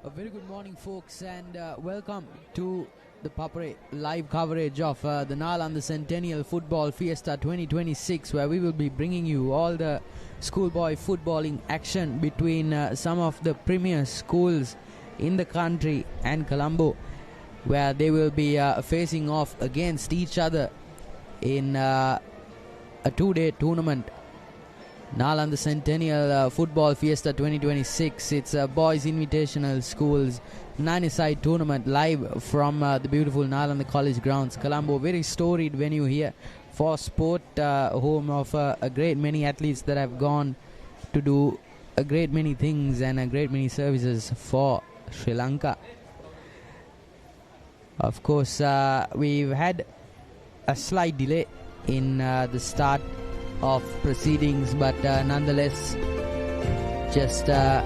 A very good morning, folks, and welcome to the Papare live coverage of the Nalanda Centennial Football Fiesta 2026, where we will be bringing you all the schoolboy footballing action between some of the premier schools in the country and Colombo, where they will be facing off against each other in a two-day tournament. Nalanda Centennial Football Fiesta 2026. It's a boys invitational schools 9-a-side tournament live from the beautiful Nalanda College grounds, Colombo. Very storied venue here for sport, home of a great many athletes that have gone to do a great many things and a great many services for Sri Lanka. Of course, we've had a slight delay in the start of proceedings, but nonetheless, just a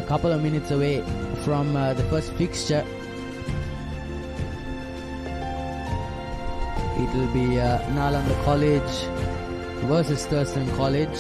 couple of minutes away from the first fixture. It will be Nalanda College versus Thurston College.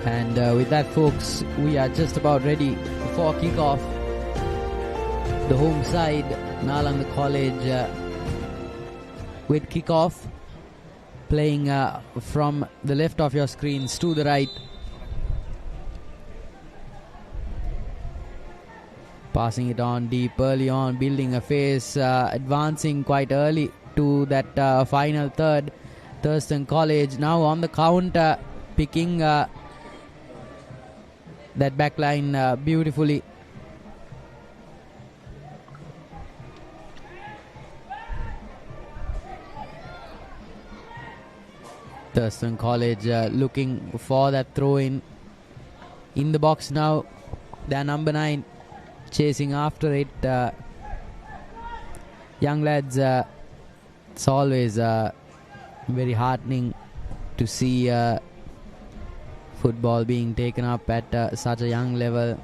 And with that, folks, we are just about ready for kickoff. The home side, Nalanda College, with kickoff, playing from the left of your screens to the right. Passing it on deep early on, building a face, advancing quite early to that final third. Thurston College now on the counter, picking that back line beautifully. Thurston College looking for that throw in the box now. Their number 9 chasing after it. Young lads, it's always very heartening to see football being taken up at such a young level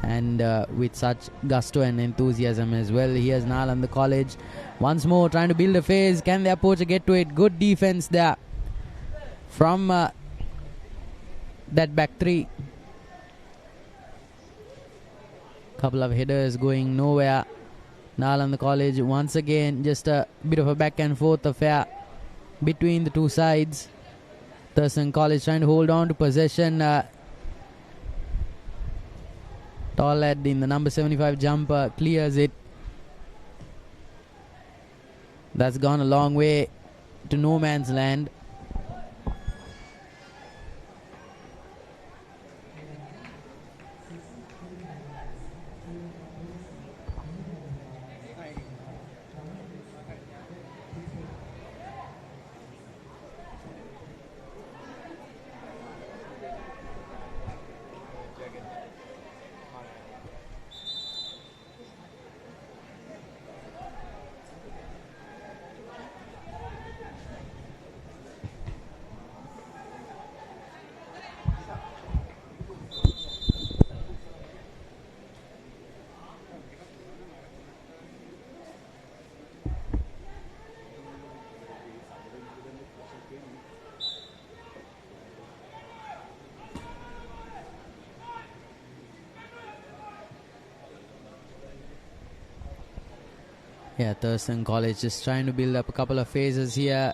and with such gusto and enthusiasm as well. Here's Nalanda College once more trying to build a phase. Can their poacher get to it? Good defense there from that back three. Couple of headers going nowhere. Nalanda College once again just a bit of a back and forth affair between the two sides. Thurston College trying to hold on to possession. Tall lad in the number 75 jumper clears it. That's gone a long way to no man's land. Yeah, Thurston College just trying to build up a couple of phases here.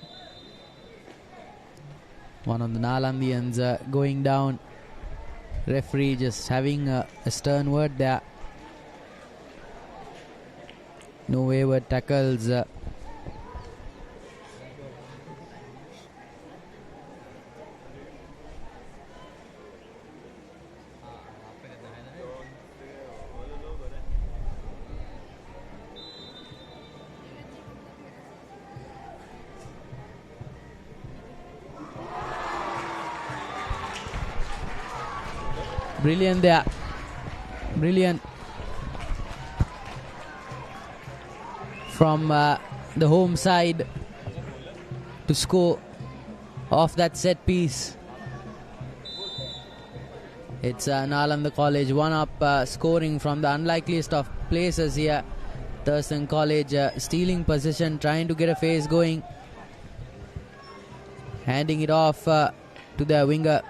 One of the Nalandians going down. Referee just having a stern word there. No wayward tackles. Brilliant there. Brilliant. From the home side to score off that set piece. It's Nalanda College 1-up, scoring from the unlikeliest of places here. Thurston College stealing possession, trying to get a phase going. Handing it off to their winger.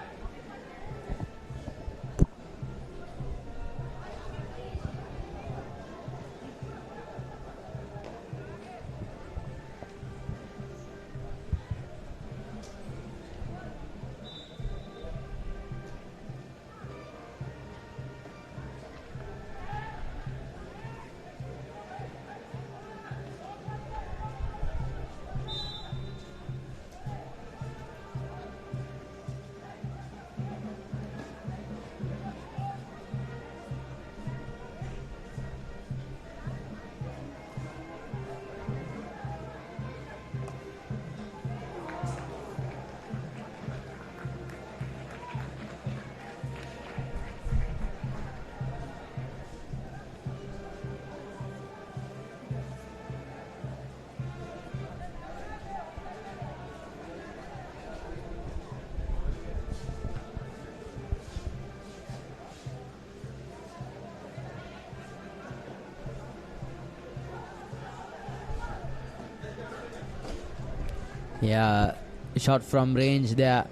Yeah, shot from range there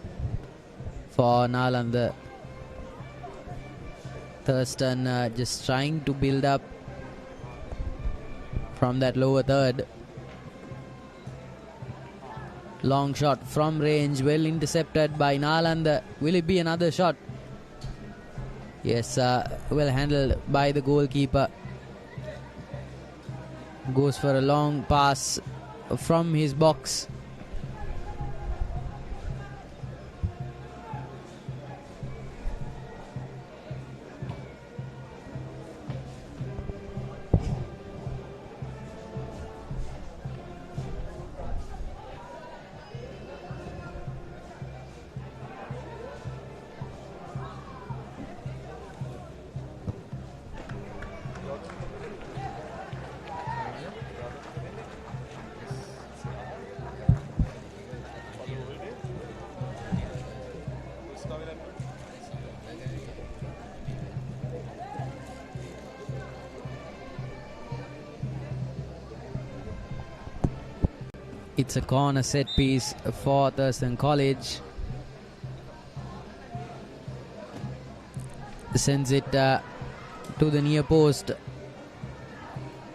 for Nalanda. Thurston just trying to build up from that lower third. Long shot from range, well intercepted by Nalanda. Will it be another shot? Yes, well handled by the goalkeeper. Goes for a long pass from his box. It's a corner set piece for Thurston College. Sends it to the near post.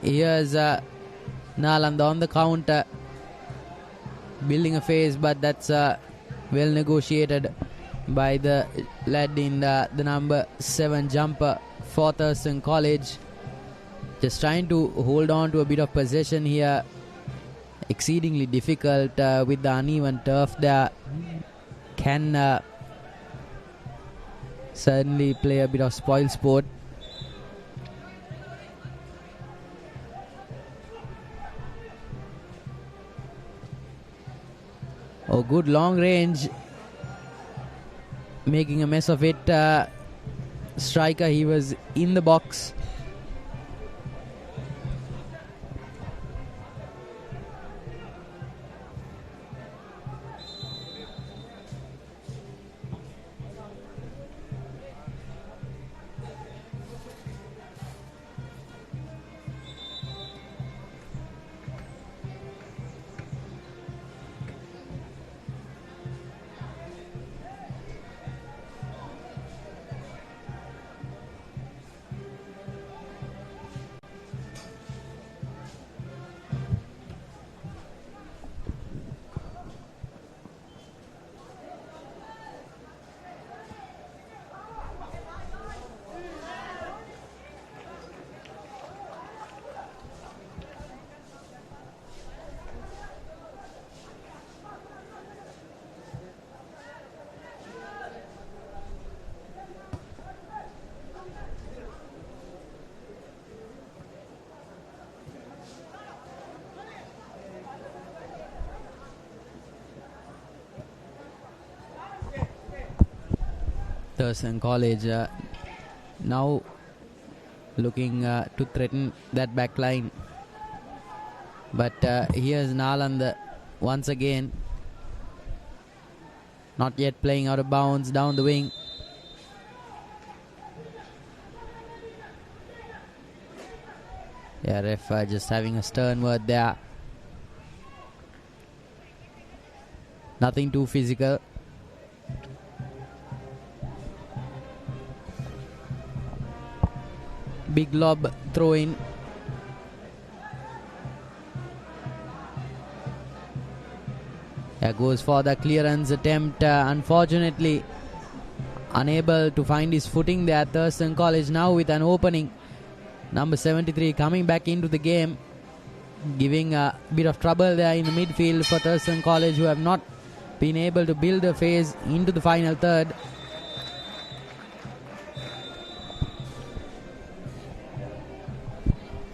Here's Nalanda on the counter. Building a phase, but that's well negotiated by the lad in the number 7 jumper for Thurston College. Just trying to hold on to a bit of possession here. Exceedingly difficult with the uneven turf there. Can certainly play a bit of spoil sport. Oh, good long range. Making a mess of it. Striker, he was in the box. Thurston College now looking to threaten that back line. But here's Nalanda once again. Not yet playing out of bounds down the wing. Yeah, ref just having a stern word there. Nothing too physical. Big lob throw in. Yeah, goes for the clearance attempt. Unfortunately, unable to find his footing there. Thurston College now with an opening. Number 73 coming back into the game, giving a bit of trouble there in the midfield for Thurston College, who have not been able to build a phase into the final third.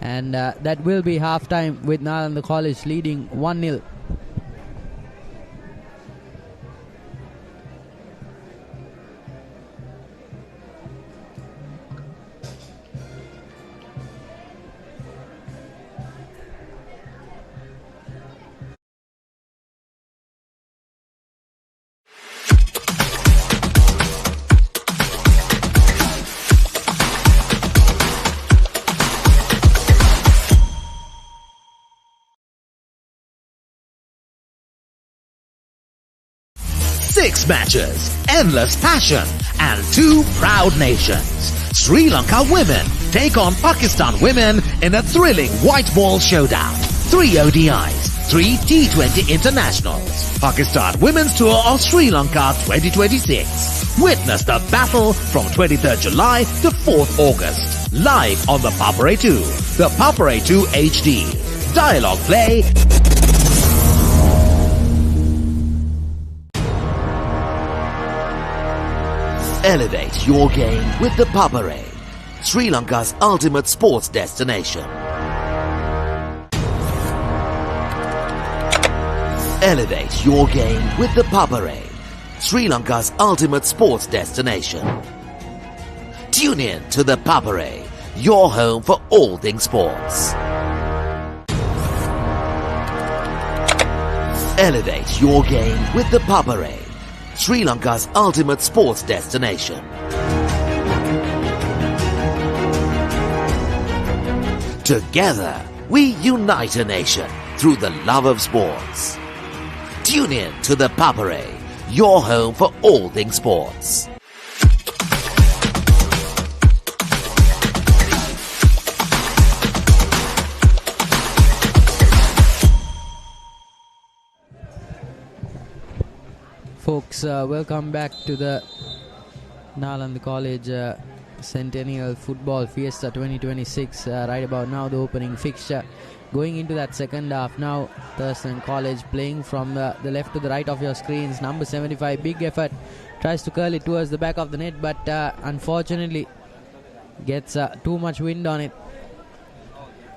And that will be half-time with Nalanda College leading 1-0. Six matches, endless passion, and two proud nations. Sri Lanka women take on Pakistan women in a thrilling white ball showdown. 3 ODIs, 3 T20 internationals. Pakistan Women's Tour of Sri Lanka 2026. Witness the battle from 23rd July to 4th August. Live on the Papare 2. The Papare 2 HD. Dialogue play. Elevate your game with the Papare, Sri Lanka's ultimate sports destination. Elevate your game with the Papare, Sri Lanka's ultimate sports destination. Tune in to the Papare, your home for all things sports. Elevate your game with the Papare, Sri Lanka's ultimate sports destination. Together, we unite a nation through the love of sports. Tune in to the Papare, your home for all things sports. Folks, welcome back to the Nalanda College Centennial Football Fiesta 2026. Right about now, the opening fixture. Going into that second half now, Thurston College playing from the left to the right of your screens. Number 75, big effort, tries to curl it towards the back of the net, but unfortunately gets too much wind on it.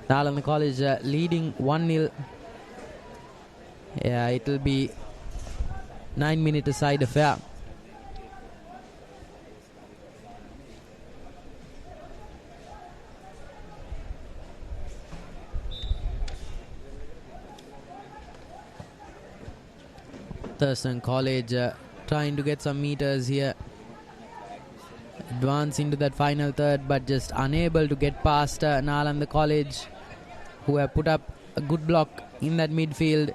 Nalanda College leading 1-0. Yeah, it will be 9-minute aside affair. Thurston College trying to get some meters here. Advance into that final third, but just unable to get past Nalanda College, who have put up a good block in that midfield.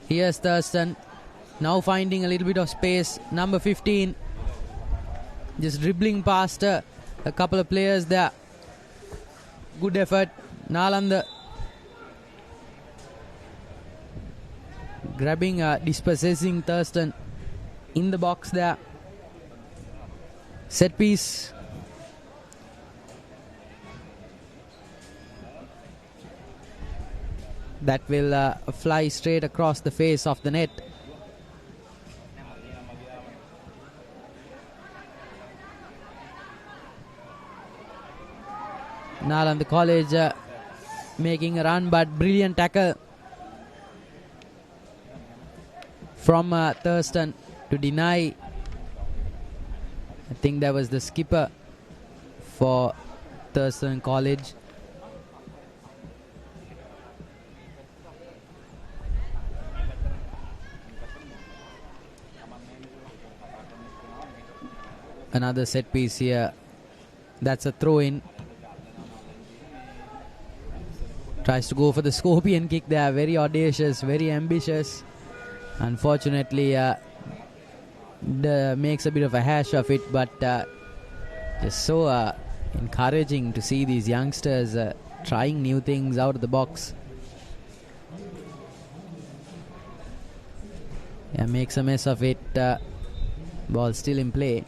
Here's Thurston. Now finding a little bit of space. Number 15 just dribbling past a couple of players there. Good effort. Nalanda grabbing, dispossessing Thurston in the box there. Set piece. That will fly straight across the face of the net. Nalanda College making a run, but brilliant tackle from Thurston to deny think that was the skipper for Thurston College. Another set piece here. That's a throw in. Tries to go for the scorpion kick there. Very audacious, very ambitious. Unfortunately, makes a bit of a hash of it, but just so encouraging to see these youngsters trying new things out of the box. Yeah, makes a mess of it. Ball still in play.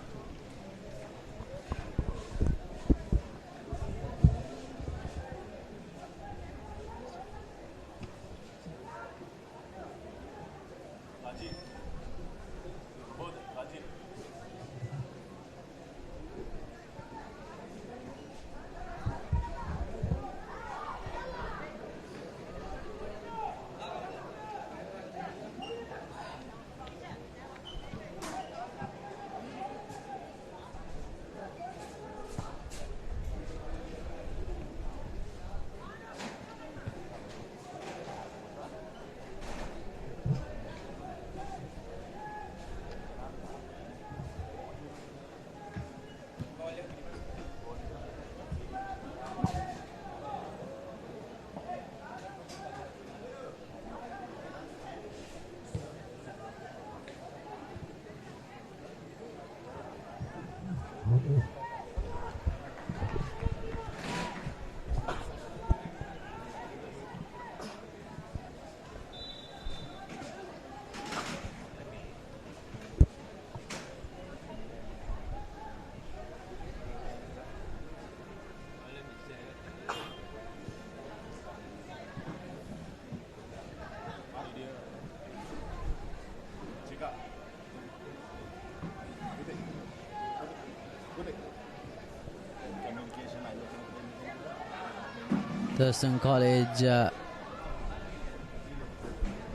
Thurston College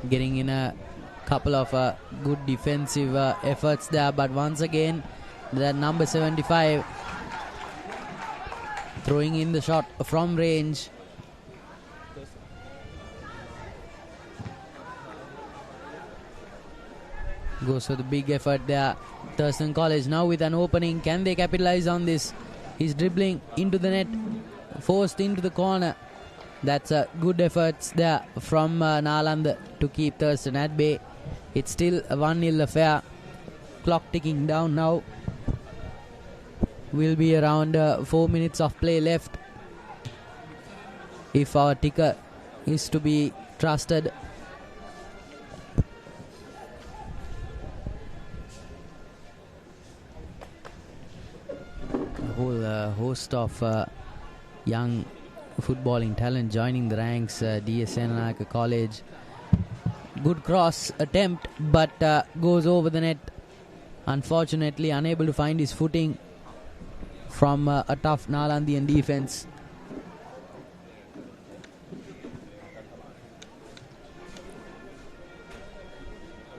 getting in a couple of good defensive efforts there, but once again that number 75 throwing in the shot from range. Goes for the big effort there. Thurston College now with an opening. Can they capitalize on this? He's dribbling into the net, forced into the corner. That's a good efforts there from Nalanda to keep Thurston at bay. It's still a 1-0 affair. Clock ticking down now. Will be around 4 minutes of play left if our ticker is to be trusted. A whole host of young footballing talent joining the ranks. DSN College. Good cross attempt, but goes over the net. Unfortunately, unable to find his footing from a tough Nalandian defense.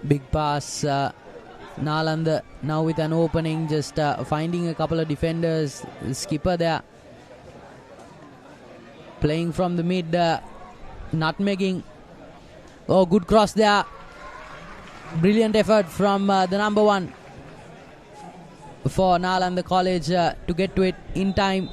Big pass. Nalanda now with an opening, just finding a couple of defenders. The skipper there playing from the mid, nutmegging. Oh, good cross there. Brilliant effort from the number one for Nalanda College to get to it in time.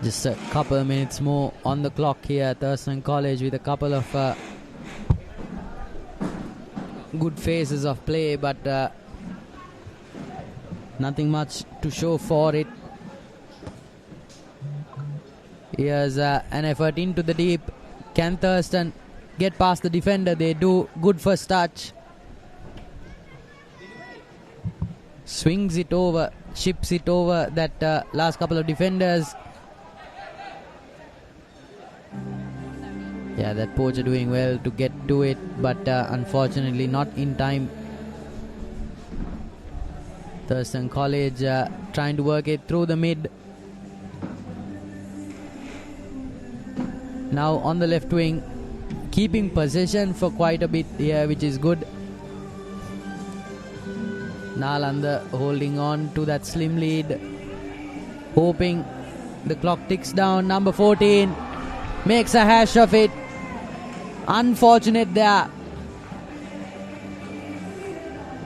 Just a couple of minutes more on the clock here at Thurston College with a couple of good phases of play, but nothing much to show for it. Here's an effort into the deep. Can Thurston get past the defender? They do. Good first touch. Swings it over, ships it over that last couple of defenders. Yeah, that poacher doing well to get to it, but unfortunately not in time. Thurston College trying to work it through the mid. Now on the left wing, keeping possession for quite a bit here, which is good. Nalanda holding on to that slim lead, hoping the clock ticks down. Number 14 makes a hash of it. Unfortunate there.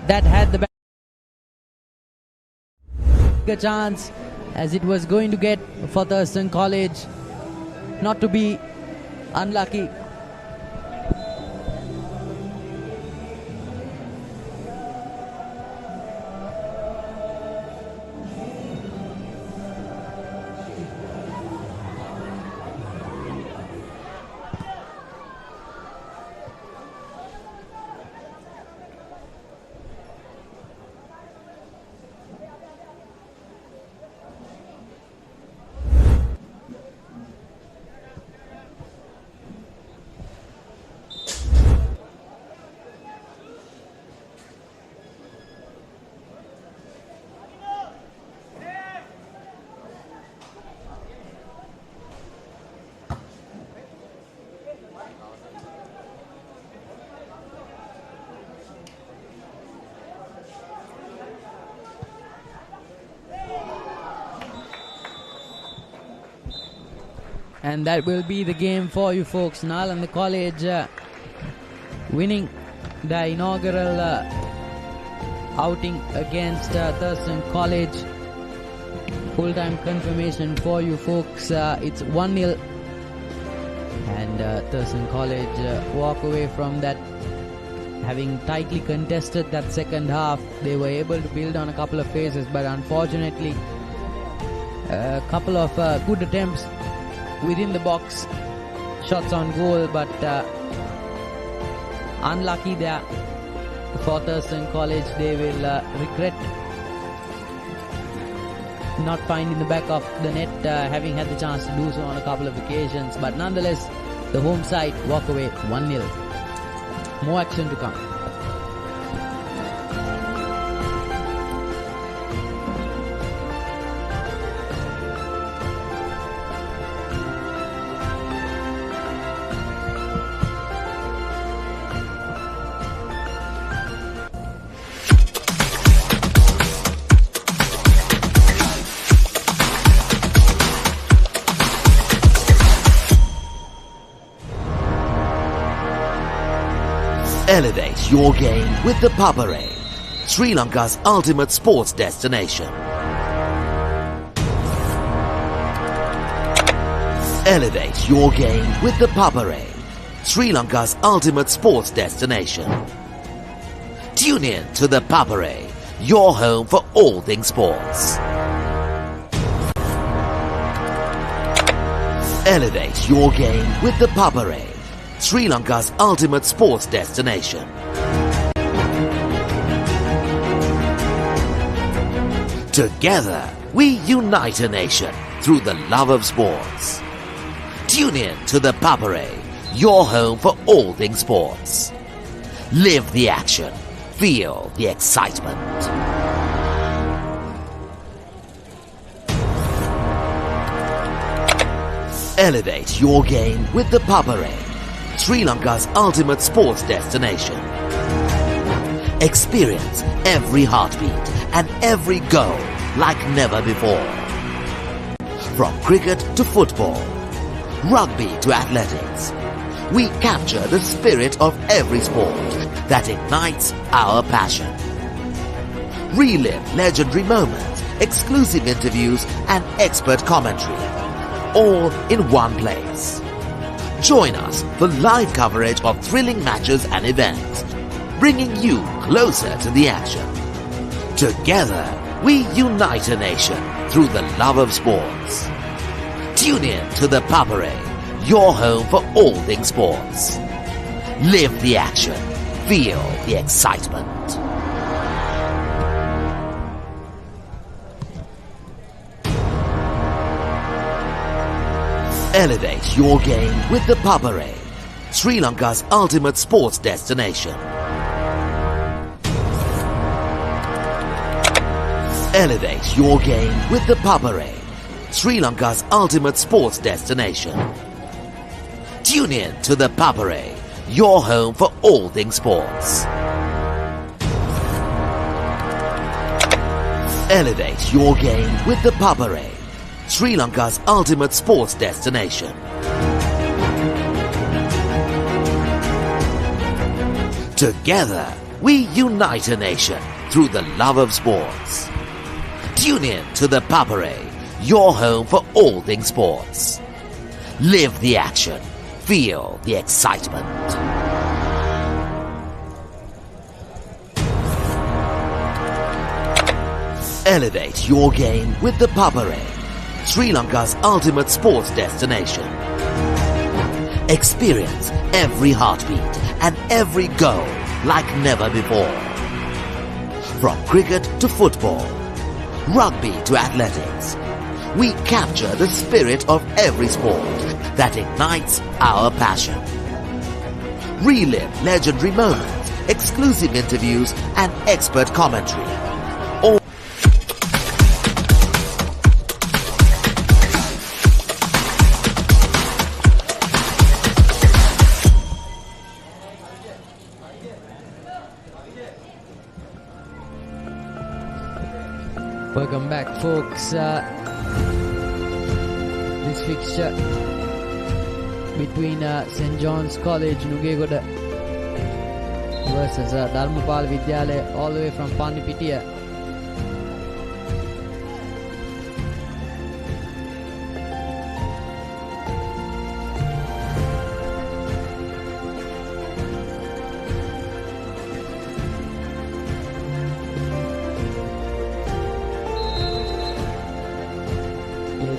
That had the bigger chance as it was going to get for Thurston College. Not to be unlucky. And that will be the game for you folks. Nalanda College winning the inaugural outing against Thurston College. Full-time confirmation for you folks. It's 1-0. And Thurston College walk away from that, having tightly contested that second half. They were able to build on a couple of phases, but unfortunately a couple of good attempts within the box, shots on goal, but unlucky there for Thurston College. They will regret not finding the back of the net, having had the chance to do so on a couple of occasions, but nonetheless the home side walk away 1-0. More action to come. Elevate your game with the Papare, Sri Lanka's ultimate sports destination. Elevate your game with the Papare, Sri Lanka's ultimate sports destination. Tune in to the Papare, your home for all things sports. Elevate your game with the Papare, Sri Lanka's ultimate sports destination. Together, we unite a nation through the love of sports. Tune in to the Papare, your home for all things sports. Live the action. Feel the excitement. Elevate your game with the Papare, Sri Lanka's ultimate sports destination. Experience every heartbeat and every goal like never before. From cricket to football, rugby to athletics, we capture the spirit of every sport that ignites our passion. Relive legendary moments, exclusive interviews and expert commentary. all in one place. Join us for live coverage of thrilling matches and events, bringing you closer to the action. Together, we unite a nation through the love of sports. Tune in to the Papare, your home for all things sports. Live the action. Feel the excitement. Elevate your game with the Papare, Sri Lanka's ultimate sports destination. Elevate your game with the Papare, Sri Lanka's ultimate sports destination. Tune in to the Papare, your home for all things sports. Elevate your game with the Papare, Sri Lanka's ultimate sports destination. Together, we unite a nation through the love of sports. Tune in to the Papare, your home for all things sports. Live the action. Feel the excitement. Elevate your game with the Papare, Sri Lanka's ultimate sports destination. Experience every heartbeat and every goal like never before. From cricket to football, rugby to athletics, we capture the spirit of every sport that ignites our passion. Relive legendary moments, exclusive interviews, and expert commentary. All Welcome back, folks. This fixture between St. John's College, Nugegoda versus Dharmapal Vidyalaya, all the way from Pandipitiya.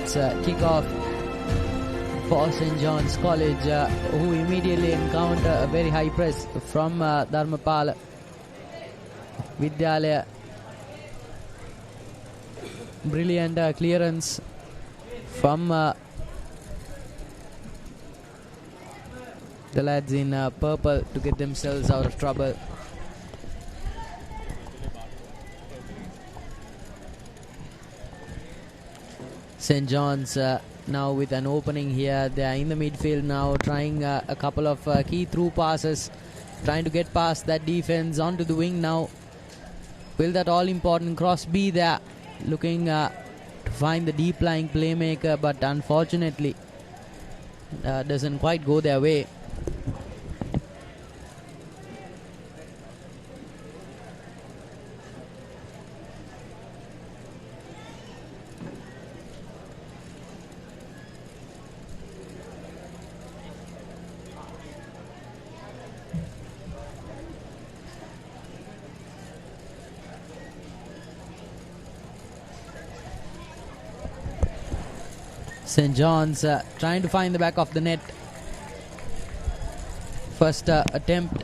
It's kick-off for St. John's College, who immediately encounter a very high press from Dharmapal Vidyalaya. Brilliant clearance from the lads in purple to get themselves out of trouble. St. John's now with an opening here. They are in the midfield now, trying a couple of key through passes, trying to get past that defense onto the wing now. Will that all important cross be there? Looking to find the deep lying playmaker, but unfortunately doesn't quite go their way. St. John's trying to find the back of the net. First attempt.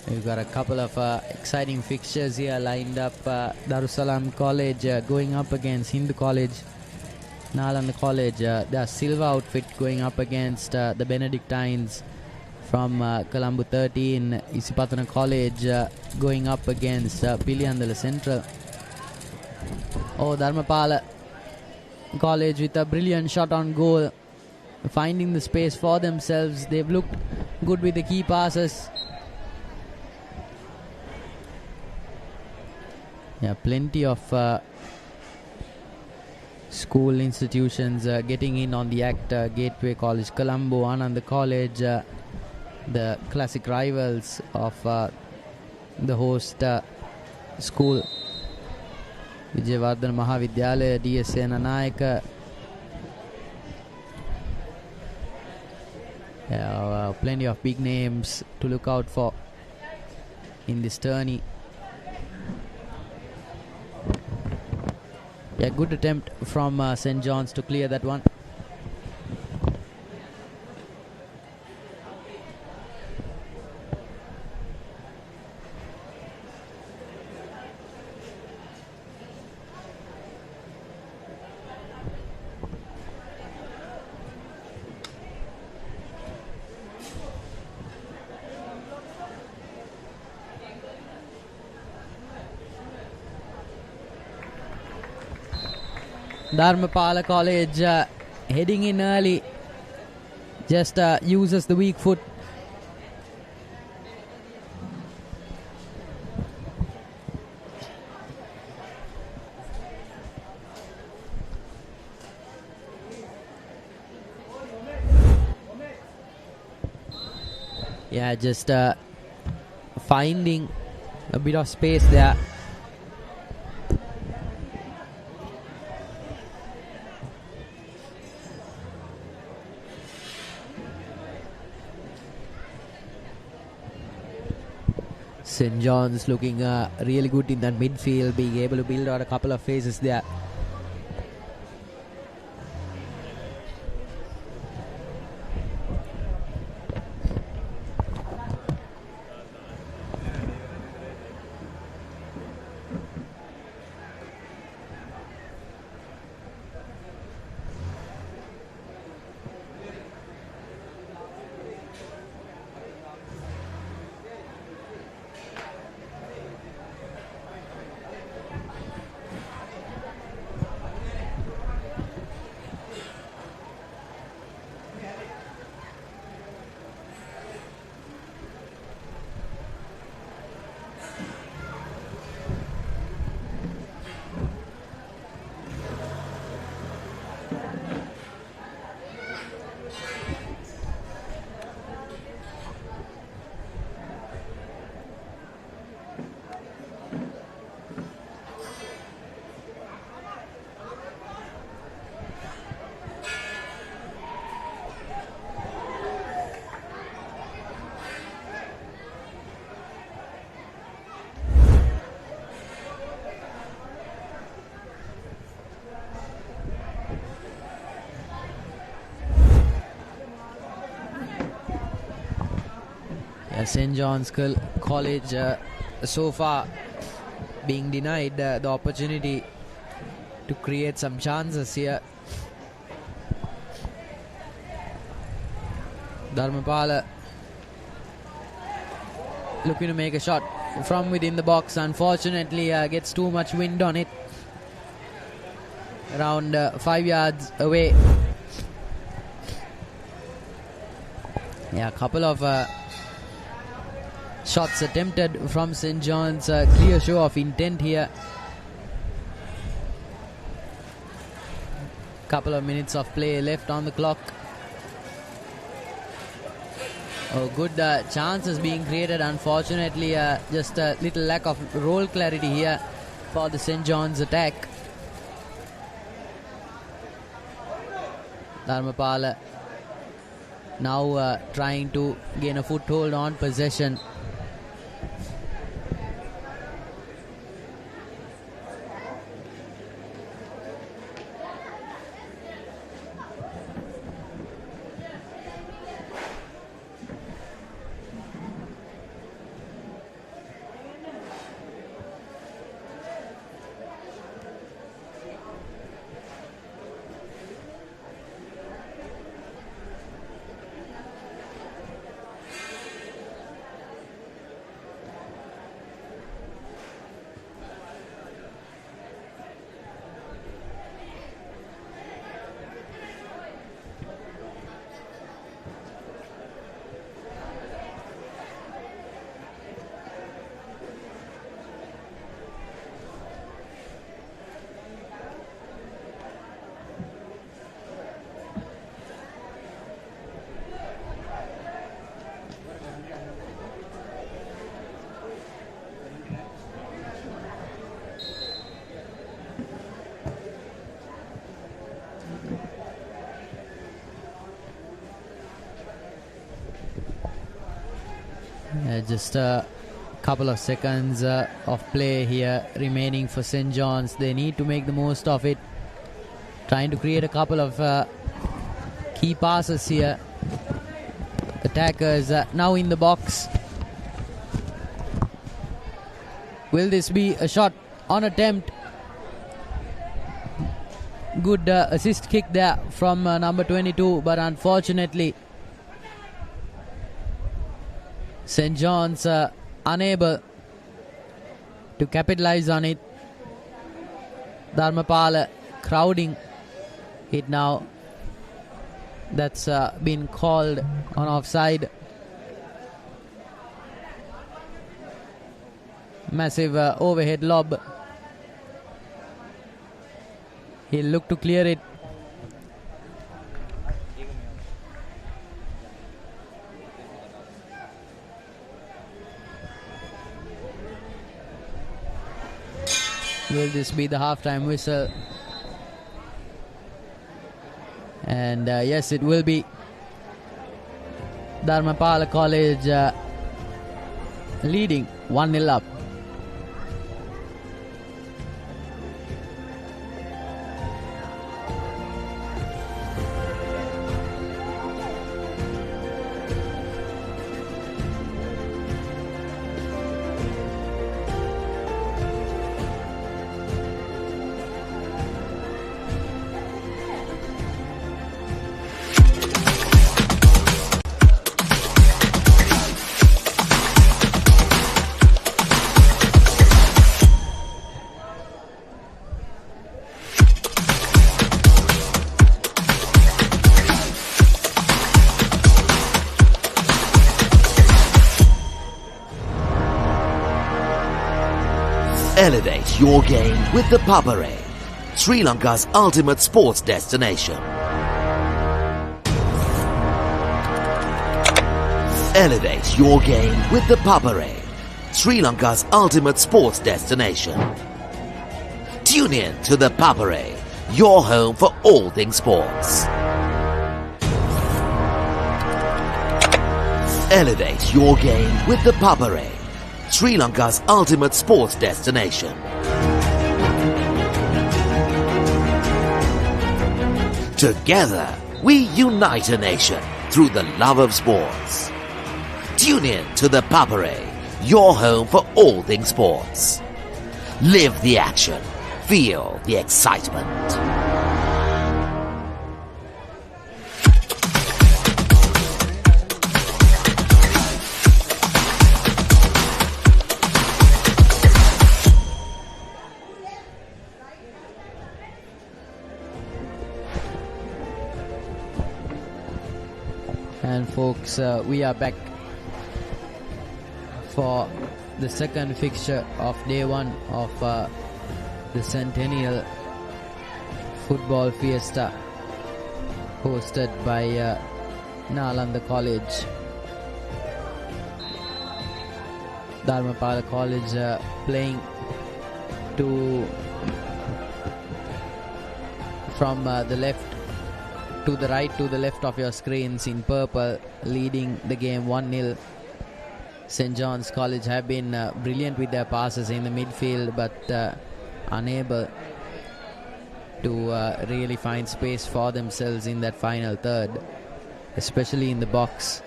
We've got a couple of exciting fixtures here lined up. Darussalam College going up against Hindu College. Nalanda College, their silver outfit going up against the Benedictines from Colombo 13, Isipatana College going up against Piliandala Central. Oh, Dharmapala College with a brilliant shot on goal, finding the space for themselves. They've looked good with the key passes. Yeah, plenty of school institutions getting in on the act. Gateway College, Colombo, Ananda College, the classic rivals of the host school, Vijayawardhana Mahavidyalaya, DSA Nanayaka. Plenty of big names to look out for in this tourney. Yeah, good attempt from St. John's to clear that one. Dharmapala College heading in early, just uses the weak foot. Yeah, just finding a bit of space there. St. John's looking really good in that midfield, being able to build out a couple of phases there. St. John's College so far being denied the opportunity to create some chances here. Dharmapala looking to make a shot from within the box. Unfortunately gets too much wind on it, around 5 yards away. Yeah, a couple of shots attempted from St. John's. Clear show of intent here. Couple of minutes of play left on the clock. Oh, good chances being created. Unfortunately, just a little lack of role clarity here for the St. John's attack. Dharmapala now trying to gain a foothold on possession. Just a couple of seconds of play here remaining for St. John's. They need to make the most of it. Trying to create a couple of key passes here. Attackers now in the box. Will this be a shot on attempt? Good assist kick there from number 22, but unfortunately St. John's unable to capitalize on it. Dharmapala crowding it now. That's been called on offside. Massive overhead lob. He'll look to clear it. Will this be the halftime whistle? And yes, it will be. Dharmapala College leading 1-0 up. Elevate your game with the Papare, Sri Lanka's ultimate sports destination. Elevate your game with the Papare, Sri Lanka's ultimate sports destination. Tune in to the Papare, your home for all things sports. Elevate your game with the Papare, Sri Lanka's ultimate sports destination. Together, we unite a nation through the love of sports. Tune in to the Papare, your home for all things sports. Live the action. Feel the excitement. And folks, we are back for the second fixture of day one of the Centennial Football Fiesta hosted by Nalanda College. Dharmapala College playing from the left to the right to the left of your screens in purple, leading the game 1-0. St. John's College have been brilliant with their passes in the midfield, but unable to really find space for themselves in that final third, especially in the box.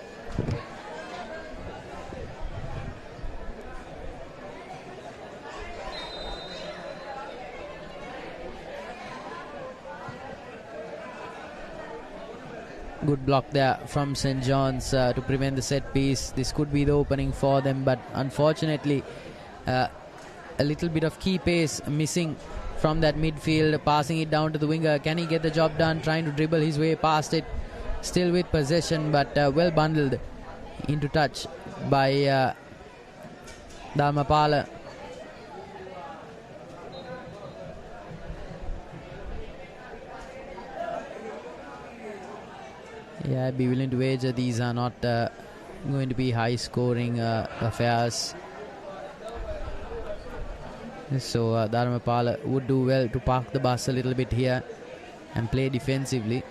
Good block there from St. John's to prevent the set piece. This could be the opening for them, but unfortunately a little bit of key pace missing from that midfield, passing it down to the winger. Can he get the job done? Trying to dribble his way past it, still with possession, but well bundled into touch by Dharmapala. Yeah, I'd be willing to wager these are not going to be high scoring affairs. So Dharmapala would do well to park the bus a little bit here and play defensively.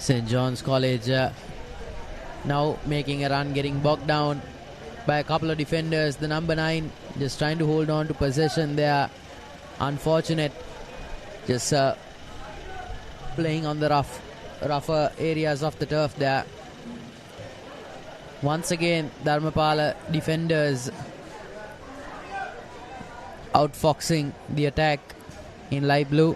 St. John's College now making a run, getting bogged down by a couple of defenders. The number 9 just trying to hold on to possession there. Unfortunate. Just playing on the rougher areas of the turf there. Once again, Dharmapala defenders outfoxing the attack in light blue.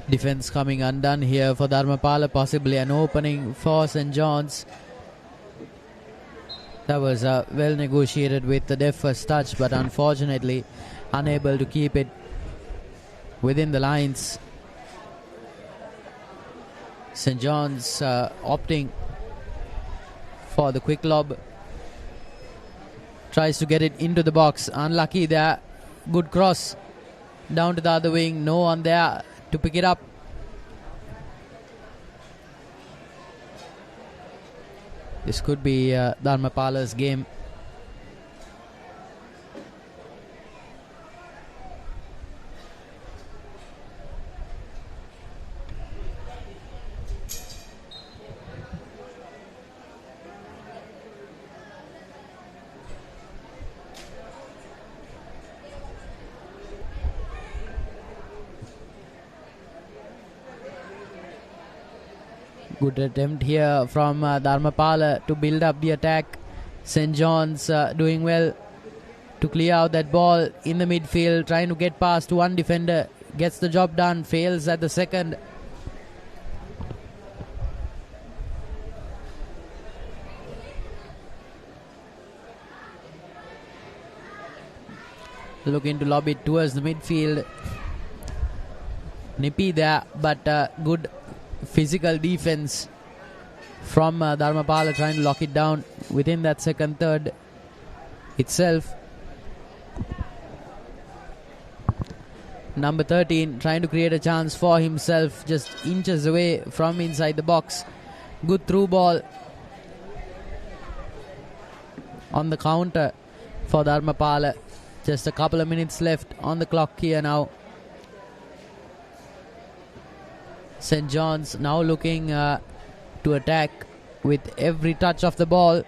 Defense coming undone here for Dharmapala, possibly an opening for St. John's. That was well negotiated with the deft first touch, but unfortunately unable to keep it within the lines. St. John's opting for the quick lob. Tries to get it into the box. Unlucky there. Good cross down to the other wing. No one there to pick it up. This could be Dharmapala's game. Good attempt here from Dharmapala to build up the attack. St. John's doing well to clear out that ball in the midfield, trying to get past one defender. Gets the job done, fails at the second. Looking to lob it towards the midfield. Nippy there, but good physical defense from Dharmapala, trying to lock it down within that second third itself. Number 13 trying to create a chance for himself, just inches away from inside the box. Good through ball on the counter for Dharmapala. Just a couple of minutes left on the clock here now. St. John's now looking to attack with every touch of the ball.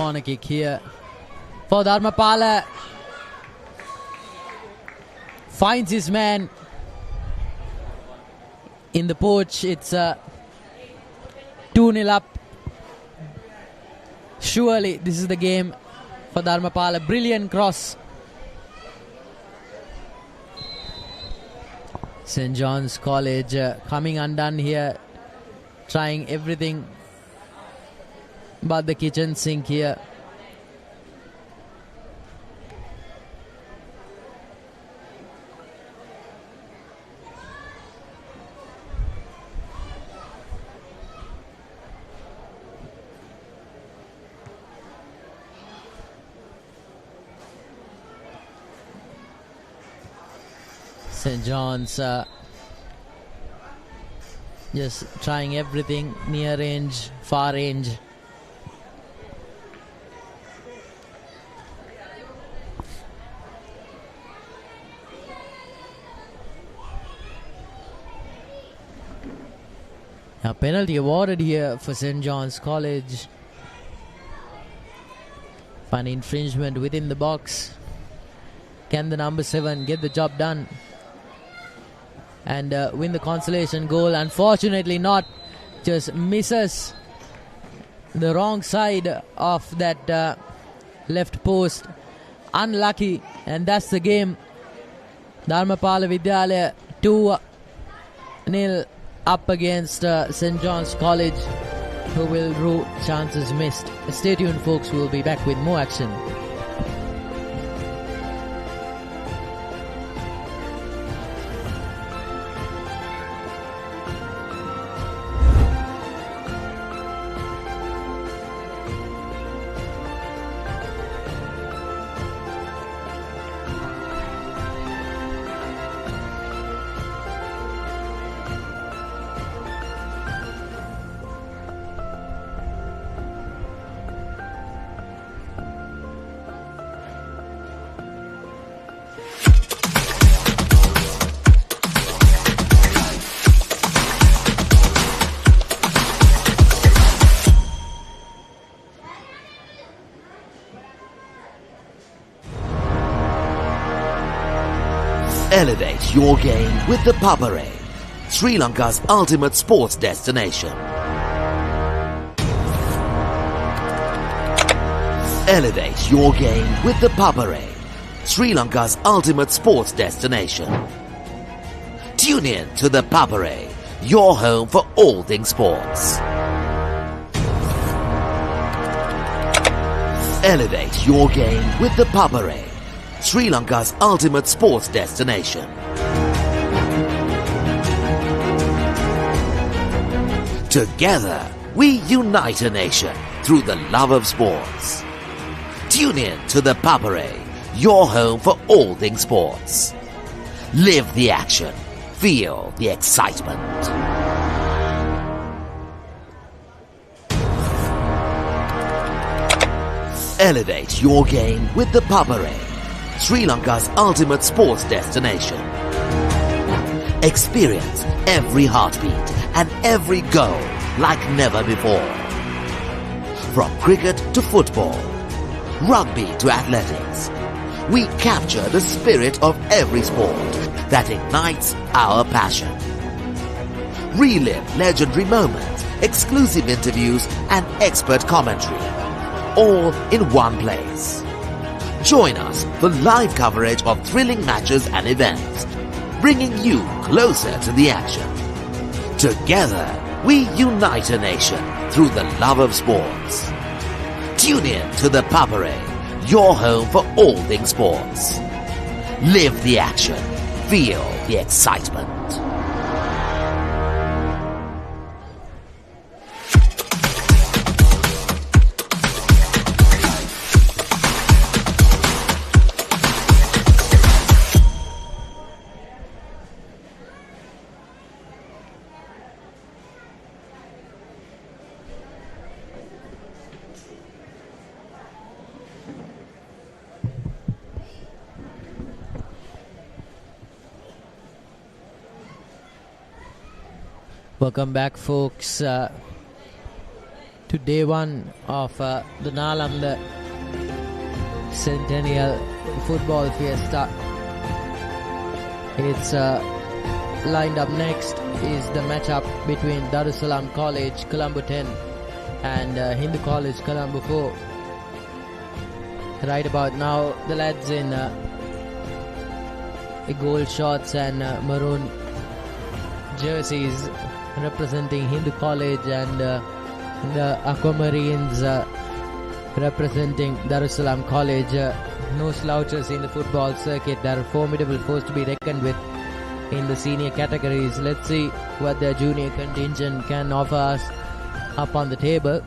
corner kick here for Dharmapala. Finds his man in the poach. It's 2-0 up. Surely this is the game for Dharmapala. Brilliant cross. St. John's College coming undone here. Trying everything but the kitchen sink here. St. John's just trying everything, near range, far range. A penalty awarded here for St. John's College. Fun infringement within the box. Can the number 7 get the job done and win the consolation goal? Unfortunately not. Just misses the wrong side of that left post. Unlucky, and that's the game. Dharmapala Vidyalaya 2-0 up against St. John's College, who will rue chances missed. Stay tuned, folks. We'll be back with more action. Elevate your game with the Papare, Sri Lanka's ultimate sports destination. Elevate your game with the Papare, Sri Lanka's ultimate sports destination. Tune in to the Papare, your home for all things sports. Elevate your game with the Papare, Sri Lanka's ultimate sports destination. Together, we unite a nation through the love of sports. Tune in to the Papare, your home for all things sports. Live the action. Feel the excitement. Elevate your game with the Papare, Sri Lanka's ultimate sports destination. Experience every heartbeat and every goal like never before. From cricket to football, rugby to athletics, we capture the spirit of every sport that ignites our passion. Relive legendary moments, exclusive interviews and expert commentary, all in one place. Join us for live coverage of thrilling matches and events, bringing you closer to the action. Together, we unite a nation through the love of sports. Tune in to the Papare, your home for all things sports. Live the action. Feel the excitement. Welcome back, folks. to day one of the Nalanda Centennial Football Fiesta. It's lined up next is the matchup between Darussalam College Colombo 10 and Hindu College Colombo 4. Right about now, the lads in gold shorts and maroon jerseys representing Hindu College, and the aquamarines representing Darussalam College. No slouches in the football circuit. They're a formidable force to be reckoned with in the senior categories. Let's see what their junior contingent can offer us up on the table.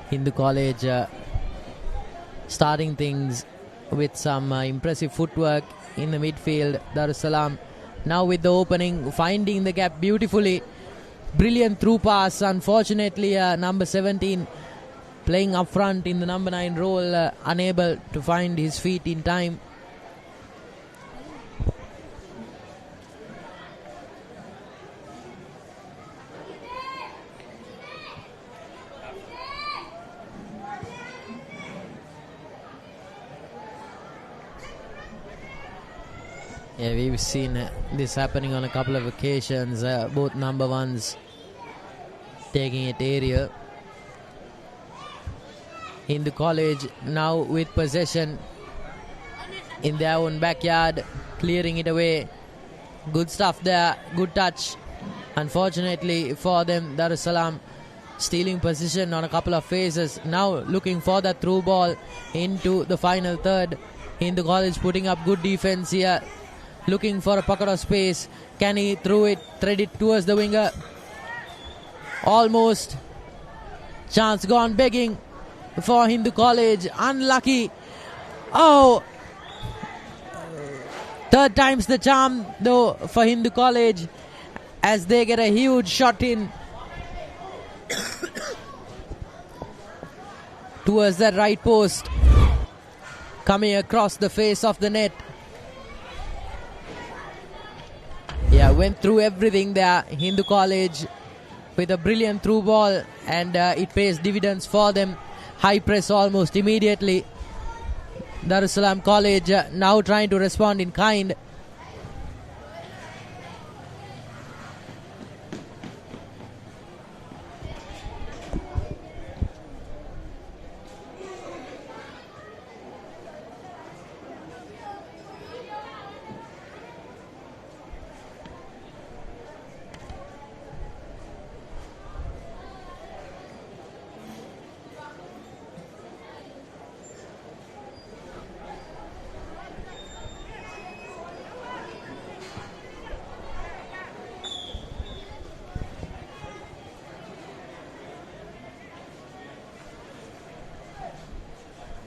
Hindu College starting things with some impressive footwork in the midfield. Darussalam now with the opening, finding the gap beautifully. Brilliant through pass. Unfortunately, number 17 playing up front in the number 9 role, unable to find his feet in time. Yeah, we've seen this happening on a couple of occasions. Both number ones taking it area. In the college now with possession in their own backyard, clearing it away. Good stuff there, good touch. Unfortunately for them, Darussalam stealing position on a couple of phases. Now looking for that through ball into the final third. In the college putting up good defense here. Looking for a pocket of space. Can he thread it towards the winger? Almost. Chance gone begging for Hindu College. Unlucky. Oh. Third time's the charm though for Hindu College as they get a huge shot in towards that right post. Coming across the face of the net. Yeah, went through everything there. Hindu College with a brilliant through ball, and it pays dividends for them. High press almost immediately. Darussalam College now trying to respond in kind.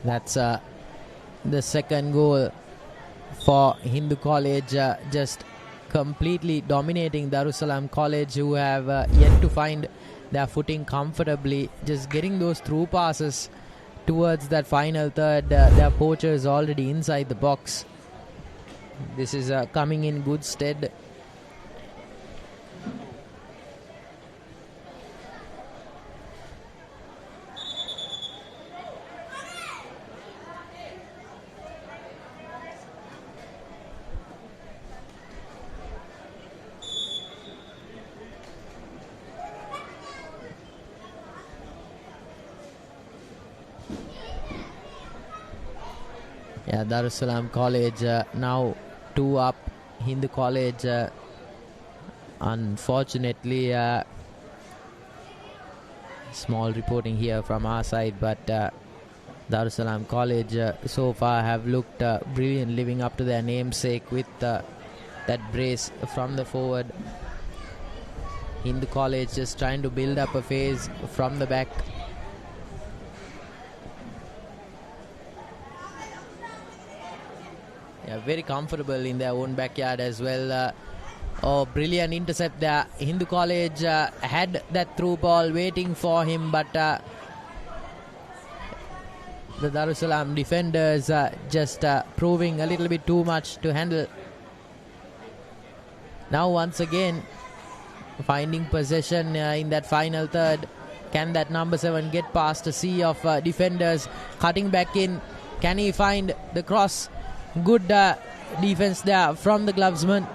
That's the second goal for Hindu College, just completely dominating Darussalam College, who have yet to find their footing comfortably. Just getting those through passes towards that final third. Their poacher is already inside the box. This is coming in good stead Yeah, Darussalam College now 2 up. Hindu College, unfortunately, small reporting here from our side, but Darussalam College so far have looked brilliant, living up to their namesake with that brace from the forward. Hindu College just trying to build up a phase from the back. Yeah, very comfortable in their own backyard as well. Oh, brilliant intercept there. Hindu College had that through ball waiting for him, but the Darussalam defenders just proving a little bit too much to handle. Now once again finding possession in that final third. Can that number 7 get past a sea of defenders? Cutting back in. Can he find the cross? Good defense there from the glovesman.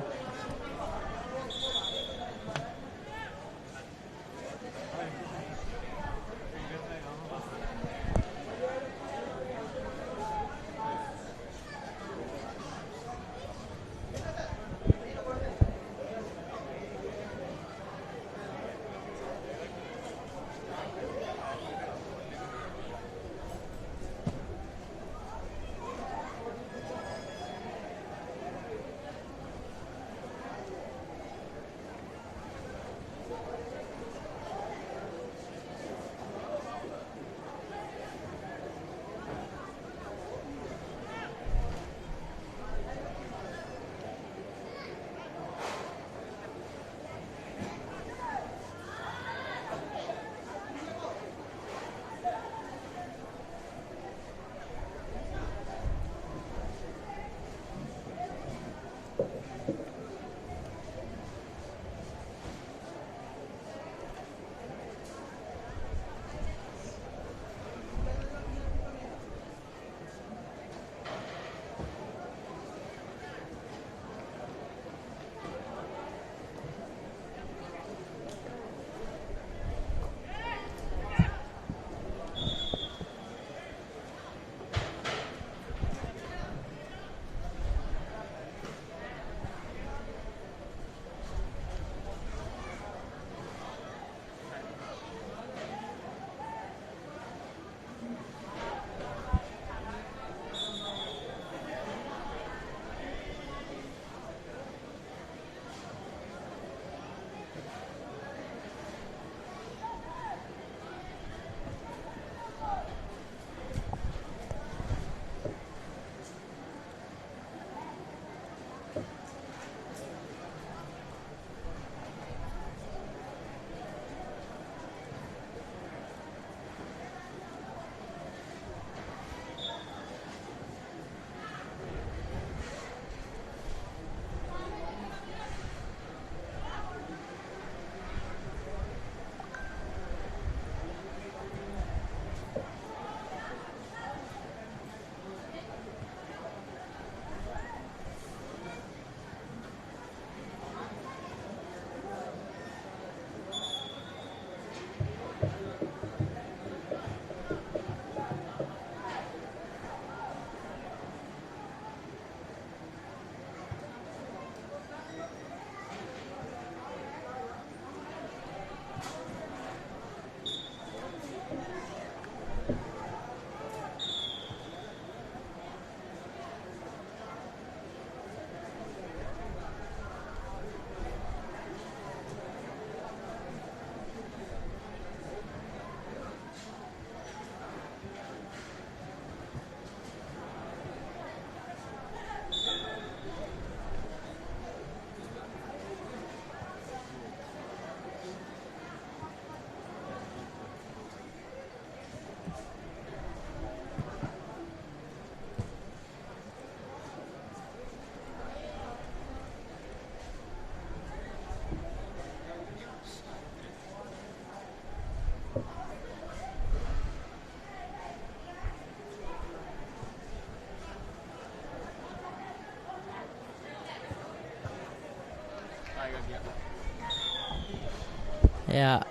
Yeah,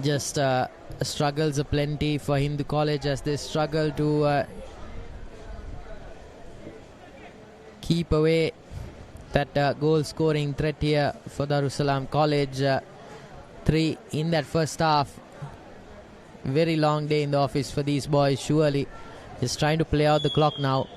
just struggles aplenty for Hindu College as they struggle to keep away that goal scoring threat here for Darussalam College. 3 in that first half. Very long day in the office for these boys, surely. Just trying to play out the clock now.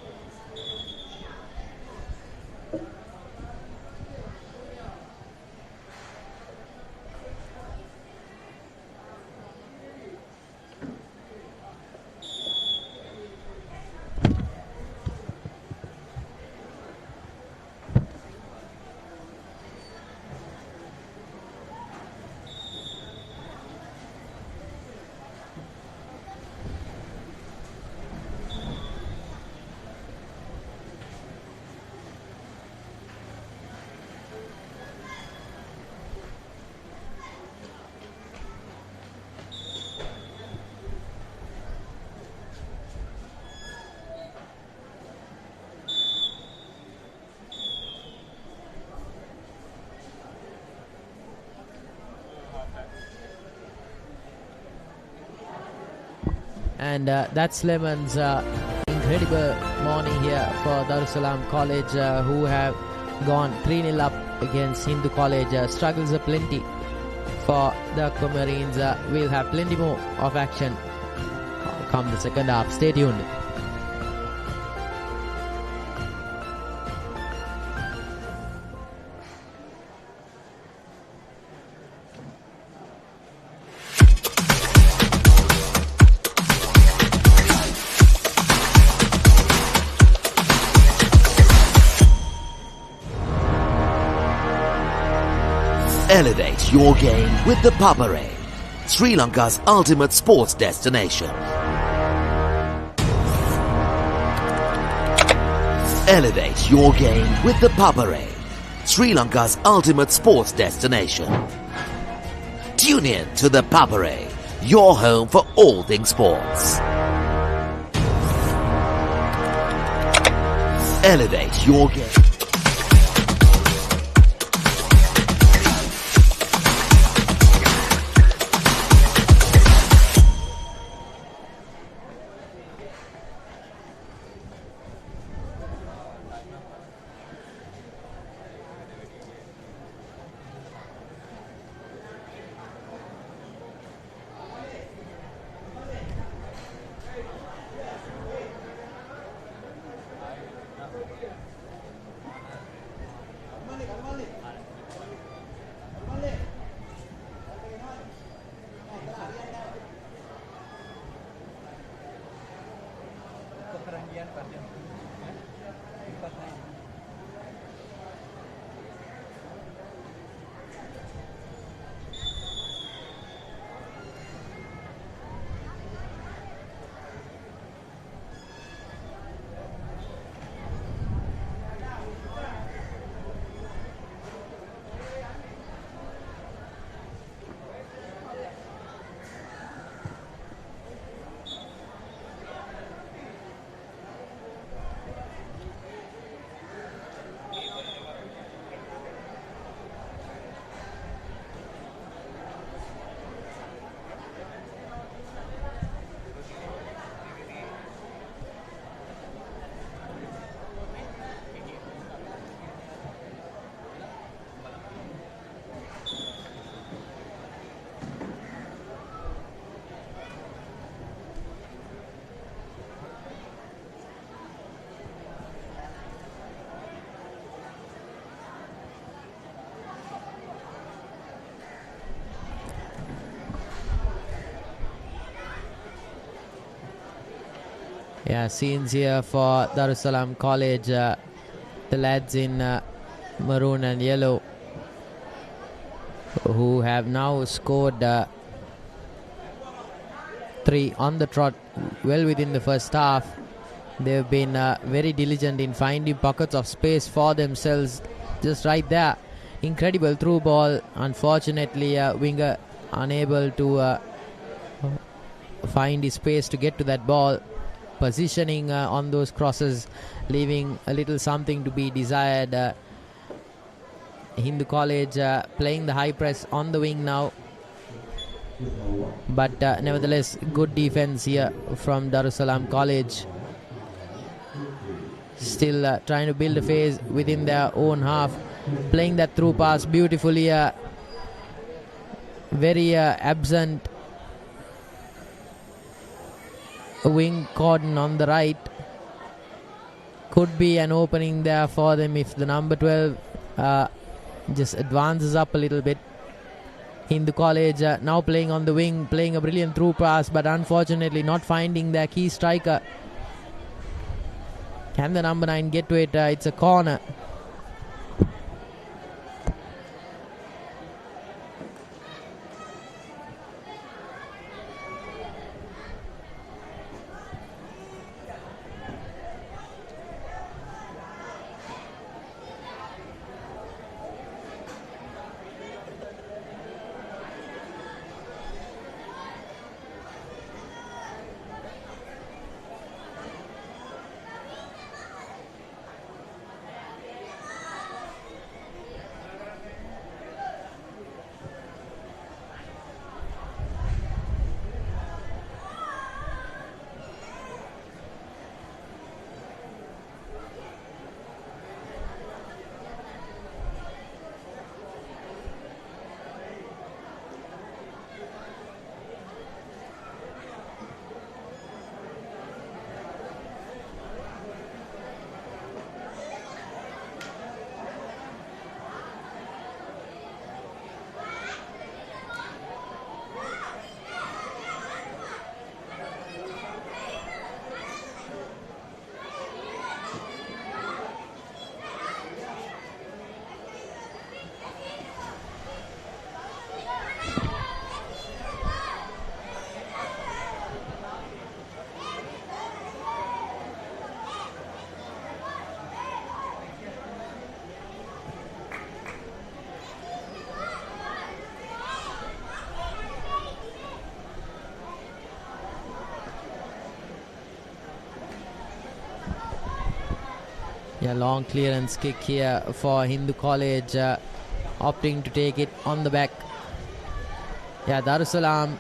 And that's Lemon's incredible morning here for Darussalam College, who have gone 3-0 up against Hindu College. Struggles are plenty for the Aquamarines. We'll have plenty more of action come the second half. Stay tuned. Elevate your game with the Papare, Sri Lanka's ultimate sports destination. Elevate your game with the Papare, Sri Lanka's ultimate sports destination. Tune in to the Papare, your home for all things sports. Elevate your game. Yeah, scenes here for Darussalam College. The lads in maroon and yellow who have now scored 3 on the trot, well within the first half. They've been very diligent in finding pockets of space for themselves just right there. Incredible through ball. Unfortunately, winger unable to find his space to get to that ball. Positioning on those crosses, leaving a little something to be desired. Hindu College playing the high press on the wing now. But nevertheless, good defense here from Darussalam College. Still trying to build a phase within their own half. Playing that through pass beautifully. Very absent wing cordon on the right. Could be an opening there for them if the number 12 just advances up a little bit. Hindu College now playing on the wing, playing a brilliant through pass, but unfortunately not finding their key striker. Can the number 9 get to it? It's a corner. Yeah, long clearance kick here for Hindu College, opting to take it on the back. Yeah, Darussalam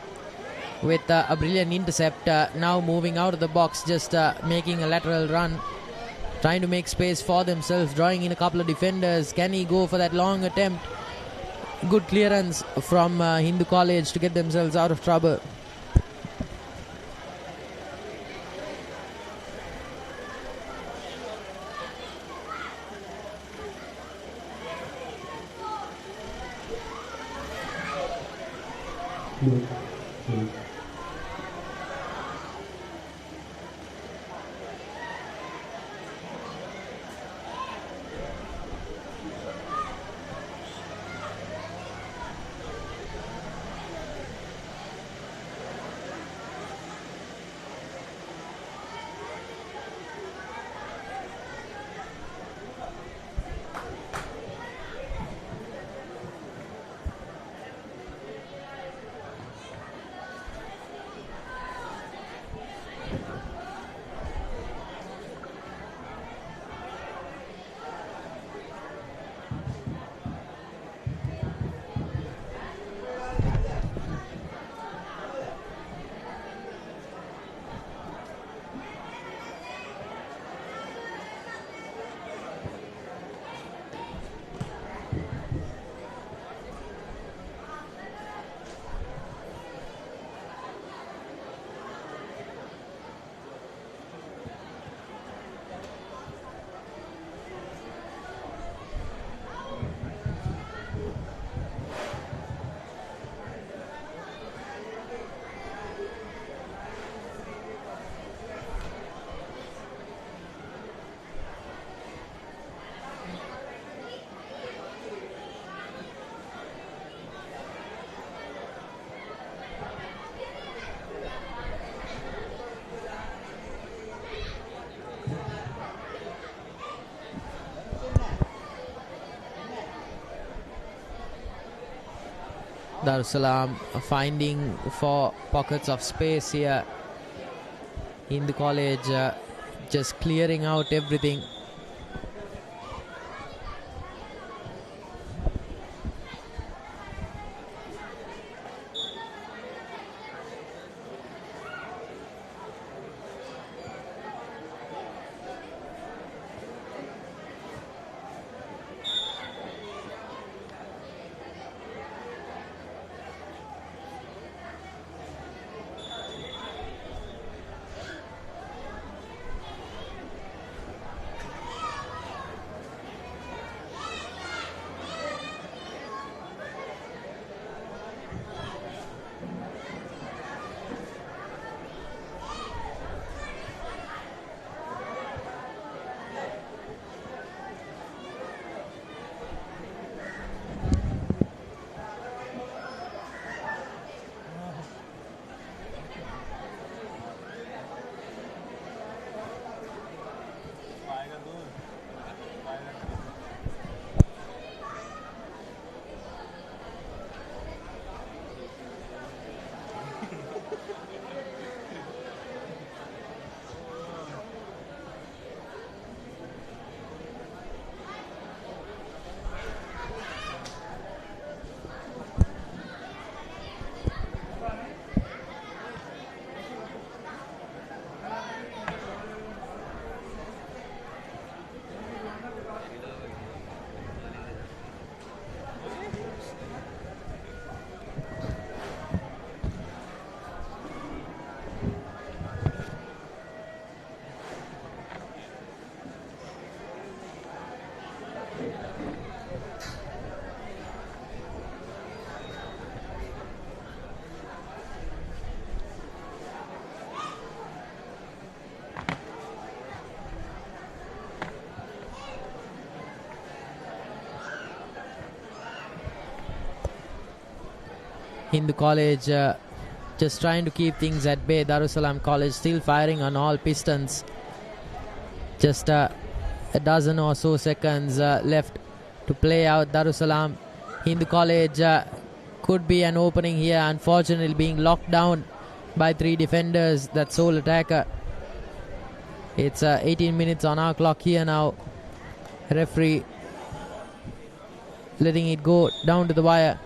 with a brilliant intercept, now moving out of the box, just making a lateral run, trying to make space for themselves, drawing in a couple of defenders. Can he go for that long attempt? Good clearance from Hindu College to get themselves out of trouble. Darussalam finding for pockets of space here in the college, just clearing out everything. Hindu College just trying to keep things at bay. Darussalam College still firing on all pistons. Just a dozen or so seconds left to play out. Darussalam, Hindu College could be an opening here. Unfortunately, being locked down by 3 defenders. That sole attacker. It's 18 minutes on our clock here now. Referee letting it go down to the wire.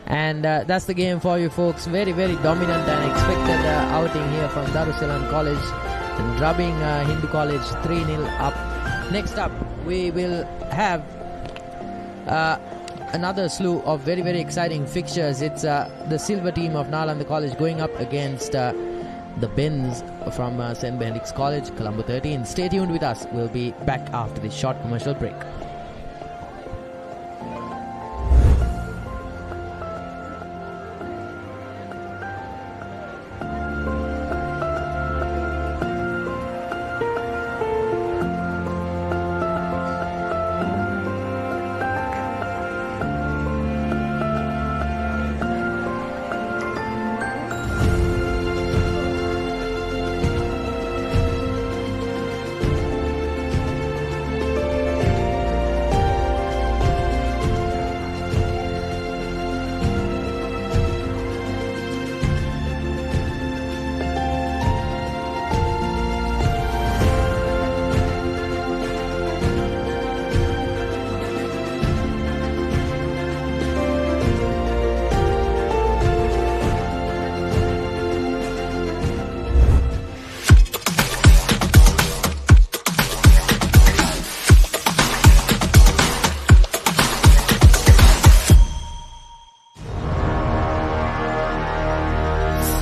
And that's the game for you folks. Very, very dominant and expected outing here from Darussalam College. And drubbing Hindu College 3-0 up. Next up, we will have another slew of very, very exciting fixtures. It's the silver team of Nalanda College going up against the Benz from St. Benedict's College, Colombo 13. Stay tuned with us. We'll be back after this short commercial break.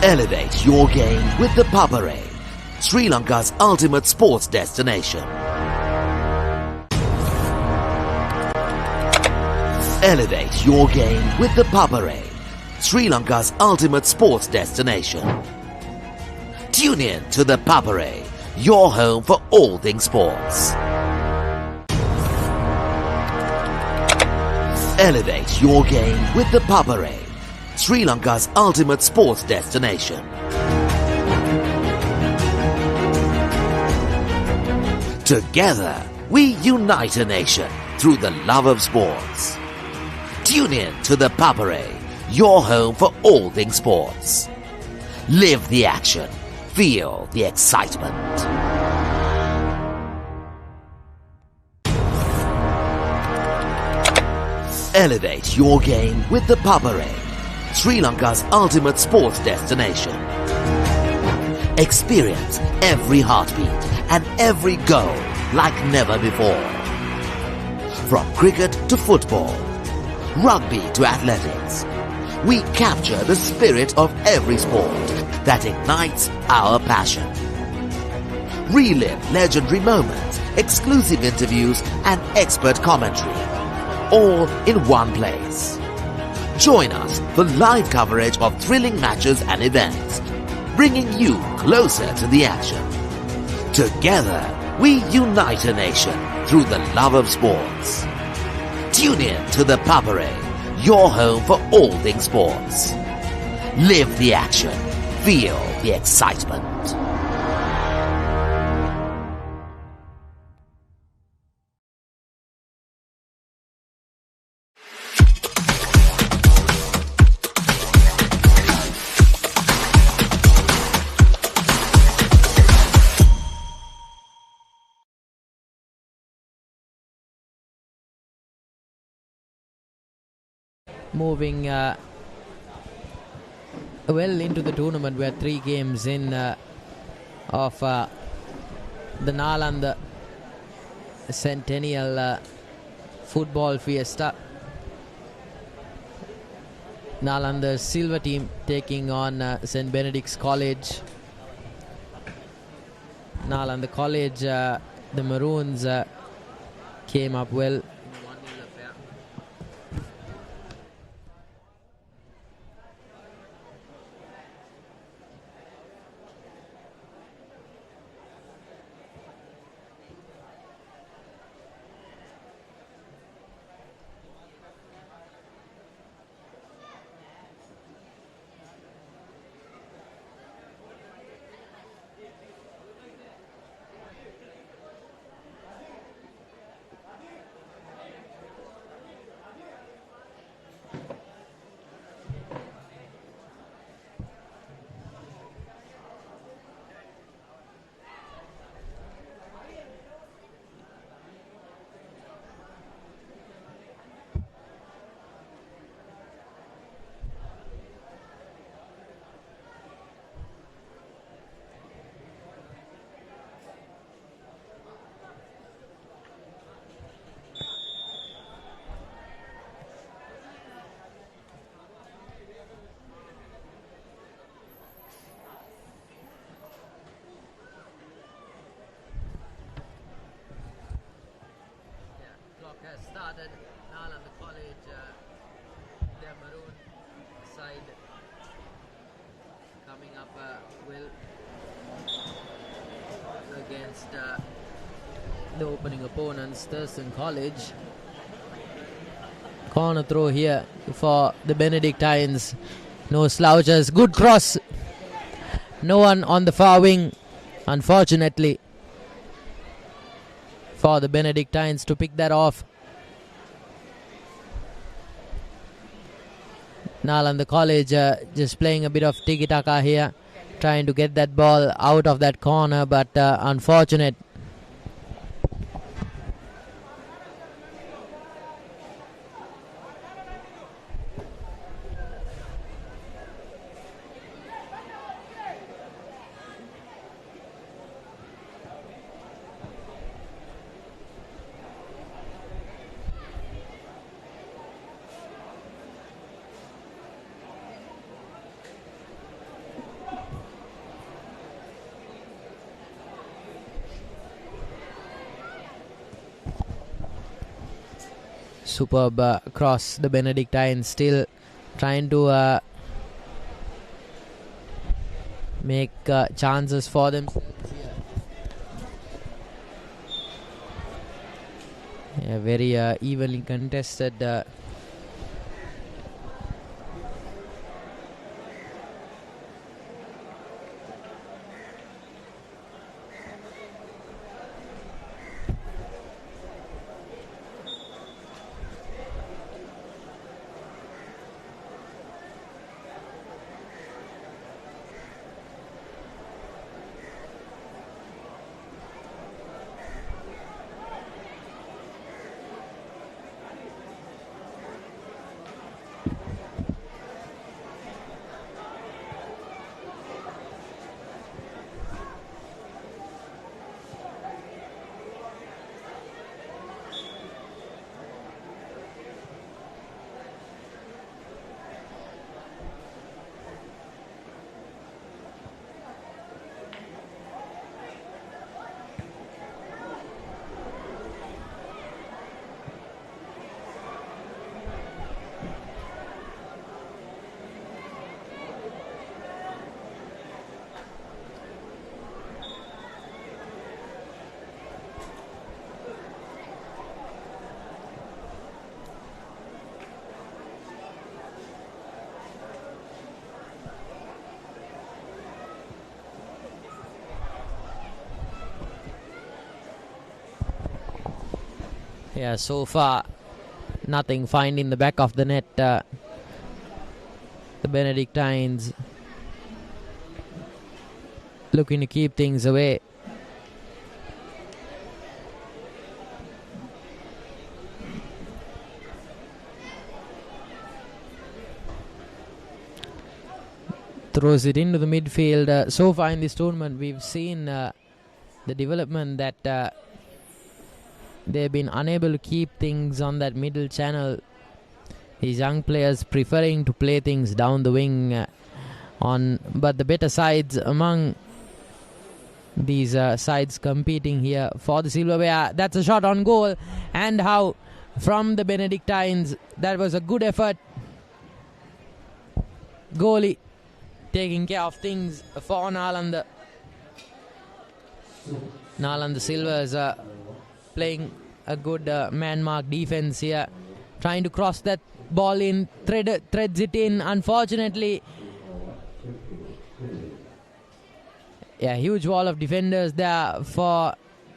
Elevate your game with the Papare, Sri Lanka's ultimate sports destination. Elevate your game with the Papare, Sri Lanka's ultimate sports destination. Tune in to the Papare, your home for all things sports. Elevate your game with the Papare, Sri Lanka's ultimate sports destination. Together, we unite a nation through the love of sports. Tune in to the Papare, your home for all things sports. Live the action. Feel the excitement. Elevate your game with the Papare, Sri Lanka's ultimate sports destination. Experience every heartbeat and every goal like never before. From cricket to football, rugby to athletics, we capture the spirit of every sport that ignites our passion. Relive legendary moments, exclusive interviews and expert commentary, all in one place. Join us for live coverage of thrilling matches and events, bringing you closer to the action. Together, we unite a nation through the love of sports. Tune in to the Papare, your home for all things sports. Live the action. Feel the excitement. Moving well into the tournament, we are 3 games in of the Nalanda Centennial football Fiesta. Nalanda's silver team taking on St. Benedict's College. Nalanda College, the Maroons came up well. started. Nalanda College, their maroon side coming up will against the opening opponents, Thurston College. Corner throw here for the Benedictines. No slouches. Good cross. No one on the far wing, unfortunately, for the Benedictines to pick that off. Nalanda College just playing a bit of tiki-taka here, trying to get that ball out of that corner, but unfortunate. Superb cross. The Benedictines still trying to make chances for themselves here. Yeah, very evenly contested. Yeah, so far nothing finding the back of the net. The Benedictines looking to keep things away. Throws it into the midfield. So far in this tournament, we've seen the development that they've been unable to keep things on that middle channel. These young players preferring to play things down the wing but the better sides among these sides competing here for the silverware. That's a shot on goal, and how from the Benedictines. That was a good effort. Goalie taking care of things for Nalanda. Nalanda Silvers playing a good man-mark defense here, trying to cross that ball in, threads it in. Unfortunately, yeah, huge wall of defenders there for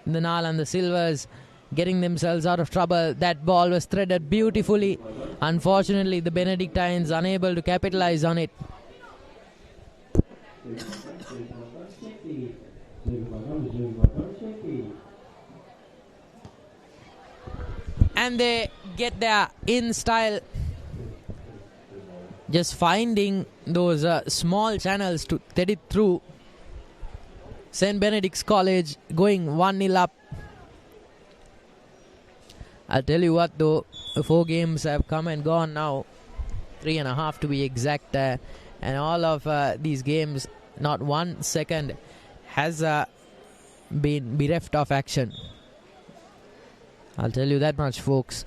the Nalanda Silvers, getting themselves out of trouble. That ball was threaded beautifully. Unfortunately, the Benedictines unable to capitalize on it. And they get there in style, just finding those small channels to thread it through. St. Benedict's College going 1-0 up. I'll tell you what though, 4 games have come and gone now, 3.5 to be exact, and all of these games, not 1 second has been bereft of action. I'll tell you that much, folks.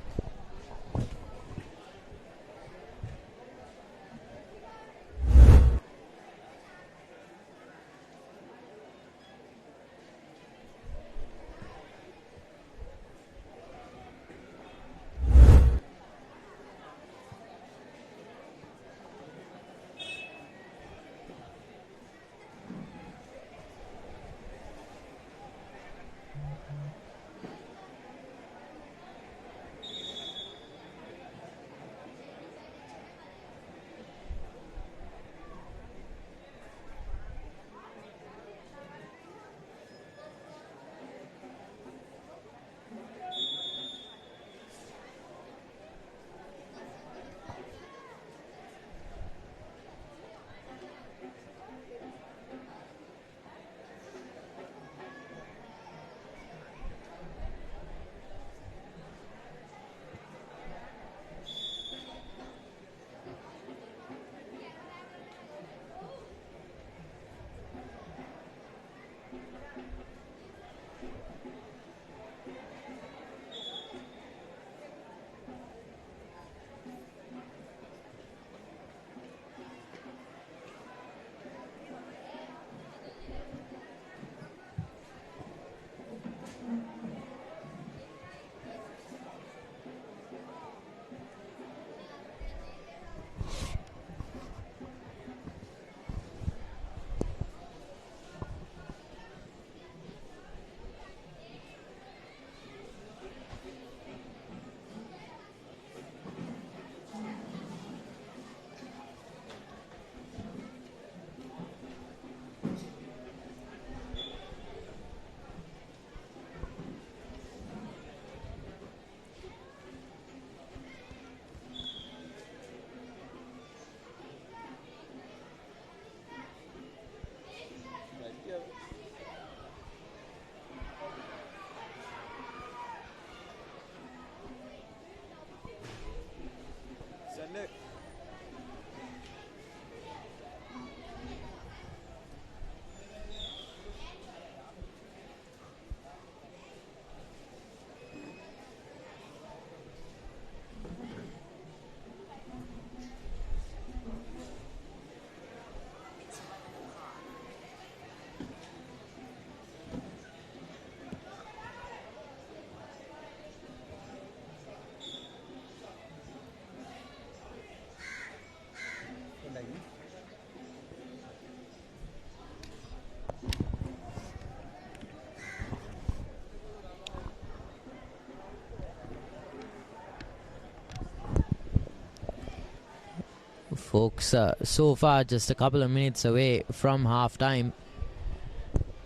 Folks, so far just a couple of minutes away from half-time.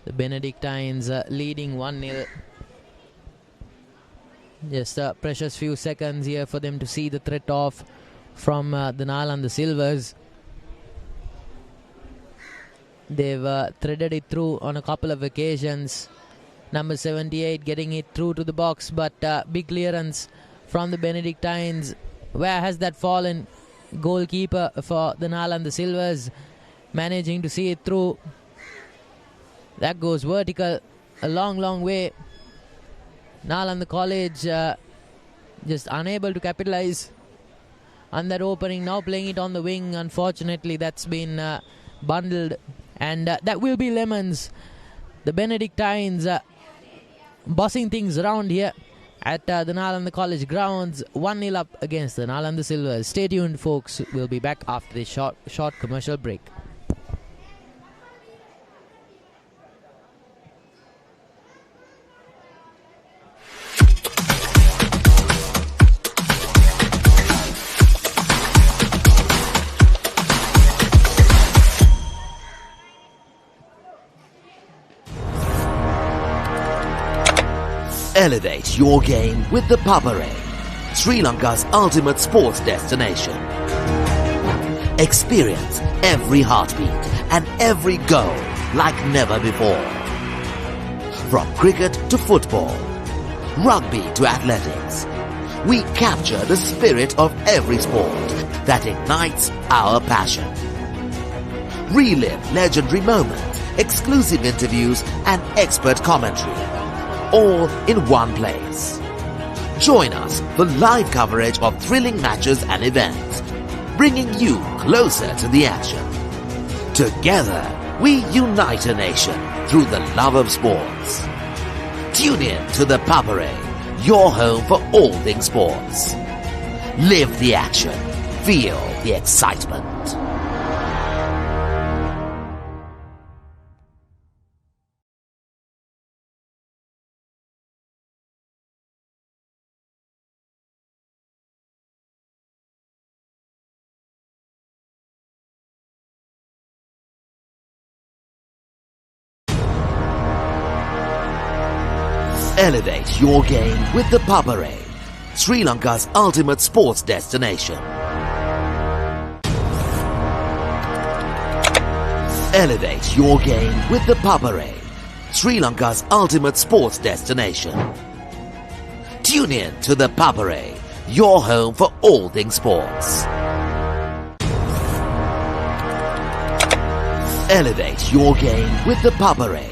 The Benedictines leading 1-0. Just a precious few seconds here for them to see the threat off from the Nalanda Silvers. They've threaded it through on a couple of occasions. Number 78 getting it through to the box, but big clearance from the Benedictines. Where has that fallen? Goalkeeper for the Nalanda Silvers managing to see it through. That goes vertical a long way. Nalanda College just unable to capitalize on that opening. Now playing it on the wing. Unfortunately, that's been bundled, and that will be Lemons. The Benedictines bossing things around here at the Nalanda College grounds. 1-0 up against the Nalanda Silvers. Stay tuned, folks. We'll be back after this short commercial break. Elevate your game with the Papare, Sri Lanka's ultimate sports destination. Experience every heartbeat and every goal like never before. From cricket to football, rugby to athletics, we capture the spirit of every sport that ignites our passion. Relive legendary moments, exclusive interviews and expert commentary, all in one place. Join us for live coverage of thrilling matches and events, bringing you closer to the action. Together, we unite a nation through the love of sports. Tune in to the Papare, your home for all things sports. Live the action. Feel the excitement. Elevate your game with the Papare, Sri Lanka's ultimate sports destination. Elevate your game with the Papare, Sri Lanka's ultimate sports destination. Tune in to the Papare, your home for all things sports. Elevate your game with the Papare,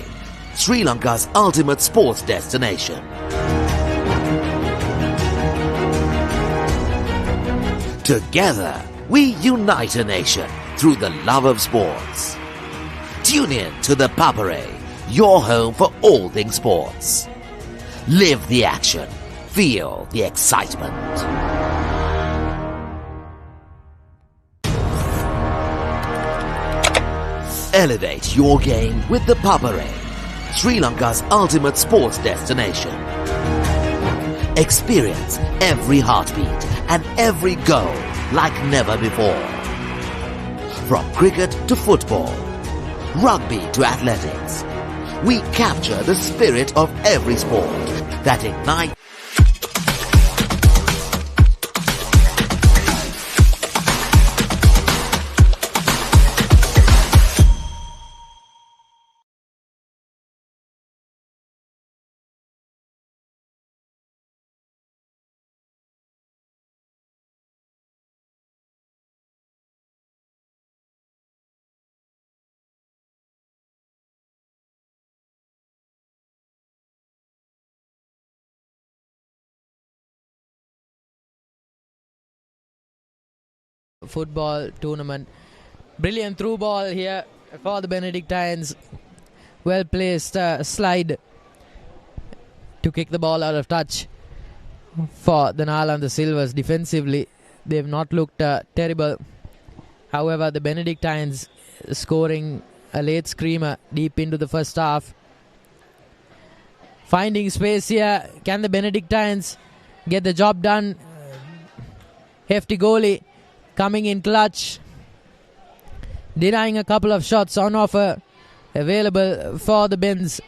Sri Lanka's ultimate sports destination. Together, we unite a nation through the love of sports. Tune in to the Papare, your home for all things sports. Live the action. Feel the excitement. Elevate your game with the Papare, Sri Lanka's ultimate sports destination. Experience every heartbeat and every goal like never before. From cricket to football, rugby to athletics, we capture the spirit of every sport that ignites. Football tournament. Brilliant through ball here for the Benedictines. Well placed slide to kick the ball out of touch for the Nalanda Silvers. Defensively, they've not looked terrible. However, the Benedictines scoring a late screamer deep into the first half. Finding space here. Can the Benedictines get the job done? Hefty goalie coming in clutch, denying a couple of shots on offer available for the Bens.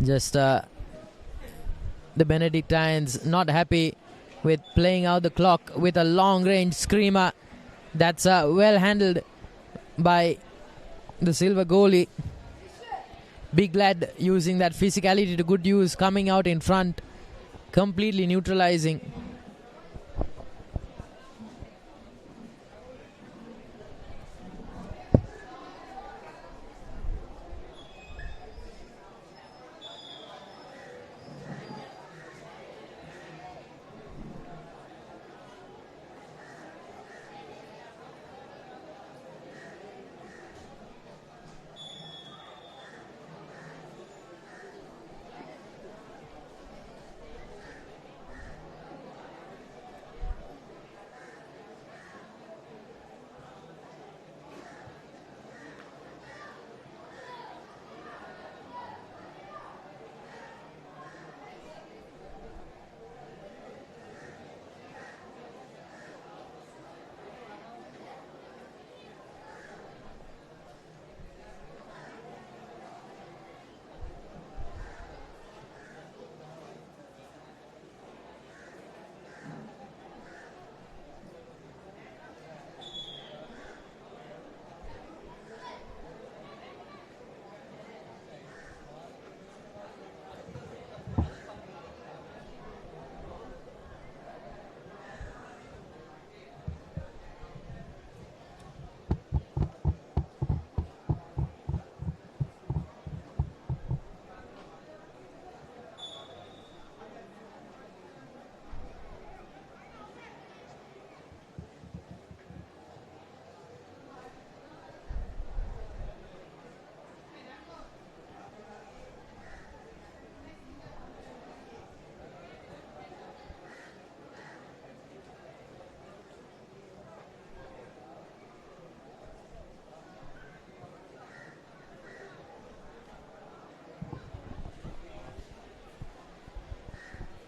Just the Benedictines not happy with playing out the clock with a long range screamer That's well handled by the Silver goalie. Big lad using that physicality to good use, coming out in front, completely neutralizing.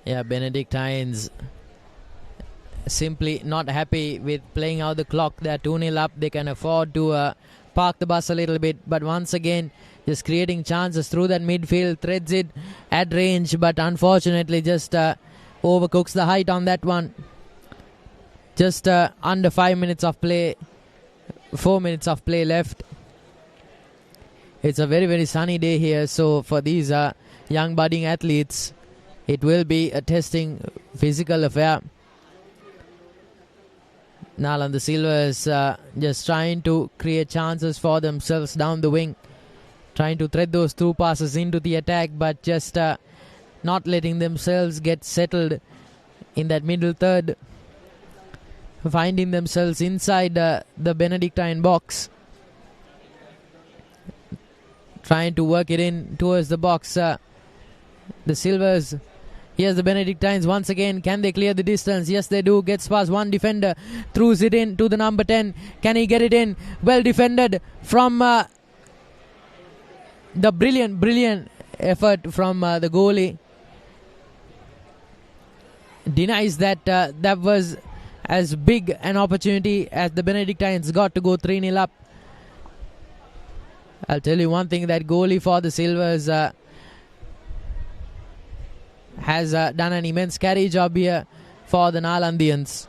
Yeah, Benedictines simply not happy with playing out the clock. They're 2-0 up. They can afford to park the bus a little bit. But once again, just creating chances through that midfield. Threads it at range, but unfortunately just overcooks the height on that one. Just under 5 minutes of play. 4 minutes of play left. It's a very, very sunny day here. So for these young budding athletes, it will be a testing physical affair. Nalanda Silvers just trying to create chances for themselves down the wing. Trying to thread those through passes into the attack, but just not letting themselves get settled in that middle third. Finding themselves inside the Benedictine box. Trying to work it in towards the box. The Silvers. Here's the Benedictines once again. Can they clear the distance? Yes, they do. Gets past one defender. Throws it in to the number 10. Can he get it in? Well defended from the brilliant effort from the goalie. Denies that that was as big an opportunity as the Benedictines got to go 3-0 up. I'll tell you one thing, that goalie for the Silvers has done an immense carry job here for the Nalandians.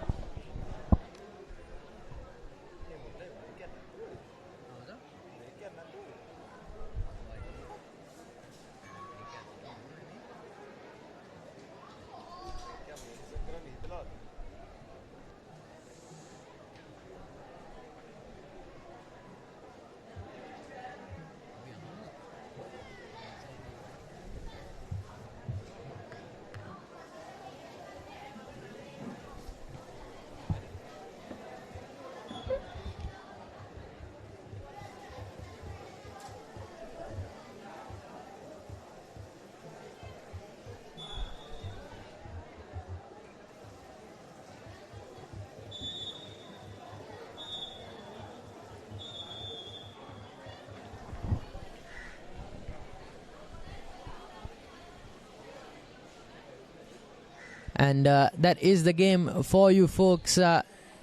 And that is the game for you folks.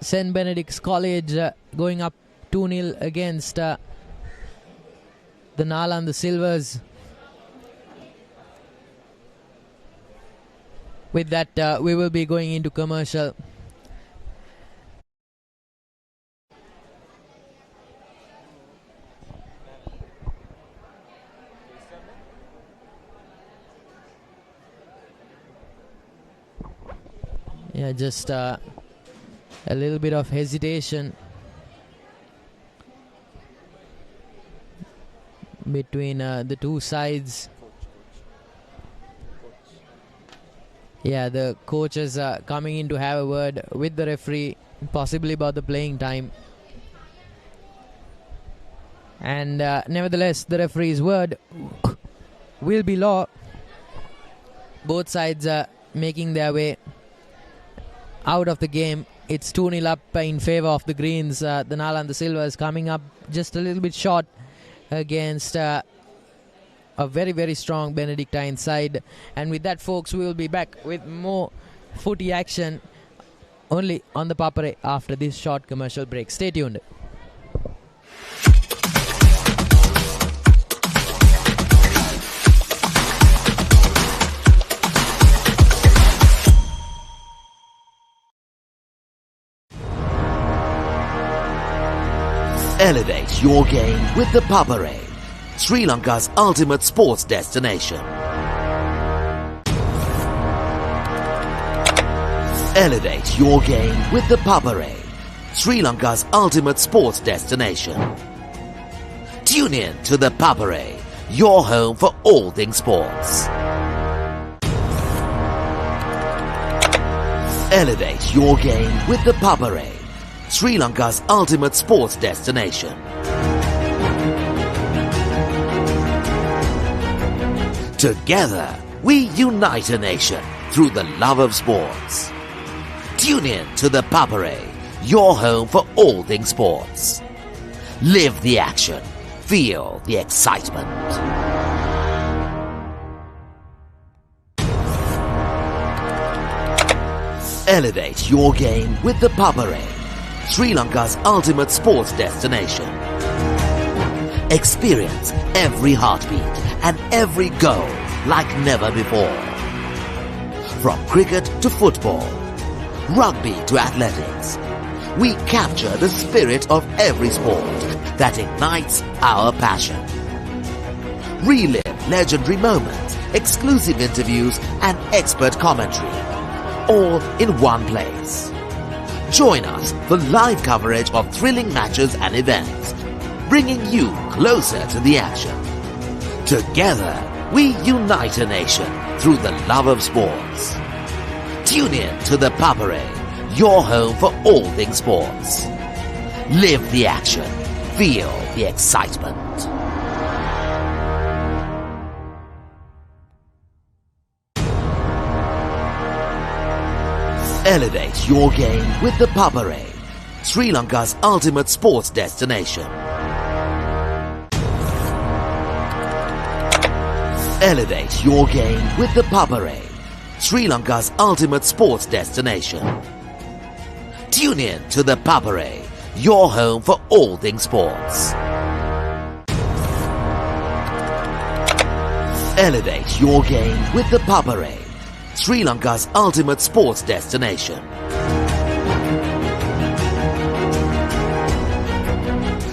St. Benedict's College going up 2-0 against the Nalanda Silvers. With that, we will be going into commercial. Yeah, just a little bit of hesitation between the two sides. Yeah, the coach is coming in to have a word with the referee, possibly about the playing time. And nevertheless, the referee's word will be law. Both sides are making their way out of the game. It's 2-0 up in favor of the Greens. The Nalanda Silvers coming up just a little bit short against a very, very strong Benedictine side. And with that, folks, we will be back with more footy action only on the Papare after this short commercial break. Stay tuned. Elevate your game with the Papare, Sri Lanka's ultimate sports destination. Elevate your game with the Papare, Sri Lanka's ultimate sports destination. Tune in to the Papare, your home for all things sports. Elevate your game with the Papare, Sri Lanka's ultimate sports destination. Together, we unite a nation through the love of sports. Tune in to the Papare, your home for all things sports. Live the action. Feel the excitement. Elevate your game with the Papare, Sri Lanka's ultimate sports destination. Experience every heartbeat and every goal like never before. From cricket to football, rugby to athletics, we capture the spirit of every sport that ignites our passion. Relive legendary moments, exclusive interviews and expert commentary, all in one place. Join us for live coverage of thrilling matches and events, bringing you closer to the action. Together, we unite a nation through the love of sports. Tune in to the Papare, your home for all things sports. Live the action. Feel the excitement. Elevate your game with the Papare, Sri Lanka's ultimate sports destination. Elevate your game with the Papare, Sri Lanka's ultimate sports destination. Tune in to the Papare, your home for all things sports. Elevate your game with the Papare, Sri Lanka's ultimate sports destination.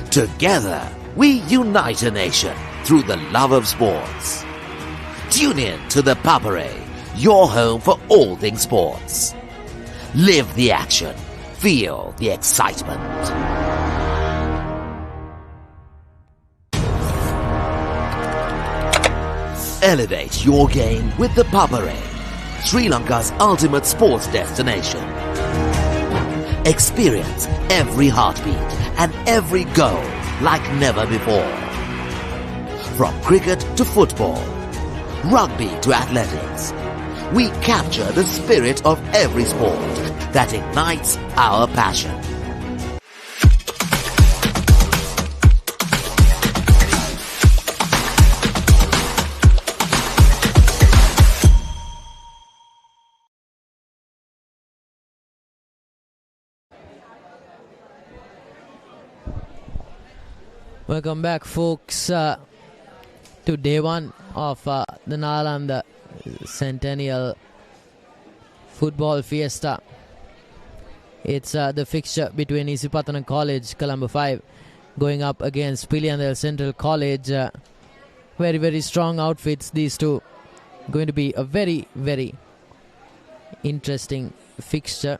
Together, we unite a nation through the love of sports. Tune in to the Papare, your home for all things sports. Live the action. Feel the excitement. Elevate your game with the Papare, Sri Lanka's ultimate sports destination. Experience every heartbeat and every goal like never before. From cricket to football, rugby to athletics, we capture the spirit of every sport that ignites our passion. Welcome back, folks, to day one of the Nalanda Centennial Football Fiesta. It's the fixture between Isipatana College, Colombo 5, going up against Piliyandel Central College. Very, very strong outfits, these two. Going to be a very, very interesting fixture.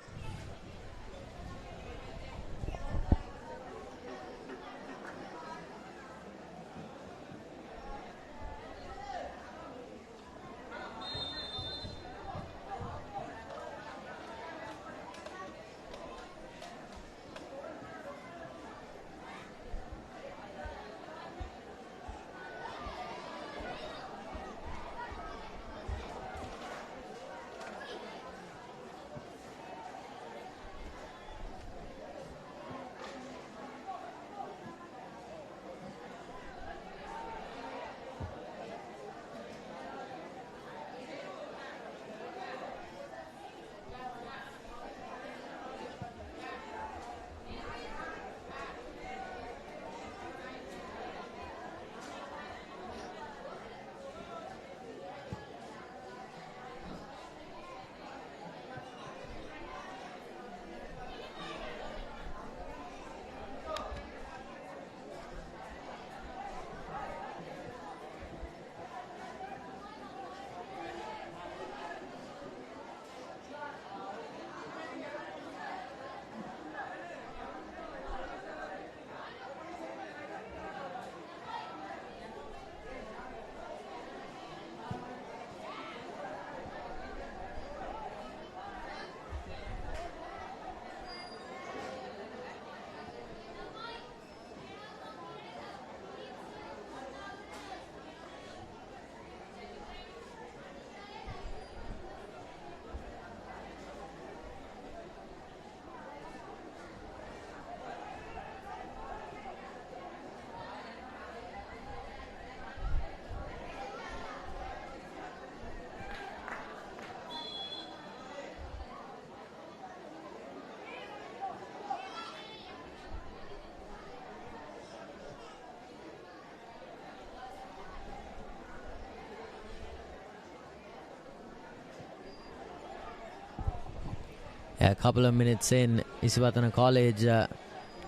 A couple of minutes in, Isipathana College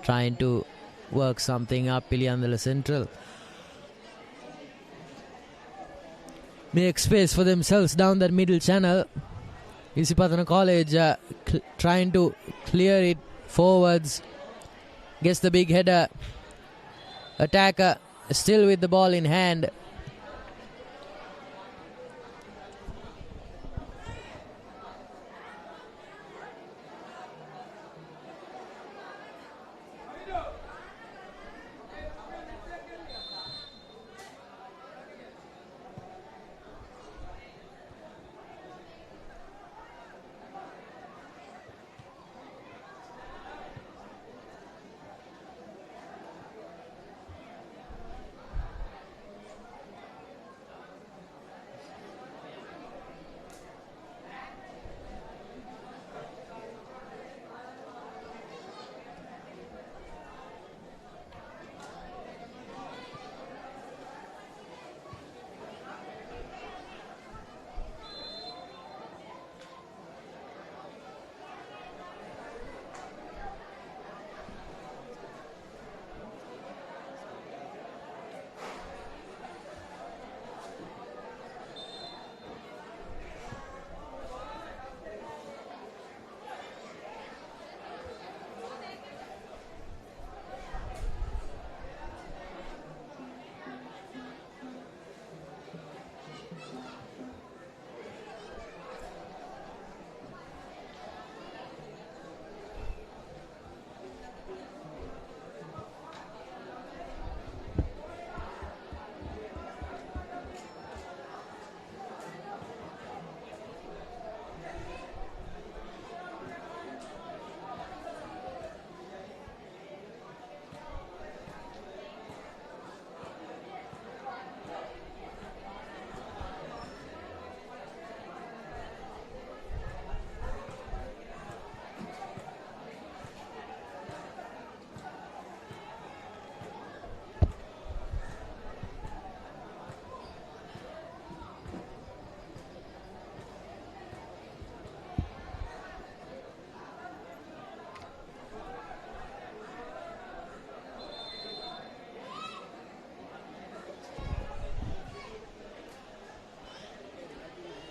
trying to work something up. Nalanda Central make space for themselves down that middle channel. Isipathana College trying to clear it forwards. Gets the big header. Attacker still with the ball in hand.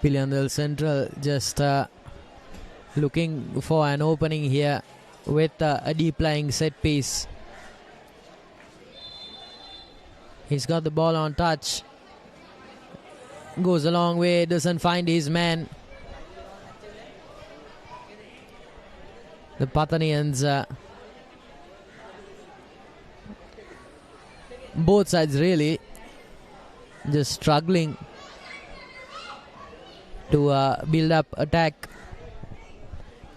Nalanda Central just looking for an opening here with a deep lying set piece. He's got the ball on touch. Goes a long way, doesn't find his man. The Pathanians, both sides really just struggling to build up attack.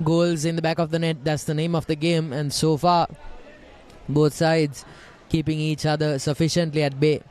Goals in the back of the net, that's the name of the game, and so far both sides keeping each other sufficiently at bay.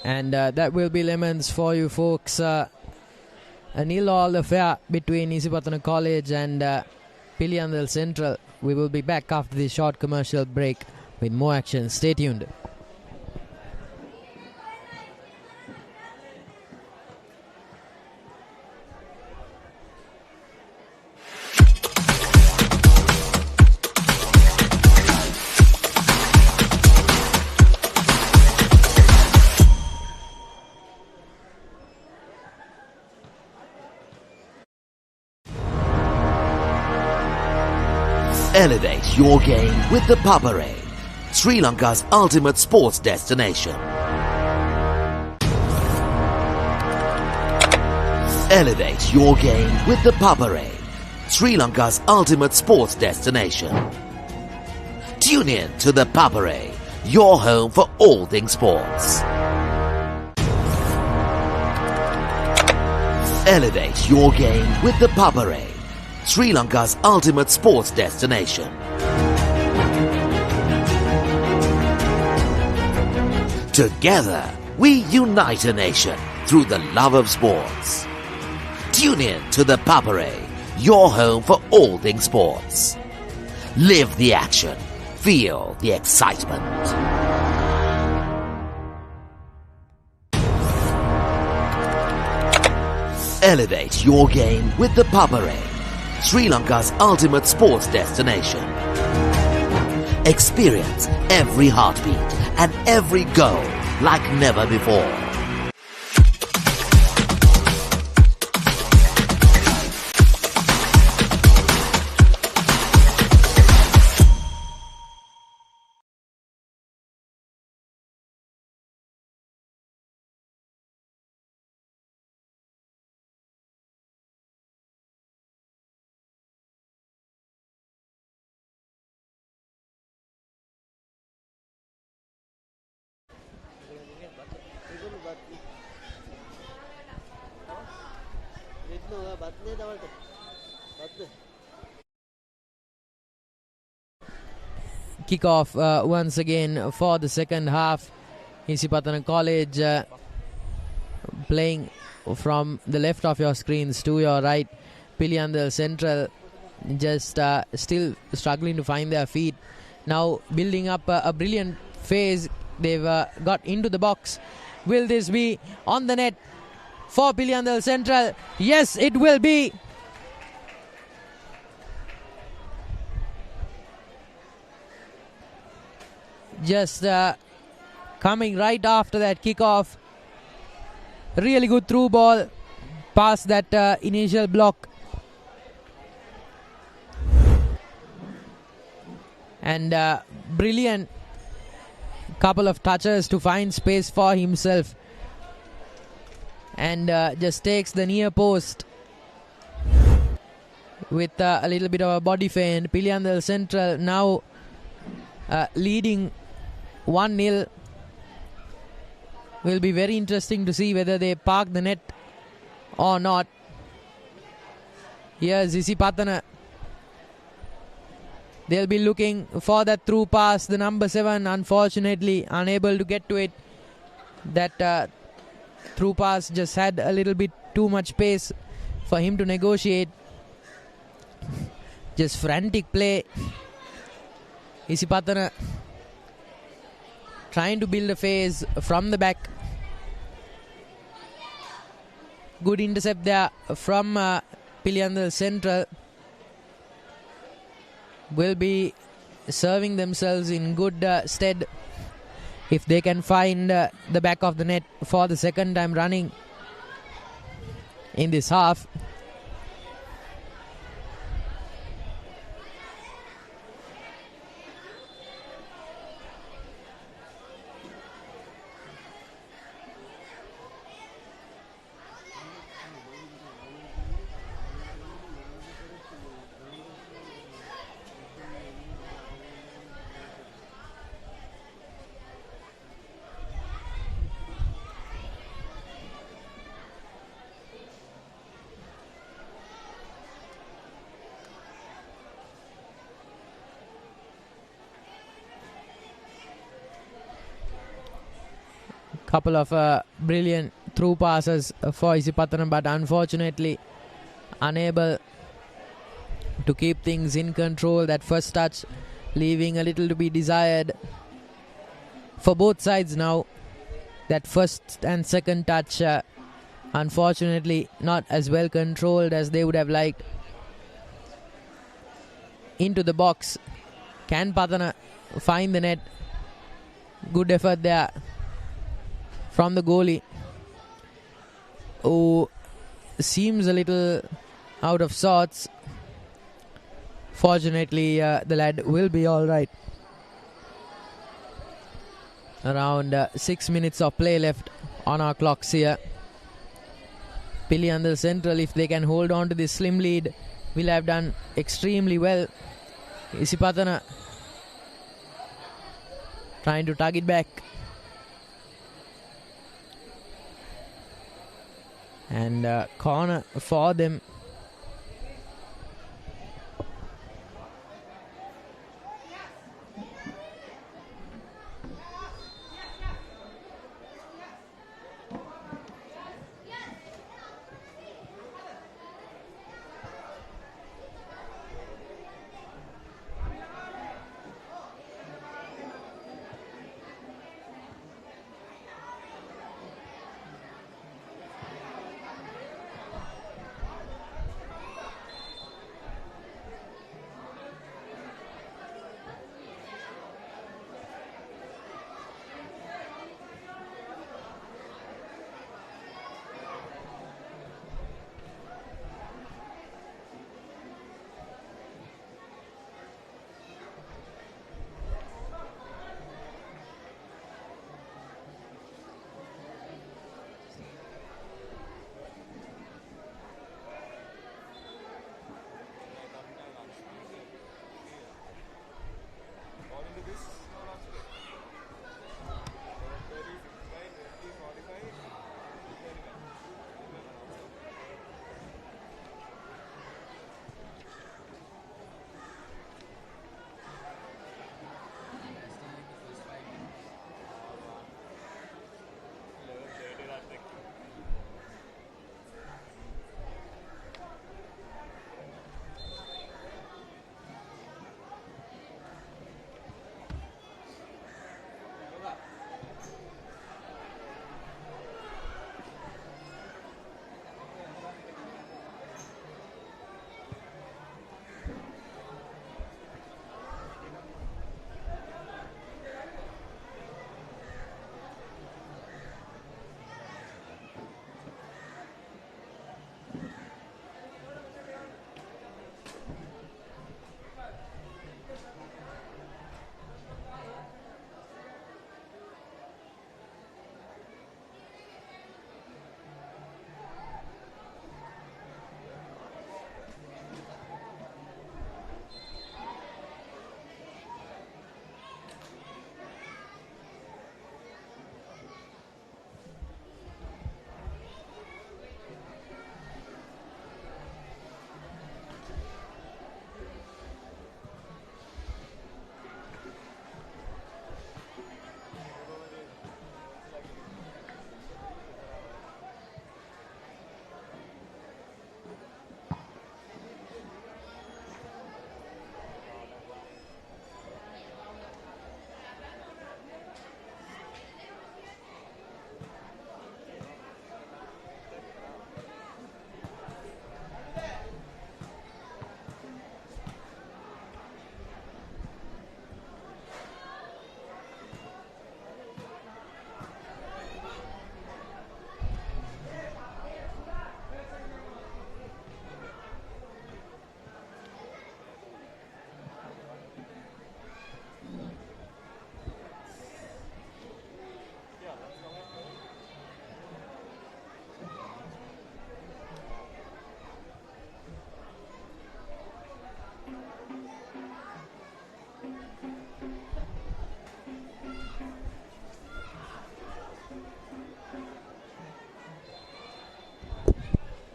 And that will be lemons for you folks. A nil-all affair between Isipatana College and Piliyandal Central. We will be back after this short commercial break with more action. Stay tuned. Elevate your game with the Papare, Sri Lanka's ultimate sports destination. Elevate your game with the Papare, Sri Lanka's ultimate sports destination. Tune in to the Papare, your home for all things sports. Elevate your game with the Papare, Sri Lanka's ultimate sports destination. Together, we unite a nation through the love of sports. Tune in to the Papare, your home for all things sports. Live the action. Feel the excitement. Elevate your game with the Papare, Sri Lanka's ultimate sports destination. Experience every heartbeat and every goal like never before. Kickoff once again for the second half. Isipatana College playing from the left of your screens to your right. Piliyandal Central just still struggling to find their feet. Now building up a brilliant phase. They've got into the box. Will this be on the net for Piliyandal Central? Yes, it will be. Just coming right after that kickoff. Really good through ball past that initial block. And brilliant couple of touches to find space for himself. And just takes the near post with a little bit of a body feint. Piliyandal Central now leading 1-0. Will be very interesting to see whether they park the net or not. Here's Isipatana. They'll be looking for that through pass. The number 7 unfortunately unable to get to it. That through pass just had a little bit too much pace for him to negotiate. Just frantic play. Isipatana trying to build a phase from the back. Good intercept there from Piliyandal Central. Will be serving themselves in good stead if they can find the back of the net for the second time running in this half. Couple of brilliant through passes for Isipatana, but unfortunately unable to keep things in control. That first touch leaving a little to be desired for both sides now. That first and second touch unfortunately not as well controlled as they would have liked. Into the box. Can Patana find the net? Good effort there from the goalie, who seems a little out of sorts Fortunately, the lad will be alright. Around 6 minutes of play left on our clocks here. Nalanda Central, if they can hold on to this slim lead, will have done extremely well. Isipatana trying to tug it back. And corner for them.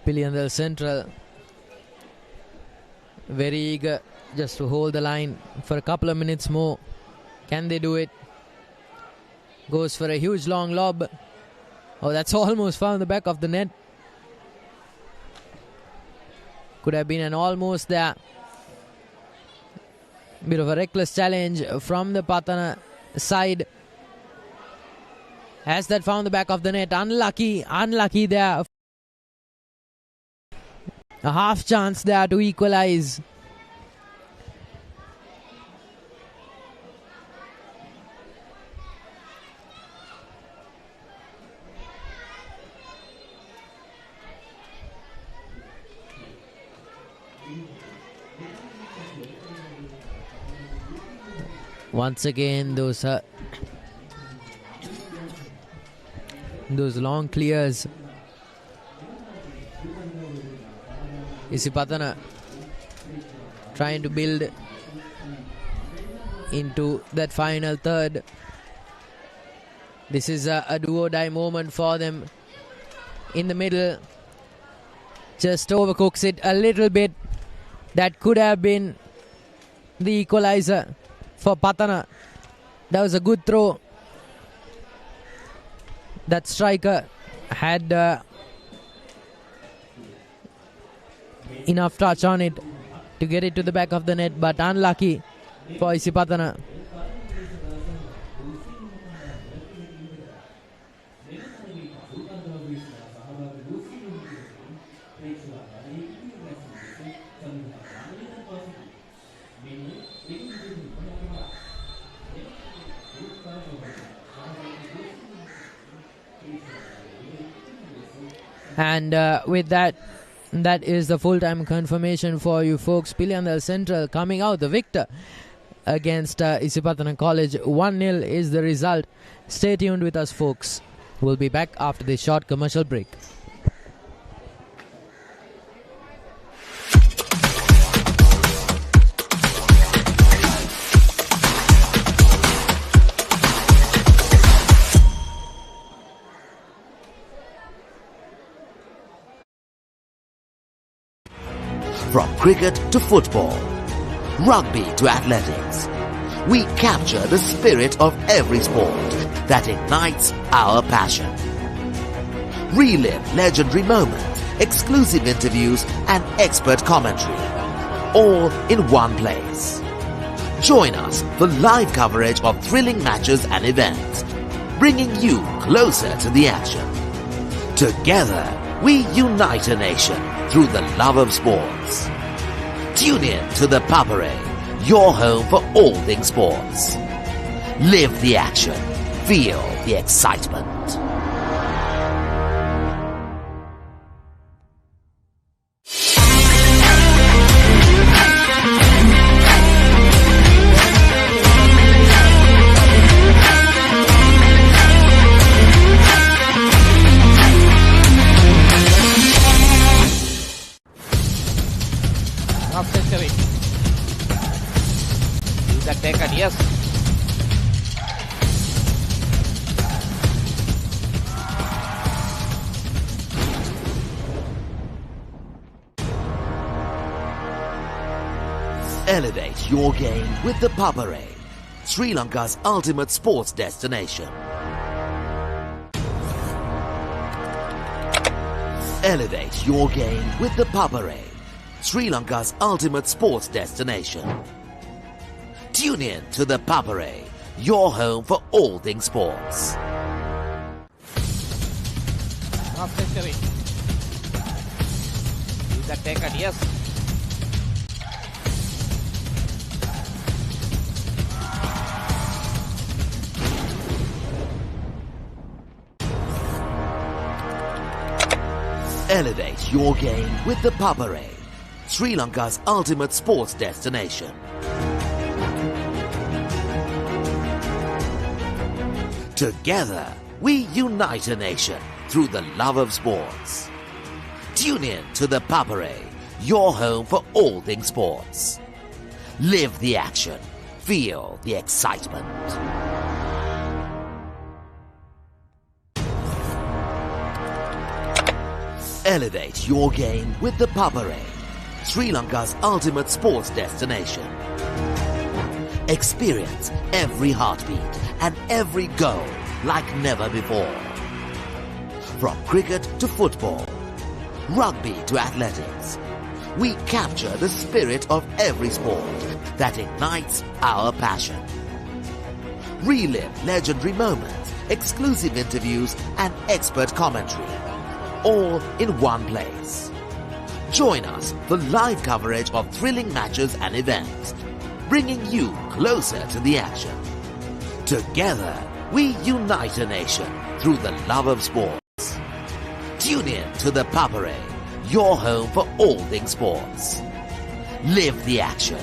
Nalanda Central very eager just to hold the line for a couple of minutes more. Can they do it? Goes for a huge long lob. Oh, that's almost found the back of the net. Could have been an almost there. Bit of a reckless challenge from the Patana side. Has that found the back of the net? Unlucky there. A half chance there to equalize. Once again, those long clears. Isipatana trying to build into that final third. This is a do-or-die moment for them in the middle. Just overcooks it a little bit. That could have been the equalizer for Patana. That was a good throw. That striker had enough touch on it to get it to the back of the net, but unlucky for Isipatana. And with that is the full-time confirmation for you folks. Nalanda Central coming out the victor against Isipatana College. 1-0 is the result. Stay tuned with us, folks. We'll be back after this short commercial break. From cricket to football, rugby to athletics, we capture the spirit of every sport that ignites our passion. Relive legendary moments, exclusive interviews and expert commentary, all in one place. Join us for live coverage of thrilling matches and events, bringing you closer to the action. Together, we unite a nation through the love of sports. Tune in to the Papare, your home for all things sports. Live the action. Feel the excitement. Taken, yes. Elevate your game with the Papare, Sri Lanka's ultimate sports destination. Elevate your game with the Papare, Sri Lanka's ultimate sports destination. Tune in to the Papare, your home for all things sports. Half century. Is that taken? Yes. Elevate your game with the Papare, Sri Lanka's ultimate sports destination. Together, we unite a nation through the love of sports. Tune in to the Papare, your home for all things sports. Live the action. Feel the excitement. Elevate your game with the Papare, Sri Lanka's ultimate sports destination. Experience every heartbeat and every goal like never before. From cricket to football, rugby to athletics, we capture the spirit of every sport that ignites our passion. Relive legendary moments, exclusive interviews and expert commentary, all in one place. Join us for live coverage of thrilling matches and events, bringing you closer to the action. Together, we unite a nation through the love of sports. Tune in to the Papare, your home for all things sports. Live the action.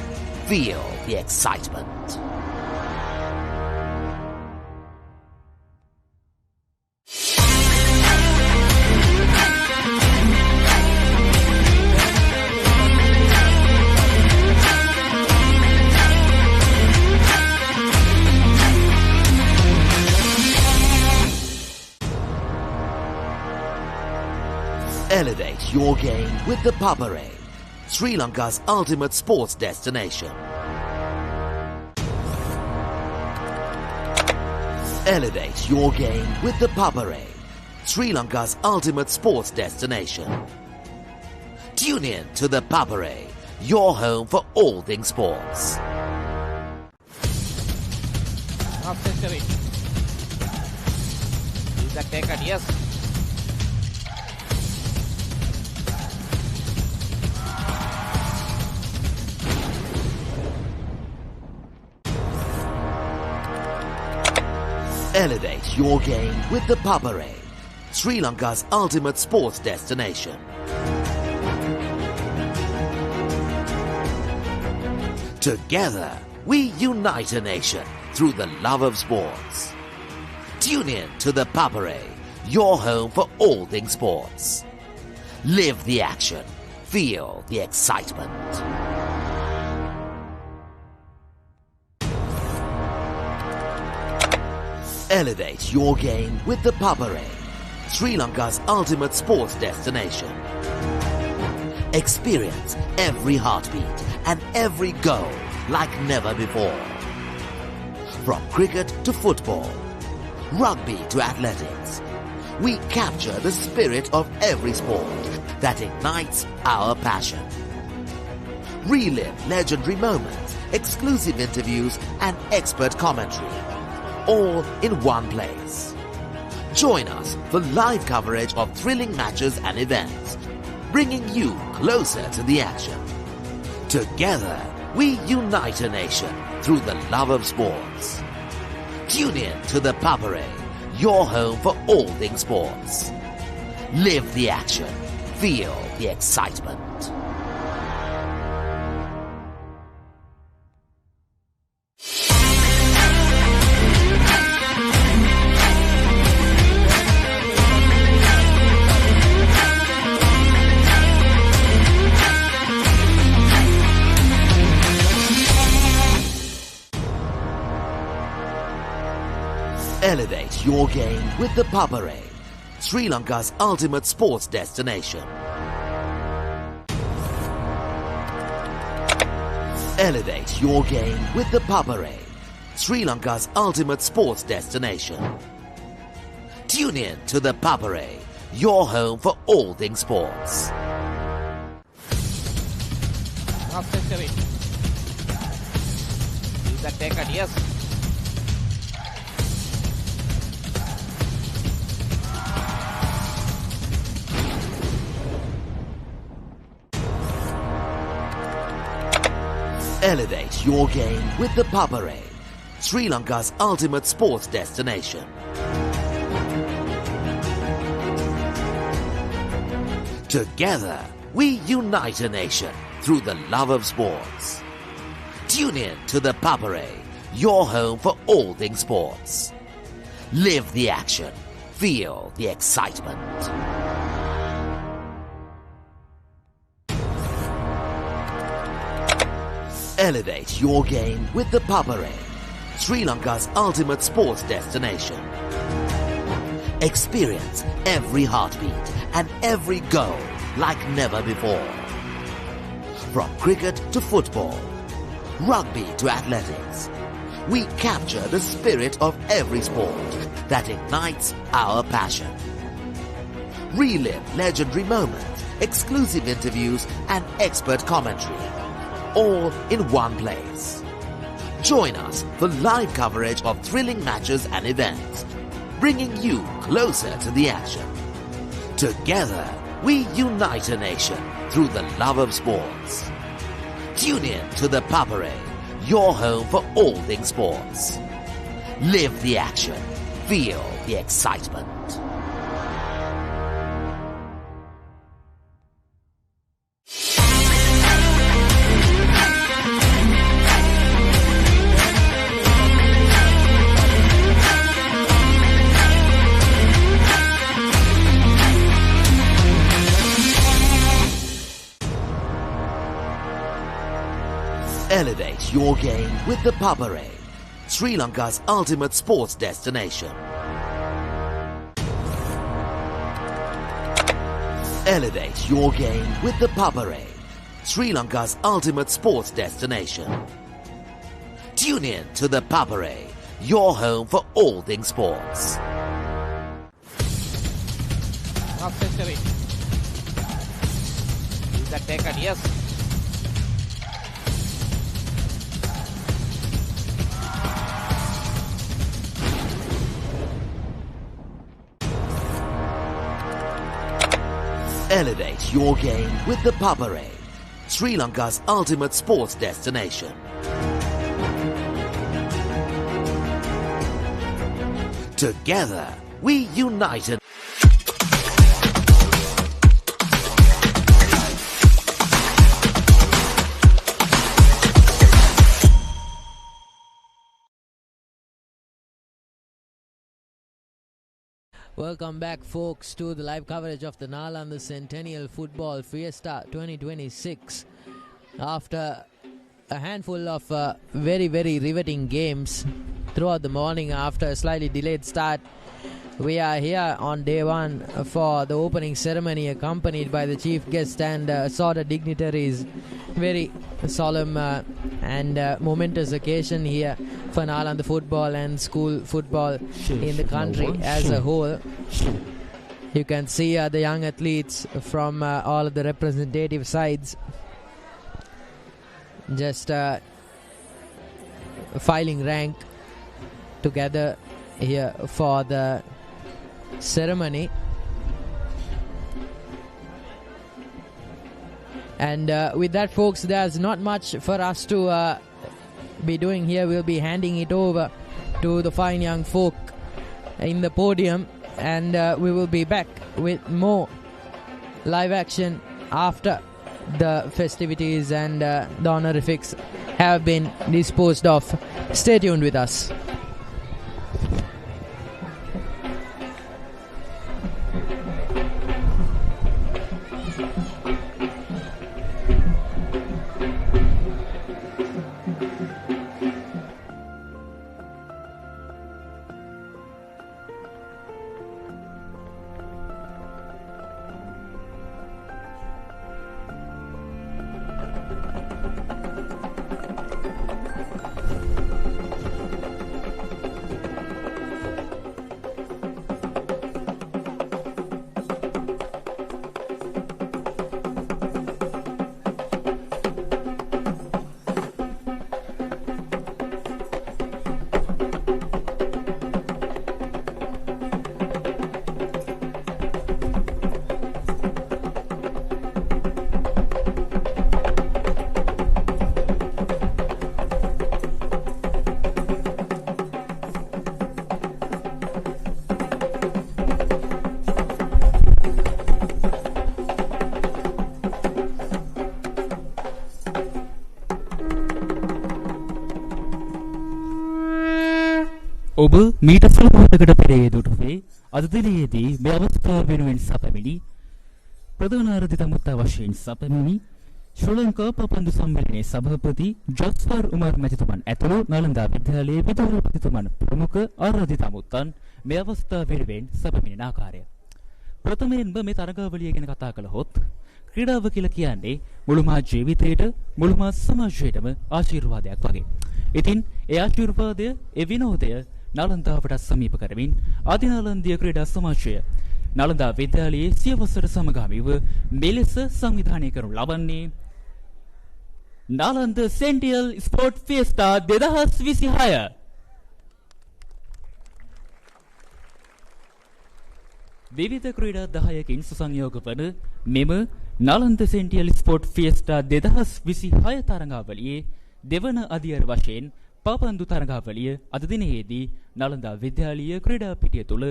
Feel the excitement. Elevate your game with the Papare, Sri Lanka's ultimate sports destination. Elevate your game with the Papare, Sri Lanka's ultimate sports destination. Tune in to the Papare, your home for all things sports. Half century. Is that taken? Yes. Elevate your game with the Papare, Sri Lanka's ultimate sports destination. Together, we unite a nation through the love of sports. Tune in to the Papare, your home for all things sports. Live the action. Feel the excitement. Elevate your game with the Papare, Sri Lanka's ultimate sports destination. Experience every heartbeat and every goal like never before. From cricket to football, rugby to athletics, we capture the spirit of every sport that ignites our passion. Relive legendary moments, exclusive interviews and expert commentary, all in one place. Join us for live coverage of thrilling matches and events, bringing you closer to the action. Together, we unite a nation through the love of sports. Tune in to the Papare, your home for all things sports. Live the action. Feel the excitement. Elevate your game with the Papare, Sri Lanka's ultimate sports destination. Elevate your game with the Papare, Sri Lanka's ultimate sports destination. Tune in to the Papare, your home for all things sports. Half century. Is that taken? Yes. Elevate your game with the Papare, Sri Lanka's ultimate sports destination. Together, we unite a nation through the love of sports. Tune in to the Papare, your home for all things sports. Live the action. Feel the excitement. Elevate your game with the Papare, Sri Lanka's ultimate sports destination. Experience every heartbeat and every goal like never before. From cricket to football, rugby to athletics, we capture the spirit of every sport that ignites our passion. Relive legendary moments, exclusive interviews and expert commentary, all in one place. Join us for live coverage of thrilling matches and events, bringing you closer to the action. Together, we unite a nation through the love of sports. Tune in to the Papare, your home for all things sports. Live the action. Feel the excitement. Elevate your game with the Papare, Sri Lanka's ultimate sports destination. Elevate your game with the Papare, Sri Lanka's ultimate sports destination. Tune in to the Papare, your home for all things sports. Half century. Is that taken? Yes. Elevate your game with the Papare, Sri Lanka's ultimate sports destination. Together, we united. Welcome back, folks, to the live coverage of the Nalanda Centennial Football Fiesta 2026. After a handful of very riveting games throughout the morning, after a slightly delayed start, we are here on day one for the opening ceremony, accompanied by the chief guest and assorted dignitaries. Very solemn and momentous occasion here for Nalanda football and school football in the country as a whole. You can see the young athletes from all of the representative sides just filing rank together here for the ceremony. And with that, folks, there's not much for us to be doing here. We'll be handing it over to the fine young folk in the podium, and we will be back with more live action after the festivities and the honorifics have been disposed of. Stay tuned with us. ඔබ මීට සුළුපොතකට පෙර යෙදුණුවේ අද දිනයේදී මේ අවස්ථාව වෙනුවෙන් සැපමිනි ප්‍රධාන අතිථි වශයෙන් සැපමිනි ශ්‍රී ලංකා පපන්දු සම්මේලනයේ සභාපති ජස්පර් උමර් මැතිතුමන් ඇතුළු නලන්දා විද්‍යාලයේ විදුහල්පතිතුමන් ප්‍රමුඛ ආරාධිතමුත්තන් මේ අවස්ථාව වෙනුවෙන් සැපමිනින ආකාරය ප්‍රථමයෙන්ම මේ තරගාවලිය ගැන කතා කළහොත් ක්‍රීඩාව කියලා කියන්නේ මුළු මහත් ජීවිතයට මුළු මහත් සමාජයටම ආශිර්වාදයක් වගේ. ඉතින් ඒ ආශිර්වාදය ඒ විනෝදය නලන්දාවට සමීප කරමින් ආදිනාලන්දීය ක්‍රීඩා සමාජය නලන්දා විද්‍යාලයේ සියවසර සමගාමීව මෙලෙස සංවිධානය කරනු ලබන්නේ Nalanda Centennial Sport Fiesta 2026. විවිධ ක්‍රීඩා 10කින් සුසංයෝග වන මෙම Nalanda Centennial Sport Fiesta 2026 තරඟාවලියේ දෙවන අදියර වශයෙන් පාපන්දු තරඟාවලිය අද දිනයේදී නලන්දා විද්‍යාලීය ක්‍රීඩා පිටිය තුළ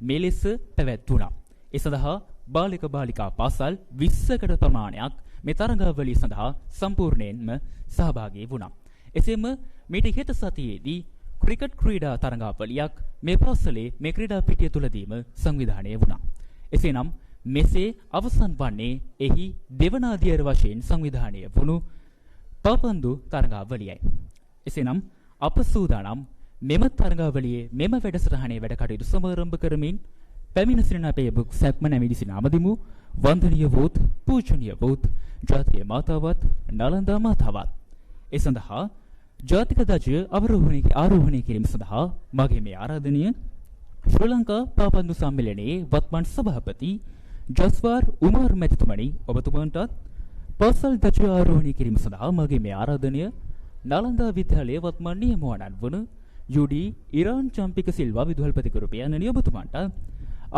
මෙලෙස පැවැත්වුණා. ඒ සඳහා බාලික බාලිකා පාසල් 20කට ප්‍රමාණයක් මේ තරඟාවලිය සඳහා සම්පූර්ණයෙන්ම සහභාගී වුණා. එසේම මීට ඉහත සතියේදී ක්‍රිකට් ක්‍රීඩා තරඟාවලියක් මේ පාසලේ මේ ක්‍රීඩා පිටිය තුළදීම සංවිධානය වුණා. එසේනම් මෙසේ අවසන් වන්නේ එහි දෙවන අදියර වශයෙන් සංවිධානය වුණු පාපන්දු තරඟාවලියයි. එසේනම් අප සූදානම් මෙම තරඟාවලියේ මෙම වැඩසටහනේ වැඩ කටයුතු සමාරම්භ කරමින් පැමිණ සිටින අපේ බුක් සැක්ම නැමිදි සිනාමදිමු වන්දනීය වූත් පූජනීය වූත් ජාතිය මාතාවත් නලන්දා මාතාවත් ඒ සඳහා ජාතික ධජය ආරෝහණය කිරීම සඳහා මගේ මේ ආරාධනය ශ්‍රී ලංකා පාපන්දු සම්මේලනයේ වත්මන් සභාපති ජස්වාර් උමාර් මැතිතුමනි ඔබතුමන්ටත් පාසල් ධජය ආරෝහණය කිරීම සඳහා මගේ මේ ආරාධනය නලන්දා විද්‍යාලයේ වත්මන් නියමුවනන් වන යුඩි ඉරාන් චම්පික සිල්වා විදුහල්පතිකරු පියාණනි ඔබතුමන්ට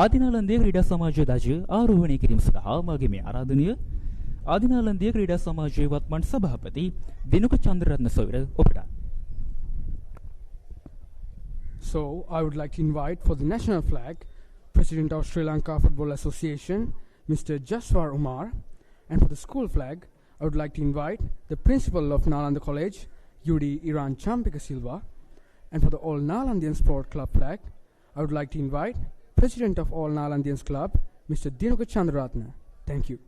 ආදිනාලන්දයේ ක්‍රීඩා සමාජය ධජය ආරෝහණය කිරීම සඳහා මගේ මේ ආරාධනය ආදිනාලන්දයේ ක්‍රීඩා සමාජයේ වත්මන් සභාපති දිනුක චන්ද්‍රරත්න සොයුර ඔබට. So, I would like to invite for the national flag, President of Sri Lanka Football Association, Mr. Jaswar Umar, and for the school flag, I would like to invite the principal of Nalanda College, Yudi Iran Champika Silva, and for the All Nalandian Sport Club flag, I would like to invite President of All Nalandians Club, Mr. Dinuka Chandraratna. Thank you.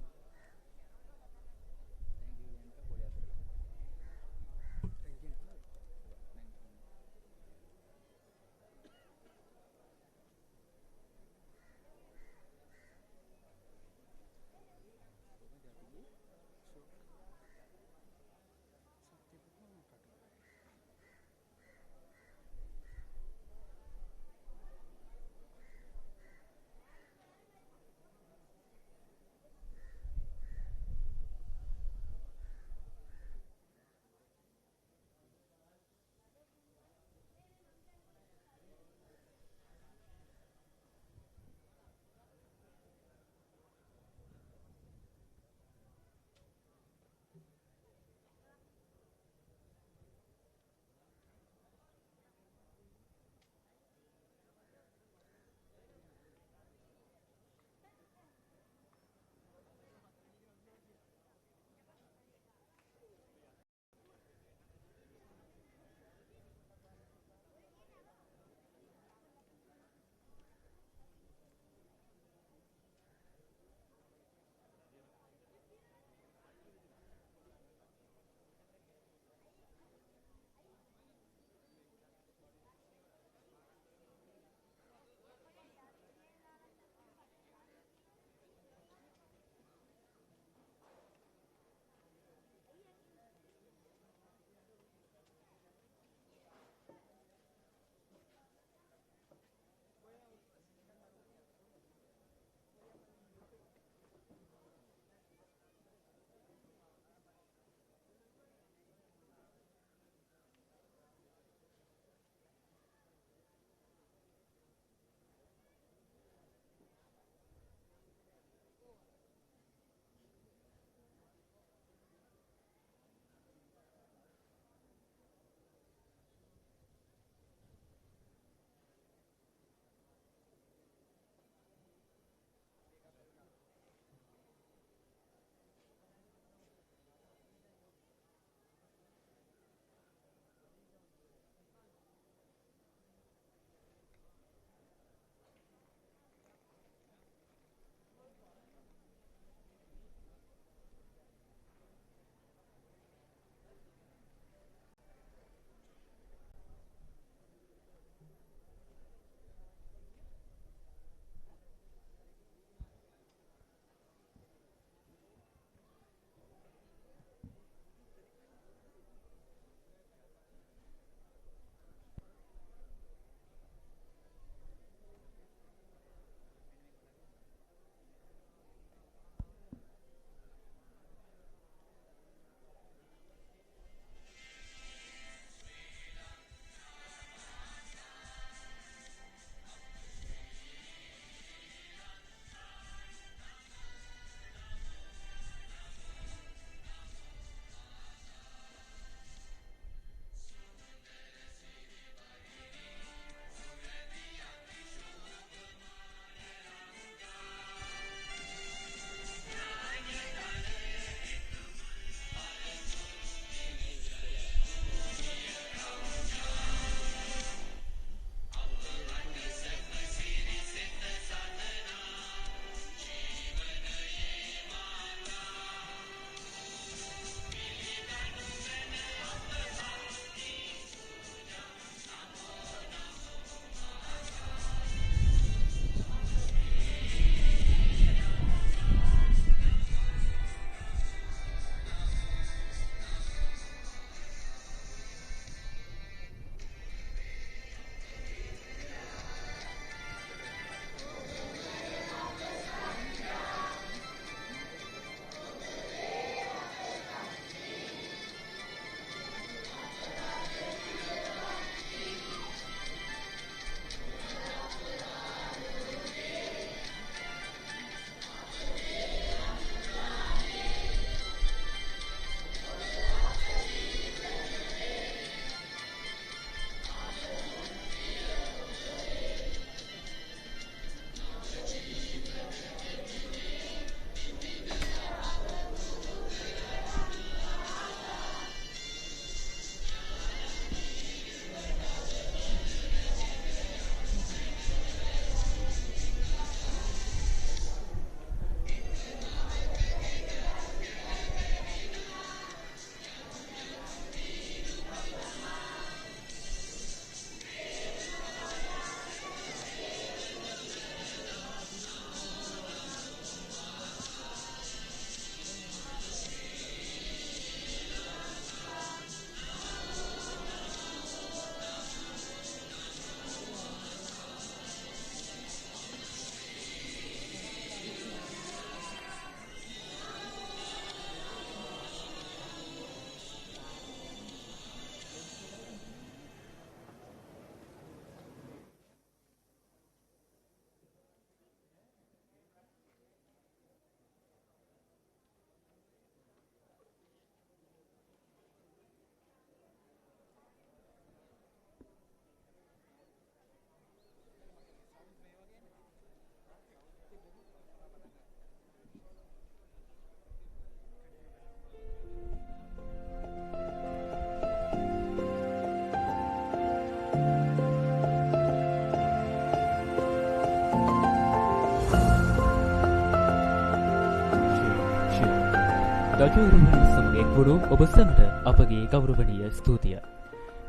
ගජවරුන් සමග එක්වුණු ඔබ සැමට අපගේ ගෞරවනීය ස්තුතිය.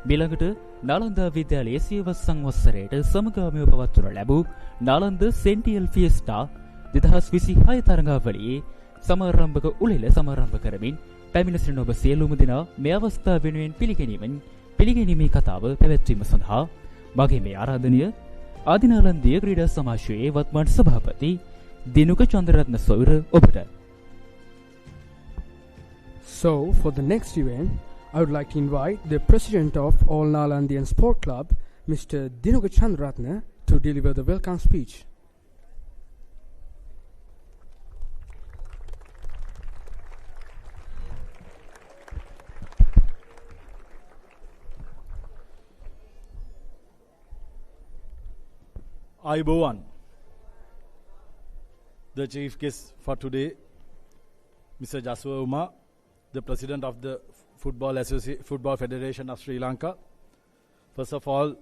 මිළඟට නාලන්දා විද්‍යාලයේ සියවස් සංවත්සරයට සමගාමීව පවත්වනු ලැබූ නාලන්ද සෙන්ටියල් ෆියස්ටා 2026 තරඟාවලියේ සමාරම්භක උළෙල සමාරම්භ කරමින් පැමිණ සිටින ඔබ සියලුම දෙනා මේ අවස්ථාව වෙනුවෙන් පිළිගැනීමේ කතාව පැවැත්වීම සඳහා මගේ මේ ආරාධනය ආදිනාලන්දීය ක්‍රීඩා සමාජයේ වත්මන් සභාපති දිනුක චන්ද්‍රරත්න සොයුර ඔබට. So, for the next event, I would like to invite the president of All Nalandian Sport Club, Mr. Dinuka Chandratna, to deliver the welcome speech. Ayubowan, the chief guest for today, Mr. Jaswa Umar, the president of the Football Federation of Sri Lanka. First of all,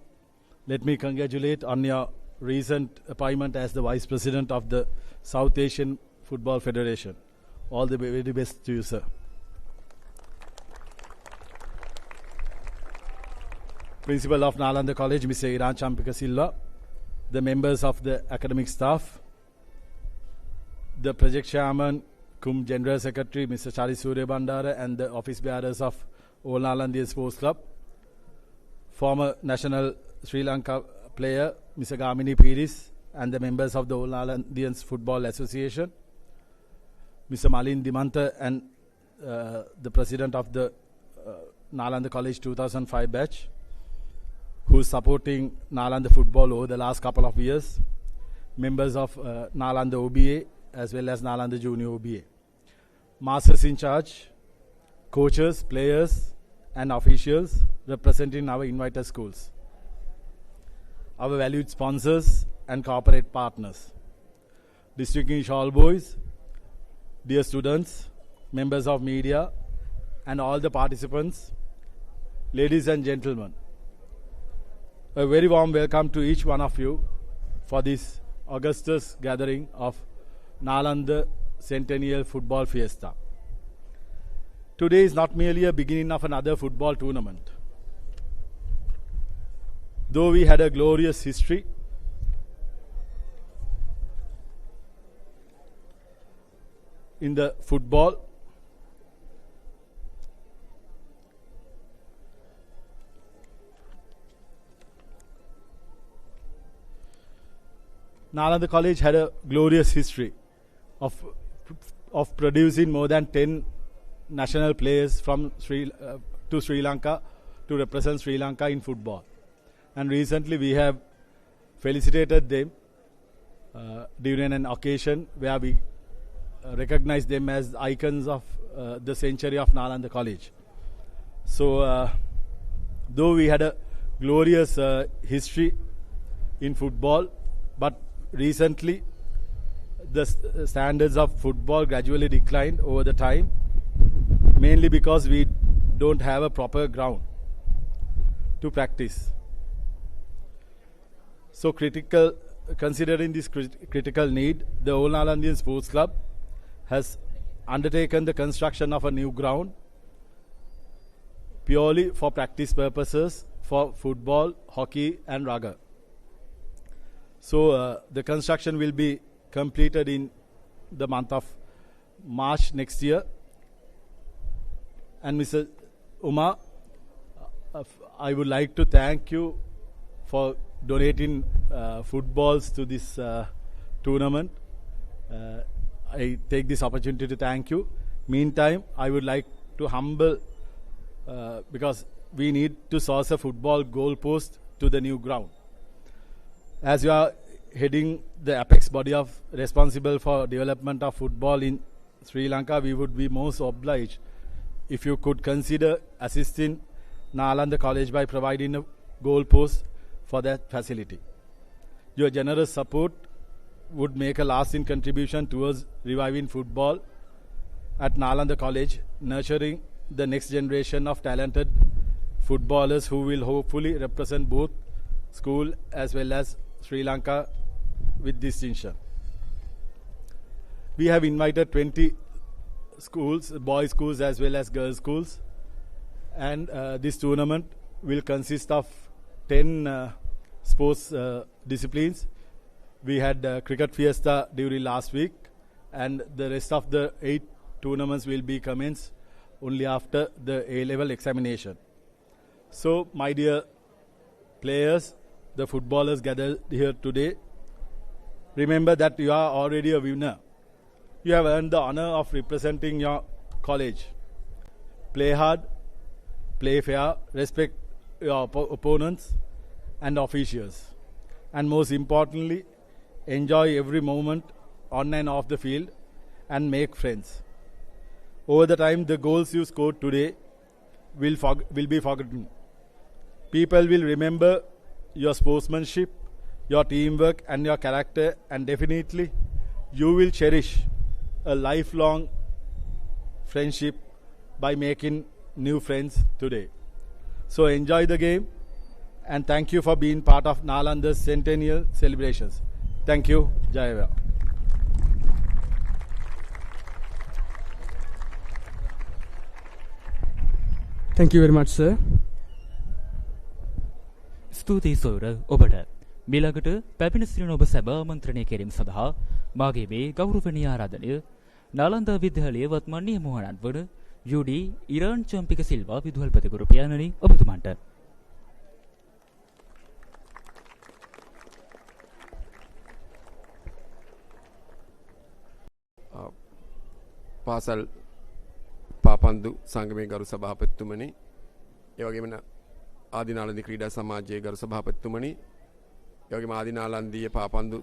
let me congratulate on your recent appointment as the vice president of the South Asian Football Federation. All the very best to you, sir. Principal of Nalanda College, Mr. Iran Champika Silva, the members of the academic staff, the project chairman, cum general secretary, Mr. Chari Surya Bandara, and the office bearers of All Nalandian Sports Club, former national Sri Lanka player, Mr. Gamini Piris, and the members of the All Nalandian Football Association, Mr. Malin Dimanta, and the president of the Nalanda College 2005 batch, who is supporting Nalanda football over the last couple of years, members of Nalanda OBA as well as Nalanda Junior OBA, masters in charge, coaches, players and officials representing our inviter schools, our valued sponsors and corporate partners, distinguished all boys, dear students, members of media and all the participants, ladies and gentlemen. A very warm welcome to each one of you for this Augustus gathering of Nalanda Centennial Football Fiesta. Today is not merely a beginning of another football tournament. Though we had a glorious history, in the football, Nalanda College had a glorious history of producing more than 10 national players from to Sri Lanka to represent Sri Lanka in football. And recently we have felicitated them during an occasion where we recognize them as icons of the century of Nalanda College. So though we had a glorious history in football, but recently the standards of football gradually declined over the time, mainly because we don't have a proper ground to practice. So considering this critical need, the All Nalandian Sports Club has undertaken the construction of a new ground purely for practice purposes for football, hockey and rugby. So the construction will be completed in the month of March next year. And Mr. Umar, I would like to thank you for donating footballs to this tournament. I take this opportunity to thank you. Meantime, I would like to because we need to source a football goalpost to the new ground. As you are heading the apex body of responsible for development of football in Sri Lanka, we would be most obliged if you could consider assisting Nalanda College by providing a goalpost for that facility. Your generous support would make a lasting contribution towards reviving football at Nalanda College, nurturing the next generation of talented footballers who will hopefully represent both school as well as Sri Lanka with distinction. We have invited 20 schools, boys schools as well as girls schools. And this tournament will consist of 10 sports disciplines. We had cricket fiesta during last week, and the rest of the 8 tournaments will be commenced only after the A-level examination. So, my dear players, the footballers gathered here today, remember that you are already a winner. You have earned the honor of representing your college. Play hard, play fair, respect your opponents and officials. And most importantly, enjoy every moment on and off the field and make friends. Over the time, the goals you scored today will be forgotten. People will remember your sportsmanship, your teamwork and your character, and definitely you will cherish a lifelong friendship by making new friends today. So enjoy the game, and thank you for being part of Nalanda's Centennial celebrations. Thank you. Jaya. Thank you very much, sir. ස්තුතියි සොයුර ඔබට. මිලකට පැමිණ සිටින ඔබ සැබ ආමන්ත්‍රණය කිරීම සඳහා මාගේ මේ ගෞරවනීය ආරාධනය නාලන්දා විද්‍යාලයේ වත්මන් නියමුවනන් වන යුඩි ඉරාන් චම්පික සිල්වා විදුහල්පති ගුරු පියාණනි ඔබතුමන්ට. පාසල් පාපන්දු සංගමේ ගරු සභාපතිතුමනි, ඒ වගේම ආදිනාලන්දී ක්‍රීඩා සමාජයේ ගරු සභාපතිතුමනි, ඒ වගේම ආදිනාලන්දී පාපන්දු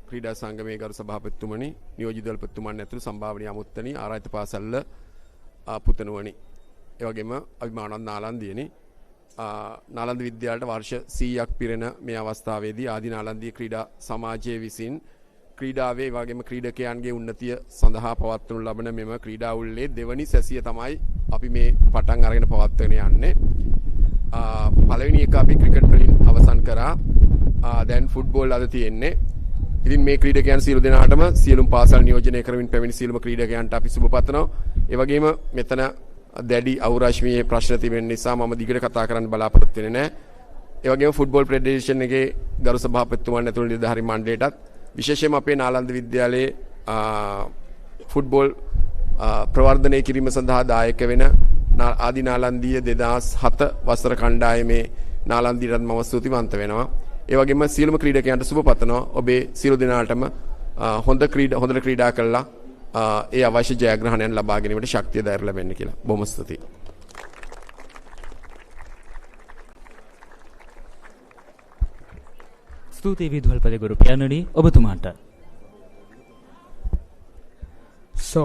ක්‍රීඩා සංගමයේ ගරු සභාපතිතුමනි, නියෝජිත දල්පතිතුමන් ඇතුළු සම්භාවනීය අමුත්තනි, ආරාධිත පාසල්ල පුතණුවනි, ඒ වගේම අභිමානවත් නාලන්දියනි, නාලන්ද විද්‍යාලයට වර්ෂ 100ක් පිරෙන මේ අවස්ථාවේදී ආදිනාලන්දී ක්‍රීඩා සමාජයේ විසින් ක්‍රීඩාවේ වගේම ක්‍රීඩකයන්ගේ උන්නතිය සඳහා පවත්වනු ලබන මෙම ක්‍රීඩා උළෙලේ දෙවනි සැසිය තමයි අපි මේ පටන් අරගෙන පවත්වගෙන යන්නේ. පළවෙනි එක අපි ක්‍රිකට් වලින් අවසන් කරා. දැන් ෆුට්බෝල් අද තියෙන්නේ. ඉතින් මේ ක්‍රීඩකයන් සියලු දෙනාටම සියලුම පාසල් නියෝජනය කරමින් පැමිණි සියලුම ක්‍රීඩකයන්ට අපි සුබ පතනවා. ඒ වගේම මෙතන දැඩි අවුරශ්මියේ ප්‍රශ්න තිබෙන නිසා මම දිගට කතා කරන්න බලාපොරොත්තු වෙන්නේ නැහැ. ඒ වගේම ෆුට්බෝල් ෆෙඩරේෂන් එකේ ගරු සභාපතිතුමන් ඇතුළු නිලධාරී මණ්ඩලයටත් විශේෂයෙන්ම අපේ නාලන්ද විද්‍යාලයේ ෆුට්බෝල් ප්‍රවර්ධනය කිරීම සඳහා දායක වෙන ආදි නාලන්දීය 2007 වසර කණ්ඩායමේ නාලන්දීටත් මම ස්තුතිවන්ත වෙනවා. ඒ වගේම සියලුම ක්‍රීඩකයන්ට සුබ පතනවා. ඔබේ සියලු දෙනාටම හොඳ ක්‍රීඩා කළා ඒ අවශ්‍ය ජයග්‍රහණයන් ලබා ගැනීමට ශක්තිය ධෛර්ය ලැබෙන්න කියලා. බොහොම ස්තුතියි. ස්තුතියි විදුහල්පති ගුරු පියාණනි ඔබතුමාට. So,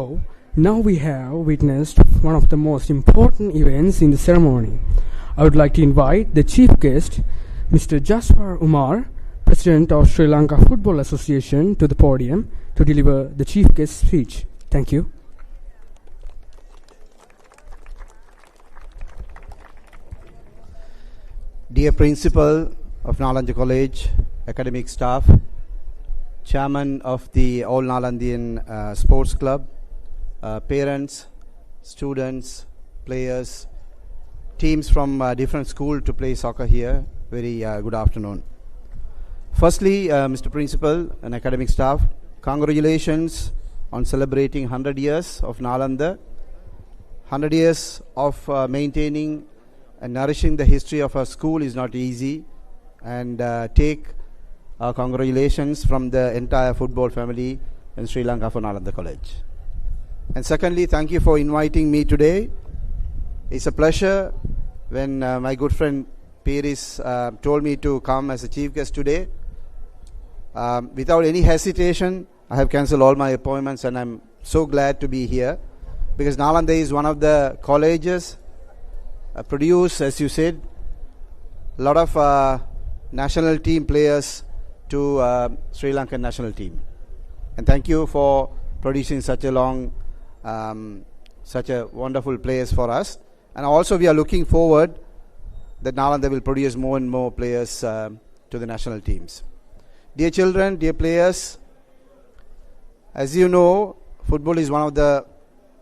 now we have witnessed one of the most important events in the ceremony. I would like to invite the chief guest, Mr. Jaswar Umar, President of Sri Lanka Football Association, to the podium to deliver the chief guest speech. Thank you. Dear Principal of Nalanda College, academic staff, Chairman of the All Nalandian Sports Club, parents, students, players, teams from different schools to play soccer here, very good afternoon. Firstly, Mr. Principal and academic staff, congratulations on celebrating 100 years of Nalanda, 100 years of maintaining and nourishing the history of our school is not easy, and take congratulations from the entire football family in Sri Lanka for Nalanda College. And secondly, thank you for inviting me today. It's a pleasure when my good friend Paris told me to come as a chief guest today. Without any hesitation, I have cancelled all my appointments, and I'm so glad to be here because Nalanda is one of the colleges produce, as you said, a lot of national team players to Sri Lankan national team. And thank you for producing such a wonderful players for us. And also we are looking forward that Nalanda will produce more and more players to the national teams. Dear children, dear players, as you know, football is one of the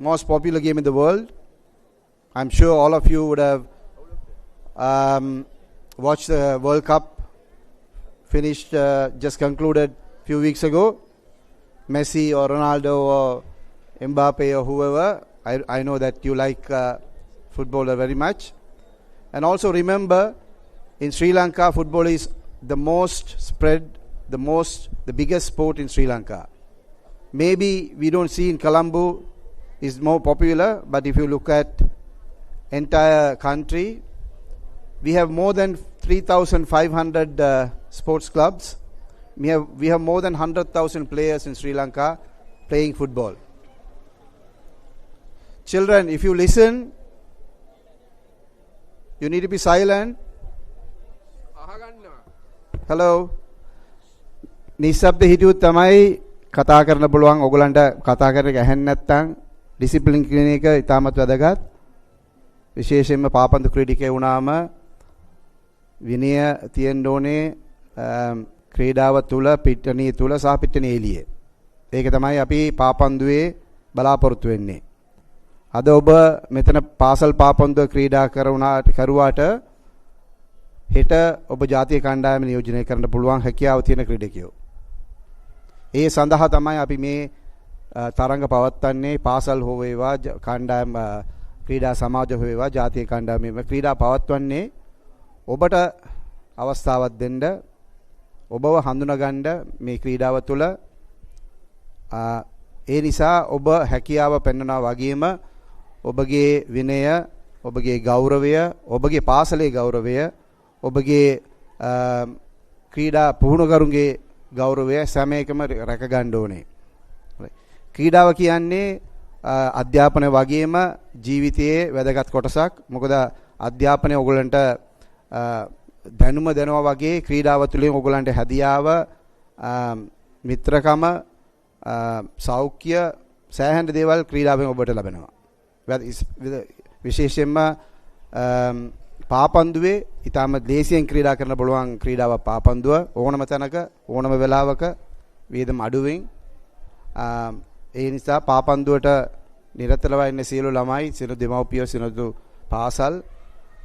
most popular game in the world. I'm sure all of you would have watched the World Cup, finished, just concluded a few weeks ago. Messi or Ronaldo or Mbappe or whoever, I know that you like football very much. And also remember, in Sri Lanka, football is the most spread, the biggest sport in Sri Lanka. Maybe we don't see in Colombo is more popular, but if you look at entire country, we have more than 3,500 sports clubs. We have more than 100,000 players in Sri Lanka playing football. Children, if you listen, you need to be silent. Hello. නිශ්ශබ්ද හිටියොත් තමයි කතා කරන්න පුළුවන්. ඔයගලන්ට කතා කරන එක ඇහෙන්නේ නැත්නම් ඩිසිප්ලින් කියන එක ඉතාමත් වැදගත්. විශේෂයෙන්ම පාපන්දු ක්‍රීඩකයෙ වුණාම විනය තියෙන්න ඕනේ ක්‍රීඩාව තුල, පිටණිය තුල සහ පිටණිය එළියේ. ඒක තමයි අපි පාපන්දුවේ බලාපොරොත්තු වෙන්නේ. අද ඔබ මෙතන පාසල් පාපන්දුව ක්‍රීඩා කරුවාට හෙට ඔබ ජාතිය කණ්ඩායම නියෝජනය කරන්න පුළුවන් හැකියාව තියෙන ක්‍රීඩකයෝ. ඒ සඳහා තමයි අපි මේ තරඟ පවත්වන්නේ. පාසල් හෝ වේවා, කණ්ඩායම් ක්‍රීඩා සමාජ හෝ වේවා, ජාතිය කණ්ඩායමේම ක්‍රීඩා පවත්වන්නේ ඔබට අවස්ථාවක් දෙන්න, ඔබව හඳුනගන්න මේ ක්‍රීඩාව තුළ. ඒ නිසා ඔබ හැකියාව පෙන්වනවා වගේම ඔබගේ විනය, ඔබගේ ගෞරවය, ඔබගේ පාසලේ ගෞරවය, ඔබගේ ක්‍රීඩා පුහුණුකරුන්ගේ ගෞරවය සෑම එකම රැක ගන්න ඕනේ. ක්‍රීඩාව කියන්නේ අධ්‍යාපනය වගේම ජීවිතයේ වැදගත් කොටසක්. මොකද අධ්‍යාපනය ඔයගලන්ට දැනුම දෙනවා වගේ ක්‍රීඩාව තුළින් ඔයගලන්ට හැදියාව, මිත්‍රකම, සෞඛ්‍ය සෑහෙන දේවල් ක්‍රීඩාවෙන් ඔබට ලැබෙනවා. විශේෂයෙන්ම පාපන්දුවේ ඊටම දේශීයෙන් ක්‍රීඩා කරන්න පුළුවන් ක්‍රීඩාවක් පාපන්දුව. ඕනම තැනක ඕනම වෙලාවක වේදම අඩුවෙන්. ඒ නිසා පාපන්දුවට නිරතව ඉන්න සියලු ළමයි, සියලු දෙමව්පියෝ, සියලු පාසල්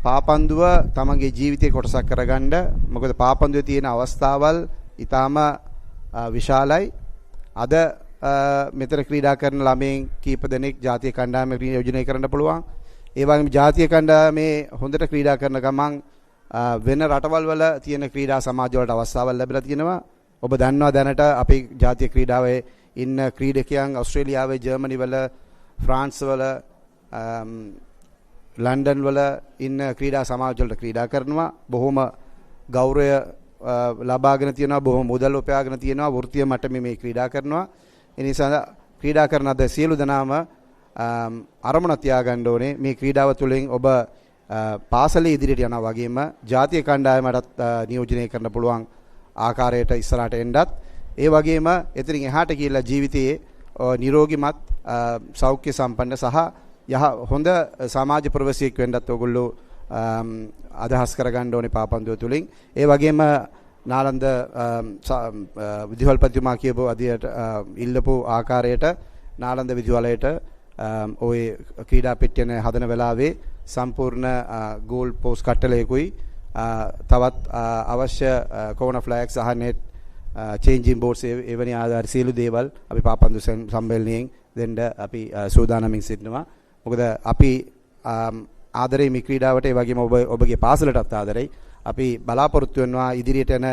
පාපන්දුව තමන්ගේ ජීවිතේ කොටසක් කරගන්න. මොකද පාපන්දුවේ තියෙන අවස්ථාවල් ඊටම විශාලයි. අද මෙතන ක්‍රීඩා කරන ළමයින් කීප දෙනෙක් ජාතිය කණ්ඩායමේ නියෝජනය කරන්න පුළුවන්. ඒ වගේම ජාතිය කණ්ඩායමේ හොඳට ක්‍රීඩා කරන ගමන් වෙන රටවල් වල තියෙන ක්‍රීඩා සමාජ වලට අවස්ථාවල් ලැබිලා තියෙනවා. ඔබ දන්නවා දැනට අපේ ජාතිය ක්‍රීඩාවේ ඉන්න ක්‍රීඩකයන් ඕස්ට්‍රේලියාවේ, ජර්මනි වල, ෆ්‍රාන්ස් වල, ලන්ඩන් වල ඉන්න ක්‍රීඩා සමාජ වලට ක්‍රීඩා කරනවා. බොහොම ගෞරවය ලබාගෙන තියෙනවා, බොහොම මුදල් උපයාගෙන තියෙනවා, වෘත්තීය මට්ටමේ මේ ක්‍රීඩා කරනවා. ඒ නිසා ක්‍රීඩා කරන අද සියලු දෙනාම අරමුණ තියාගන්න ඕනේ මේ ක්‍රීඩාව තුළින් ඔබ පාසලේ ඉදිරියට යනවා වගේම ජාතිය කණ්ඩායමටත් නියෝජනය කරන්න පුළුවන් ආකාරයට ඉස්සරහට එන්නත්, ඒ වගේම එතනින් එහාට ගිහිල්ලා ජීවිතයේ නිරෝගිමත්, සෞඛ්‍ය සම්පන්න සහ හොඳ සමාජ ප්‍රවේශියෙක් වෙන්නත් ඔයගොල්ලෝ අදහස් කරගන්න ඕනේ පාපන්දුව තුළින්. ඒ වගේම නාලන්ද විදුහල්පතිතුමා කියපු අදියට ඉල්ලපු ආකාරයට නාලන්ද විදුහලයට ඔය ක්‍රීඩා පිටියන හදන වෙලාවේ සම්පූර්ණ ගෝල් පෝස්ට් කට්ටලයකුයි තවත් අවශ්‍ය කෝනර් ෆ්ලෑග්ස් සහ නෙට් චේන්ජින් බෝඩ්ස් එවැනි ආකාර සියලු දේවල් අපි පාපන්දු සම්මේලනයෙන් දෙන්න අපි සූදානම්ින් සිටිනවා. මොකද අපි ආදරේ මේ ක්‍රීඩාවට, ඒ වගේම ඔබගේ පාසලටත් ආදරේ. අපි බලාපොරොත්තු වෙනවා ඉදිරියට එන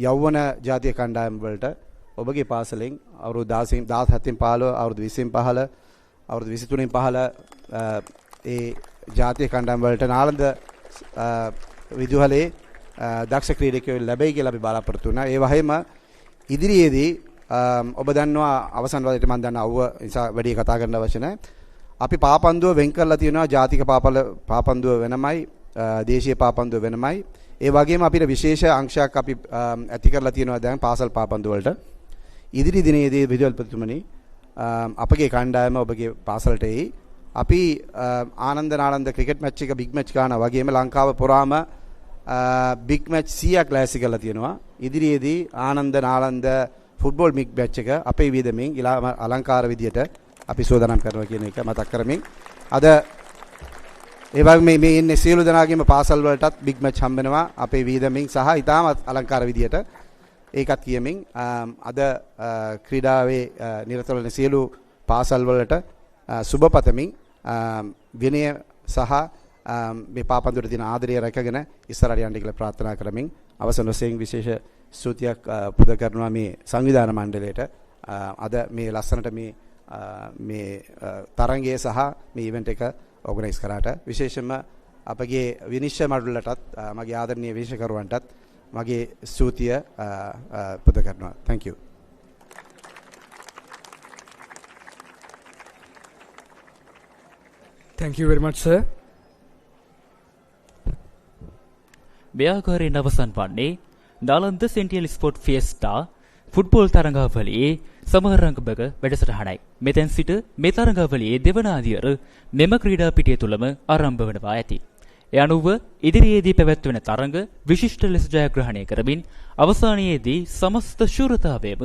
යෞවන ජාතිය කණ්ඩායම් වලට ඔබගේ පාසලෙන් අවුරුදු 17 15, අවුරුදු 20 15, අවුරුදු 23 15 ඒ ජාතිය කණ්ඩායම් වලට නාලන්ද විදුහලේ දක්ෂ ක්‍රීඩකයෝ ලැබෙයි කියලා අපි බලාපොරොත්තු වෙනවා. ඒ වගේම ඉදිරියේදී ඔබ දන්නවා අවසන් වලට මම දන්නවා අවුව නිසා වැඩි කතා කරන්න අවශ්‍ය නැහැ. අපි පාපන්දුව වෙන් කරලා තියෙනවා. ජාතික පාපන්දුව වෙනමයි, දේශීය පාපන්දුව වෙනමයි. ඒ වගේම අපිට විශේෂ අංශයක් අපි ඇති කරලා තියෙනවා දැන් පාසල් පාපන්දු වලට. ඉදිරි දිනයේදී විදුහල්පතිතුමනි අපගේ කණ්ඩායම ඔබගේ පාසලට එයි. අපි ආනන්ද නාලන්ද ක්‍රිකට් මැච් එක බිග් මැච් ගන්නවා වගේම ලංකාව පුරාම බිග් මැච් 100ක් ලෑස්ති කරලා තියෙනවා. ඉදිරියේදී Ananda Nalanda football big match එක අපේ වියදමින් අලංකාර විදියට අපි සෝදානම් කරනවා කියන එක මතක් කරමින් අද ඒ වගේම මේ ඉන්නේ සියලු දෙනාගේම පාසල් වලටත් බිග් මැච් හම්බ වෙනවා අපේ වීදමින් සහ ඉතාමත් අලංකාර විදියට ඒකත් කියමින් අද ක්‍රීඩාවේ නිරත වෙන සියලු පාසල් වලට සුබ පතමින් විනය සහ මේ පාපන්දුර දින ආදරය රැකගෙන ඉස්සරහට යන්න කියලා ප්‍රාර්ථනා කරමින් අවසන් වශයෙන් විශේෂ ස්තුතියක් පුද කරනවා මේ සංවිධාන මණ්ඩලයට අද මේ ලස්සනට මේ තරංගය සහ මේ ඉවෙන්ට් එක ඕගනයිස් කරාට විශේෂයෙන්ම අපගේ විනිශ්චය මඩුල්ලටත් මගේ ආදරණීය විනිශ්චයකරුවන්ටත් මගේ ස්තුතිය පුද කරනවා. Thank you. Thank you very much, sir. ව්‍යාකාරයෙන් අවසන් වන්නේ නාලන්ද සෙන්ටිනල් ස්පෝර්ට් ෆියස්ටා ෆුට්බෝල් තරඟාවලියේ සමරංගබක වැඩසටහනයි. මෙතෙන් සිට මේ තරඟාවලියේ දෙවන අදියර මෙම ක්‍රීඩා පිටිය තුලම ආරම්භ වෙනවා ඇති. ඒ අනුව ඉදිරියේදී පැවැත්වෙන තරඟ විශිෂ්ට ලෙස ජයග්‍රහණය කරමින් අවසානයේදී සමස්ත ශූරතාවයම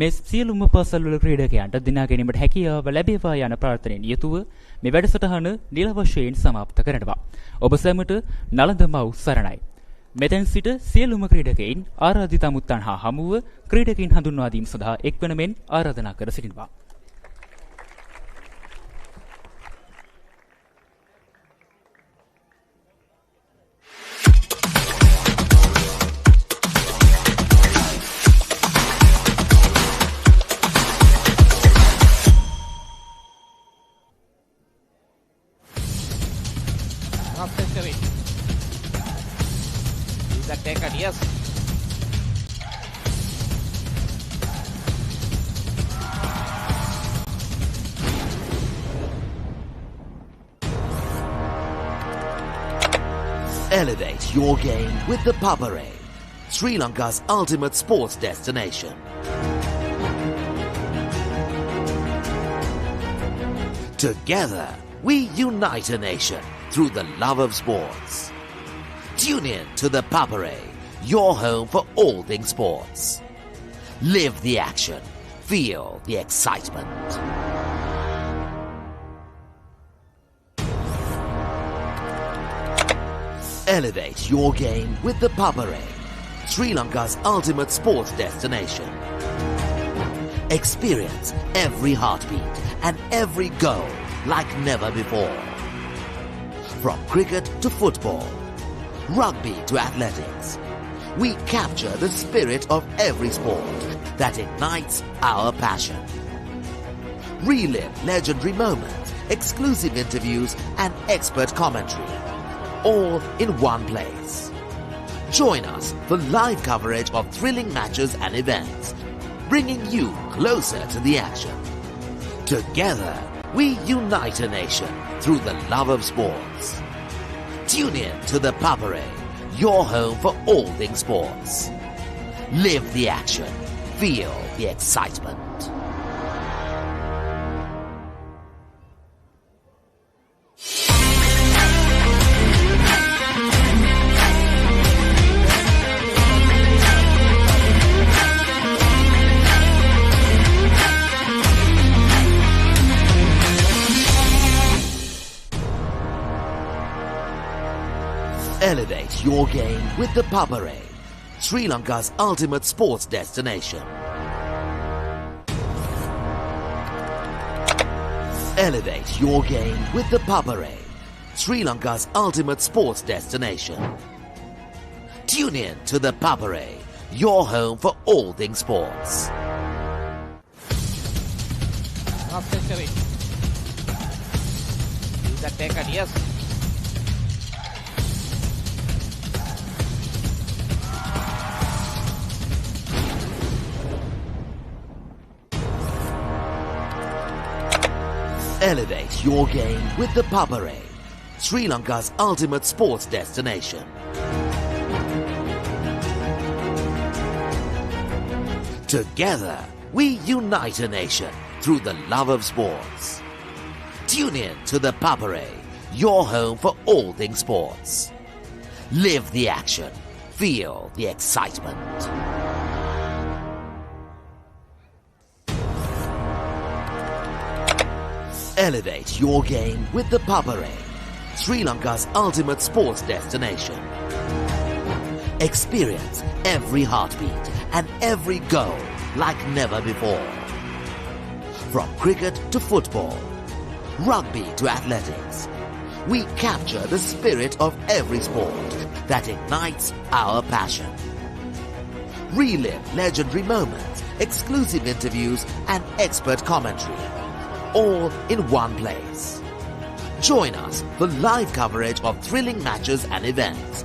මේ සියලුම පාසල්වල ක්‍රීඩකයන්ට දිනා ගැනීමට හැකියාව ලැබේවා යන ප්‍රාර්ථනාවෙන් යුතුව මේ වැඩසටහන නිල වශයෙන් સમાપ્ત කරනවා. ඔබ සැමට නලන්ද මව් සරණයි. මෙතෙන් සිට සියලුම ක්‍රීඩකයින් ආරාධිත අමුත්තන් හා හමුව ක්‍රීඩකයින් හඳුන්වා දීම සඳහා එක්වන මෙන් ආරාධනා කර සිටිනවා. Half century. Is that taken? Yes. Elevate your game with the Papare, Sri Lanka's ultimate sports destination. Together, we unite a nation through the love of sports. Tune in to the Papare, your home for all things sports. Live the action. Feel the excitement. Elevate your game with the Papare, Sri Lanka's ultimate sports destination. Experience every heartbeat and every goal like never before. From cricket to football, rugby to athletics, we capture the spirit of every sport that ignites our passion. Relive legendary moments, exclusive interviews and expert commentary, all in one place. Join us for live coverage of thrilling matches and events, bringing you closer to the action. Together, we unite a nation through the love of sports. Tune in to the Papare, your home for all things sports. Live the action. Feel the excitement. Elevate your game with the Papare, Sri Lanka's ultimate sports destination. Elevate your game with the Papare, Sri Lanka's ultimate sports destination. Tune in to the Papare, your home for all things sports. Half century. Is that taken? Yes. Elevate your game with the Papare, Sri Lanka's ultimate sports destination. Together, we unite a nation through the love of sports. Tune in to the Papare, your home for all things sports. Live the action. Feel the excitement. Elevate your game with the Papare, Sri Lanka's ultimate sports destination. Experience every heartbeat and every goal like never before. From cricket to football, rugby to athletics, we capture the spirit of every sport that ignites our passion. Relive legendary moments, exclusive interviews and expert commentary, all in one place. Join us for live coverage of thrilling matches and events,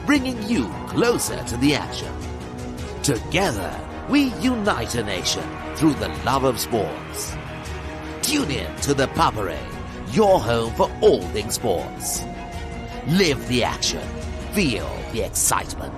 bringing you closer to the action. Together, we unite a nation through the love of sports. Tune in to the Papare, your home for all things sports. Live the action. Feel the excitement.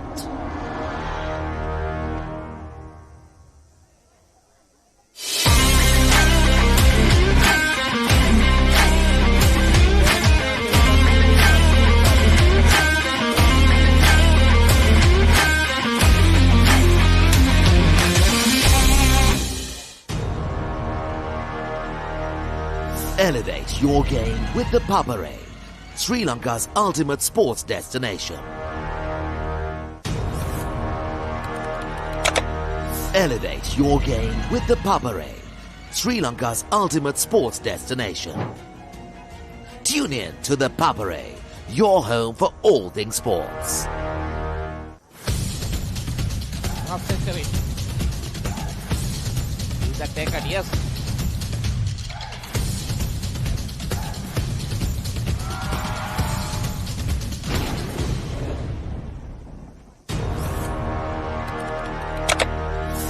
Elevate your game with the Papare, Sri Lanka's ultimate sports destination. Elevate your game with the Papare, Sri Lanka's ultimate sports destination. Tune in to the Papare, your home for all things sports. Half century. Is that taken? Yes.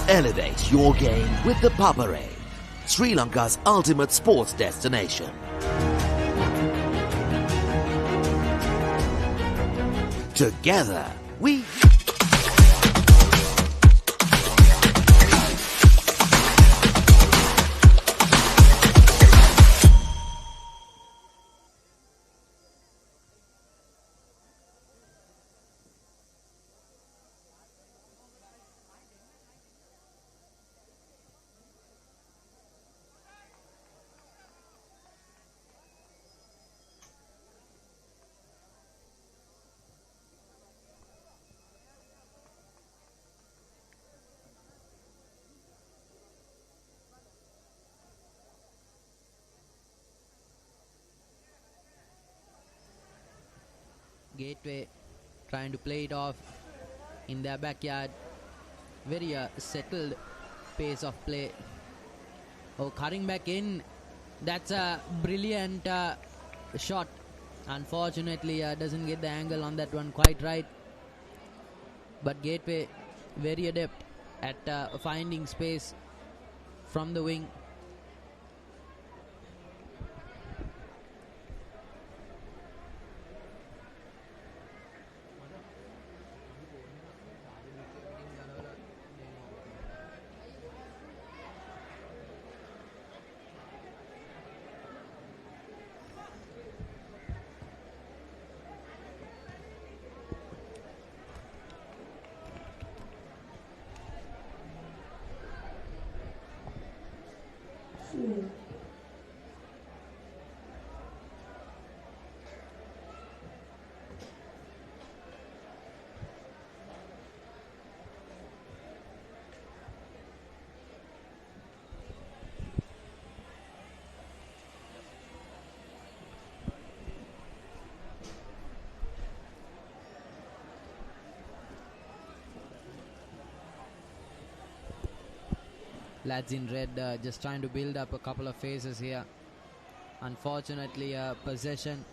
Elevate your game with the Papare, Sri Lanka's ultimate sports destination. Together, we... Gateway trying to play it off in their backyard. Very settled pace of play. Oh, cutting back in. That's a brilliant shot. Unfortunately, doesn't get the angle on that one quite right. But Gateway very adept at finding space from the wing. Lads in red just trying to build up a couple of phases here. Unfortunately, possession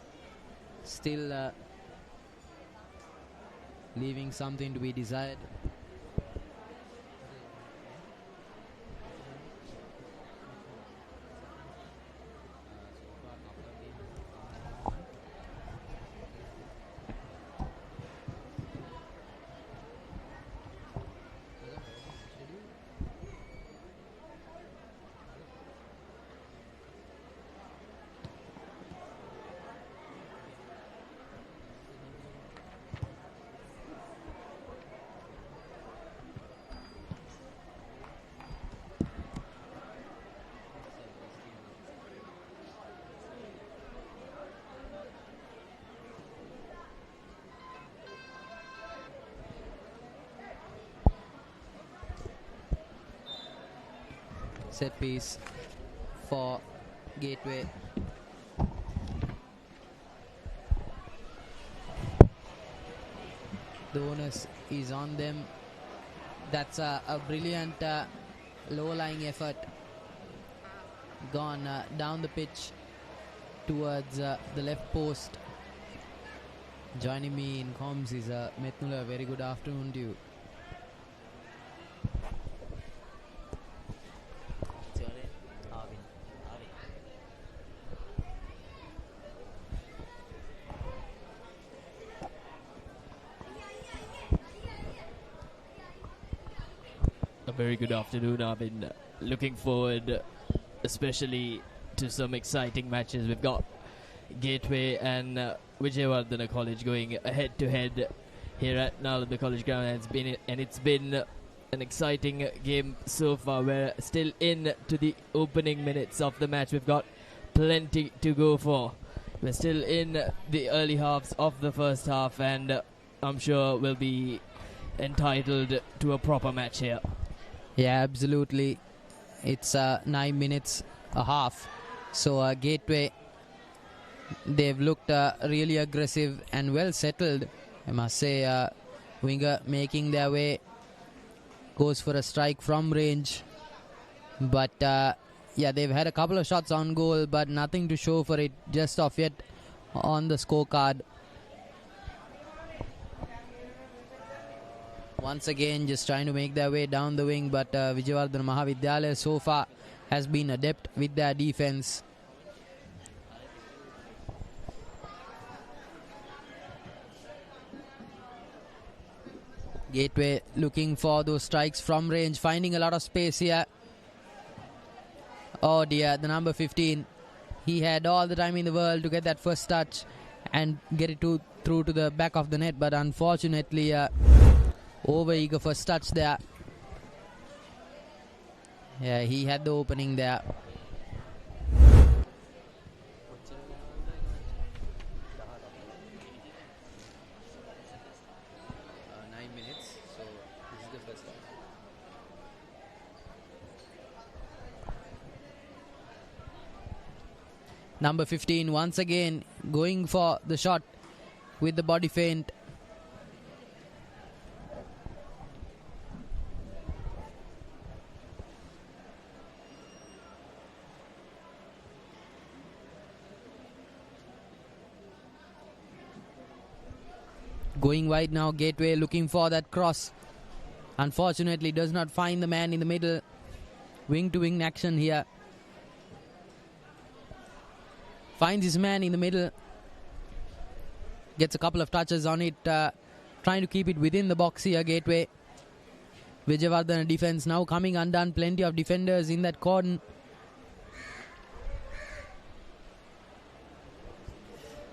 still leaving something to be desired. Set piece for Gateway. The onus is on them. That's a brilliant low-lying effort. Gone down the pitch towards the left post. Joining me in comms is Metnula. Very good afternoon to you. A very good afternoon. I've been looking forward especially to some exciting matches. We've got Gateway and Vijayawardena College going head to head here at Nalanda College ground, and it's been an exciting game so far. We're still in to the opening minutes of the match. We've got plenty to go for. We're still in the early halves of the first half, and I'm sure we'll be entitled to a proper match here. Yeah, absolutely. It's 9 minutes a half. So Gateway, they've looked really aggressive and well settled. I must say, winger making their way, goes for a strike from range. But yeah, they've had a couple of shots on goal, but nothing to show for it just off yet on the scorecard. Once again, just trying to make their way down the wing, but Vijayawardena Mahavidyalaya so far has been adept with their defense. Gateway looking for those strikes from range, finding a lot of space here. Oh dear, the number 15. He had all the time in the world to get that first touch and get it through to the back of the net, but unfortunately over eager first touch there. Yeah, he had the opening there. 9 minutes, so this is the first one. Number 15 once again going for the shot with the body feint. Going wide now, Gateway looking for that cross. Unfortunately does not find the man in the middle. Wing to wing action here. Finds his man in the middle. Gets a couple of touches on it. Trying to keep it within the box here, Gateway. Vijayawardena defense now coming undone. Plenty of defenders in that cordon.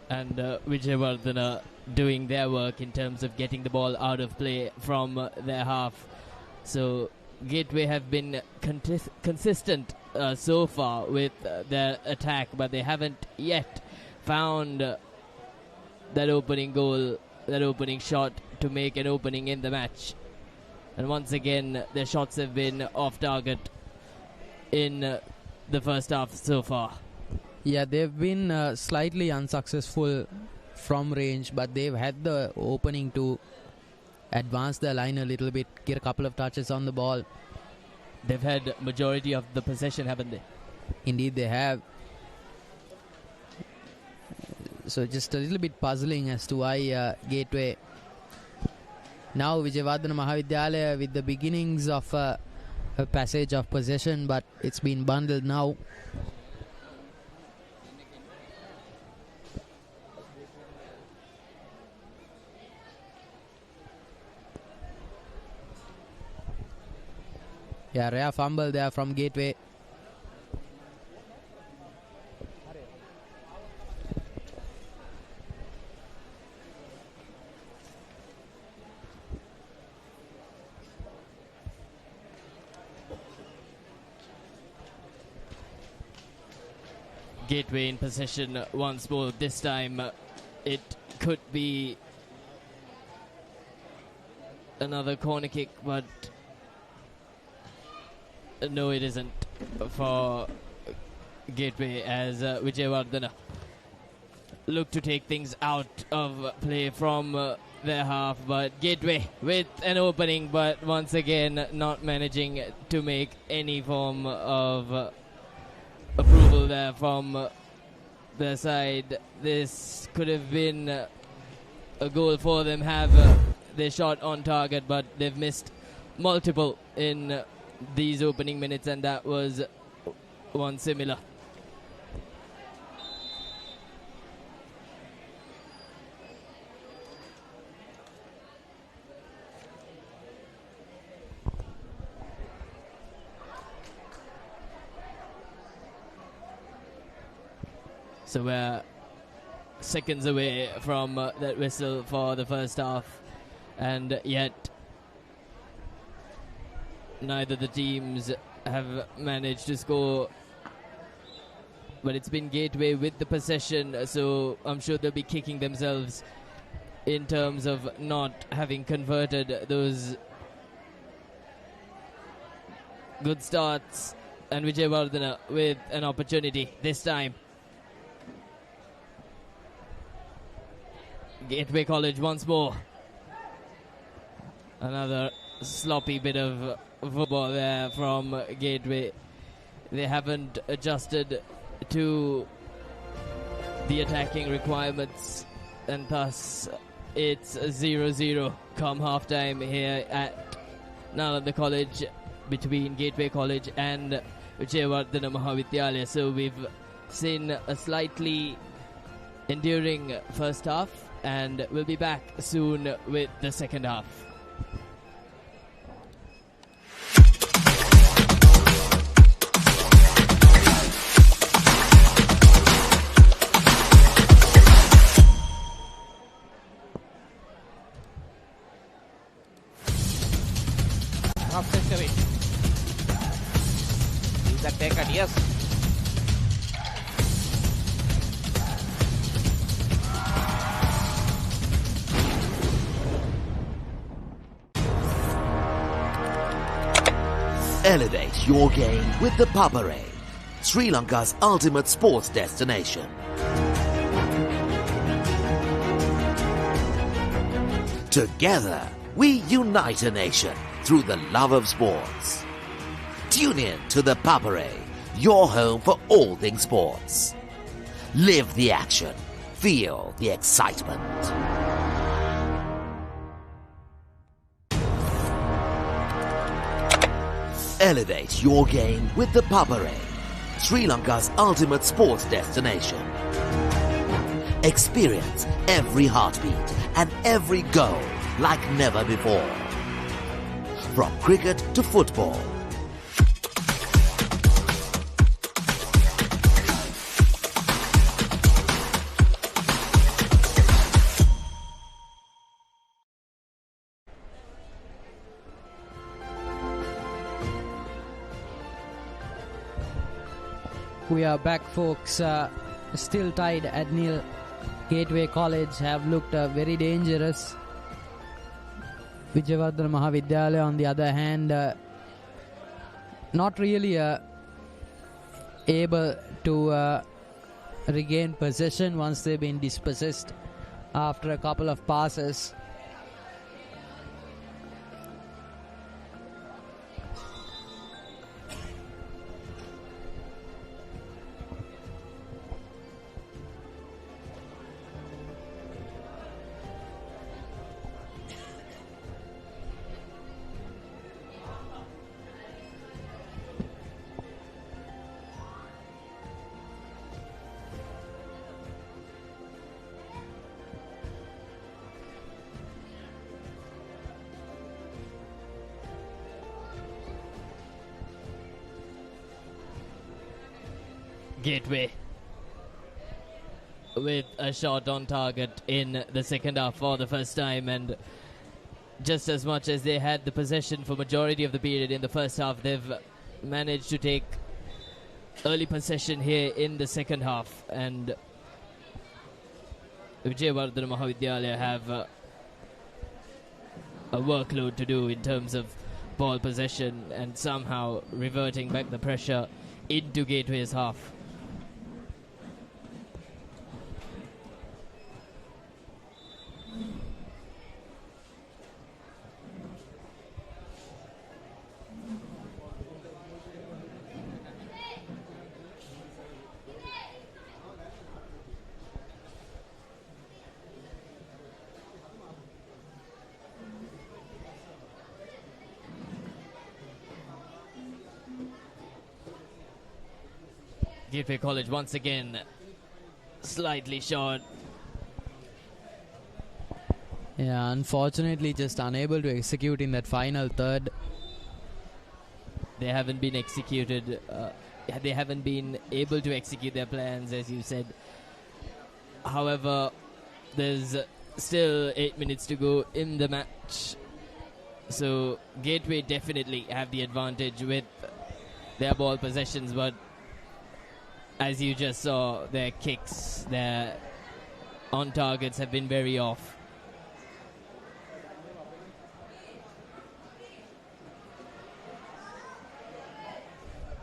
And Vijayawardena doing their work in terms of getting the ball out of play from their half. So Gateway have been consistent so far with their attack, but they haven't yet found that opening goal, that opening shot to make an opening in the match. And once again, their shots have been off target in the first half so far. Yeah, they've been slightly unsuccessful from range, but they've had the opening to advance their line a little bit, get a couple of touches on the ball. They've had majority of the possession, haven't they? Indeed they have. So just a little bit puzzling as to why Gateway. Now Vijayawardena Mahavidyalaya with the beginnings of a passage of possession, but it's been bundled now. Yeah, rare fumble there from Gateway. Gateway in possession once more. This time it could be another corner kick, but no, it isn't. for Gateway as Vijayawardena look to take things out of play from their half, but Gateway with an opening, but once again not managing to make any form of approval there from their side. This could have been a goal for them, have their shot on target, but they've missed multiple in these opening minutes, and that was one similar. So we're seconds away from that whistle for the first half, and yet neither the teams have managed to score. But it's been Gateway with the possession, so I'm sure they'll be kicking themselves in terms of not having converted those good starts. And Vijayawardena with an opportunity this time. Gateway College once more. Another sloppy bit of football there from Gateway. They haven't adjusted to the attacking requirements, and thus it's 0-0 come half-time here at Nalanda College between Gateway College and Vijayawardena Mahavidyalaya. So we've seen a slightly enduring first half, and we'll be back soon with the second half. Half century. Is that taken? Yes. Elevate your game with the Papare, Sri Lanka's ultimate sports destination. Together, we unite a nation through the love of sports. Tune in to the Papare, your home for all things sports. Live the action, feel the excitement. Elevate your game with the Papare, Sri Lanka's ultimate sports destination. Experience every heartbeat and every goal like never before. From cricket to football, we are back, folks. Still tied at nil. Gateway College have looked very dangerous. Vijayawardena Mahavidyalaya, on the other hand, not really able to regain possession once they've been dispossessed after a couple of passes. Gateway with a shot on target in the second half for the first time, and just as much as they had the possession for majority of the period in the first half, they've managed to take early possession here in the second half, and Vijayawardena Mahavidyalaya have a workload to do in terms of ball possession and somehow reverting back the pressure into Gateway's half. Gateway College once again slightly short. Yeah, unfortunately just unable to execute in that final third. They haven't been executed. They haven't been able to execute their plans, as you said. However, there's still 8 minutes to go in the match. So Gateway definitely have the advantage with their ball possessions, but as you just saw, their kicks, their on targets have been very off.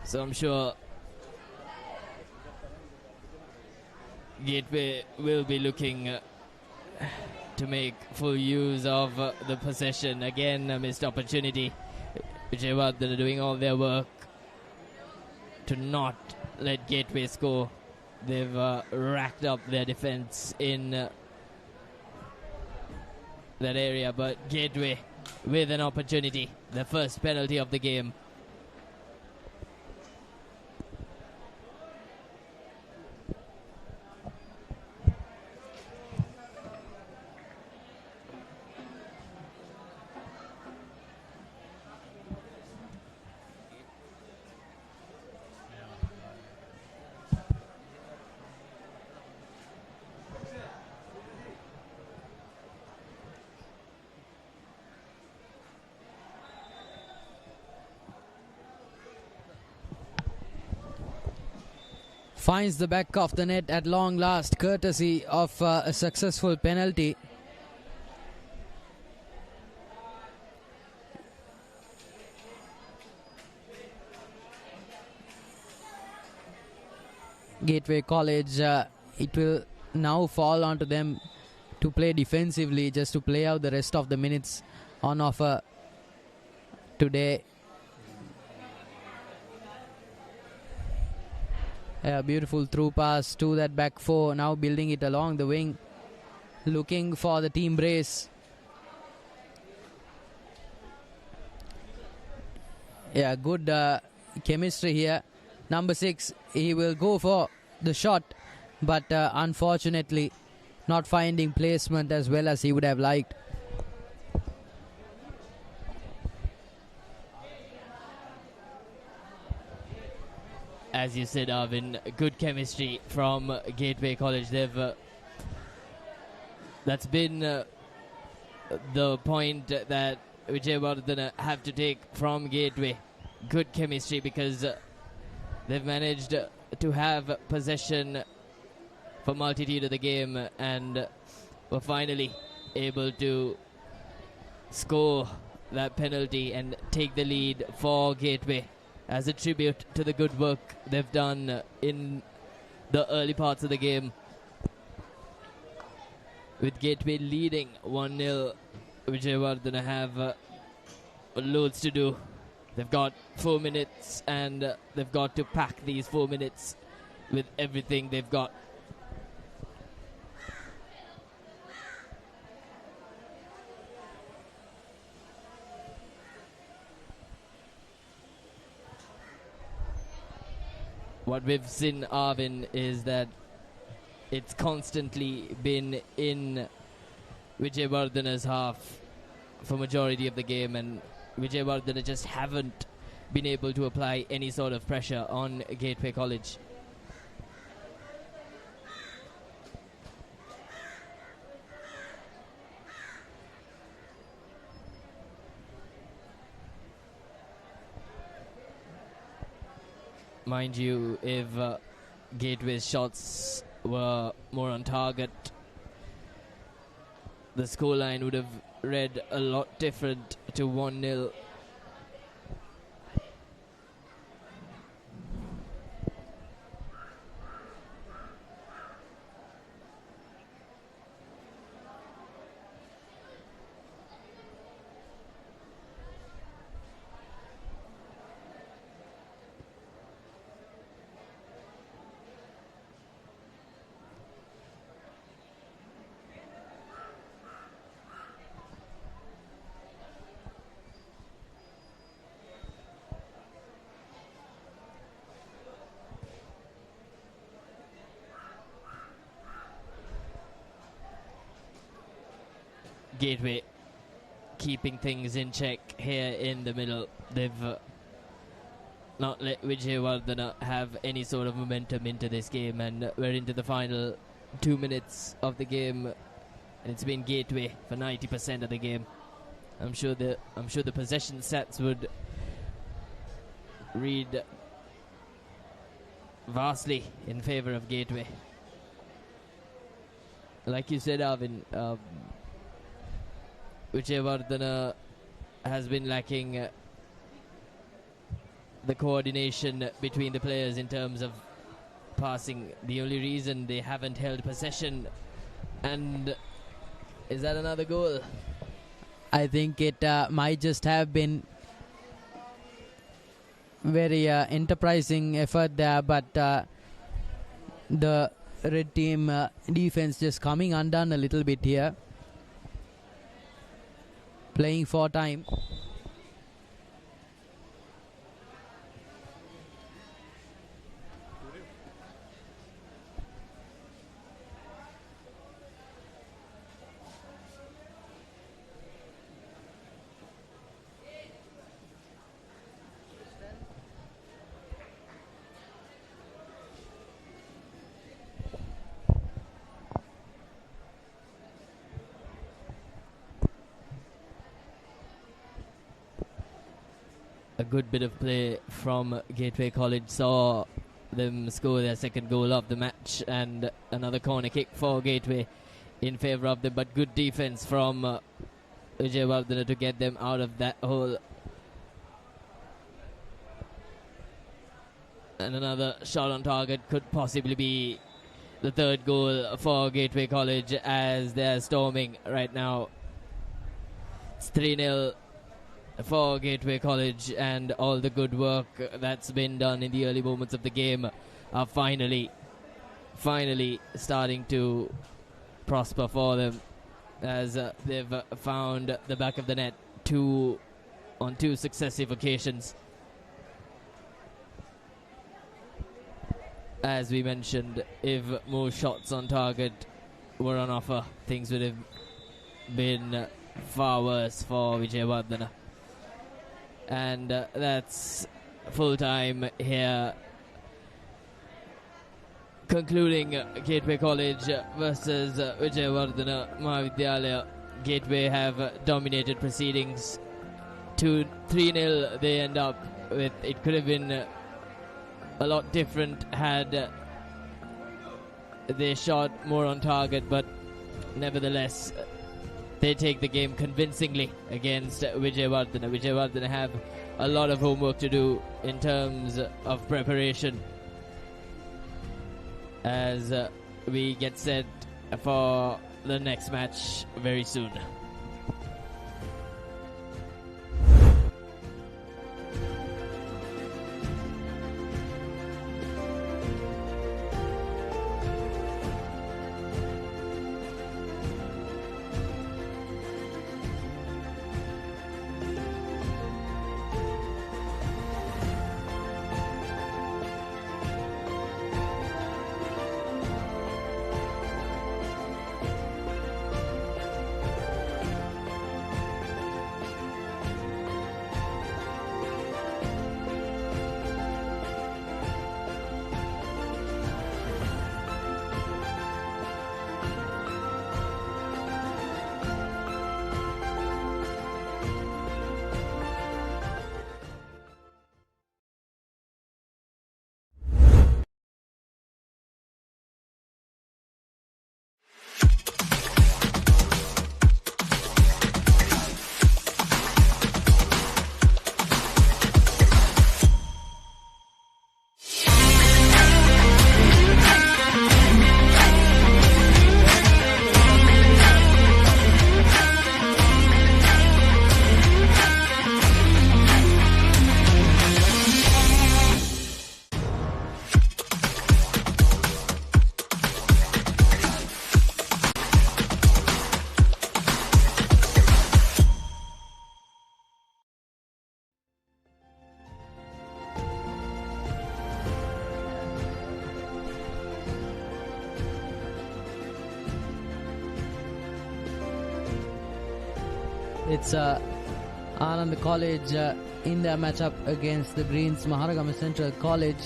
So I'm sure Gateway will be looking to make full use of the possession. Again, a missed opportunity. Vijayawardene doing all their work to not let Gateway score. They've racked up their defense in that area, but Gateway with an opportunity. The first penalty of the game. Finds the back of the net at long last, courtesy of a successful penalty. Gateway College, it will now fall onto them to play defensively, just to play out the rest of the minutes on offer today. A beautiful through pass to that back four, now building it along the wing, looking for the team brace. Yeah, good chemistry here. Number 6, he will go for the shot, but unfortunately not finding placement as well as he would have liked. As you said, Arvin, good chemistry from Gateway College. That's been the point that Vijayawardene have to take from Gateway. Good chemistry, because they've managed to have possession for multitude of the game and were finally able to score that penalty and take the lead for Gateway as a tribute to the good work they've done in the early parts of the game. With Gateway leading 1-0, Vijayawardene have loads to do. They've got 4 minutes and they've got to pack these 4 minutes with everything they've got. What we've seen, Arvin, is that it's constantly been in Vijayawardana's half for majority of the game, and Vijayawardene just haven't been able to apply any sort of pressure on Gateway College. Mind you, if Gateway's shots were more on target, the scoreline would have read a lot different to 1-0 Gateway keeping things in check here in the middle. They've not let Vijayawardena have any sort of momentum into this game, and we're into the final 2 minutes of the game, and it's been Gateway for 90% of the game. I'm sure the possession stats would read vastly in favor of Gateway. Like you said, Arvin, Vijayawardena has been lacking the coordination between the players in terms of passing. The only reason they haven't held possession, and is that another goal? I think it might just have been very enterprising effort there, but the red team defense just coming undone a little bit here. Playing for time. A good bit of play from Gateway College saw them score their second goal of the match, and another corner kick for Gateway in favour of them, but good defence from Vijayawardena to get them out of that hole. And another shot on target could possibly be the third goal for Gateway College as they're storming right now. It's 3-0 for Gateway College, and all the good work that's been done in the early moments of the game are finally starting to prosper for them, as they've found the back of the net on two successive occasions. As we mentioned, if more shots on target were on offer, things would have been far worse for Vijayawardena. And that's full time here, concluding Gateway College versus Vijayawardena Mahavidyalaya. Gateway have dominated proceedings. 3-0 they end up with. It could have been a lot different had they shot more on target, but nevertheless they take the game convincingly against Vijayawardena. Vijayawardena have a lot of homework to do in terms of preparation as we get set for the next match very soon. It's Anand College in their matchup against the Greens, Maharagama Central College.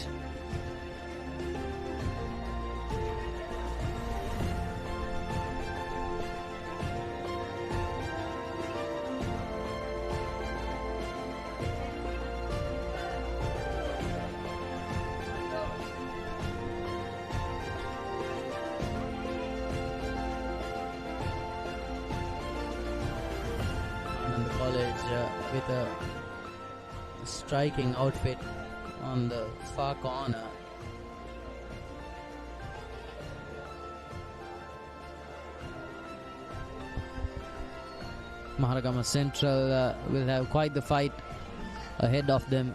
With a striking outfit on the far corner. Maharagama Central will have quite the fight ahead of them.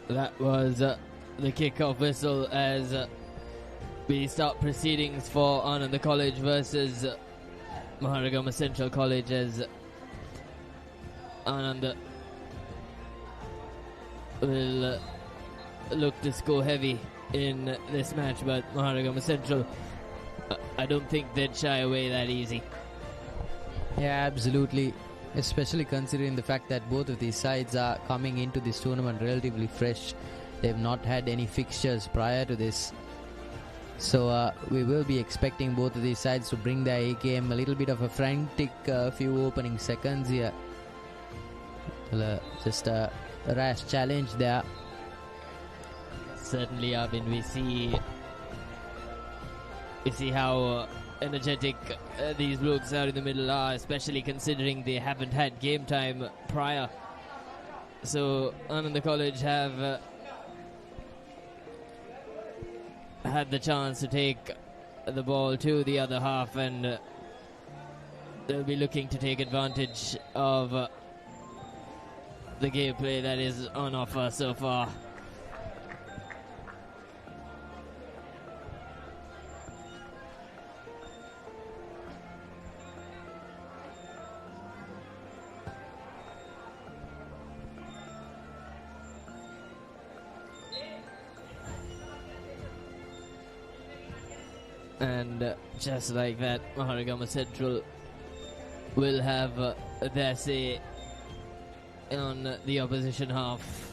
That was the kick-off whistle as we start proceedings for Ananda College versus Maharagama Central College, as Ananda will look to score heavy in this match, but Maharagama Central, I don't think they'd shy away that easy. Yeah, absolutely. Especially considering the fact that both of these sides are coming into this tournament relatively fresh. They've not had any fixtures prior to this. So we will be expecting both of these sides to bring their A game. A little bit of a frantic few opening seconds here. Just a rash challenge there. Certainly, Arvind, we see how energetic these blokes out in the middle are, especially considering they haven't had game time prior. So Ananda College have had the chance to take the ball to the other half, and they'll be looking to take advantage of the gameplay that is on offer so far. And just like that, Maharagama Central will have their say on the opposition half.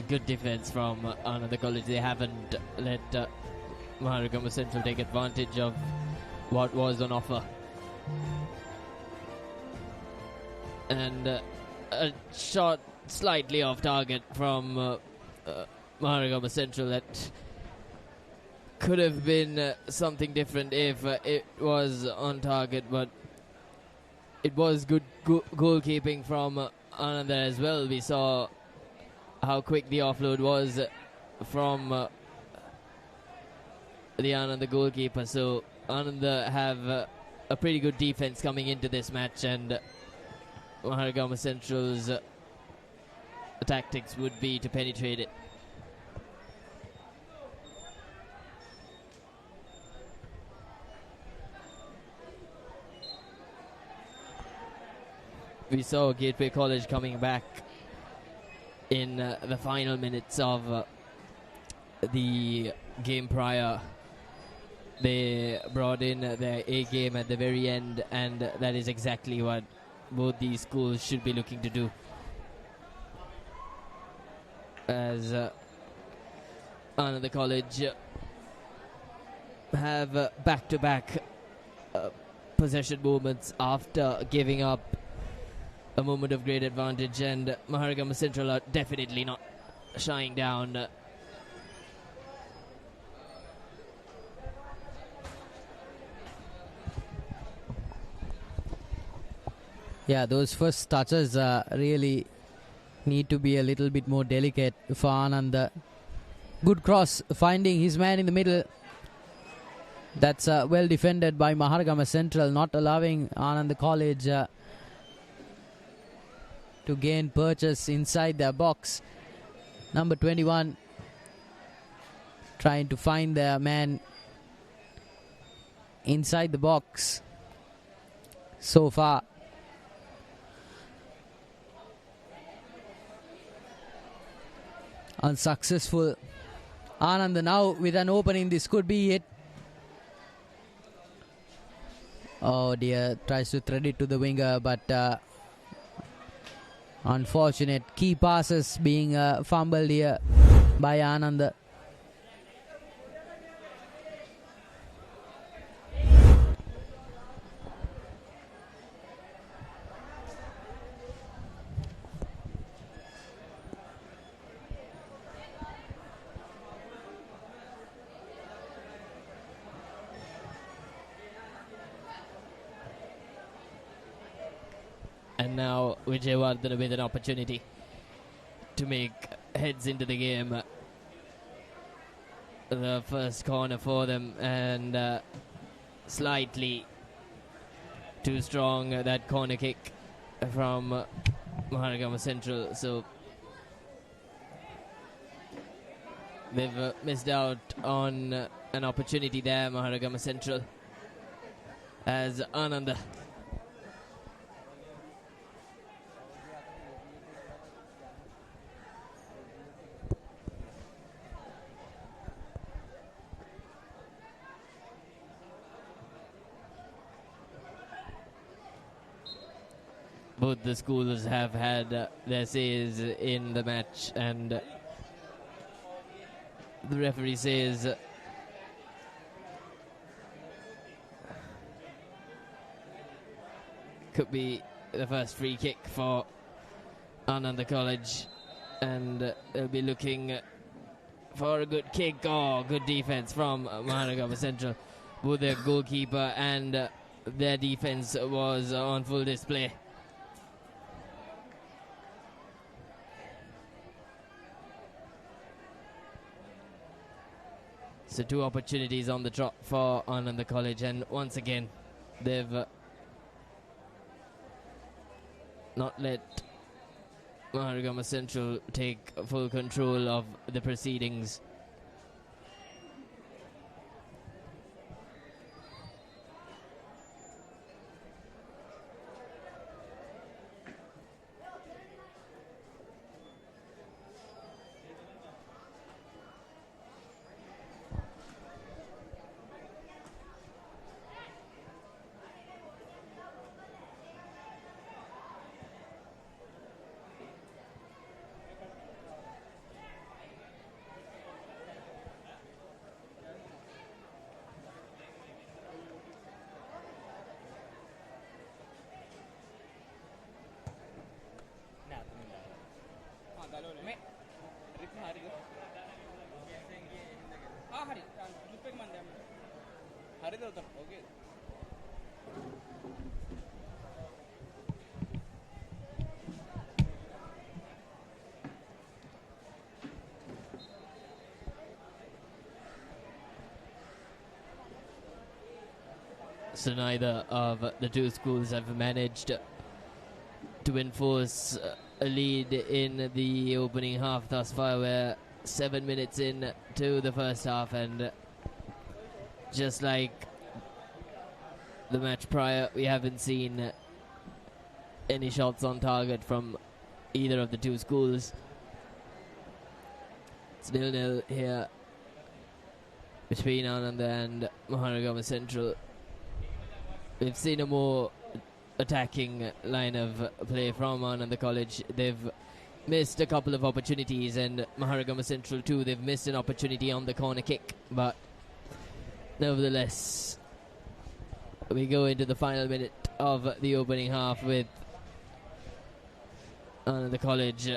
Good defense from Ananda College. They haven't let Maharagama Central take advantage of what was on offer. And a shot slightly off target from Maharagama Central that could have been something different if it was on target, but it was good goalkeeping from Ananda as well. We saw how quick the offload was from the Ananda goalkeeper. So Ananda have a pretty good defense coming into this match, and Maharagama Central's tactics would be to penetrate it. We saw Gateway College coming back in the final minutes of the game prior. They brought in their A game at the very end, and that is exactly what both these schools should be looking to do. As Ananda College have back-to-back possession moments after giving up a moment of great advantage, and Maharagama Central are definitely not shying down. Yeah, those first touches really need to be a little bit more delicate for Anand. Good cross, finding his man in the middle. That's well defended by Maharagama Central, not allowing Anand College to gain purchase inside their box. Number 21 trying to find their man inside the box so far. Unsuccessful. Anand now with an opening. This could be it. Oh dear, tries to thread it to the winger, but unfortunate. Key passes being fumbled here by Anand. And now Vijayawardena with an opportunity to make heads into the game. The first corner for them, and slightly too strong that corner kick from Maharagama Central. So they've missed out on an opportunity there, Maharagama Central, as Ananda both the schools have had their says in the match, and the referee says could be the first free kick for Ananda College, and they'll be looking for a good kick. Oh, good defense from Maharagama Central. Both their goalkeeper and their defense was on full display. So two opportunities on the trot for Ananda College, and once again they've not let Maharagama Central take full control of the proceedings. So neither of the two schools have managed to enforce a lead in the opening half thus far. We're 7 minutes in to the first half, and just like the match prior, we haven't seen any shots on target from either of the two schools. It's 0-0 here between Ananda and Maharagama Central. We've seen a more attacking line of play from Ananda College. They've missed a couple of opportunities, and Maharagama Central too. They've missed an opportunity on the corner kick, but nevertheless we go into the final minute of the opening half with the college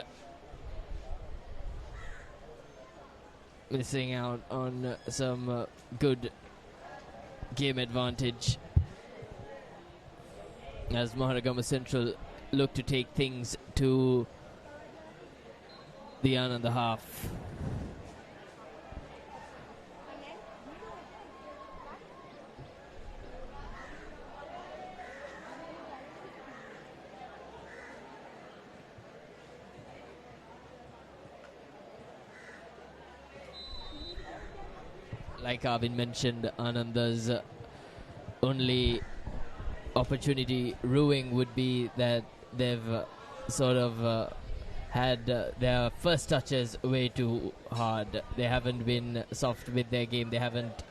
missing out on some good game advantage as Maharagama Central look to take things to the Ananda half. Like Arvind mentioned, Ananda's only opportunity ruining would be that they've sort of had their first touches way too hard. They haven't been soft with their game. They haven't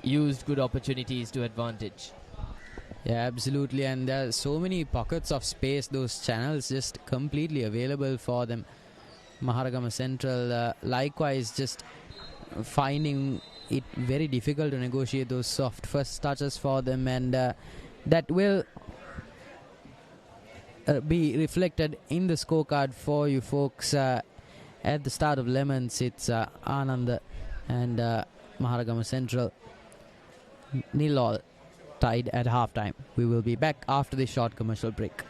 used good opportunities to advantage. Yeah, absolutely. And there are so many pockets of space, those channels just completely available for them. Maharagama Central likewise just finding it very difficult to negotiate those soft first touches for them, and that will be reflected in the scorecard for you folks. At the start of Lemons, it's Anand and Maharagama Central 0-0 tied at halftime. We will be back after this short commercial break.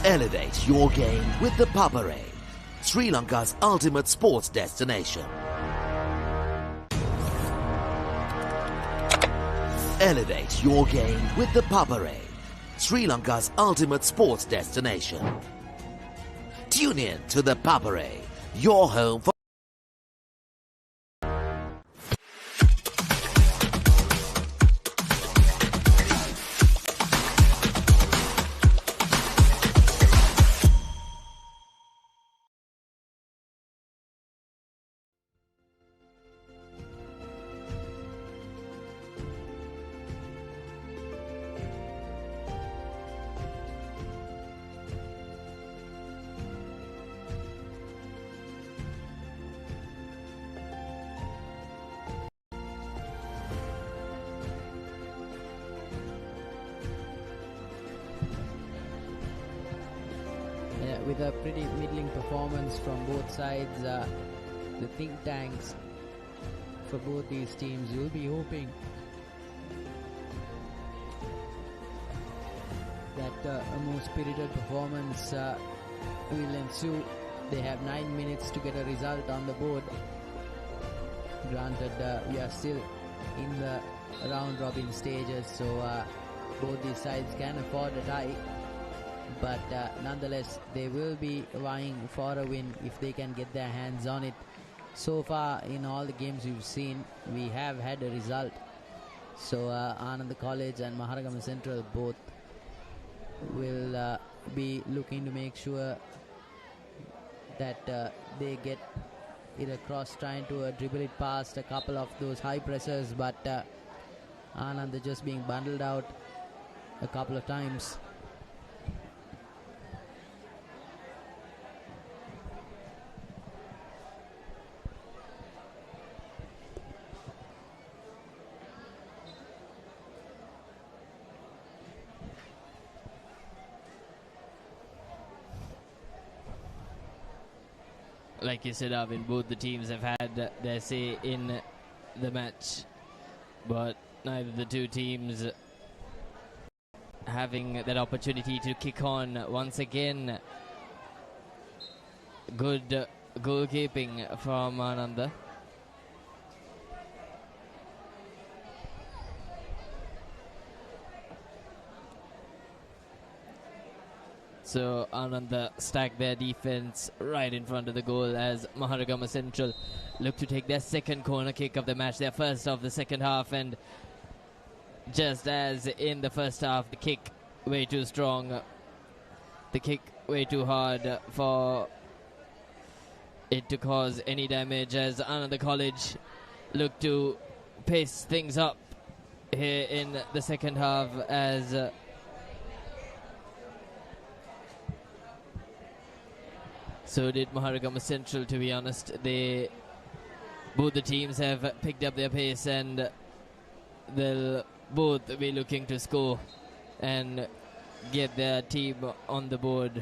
Elevate your game with the Papare, Sri Lanka's ultimate sports destination. Elevate your game with the Papare, Sri Lanka's ultimate sports destination. Tune in to the Papare, your home for with a pretty middling performance from both sides. The think tanks for both these teams will be hoping that a more spirited performance will ensue. They have 9 minutes to get a result on the board. Granted, we are still in the round robin stages, so both these sides can afford a tie. But nonetheless, they will be vying for a win if they can get their hands on it. So far, in all the games we've seen, we have had a result. So Anand College and Maharagama Central both will be looking to make sure that they get it across, trying to dribble it past a couple of those high pressers. But Anand just being bundled out a couple of times. Like you said, Arvind, both the teams have had their say in the match, but neither the two teams having that opportunity to kick on once again. Good goalkeeping from Ananda. So Ananda stack their defense right in front of the goal as Maharagama Central look to take their second corner kick of the match, their first of the second half, and just as in the first half, the kick way too strong, the kick way too hard for it to cause any damage, as Ananda College look to pace things up here in the second half, as so did Maharagama Central, to be honest. Both the teams have picked up their pace, and they'll both be looking to score and get their team on the board.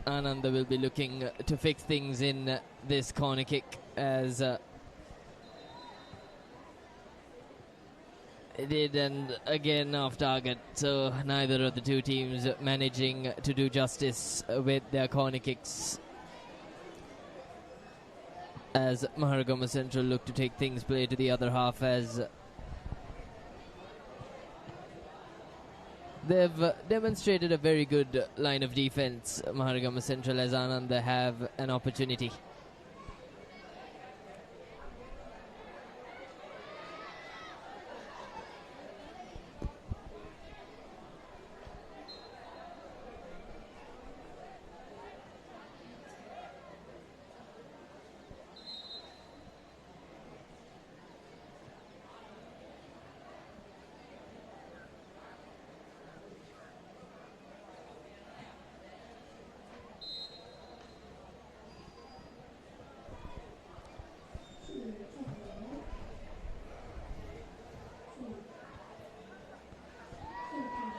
Ananda will be looking to fix things in this corner kick, as it did, and again off target, so neither of the two teams managing to do justice with their corner kicks, as Maharagama Central look to take things play to the other half, as they've demonstrated a very good line of defense, Maharagama Central, as Ananda have an opportunity.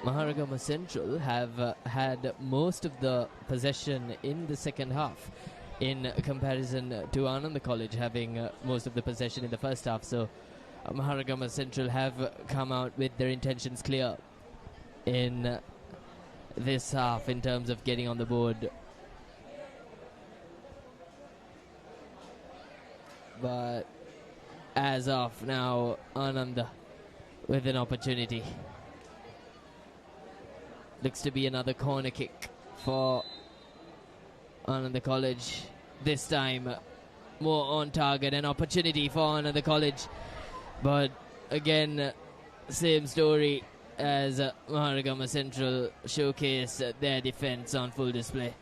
Maharagama Central have had most of the possession in the second half, in comparison to Ananda College having most of the possession in the first half. So Maharagama Central have come out with their intentions clear in this half in terms of getting on the board. But as of now, Ananda with an opportunity. Looks to be another corner kick for Ananda College. This time more on target, an opportunity for Ananda College. But again, same story as Maharagama Central showcase their defense on full display.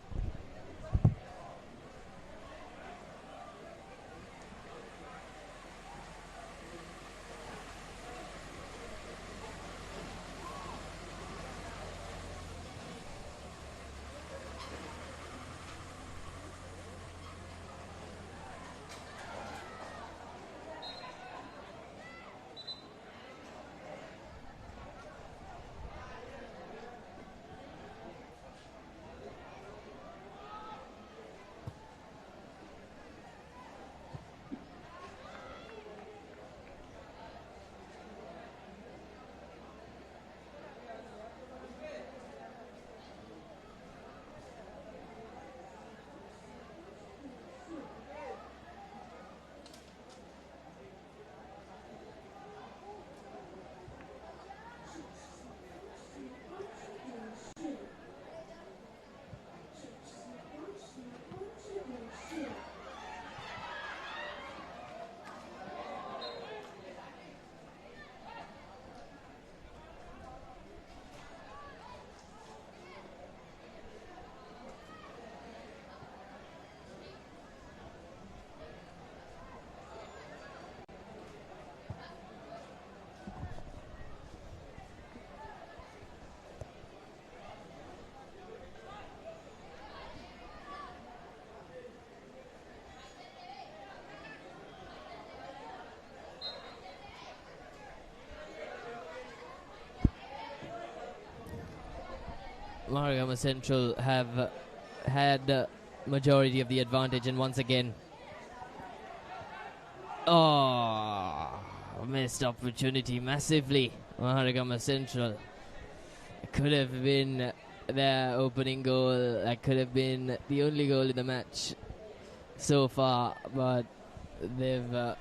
Maharagama Central have had majority of the advantage, and once again, missed opportunity massively. Maharagama Central. It could have been their opening goal. That could have been the only goal in the match so far, but they've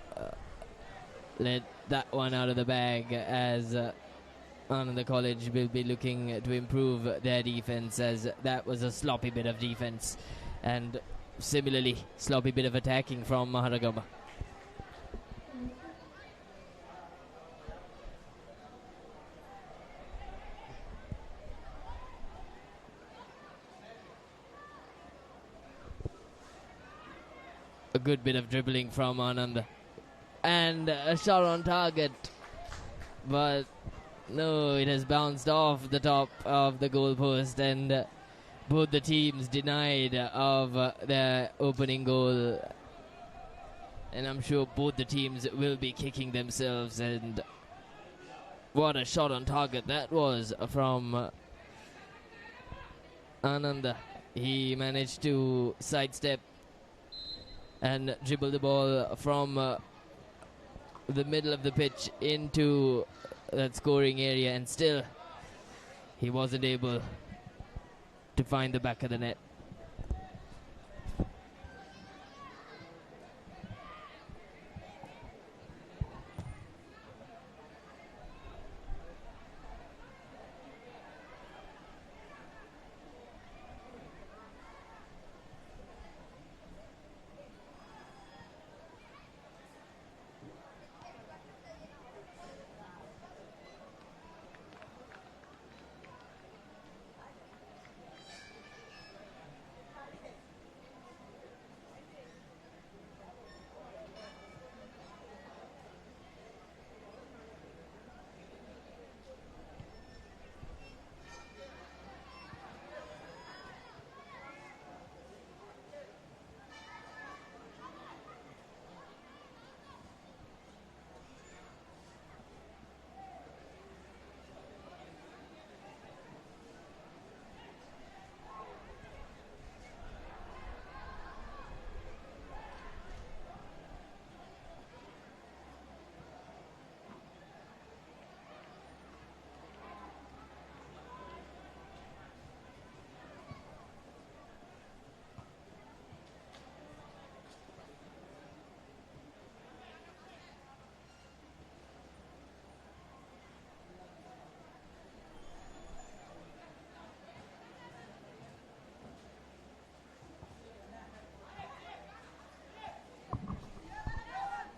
let that one out of the bag, as Nalanda College will be looking to improve their defense, as that was a sloppy bit of defense, and similarly sloppy bit of attacking from Maharagama. A good bit of dribbling from Ananda, and a shot on target, but no, it has bounced off the top of the goalpost, and both the teams denied of their opening goal, and I'm sure both the teams will be kicking themselves. And what a shot on target that was from Ananda. He managed to sidestep and dribble the ball from the middle of the pitch into that scoring area, and still he wasn't able to find the back of the net.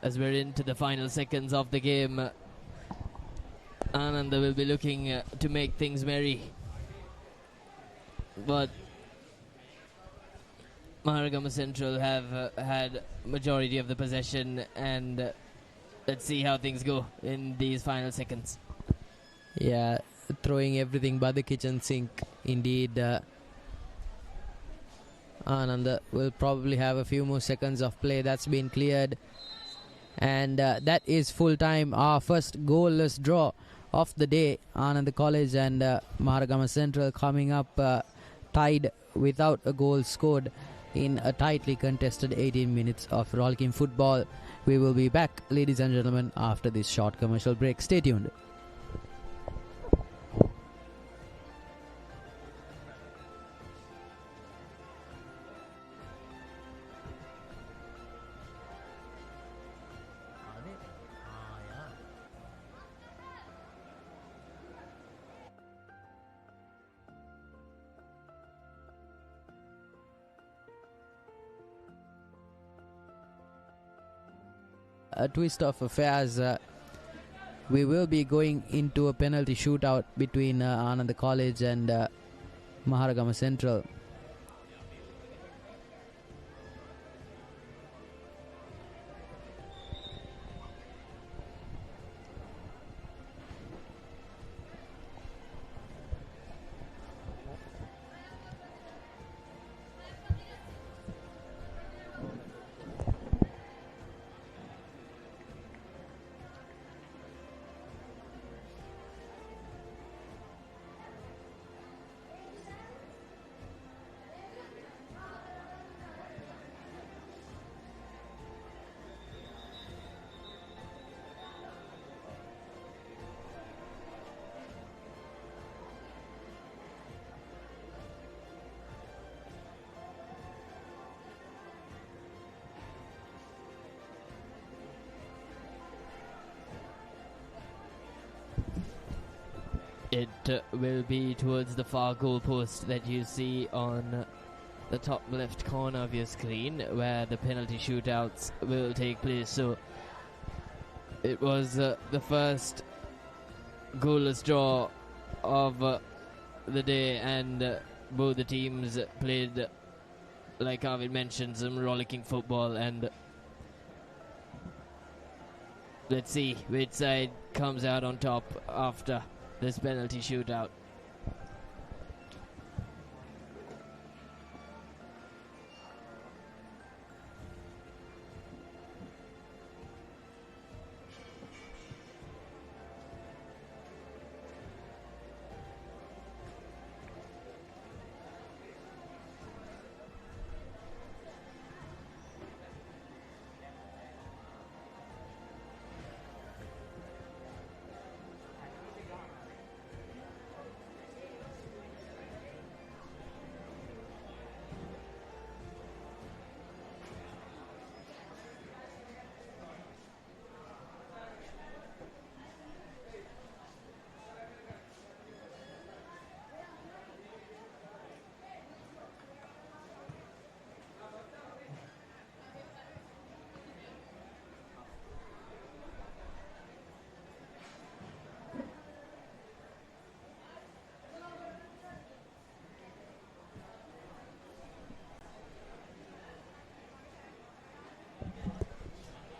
As we're into the final seconds of the game, Ananda will be looking to make things merry, but Maharagama Central have had majority of the possession, and let's see how things go in these final seconds. Yeah, throwing everything but the kitchen sink. Indeed, Ananda will probably have a few more seconds of play. That's been cleared. And that is full time. Our first goalless draw of the day. Ananda College and Maharagama Central coming up tied without a goal scored in a tightly contested 18 minutes of rollicking football. We will be back, ladies and gentlemen, after this short commercial break. Stay tuned. A twist of affairs, we will be going into a penalty shootout between Ananda College and Maharagama Central. It will be towards the far goal post that you see on the top left corner of your screen, where the penalty shootouts will take place. So it was the first goalless draw of the day, and both the teams played, like Arvid mentioned, some rollicking football, and let's see which side comes out on top after this penalty shootout.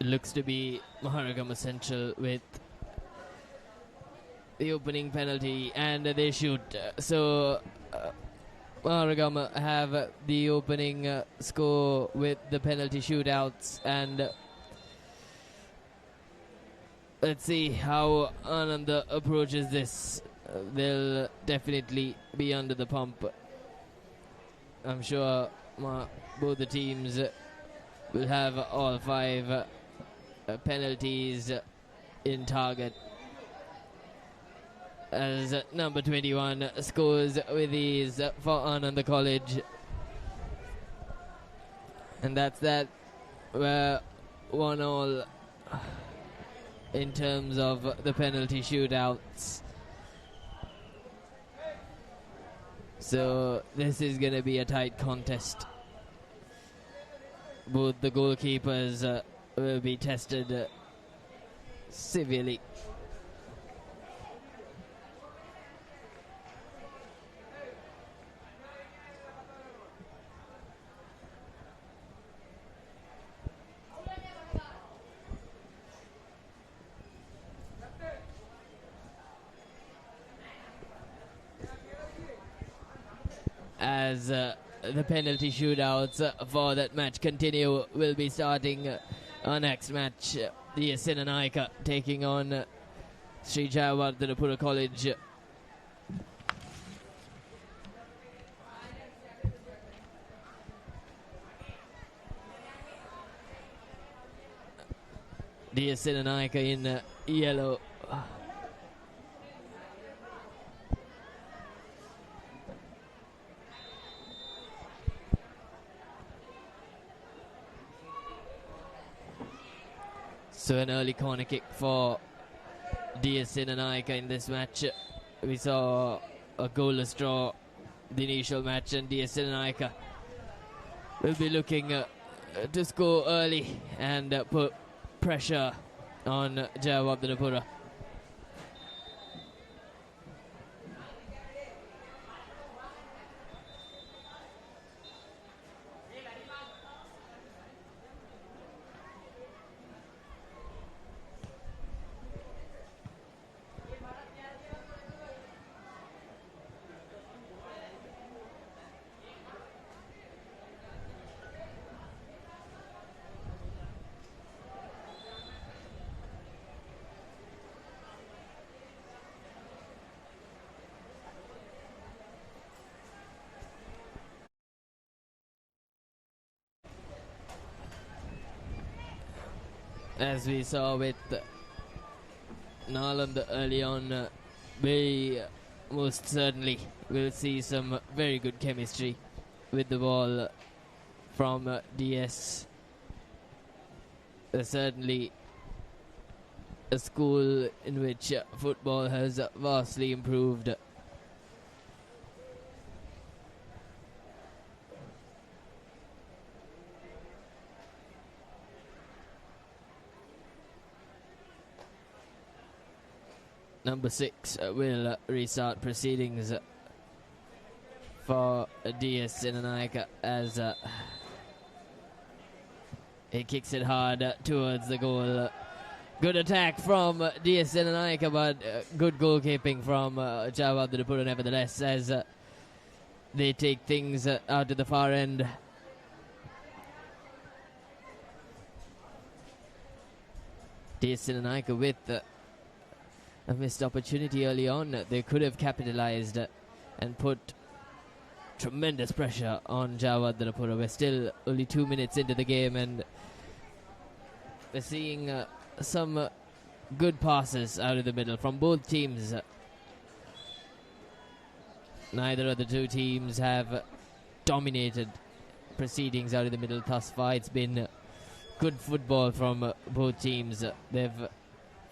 It looks to be Maharagama Central with the opening penalty, and they shoot. So Maharagama have the opening score with the penalty shootouts, and let's see how Ananda approaches this. They'll definitely be under the pump. I'm sure both the teams will have all 5 penalties in target, as number 21 scores with ease for Ananda College. And that's that. We're 1-1 in terms of the penalty shootouts. So this is going to be a tight contest. Both the goalkeepers will be tested severely. As the penalty shootouts for that match continue, will be starting our next match. The Sinanaika taking on Sri Jayawardhanapura College. The Sinanaika in yellow. So an early corner kick for DS Sinanaika in this match. We saw a goalless draw the initial match, and DS Sinanaika will be looking to score early and put pressure on Jayawardhanapura. As we saw with Nalanda early on, we most certainly will see some very good chemistry with the ball from DS. Certainly a school in which football has vastly improved. Number 6 will restart proceedings for DS Sinanaika as he kicks it hard towards the goal. Good attack from DS Sinanaika, but good goalkeeping from Jawad Dipura nevertheless as they take things out to the far end. DS Sinanaika with a missed opportunity early on. They could have capitalized and put tremendous pressure on Jawad Dipura. We're still only 2 minutes into the game and we're seeing some good passes out of the middle from both teams. Neither of the two teams have dominated proceedings out of the middle thus far. It's been good football from both teams. They've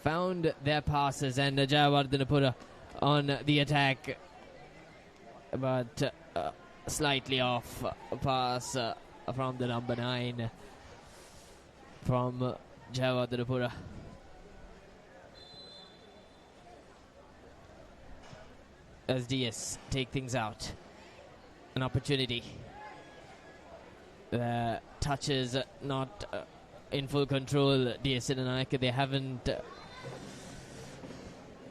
found their passes and Jawad Dipura on the attack, but slightly off pass from the number 9 from Jawad Dipura. As DS take things out, an opportunity. Touches not in full control. DS Sinanaika, they haven't.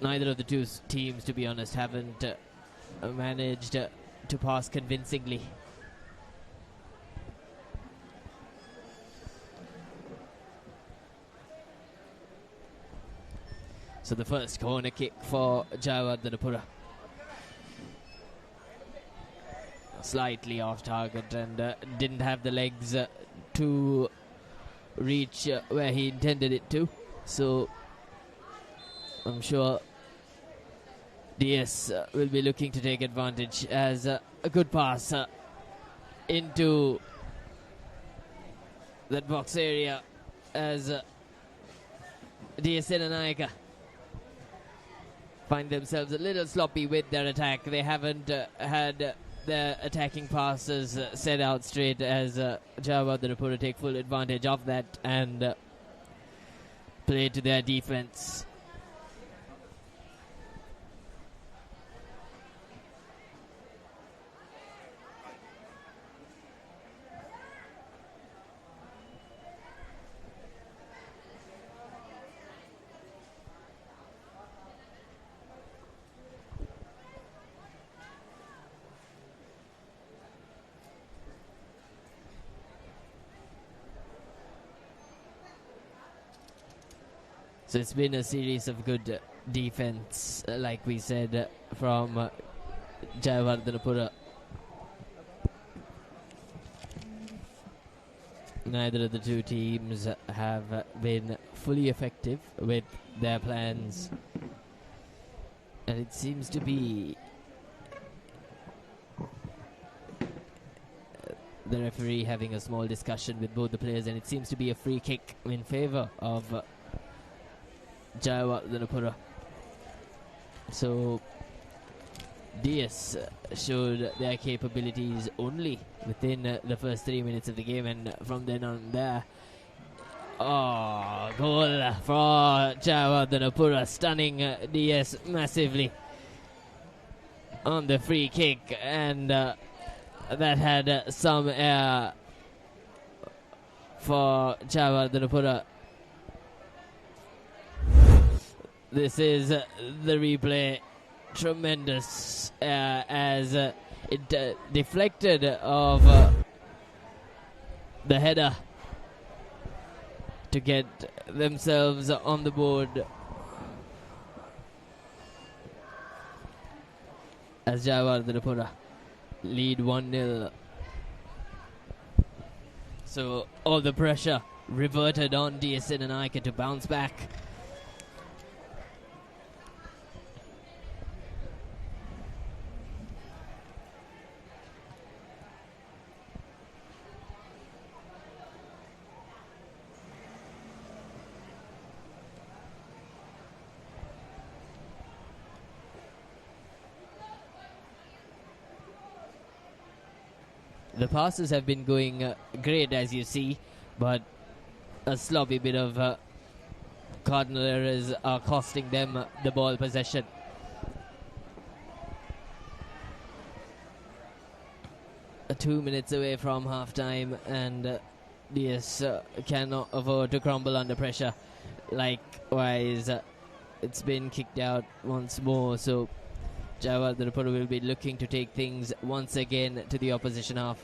Neither of the two teams, to be honest, haven't managed to pass convincingly. So the first corner kick for Jawad Dipura. Slightly off target and didn't have the legs to reach where he intended it to. So I'm sure DS will be looking to take advantage as a good pass into that box area as DS Sinanaika find themselves a little sloppy with their attack. They haven't had their attacking passes set out straight as Jawad Dipura take full advantage of that and play to their defense. So it's been a series of good defense, like we said, from Jawad Dipura. Neither of the two teams have been fully effective with their plans, and it seems to be the referee having a small discussion with both the players, and it seems to be a free kick in favor of Jawad Dipura. So DS showed their capabilities only within the first 3 minutes of the game, and from then on there, goal for Jawad Dipura, stunning DS massively on the free kick, and that had some air for Jawad Dipura. This is the replay. Tremendous as it deflected of the header to get themselves on the board. As Jawad Dipura lead 1-0. So all the pressure reverted on DS Sinanaika to bounce back. The passes have been going great, as you see, but a sloppy bit of cardinal errors are costing them the ball possession. 2 minutes away from half time, and DS cannot afford to crumble under pressure. Likewise, it's been kicked out once more, so Jawad Dirapura will be looking to take things once again to the opposition half.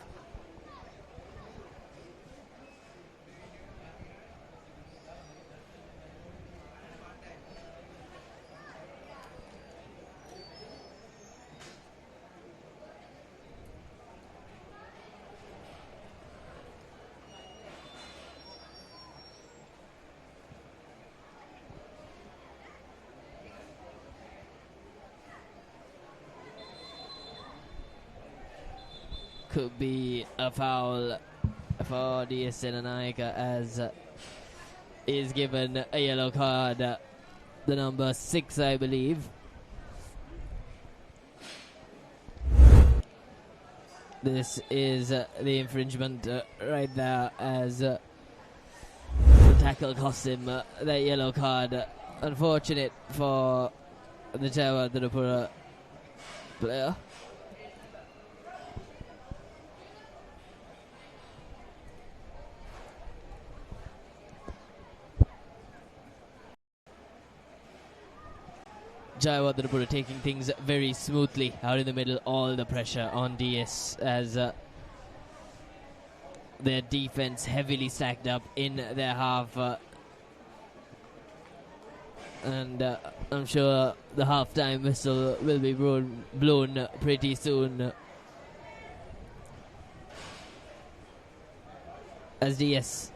Could be a foul for DS Senanaika, as is given a yellow card, the number 6, I believe. This is the infringement right there, as the tackle cost him that yellow card. Unfortunate for the Jawad Dirapura player. Jawad Dirapura taking things very smoothly out in the middle, all the pressure on DS, as their defense heavily stacked up in their half, and I'm sure the halftime whistle will be blown pretty soon, as DS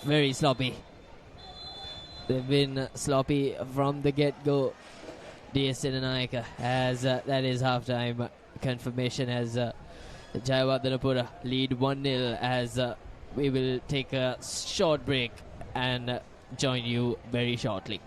very sloppy. They've been sloppy from the get-go, DS Senanaika, as that is halftime confirmation, as Jawad Dirapura lead 1-0, as we will take a short break and join you very shortly.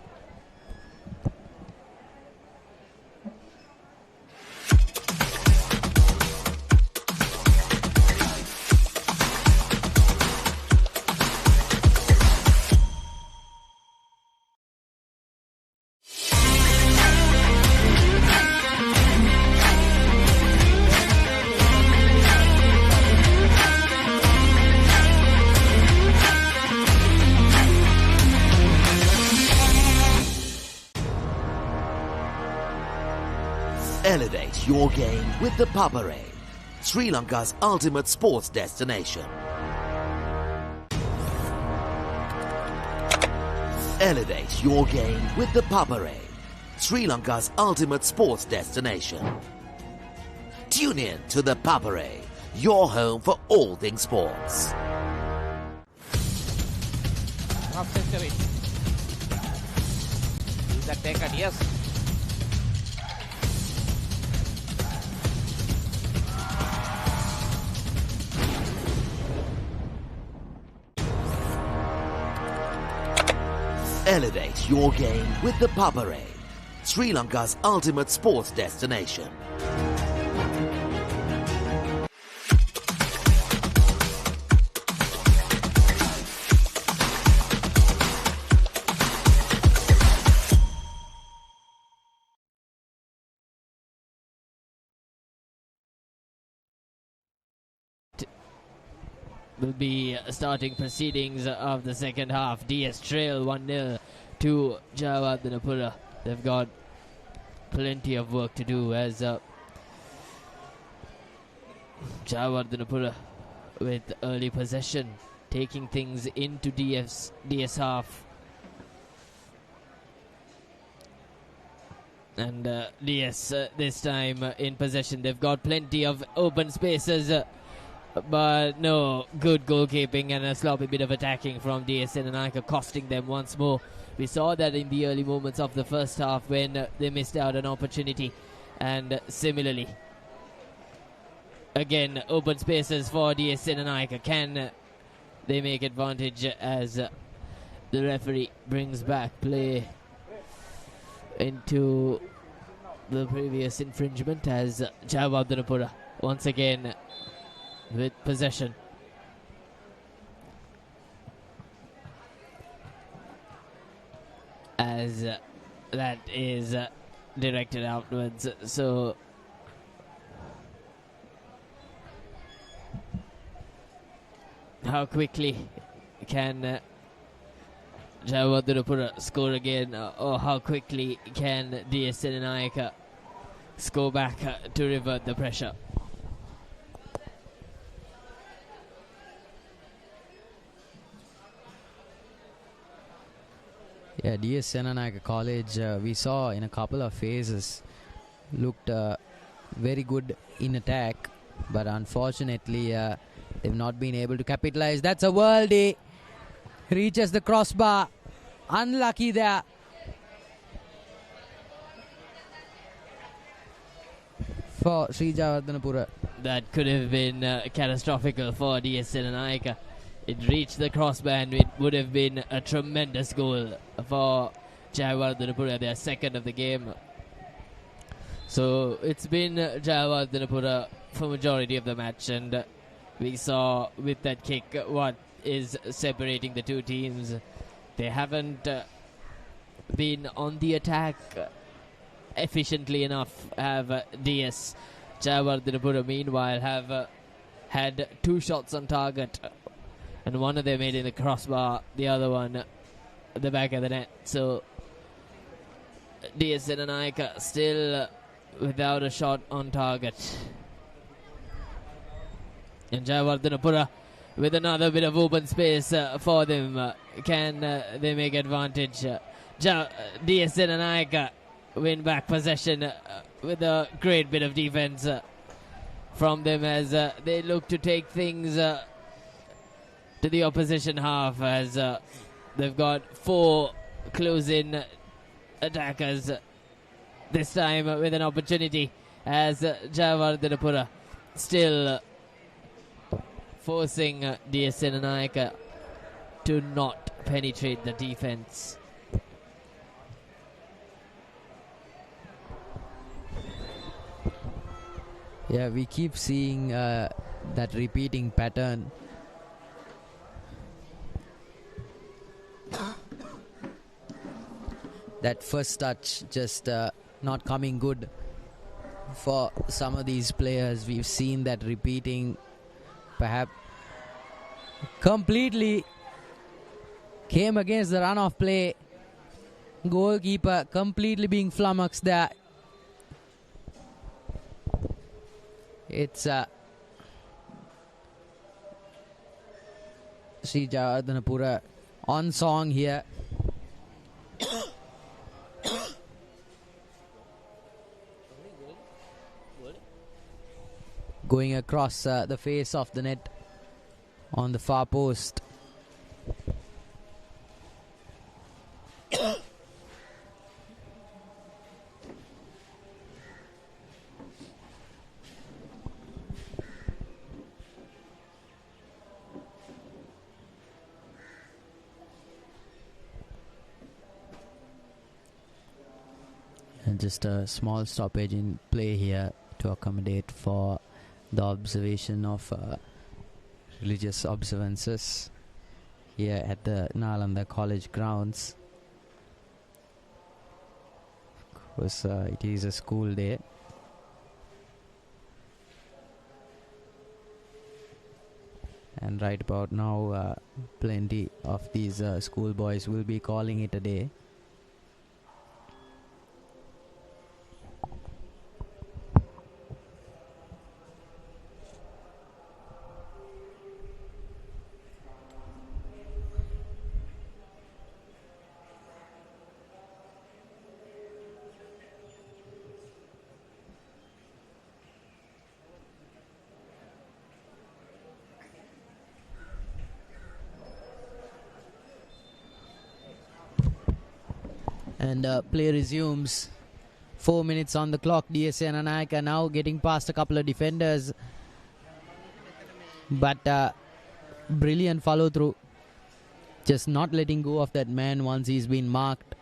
Elevate your game with the Papare, Sri Lanka's ultimate sports destination. Elevate your game with the Papare, Sri Lanka's ultimate sports destination. Tune in to the Papare, your home for all things sports. Half century. Is that taken? Yes. Elevate your game with the Papare, Sri Lanka's ultimate sports destination. Will be starting proceedings of the second half. DS trail 1-0 to Jawad Dirapura. They've got plenty of work to do, as Jawad Dirapura with early possession, taking things into DS half. And DS this time in possession. They've got plenty of open spaces, but no good goalkeeping, and a sloppy bit of attacking from DS Senanaika, costing them once more. We saw that in the early moments of the first half when they missed out an opportunity, and similarly again open spaces for DS Senanaika. Can they make advantage, as the referee brings back play into the previous infringement, as Jawad Dirapura once again with possession. As that is directed outwards, so how quickly can Jayawardhanapura score again, or how quickly can DS Senanayaka score back to revert the pressure? Yeah, DS Senanayaka College, we saw in a couple of phases, looked very good in attack, but unfortunately they've not been able to capitalize. That's a worldie. Reaches the crossbar. Unlucky there. For Sri Jayawardhanapura. That could have been catastrophical for DS Senanayaka. It reached the crossbar and it would have been a tremendous goal for Jayawardhanapura, their second of the game. So it's been Jayawardhanapura for majority of the match, and we saw with that kick what is separating the two teams. They haven't been on the attack efficiently enough. Have DS Jayawardhanapura meanwhile have had 2 shots on target, and one of them made in the crossbar, the other one at the back of the net. So DS Senanayaka still without a shot on target. And Jayawardhanapura with another bit of open space for them. Can they make advantage? DS Senanayaka win back possession with a great bit of defense from them as they look to take things to the opposition half, as they've got 4 close-in attackers this time with an opportunity, as Jayawardhanapura still forcing DS Senanayaka to not penetrate the defense. Yeah, we keep seeing that repeating pattern. That first touch just not coming good for some of these players. We've seen that repeating, perhaps completely came against the run-off play. Goalkeeper completely being flummoxed there. It's Sri Jayawardhanapura on song here. Going across the face of the net on the far post. And just a small stoppage in play here to accommodate for the observation of religious observances here at the Nalanda College grounds. Of course, it is a school day. And right about now, plenty of these schoolboys will be calling it a day. And play resumes. 4 minutes on the clock. DS Senanayaka now getting past a couple of defenders. But brilliant follow through. Just not letting go of that man once he's been marked.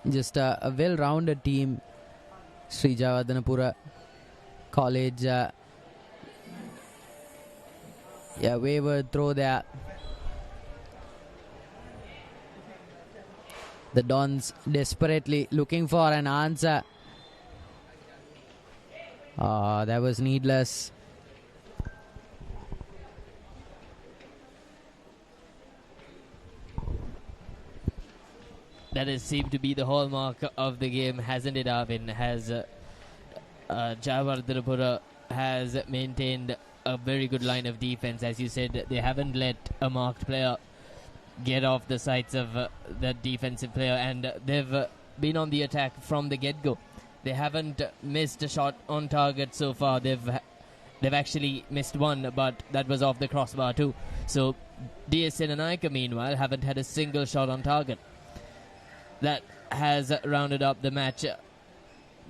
Just a well-rounded team. Sri Jayawardhanapura College Yeah, wayward throw there. The Dons desperately looking for an answer. That was needless. That has seemed to be the hallmark of the game, hasn't it, Arvin? Has Jayawardhanapura has maintained a very good line of defense. As you said, they haven't let a marked player get off the sights of that defensive player, and they've been on the attack from the get-go. They haven't missed a shot on target so far. They've actually missed one, but that was off the crossbar too. So DSN and Aika, meanwhile, haven't had a single shot on target. That has rounded up the match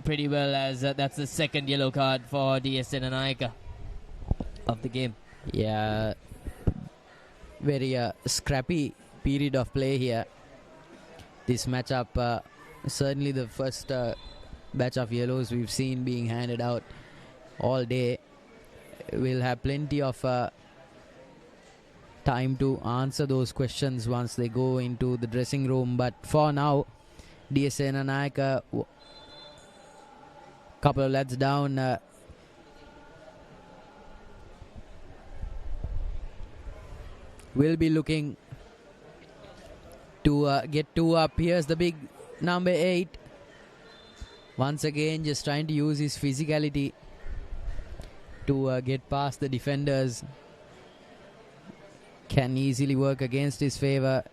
pretty well, as that's the second yellow card for DSN and Aika of the game. Yeah, very scrappy period of play here. This matchup, certainly the first batch of yellows we've seen being handed out all day. We'll have plenty of time to answer those questions once they go into the dressing room, but for now, DSN and Naika, couple of lads down. Will be looking to get two up. Here's the big number 8. Once again, just trying to use his physicality to get past the defenders. Can easily work against his favor.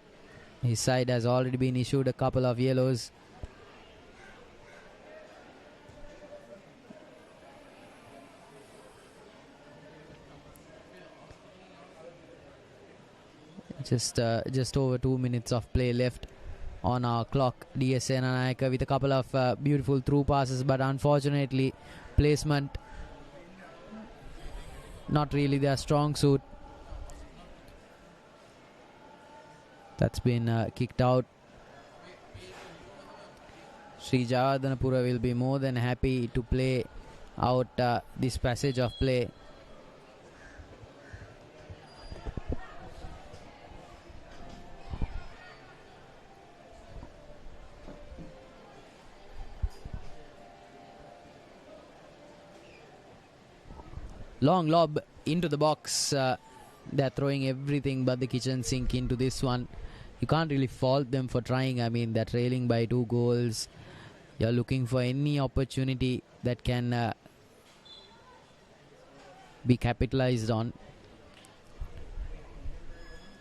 His side has already been issued a couple of yellows. Just over 2 minutes of play left on our clock. DSN and Naika with a couple of beautiful through passes, but unfortunately placement not really their strong suit. That's been kicked out. Sri Jayawardhanapura will be more than happy to play out this passage of play. Long lob into the box. They're throwing everything but the kitchen sink into this one. You can't really fault them for trying. I mean, they're trailing by 2 goals. You're looking for any opportunity that can be capitalized on.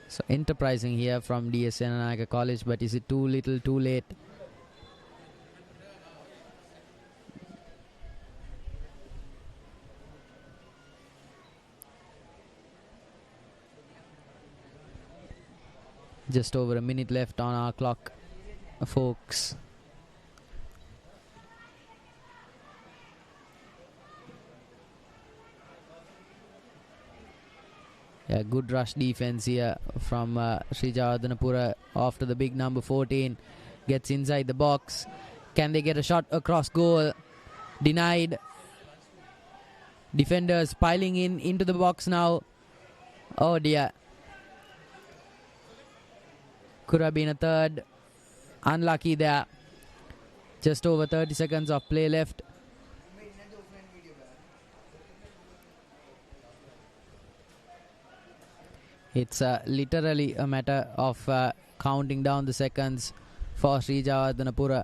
So enterprising here from DSN and Naika College, but is it too little, too late? Just over a minute left on our clock, folks. Yeah, good rush defense here from Sri Jayawardhanapura after the big number 14. Gets inside the box. Can they get a shot across goal? Denied. Defenders piling into the box now. Oh dear. Could have been a third. Unlucky there. Just over 30 seconds of play left. It's literally a matter of counting down the seconds for Sri Jayawardhanapura.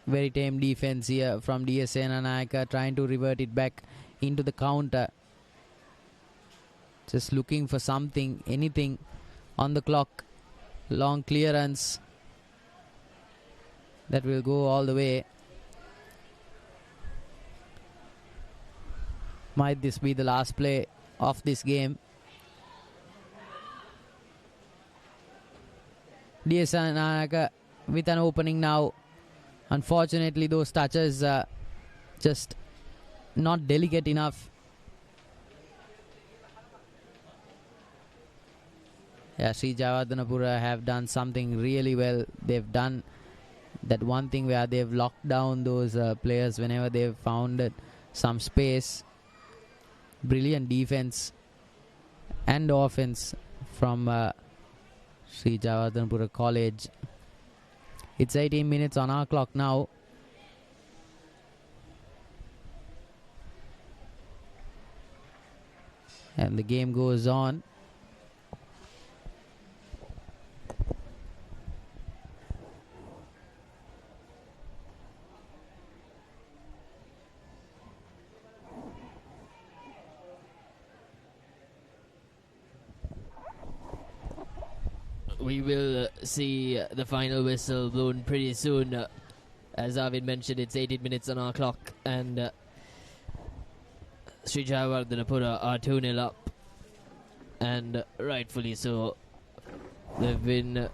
Very tame defense here from DSN and Naika, trying to revert it back into the counter. Just looking for something, anything on the clock. Long clearance that will go all the way. Might this be the last play of this game? DSN Naika with an opening now. Unfortunately, those touches just not delicate enough. Yeah, Sri Jayawardhanapura have done something really well. They've done that one thing where they've locked down those players whenever they've found some space. Brilliant defense and offense from Sri Jayawardhanapura College. It's 18 minutes on our clock now. And the game goes on. We will see the final whistle blown pretty soon. As Arvind mentioned, it's 18 minutes on our clock, and Sri Jayawardhanapura are 2-0 up, and rightfully so. They've been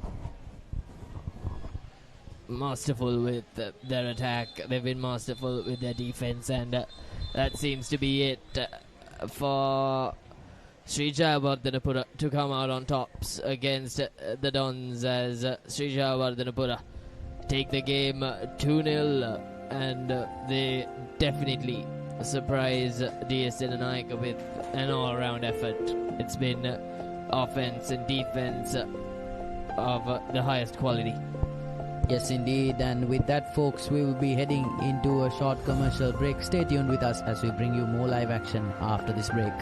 masterful with their attack, they've been masterful with their defense, and that seems to be it for Sri Jayawardhanapura to come out on tops against the Dons, as Sri Jayawardhanapura take the game 2-0, and they definitely surprise DS Senanayake with an all-round effort. It's been offense and defense of the highest quality. Yes, indeed. And with that, folks, we will be heading into a short commercial break. Stay tuned with us as we bring you more live action after this break.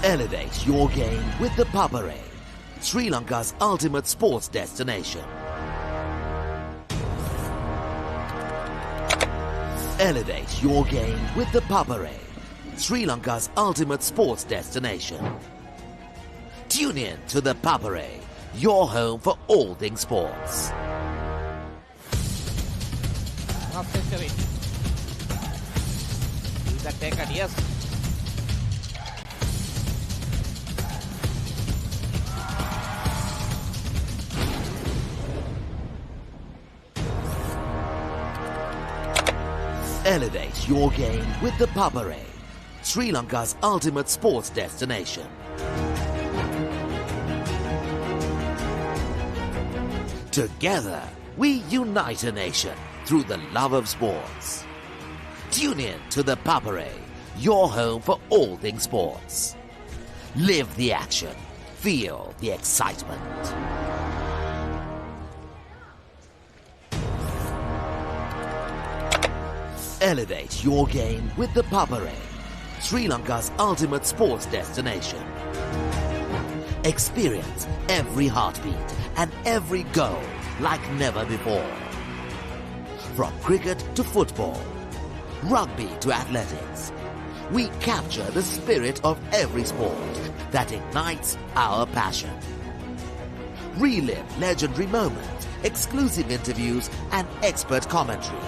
Elevate your game with the Papare, Sri Lanka's ultimate sports destination. Elevate your game with the Papare, Sri Lanka's ultimate sports destination. Tune in to the Papare, your home for all things sports. Half century. Is that taken? Yes. Elevate your game with the Papare, Sri Lanka's ultimate sports destination. Together, we unite a nation through the love of sports. Tune in to the Papare, your home for all things sports. Live the action, feel the excitement. Elevate your game with the Papare, Sri Lanka's ultimate sports destination. Experience every heartbeat and every goal like never before. From cricket to football, rugby to athletics, we capture the spirit of every sport that ignites our passion. Relive legendary moments, exclusive interviews, and expert commentary,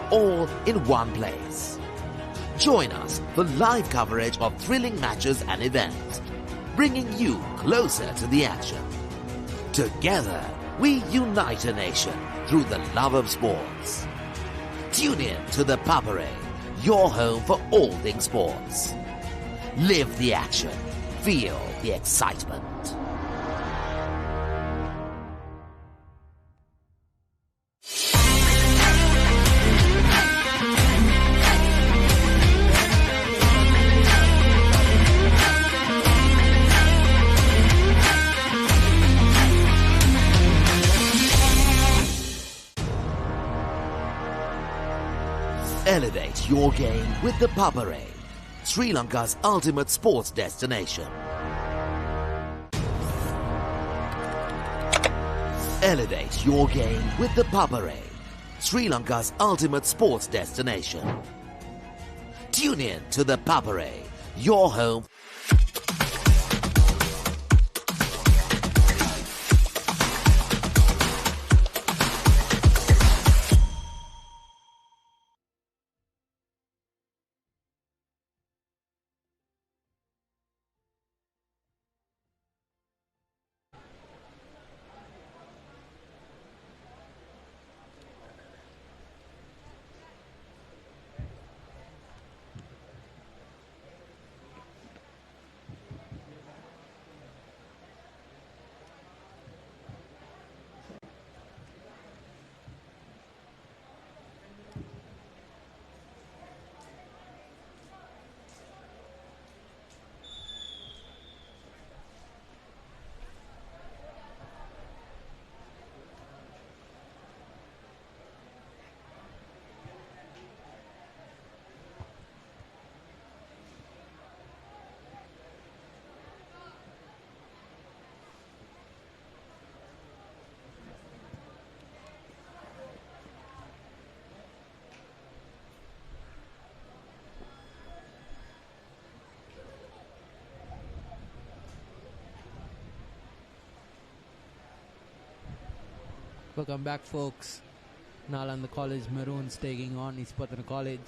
all in one place. Join us for live coverage of thrilling matches and events, bringing you closer to the action. Together, we unite a nation through the love of sports. Tune in to the Papare, your home for all things sports. Live the action, feel the excitement. Elevate your game with the Papare, Sri Lanka's ultimate sports destination. Elevate your game with the Papare, Sri Lanka's ultimate sports destination. Tune in to the Papare, your home. Welcome back, folks. Nalanda College Maroons taking on Invitational College.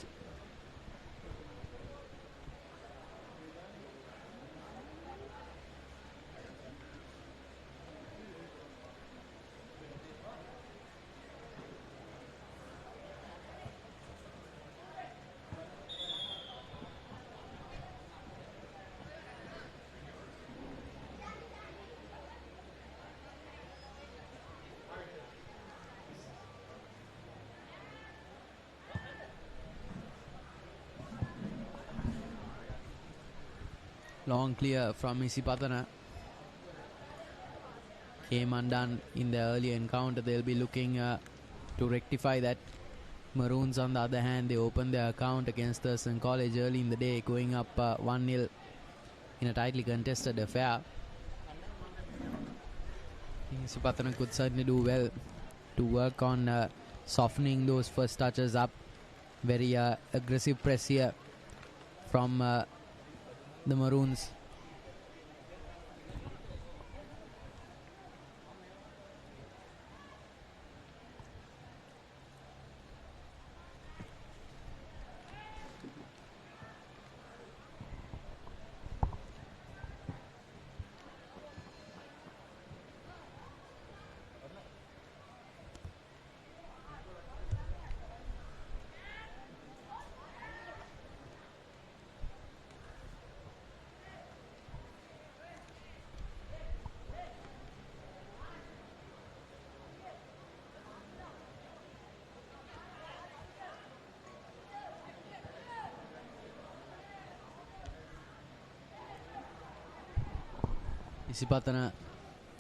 Long clear from Isipatana. Came undone in the earlier encounter. They'll be looking to rectify that. Maroons, on the other hand, they opened their account against Thurston College early in the day, going up 1-0 in a tightly contested affair. Isipatana could certainly do well to work on softening those first touches up. Very aggressive press here from the Maroons. Isipatana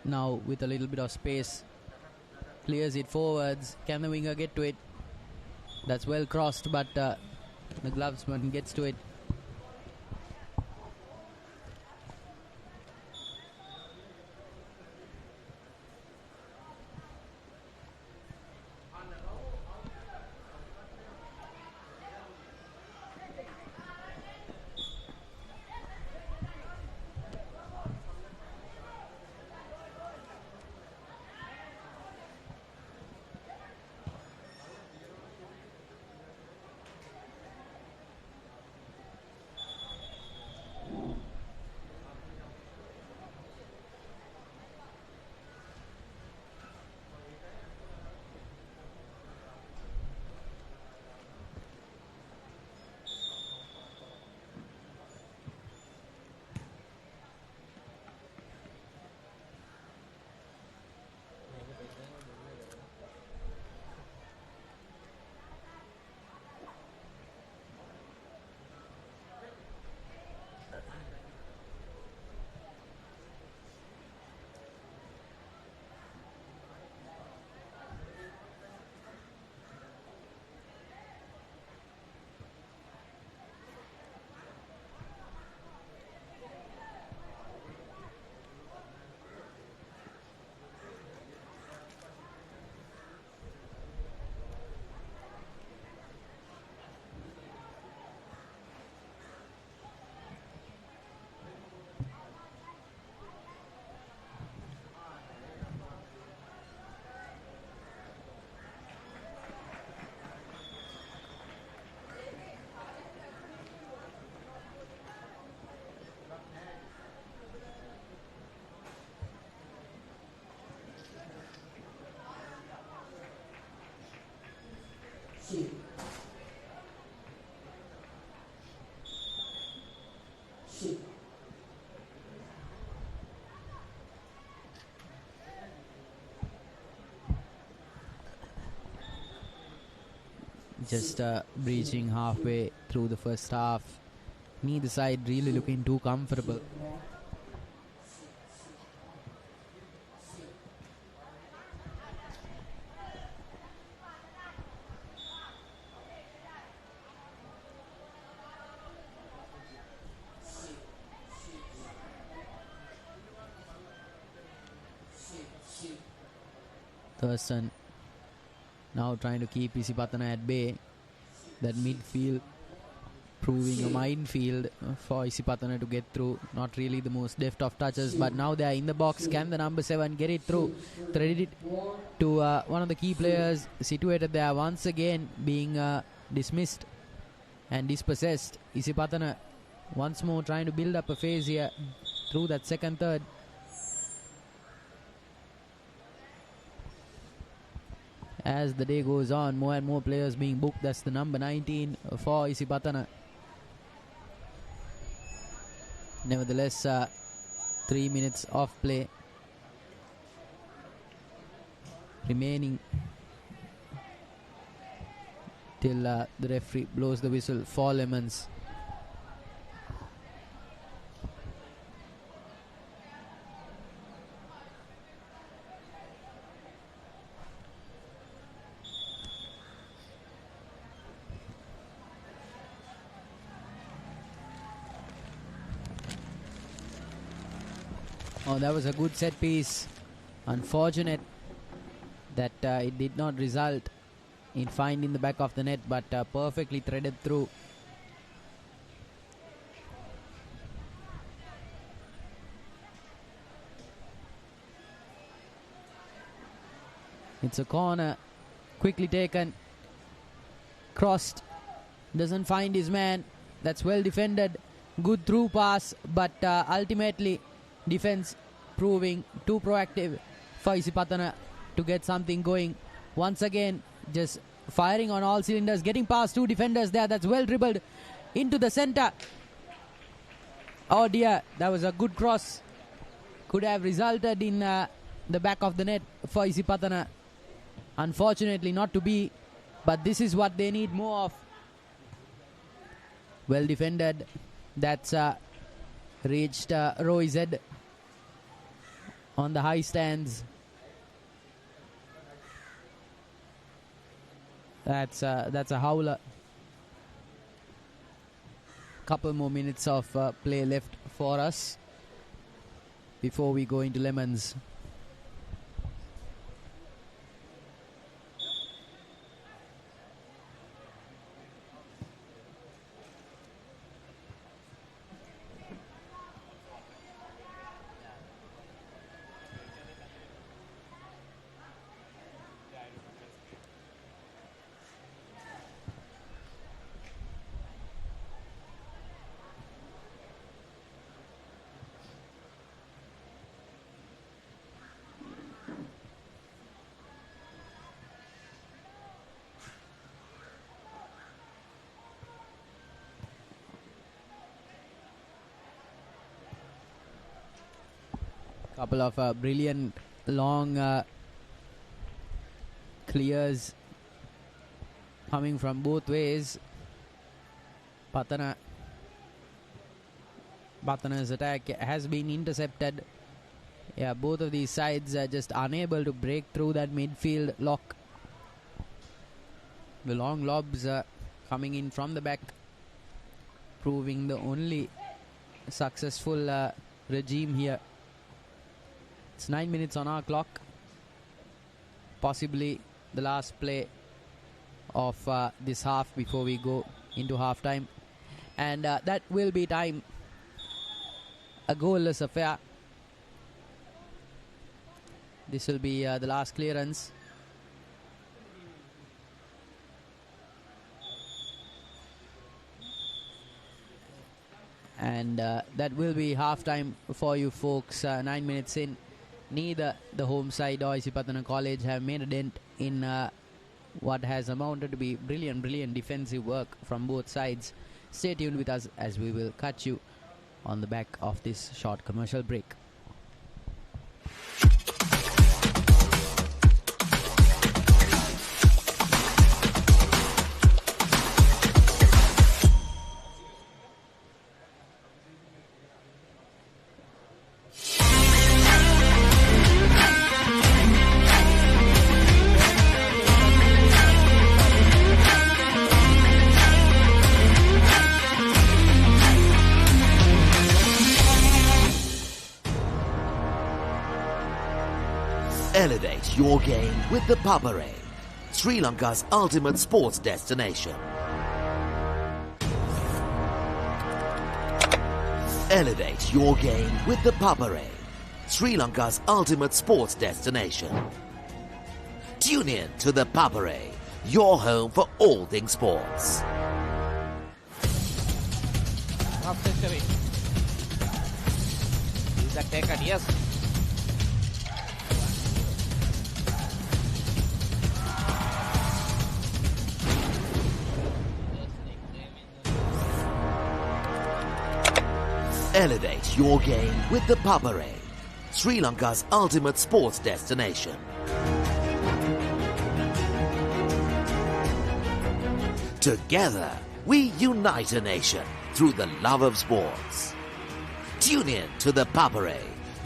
now with a little bit of space clears it forwards. Can the winger get to it? That's well crossed, but the glovesman gets to it. just breaching halfway through the first half. Neither side really looking too comfortable. Thurston now trying to keep Isipatana at bay. That midfield proving a minefield for Isipatana to get through. Not really the most deft of touches, but now they are in the box. Can the number 7 get it through? Threaded it to one of the key players situated there, once again being dismissed and dispossessed. Isipatana once more trying to build up a phase here through that second third. As the day goes on, more and more players being booked. That's the number 19 for Isipatana. Nevertheless, 3 minutes of play remaining till the referee blows the whistle. 4 lemons. Oh, that was a good set piece. Unfortunate that it did not result in finding the back of the net, but perfectly threaded through. It's a corner, quickly taken, crossed, doesn't find his man. That's well defended, good through pass, but ultimately defense proving too proactive for Isipatana to get something going. Once again, just firing on all cylinders, getting past 2 defenders there. That's well dribbled into the center. Oh dear, that was a good cross. Could have resulted in the back of the net for Isipatana. Unfortunately not to be, but this is what they need more of. Well defended. That's reached Roy Z on the high stands. That's a howler. Couple more minutes of play left for us before we go into lemons. Couple of brilliant long clears coming from both ways. Patana's attack has been intercepted. Yeah, both of these sides are just unable to break through that midfield lock. The long lobs coming in from the back, proving the only successful regime here. It's 9 minutes on our clock. Possibly the last play of this half before we go into halftime. And that will be time. A goalless affair. This will be the last clearance. And that will be halftime for you folks. 9 minutes in. Neither the home side or Isipatana College have made a dent in what has amounted to be brilliant defensive work from both sides. Stay tuned with us as we will catch you on the back of this short commercial break. your game with the Papare, Sri Lanka's ultimate sports destination. Elevate your game with the Papare, Sri Lanka's ultimate sports destination. Tune in to the Papare, your home for all things sports. Half century. Is that taken? Yes. Elevate your game with the Papare, Sri Lanka's ultimate sports destination. Together, we unite a nation through the love of sports. Tune in to the Papare,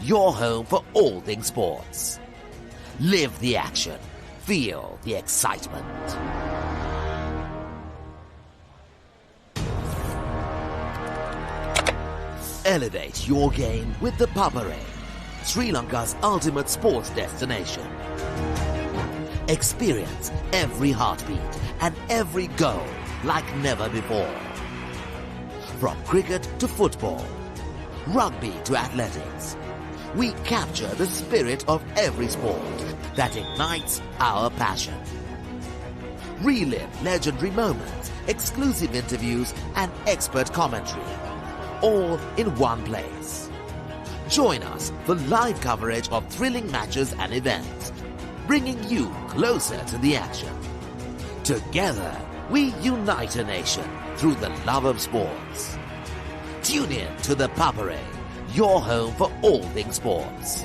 your home for all things sports. Live the action. Feel the excitement. Elevate your game with the Papare, Sri Lanka's ultimate sports destination. Experience every heartbeat and every goal like never before. From cricket to football, rugby to athletics, we capture the spirit of every sport that ignites our passion. Relive legendary moments, exclusive interviews, and expert commentary, all in one place. Join us for live coverage of thrilling matches and events, bringing you closer to the action. Together, we unite a nation through the love of sports. Tune in to the Papare, your home for all things sports.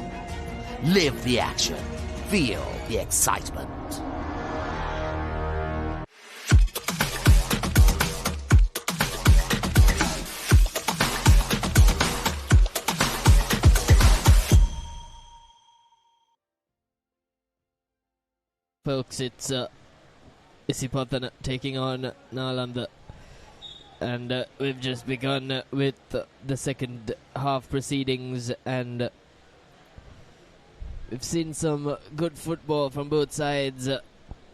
Live the action. Feel the excitement. Folks, it's Isipatana taking on Nalanda, and we've just begun with the second half proceedings, and we've seen some good football from both sides,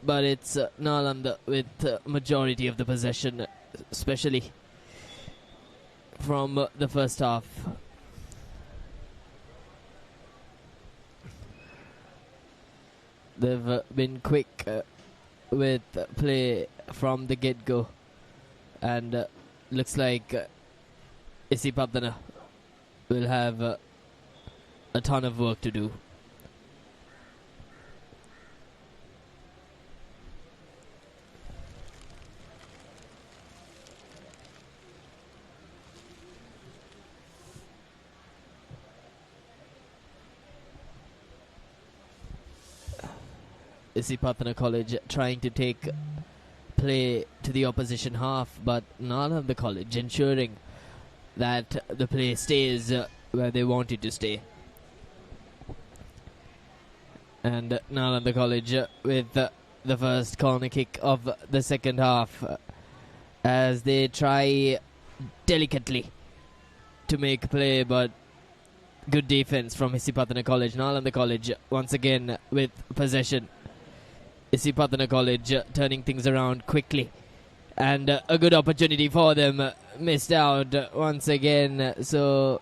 but it's Nalanda with majority of the possession, especially from the first half. They've been quick with play from the get-go, and looks like Isipatana will have a ton of work to do. Isipatana College trying to take play to the opposition half, but Nalanda College ensuring that the play stays where they want it to stay. And Nalanda College with the first corner kick of the second half, as they try delicately to make play, but good defense from Isipatana College. Nalanda College once again with possession. Isipatana College turning things around quickly, and a good opportunity for them missed out once again. So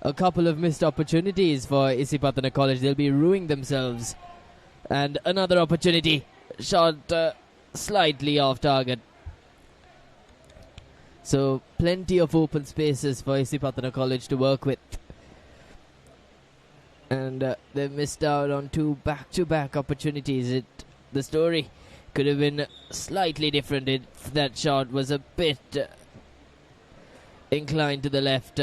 a couple of missed opportunities for Isipatana College. They'll be ruining themselves, and another opportunity shot slightly off target. So plenty of open spaces for Isipatana College to work with, and they missed out on two back-to-back opportunities. The story could have been slightly different if that shot was a bit inclined to the left.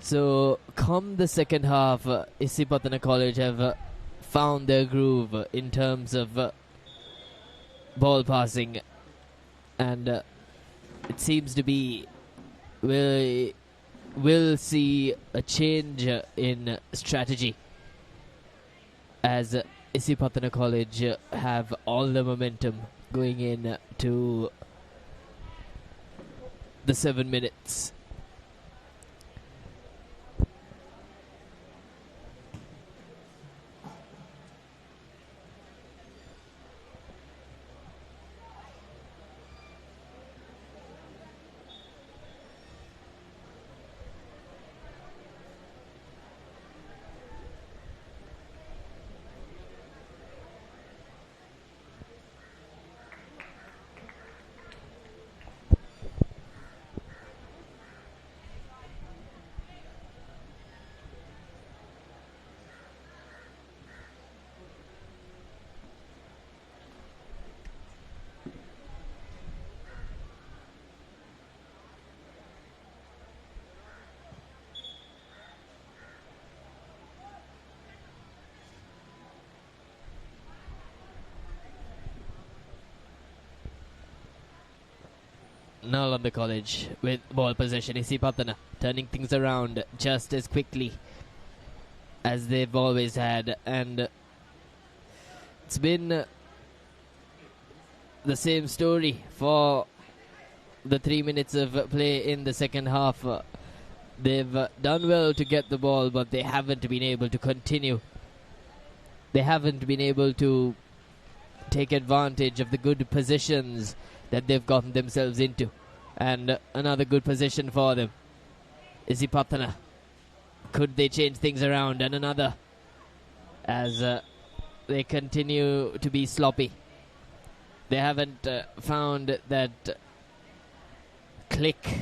So come the second half, Isipatana College have found their groove in terms of ball passing, and it seems to be we'll see a change in strategy, as Isipatana College have all the momentum going in to the 7 minutes. Nalanda College with ball possession. Isipatana turning things around just as quickly as they've always had, and it's been the same story for the 3 minutes of play in the second half. They've done well to get the ball, but they haven't been able to continue. They haven't been able to take advantage of the good positions that they've gotten themselves into. And another good position for them. Isipatana. Could they change things around? And another, as they continue to be sloppy. They haven't found that click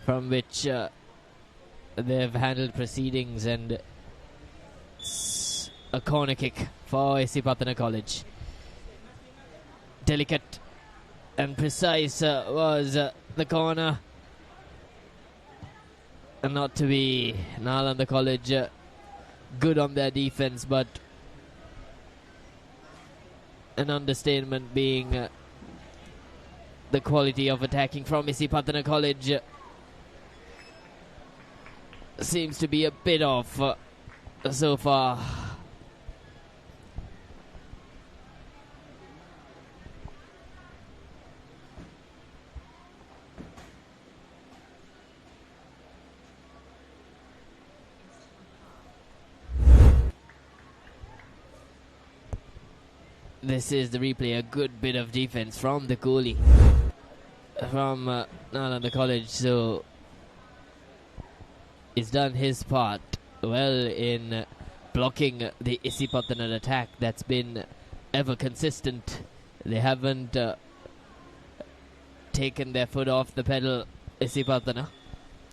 from which they've handled proceedings, and it's a corner kick for Isipatana College. Delicate and precise was the corner, and not to be Nalanda College good on their defense, but an understatement being the quality of attacking from Isipatana College seems to be a bit off so far. This is the replay, a good bit of defense from the goalie from Nalanda College, so he's done his part well in blocking the Isipatana attack that's been ever consistent. They haven't taken their foot off the pedal, Isipatana.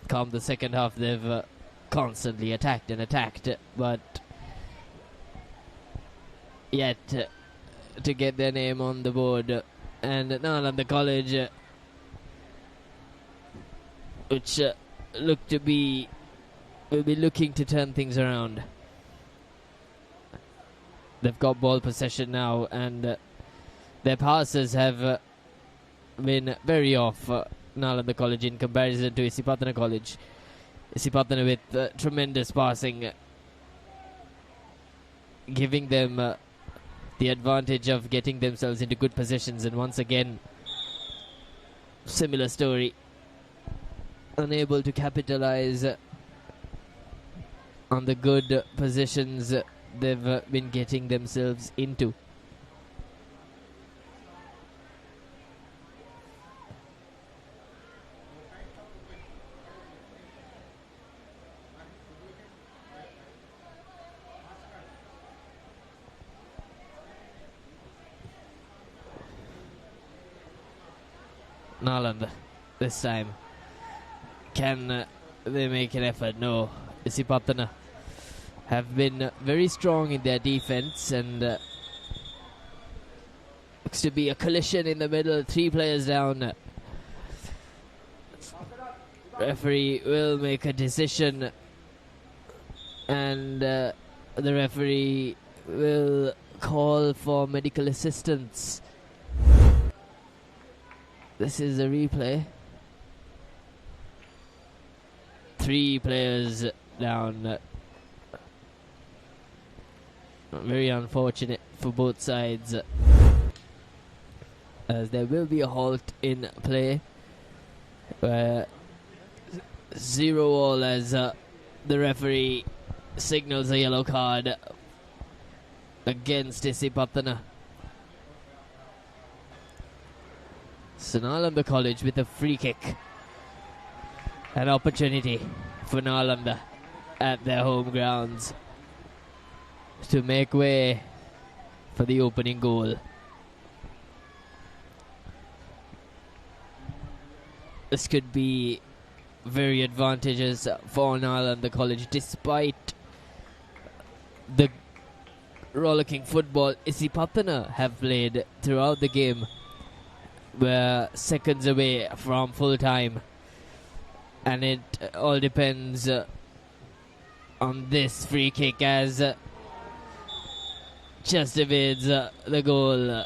Come the second half, they've constantly attacked and attacked, but yet to get their name on the board. And Nalanda College, which look to be, will be looking to turn things around. They've got ball possession now, and their passes have been very off, Nalanda College, in comparison to Isipatana College. Isipatana with tremendous passing, giving them the advantage of getting themselves into good positions, and once again, similar story. Unable to capitalize on the good positions they've been getting themselves into. Nalanda this time. Can they make an effort? No. Isipatana have been very strong in their defense, and looks to be a collision in the middle. 3 players down. Referee will make a decision, and the referee will call for medical assistance. This is a replay. 3 players down. Very unfortunate for both sides, as there will be a halt in play. 0-all as the referee signals a yellow card against Isipatana. So Nalanda College with a free kick. An opportunity for Nalanda at their home grounds to make way for the opening goal. This could be very advantageous for Nalanda College, despite the rollicking football Isipatana have played throughout the game. We're seconds away from full time, and it all depends on this free kick, as just evades the goal,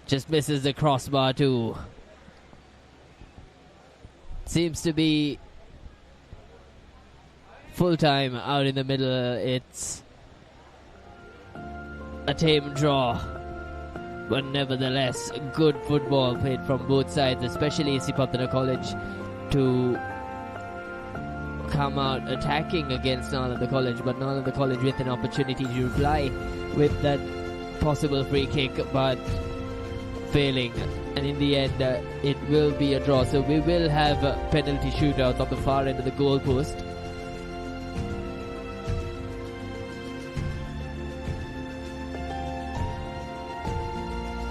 just misses the crossbar too. seems to be full time out in the middle. It's a tame draw, but nevertheless good football played from both sides, especially Sipatana College to come out attacking against Nalanda College, but Nalanda College with an opportunity to reply with that possible free kick, but failing, and in the end it will be a draw. So we will have penalty shootouts on the far end of the goal post.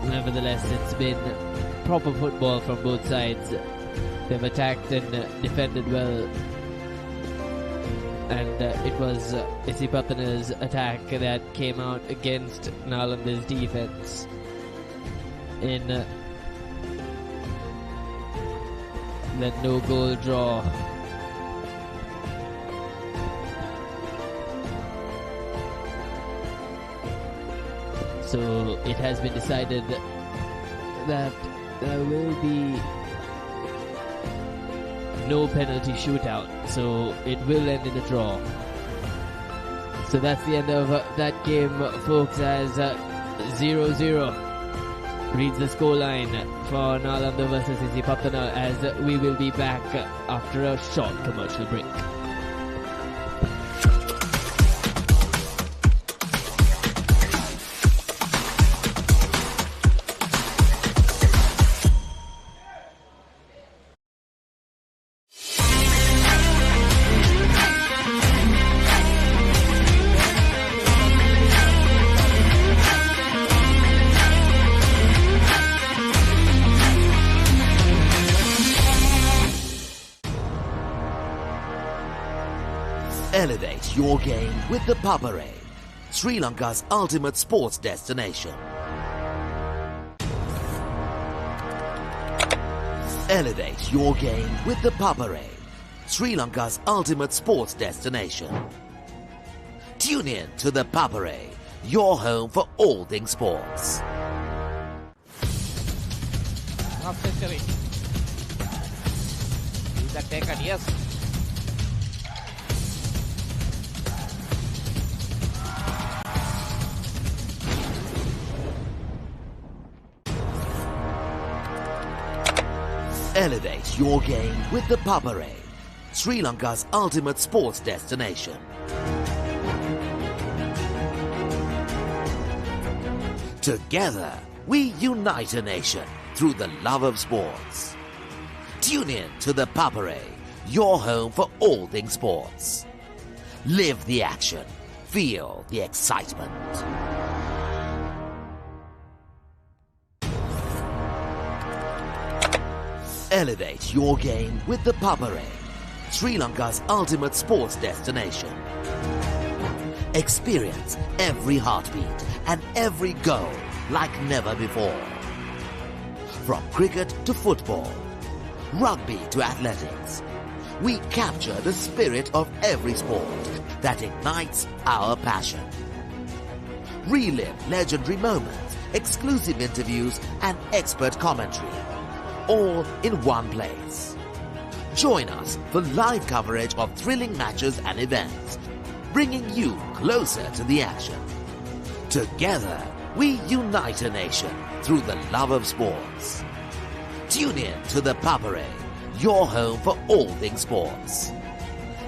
Nevertheless, it's been proper football from both sides. They've attacked and defended well, and it was Isipatana's attack that came out against Nalanda's defense in that no-goal draw. So it has been decided that there will be no penalty shootout, so it will end in a draw. So that's the end of that game, folks, as 0-0 reads the scoreline for Nalanda versus Isipatana, as we will be back after a short commercial break. Elevate your game with the Papare, Sri Lanka's ultimate sports destination. Elevate your game with the Papare, Sri Lanka's ultimate sports destination. Tune in to the Papare, your home for all things sports. Half century. Is that taken? Yes. Elevate your game with the Papare, Sri Lanka's ultimate sports destination. Together, we unite a nation through the love of sports. Tune in to the Papare, your home for all things sports. Live the action, feel the excitement. Elevate your game with the Papare, Sri Lanka's ultimate sports destination. Experience every heartbeat and every goal like never before. From cricket to football, rugby to athletics, we capture the spirit of every sport that ignites our passion. Relive legendary moments, exclusive interviews and expert commentary, all in one place. Join us for live coverage of thrilling matches and events, bringing you closer to the action. Together, we unite a nation through the love of sports. Tune in to the Papare, your home for all things sports.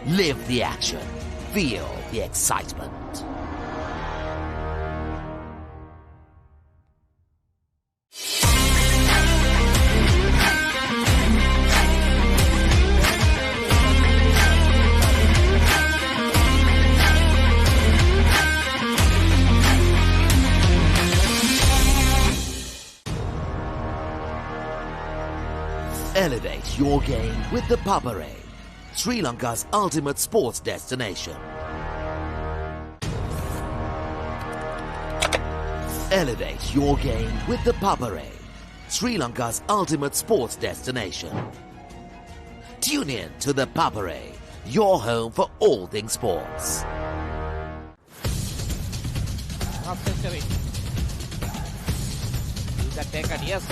Live the action, feel the excitement. Elevate your game with the Papare, Sri Lanka's ultimate sports destination. Elevate your game with the Papare, Sri Lanka's ultimate sports destination. Tune in to the Papare, your home for all things sports. Half century. Is that taken? Yes.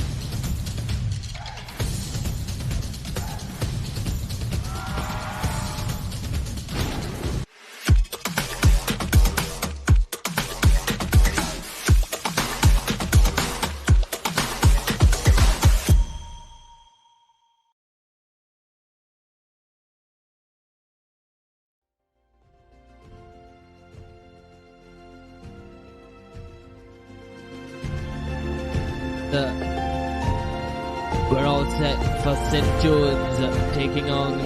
we're all set for St. John's taking on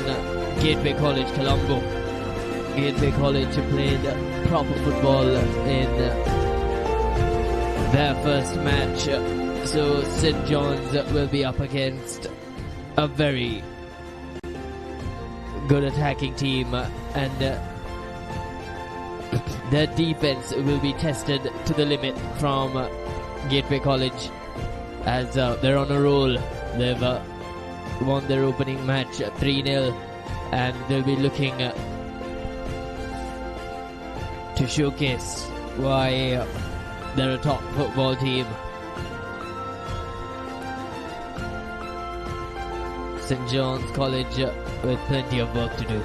Gateway College Colombo. Gateway College have played proper football in their first match, so St. John's will be up against a very good attacking team, and their defense will be tested to the limit from Gateway College, as they're on a roll. They've won their opening match 3-0, and they'll be looking to showcase why they're a top football team. St. John's College with plenty of work to do,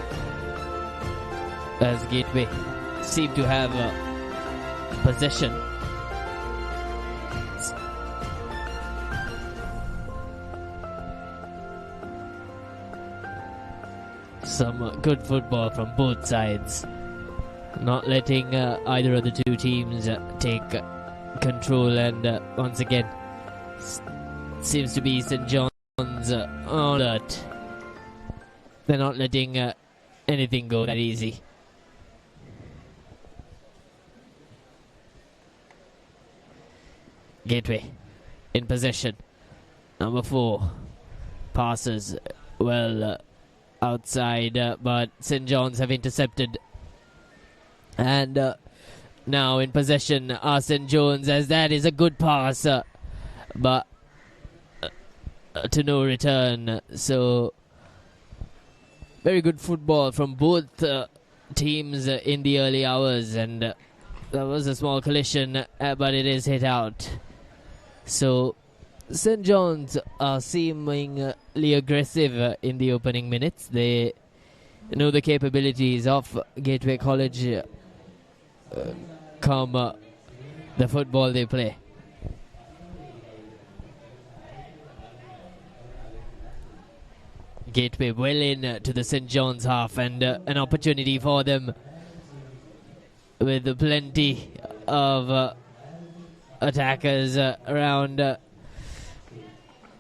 as Gateway seem to have possession. Some good football from both sides, not letting either of the two teams take control, and once again seems to be St. John's on alert. They're not letting anything go that easy. Gateway in possession. Number 4 passes well outside, but St. John's have intercepted. And now in possession are St. John's, as that is a good pass, but to no return. So very good football from both teams in the early hours, and there was a small collision, but it is hit out. So St. John's are seemingly aggressive in the opening minutes. They know the capabilities of Gateway College come the football they play. Gateway well in to the St. John's half, and an opportunity for them with plenty of attackers around.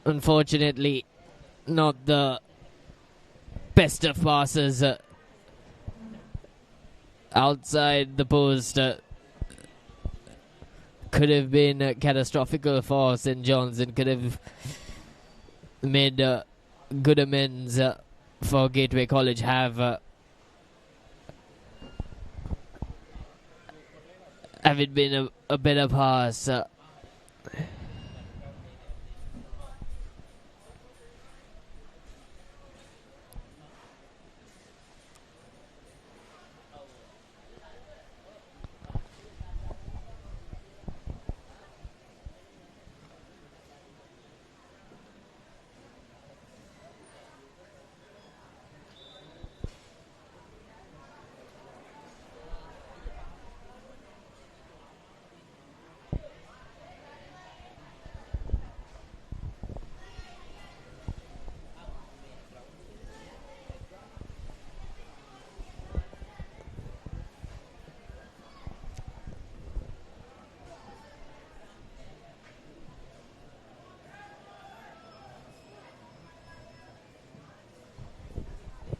Unfortunately, not the best of passes outside the post. Could have been catastrophical for St. John's and could have made good amends for Gateway College. Have it been a better pass.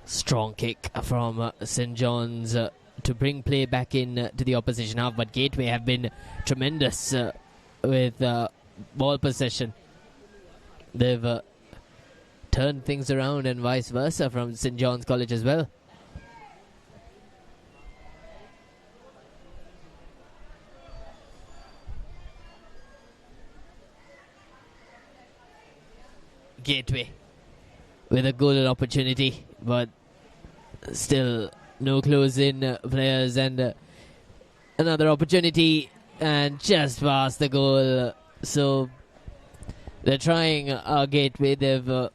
Strong kick from St. John's to bring play back in to the opposition half, but Gateway have been tremendous with ball possession. They've turned things around, and vice versa from St. John's College as well. Gateway with a golden opportunity, but still no close-in players, and another opportunity, and just past the goal. So they're trying Gateway. They've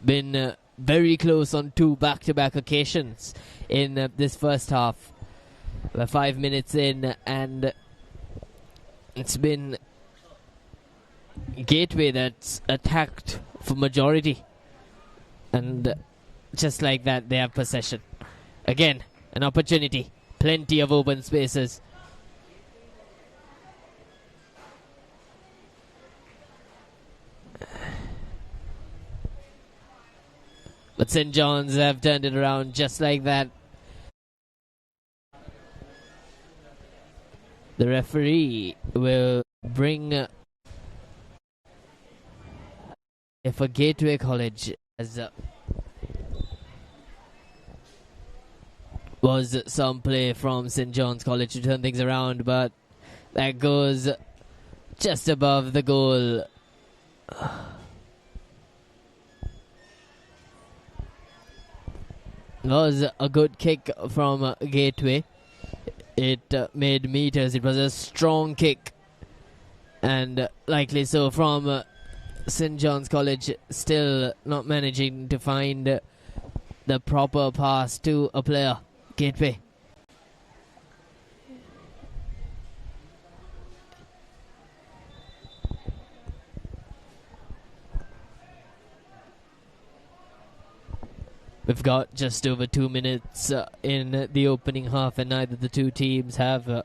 been very close on 2 back-to-back occasions in this first half. We're 5 minutes in, and it's been Gateway that's attacked for majority, and just like that they have possession. Again, an opportunity, plenty of open spaces. But St. John's have turned it around just like that. The referee will bring for Gateway College as was some play from St. John's College to turn things around, but that goes just above the goal. Was a good kick from Gateway. It made meters. It was a strong kick, and likely so from St. John's College, still not managing to find the proper pass to a player. Gateway. We've got just over 2 minutes in the opening half, and neither the two teams have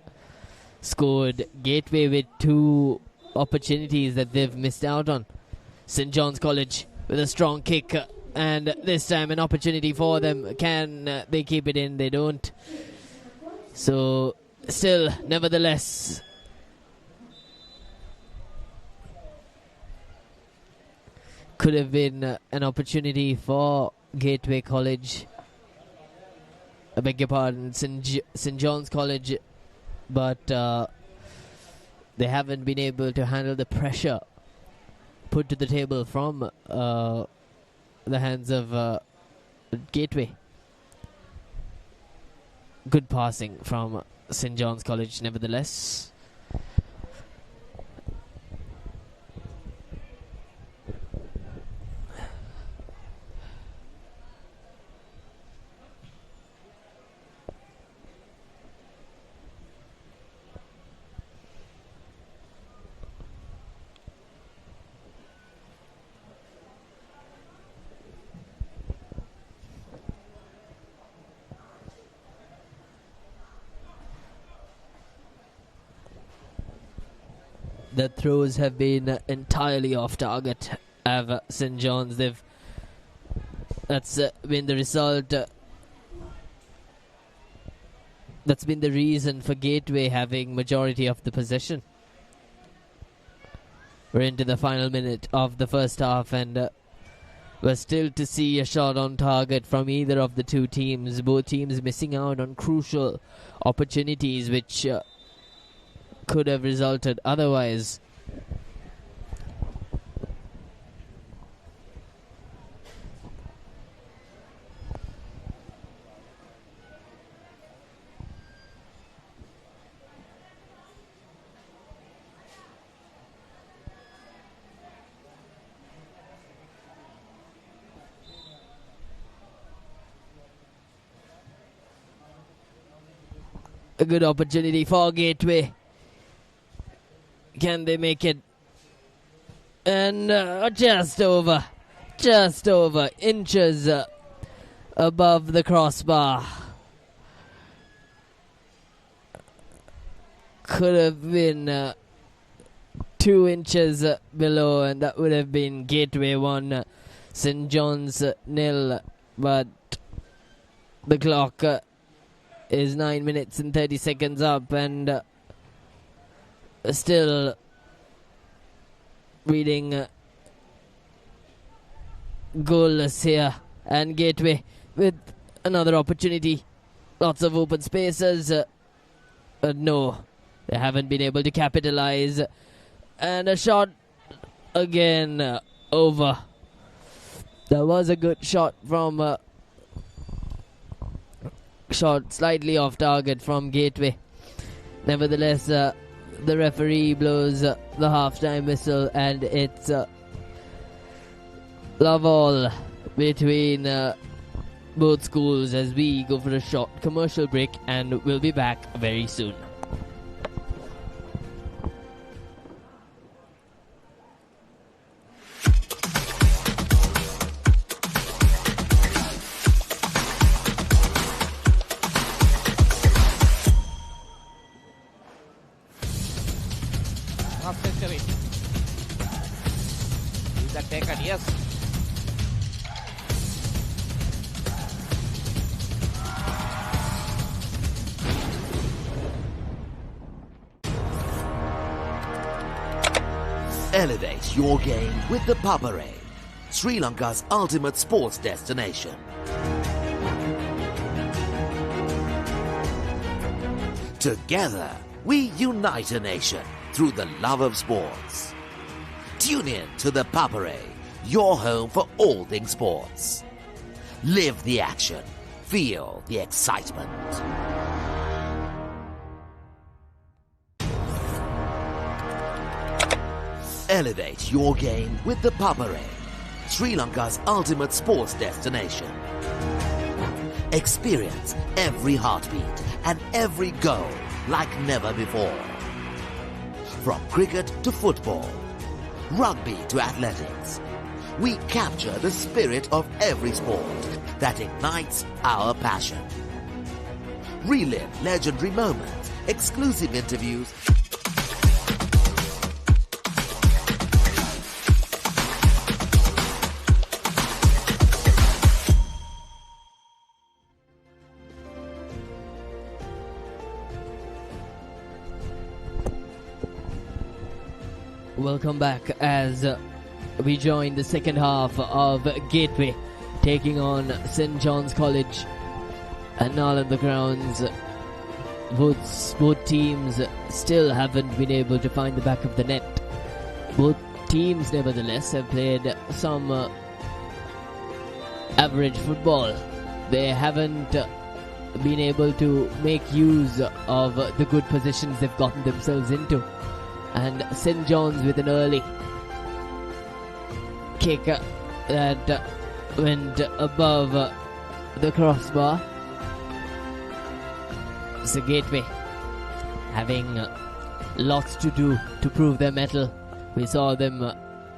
scored. Gateway with 2 opportunities that they've missed out on. St. John's College with a strong kick, and this time an opportunity for them. Can they keep it in? They don't. So still, nevertheless, could have been an opportunity for Gateway College. I beg your pardon, St. John's College, but they haven't been able to handle the pressure put to the table from the hands of Gateway. Good passing from St. John's College, nevertheless. The throws have been entirely off target of St. John's. That's been the result. That's been the reason for Gateway having majority of the possession. We're into the final minute of the first half, and we're still to see a shot on target from either of the two teams. Both teams missing out on crucial opportunities which could have resulted otherwise. A good opportunity for Gateway. Can they make it? And just over inches above the crossbar. Could have been 2 inches below, and that would have been Gateway 1, St. John's 0. But the clock is 9 minutes and 30 seconds up, and still reading goalless here. And Gateway with another opportunity. Lots of open spaces. No, they haven't been able to capitalize. And a shot again over. There was a good shot from shot slightly off target from Gateway. Nevertheless, the referee blows the half-time whistle, and it's love all between both schools as we go for a short commercial break, and we'll be back very soon. Half century. Is that taken? Yes. Elevate your game with the Papare, Sri Lanka's ultimate sports destination. Together, we unite a nation through the love of sports. Tune in to the Papare, your home for all things sports. Live the action. Feel the excitement. Elevate your game with the Papare, Sri Lanka's ultimate sports destination. Experience every heartbeat and every goal like never before. From cricket to football, rugby to athletics, we capture the spirit of every sport that ignites our passion. Relive legendary moments, exclusive interviews, Welcome back as we join the second half of Gateway taking on St. John's College and Nalanda grounds. Both teams still haven't been able to find the back of the net. Both teams nevertheless have played some average football. They haven't been able to make use of the good positions they've gotten themselves into. And St. John's with an early kick that went above the crossbar. So Gateway having lots to do to prove their mettle. We saw them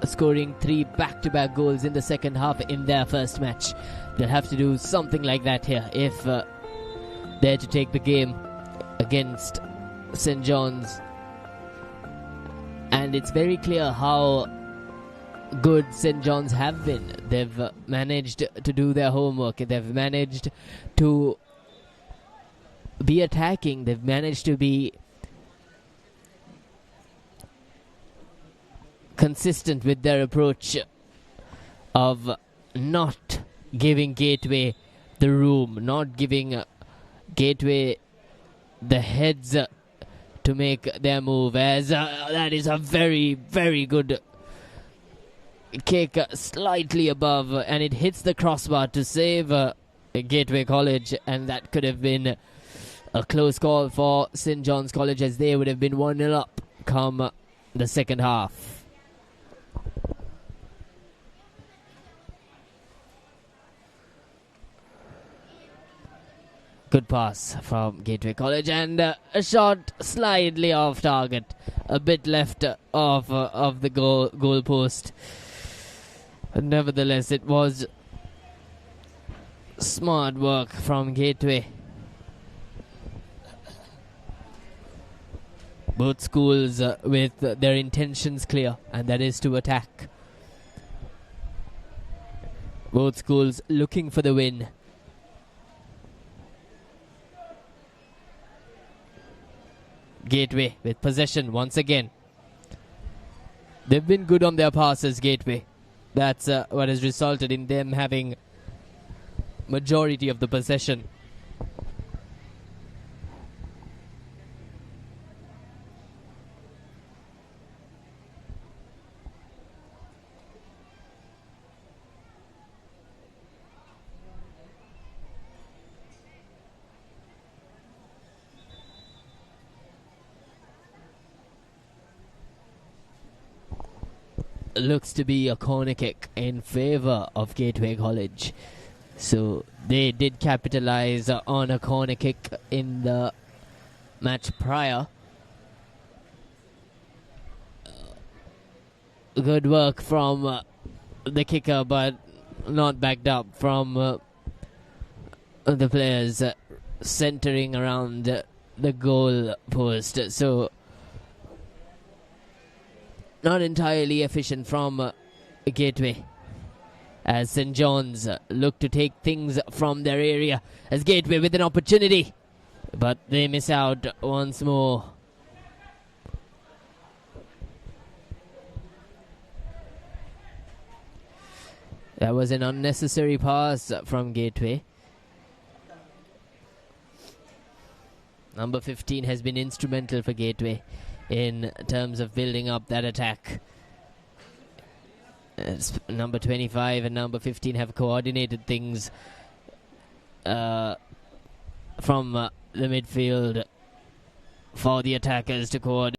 scoring 3 back-to-back goals in the second half in their first match. They'll have to do something like that here if they're to take the game against St. John's. And it's very clear how good St. John's have been. They've managed to do their homework. They've managed to be attacking. They've managed to be consistent with their approach of not giving Gateway the room, not giving Gateway the heads to make their move, as that is a very, very good kick, slightly above, and it hits the crossbar to save Gateway College, and that could have been a close call for St. John's College, as they would have been 1-0 up come the second half. Good pass from Gateway College, and a shot slightly off target, a bit left of the goal post. But nevertheless, it was smart work from Gateway. Both schools with their intentions clear, and that is to attack. Both schools looking for the win. Gateway with possession once again. They've been good on their passes, Gateway. That's what has resulted in them having majority of the possession. Looks to be a corner kick in favour of Gateway College. So they did capitalize on a corner kick in the match prior. Good work from the kicker, but not backed up from the players centering around the goal post. So not entirely efficient from Gateway, as St. John's look to take things from their area, as Gateway with an opportunity, but they miss out once more. That was an unnecessary pass from Gateway. Number 15 has been instrumental for Gateway in terms of building up that attack. Number 25 and number 15 have coordinated things from the midfield for the attackers to coordinate.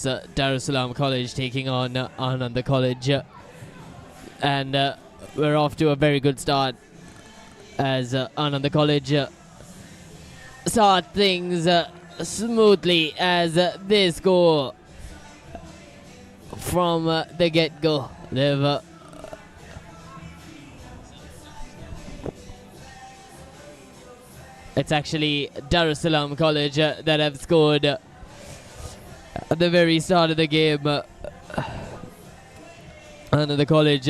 Darussalam College taking on Ananda College. And we're off to a very good start as Ananda College start things smoothly as they score from the get-go. They've it's actually Darussalam College that have scored at the very start of the game. And the college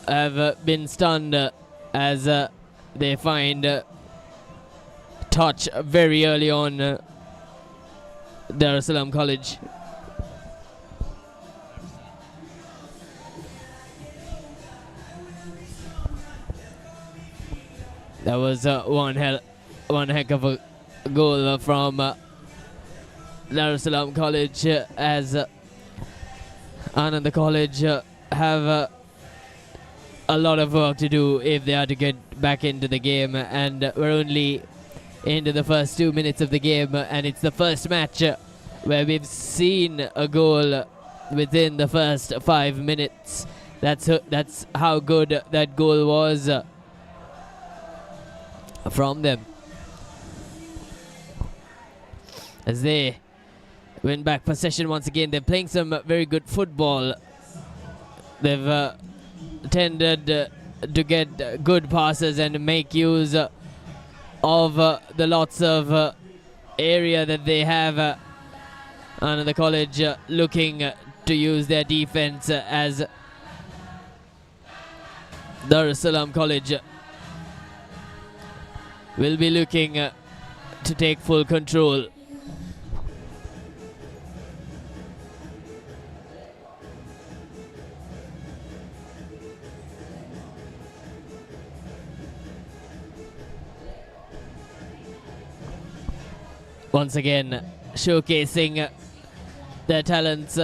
have been stunned as they find touch very early on. Darussalam College. That was one heck of a goal from Darussalam College as Ananda College have a lot of work to do if they are to get back into the game, and we're only into the first 2 minutes of the game, and it's the first match where we've seen a goal within the first 5 minutes. That's how good that goal was from them as they win back possession once again. They're playing some very good football. They've tended to get good passes and make use of the lots of area that they have. And the college looking to use their defense as Darussalam College will be looking to take full control. Once again, showcasing their talents.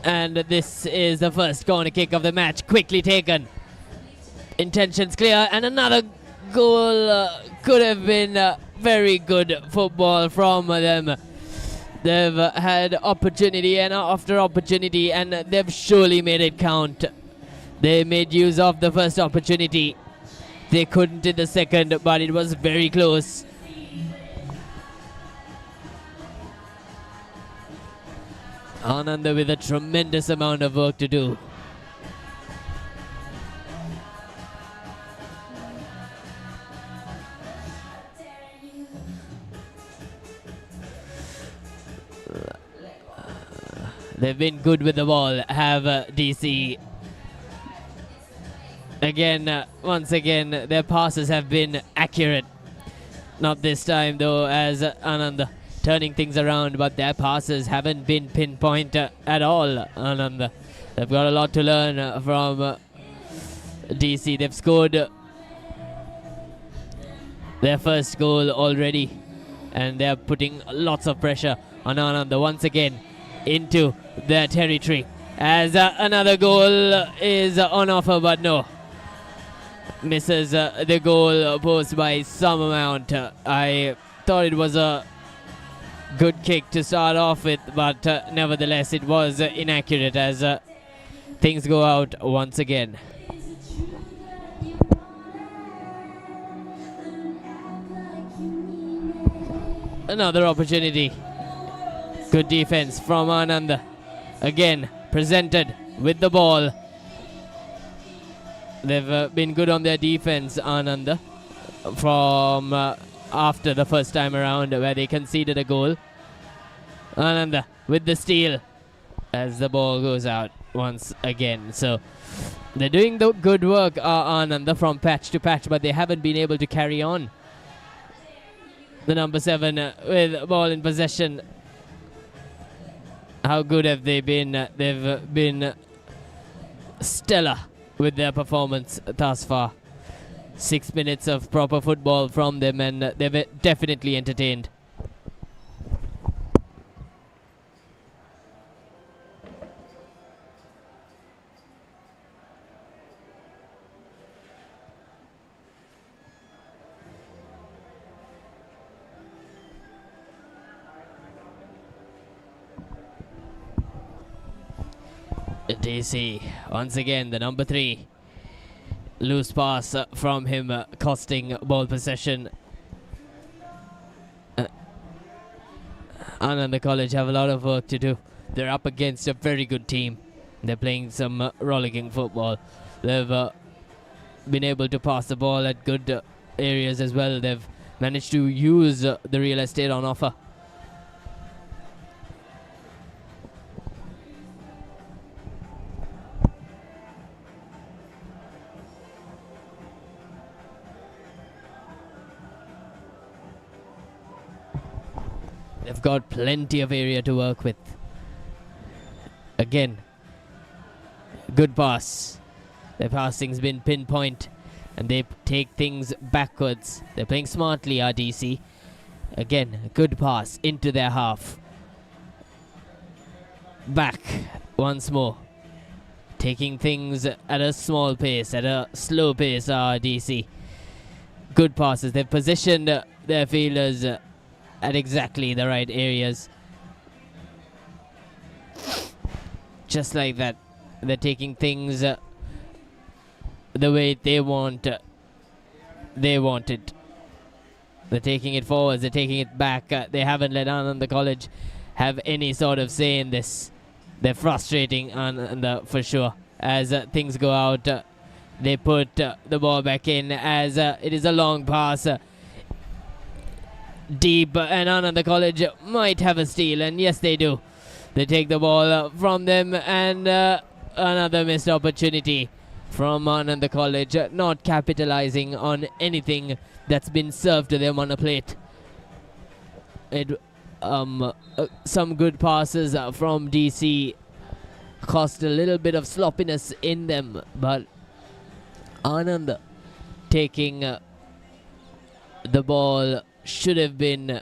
And this is the first corner kick of the match, quickly taken. Intentions clear, and another goal could have been very good football from them. They've had opportunity and after opportunity, and they've surely made it count. They made use of the first opportunity. They couldn't in the second, but it was very close. Ananda with a tremendous amount of work to do. They've been good with the ball, have DC. Again, once again, their passes have been accurate. Not this time though, as Ananda turning things around, but their passes haven't been pinpoint at all. Ananda, they've got a lot to learn from DC. They've scored their first goal already, and they're putting lots of pressure on Ananda once again into their territory, as another goal is on offer, but no. Misses the goal post by some amount. I thought it was a good kick to start off with, but nevertheless it was inaccurate as things go out once again. Another opportunity. Good defense from Ananda. Again presented with the ball. They've been good on their defense, Ananda, from after the first time around where they conceded a goal. Ananda with the steal as the ball goes out once again. So they're doing the good work, Ananda, from patch to patch, but they haven't been able to carry on. The number 7 with ball in possession. How good have they been? They've been stellar with their performance thus far. 6 minutes of proper football from them, and they've definitely entertained. DC, once again, the number 3. Loose pass from him, costing ball possession. Ananda College have a lot of work to do. They're up against a very good team. They're playing some rollicking football. They've been able to pass the ball at good areas as well. They've managed to use the real estate on offer. They've got plenty of area to work with. Again, good pass. Their passing's been pinpoint and they take things backwards. They're playing smartly, RDC. Again, a good pass into their half. Back once more. Taking things at a small pace, at a slow pace, RDC. Good passes. They've positioned their fielders at exactly the right areas. Just like that. They're taking things the way they want it. They're taking it forwards, they're taking it back. They haven't let Nalanda College have any sort of say in this. They're frustrating Nalanda for sure. As things go out, they put the ball back in as it is a long pass. Deep, and Nalanda College might have a steal, and yes they do. They take the ball from them, and another missed opportunity from Nalanda College, not capitalizing on anything that's been served to them on a plate. Some good passes from DC cost a little bit of sloppiness in them, but Anand taking the ball should have been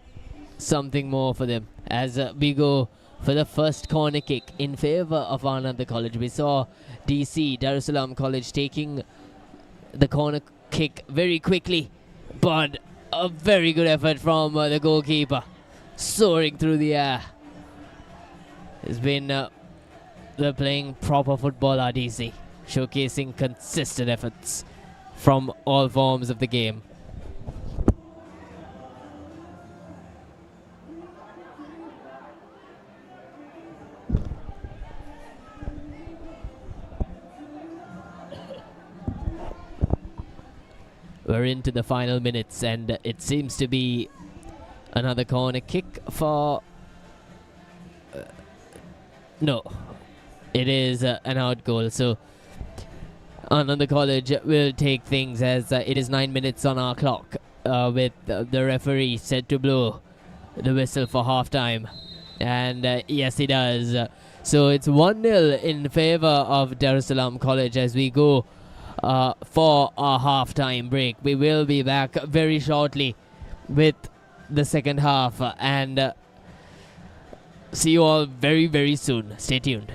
something more for them. As we go for the first corner kick in favor of Nalanda College. We saw DC, Darussalam College, taking the corner kick very quickly, but a very good effort from the goalkeeper, soaring through the air. It's been they're playing proper football, RDC, showcasing consistent efforts from all forms of the game. We're into the final minutes, and it seems to be another corner kick for... no, it is an out goal. So Nalanda College will take things as it is 9 minutes on our clock, with the referee set to blow the whistle for half-time. And yes, he does. So it's 1-0 in favor of Darussalam College as we go for our half-time break. We will be back very shortly with the second half, and see you all very, very soon. Stay tuned.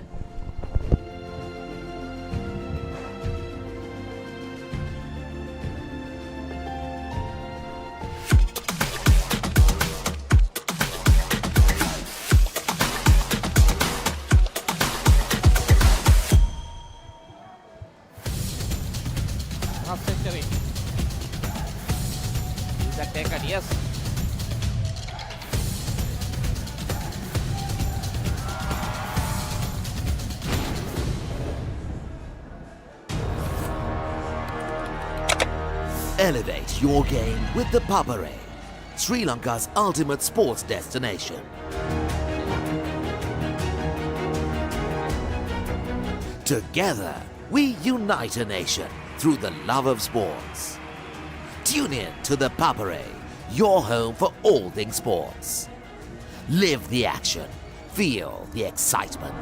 Half century. Is that taken? Yes. Elevate your game with the Papare, Sri Lanka's ultimate sports destination. Together, we unite a nation through the love of sports. Tune in to the Papare, your home for all things sports. Live the action, feel the excitement.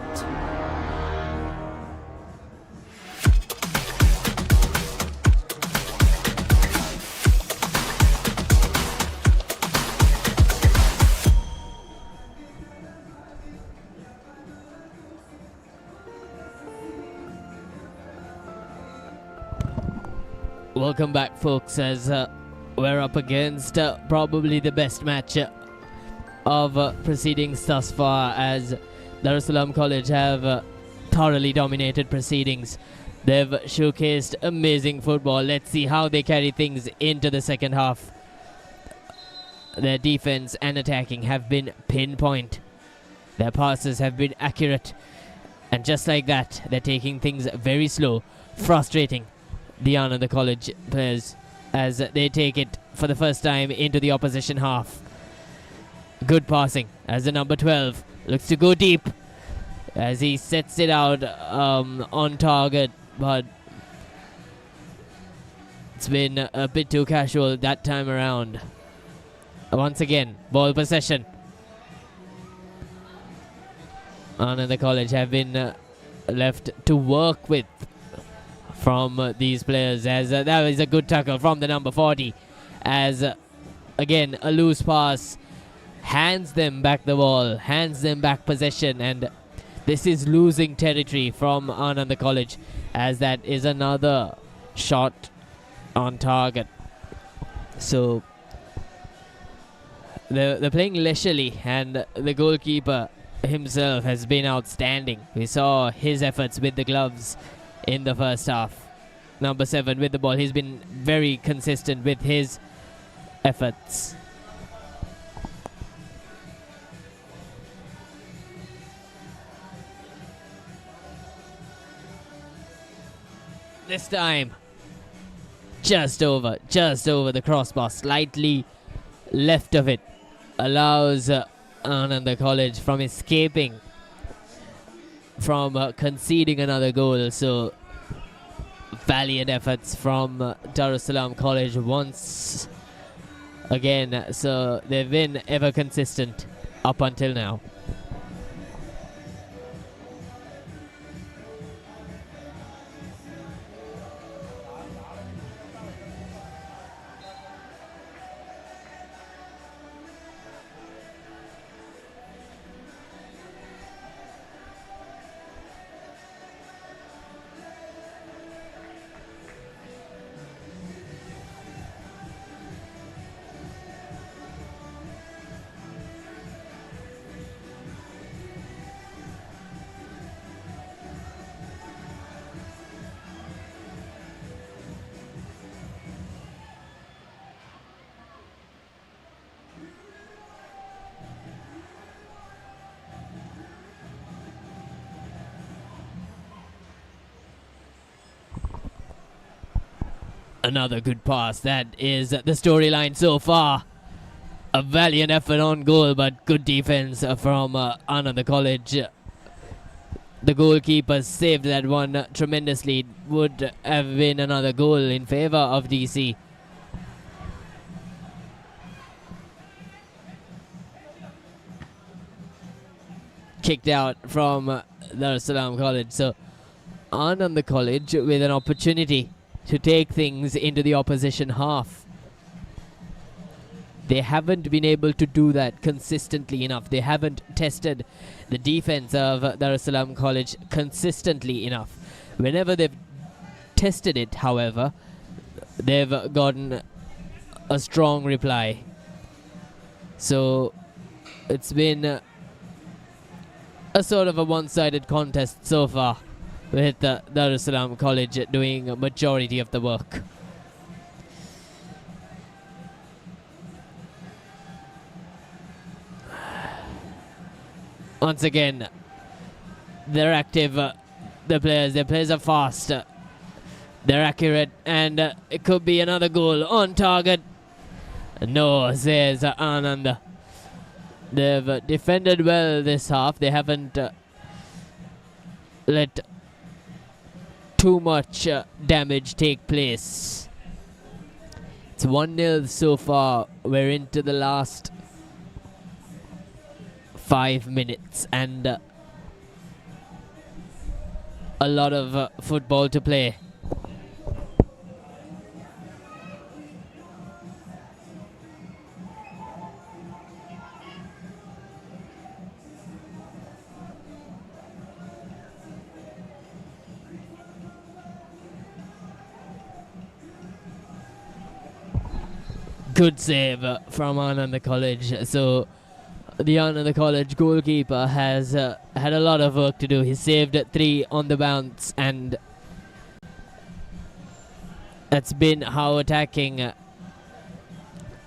Welcome back, folks, as we're up against probably the best match of proceedings thus far, as Darussalam College have thoroughly dominated proceedings. They've showcased amazing football. Let's see how they carry things into the second half. Their defense and attacking have been pinpoint. Their passes have been accurate. And just like that, they're taking things very slow, frustrating the Nalanda College players as they take it for the first time into the opposition half. Good passing as the number 12 looks to go deep as he sets it out on target, but it's been a bit too casual that time around. Once again, ball possession. Nalanda College have been left to work with from these players, as that was a good tackle from the number 40 as again a loose pass hands them back the ball, hands them back possession, and this is losing territory from Nalanda College as that is another shot on target. So they're playing leisurely, and the goalkeeper himself has been outstanding. We saw his efforts with the gloves in the first half. Number 7 with the ball. He's been very consistent with his efforts. This time, just over the crossbar, slightly left of it, allows Nalanda College from escaping from conceding another goal. So valiant efforts from Darussalam College once again. So they've been ever consistent up until now. Another good pass. That is the storyline so far. A valiant effort on goal, but good defense from Nalanda College. The goalkeeper saved that one tremendously. Would have been another goal in favor of DC. Kicked out from Darussalam College. So Nalanda College with an opportunity to take things into the opposition half. They haven't been able to do that consistently enough. They haven't tested the defense of Darussalam College consistently enough. Whenever they've tested it, however, they've gotten a strong reply. So it's been a sort of a one-sided contest so far, with Darussalam College doing a majority of the work. Once again, they're active. The players are fast. They're accurate, and it could be another goal on target. No, says Anand. They've defended well this half. They haven't let too much damage take place. It's 1-0 so far. We're into the last 5 minutes and a lot of football to play. Good save from Nalanda College. So the Nalanda College goalkeeper has had a lot of work to do. He saved 3 on the bounce, and that's been how attacking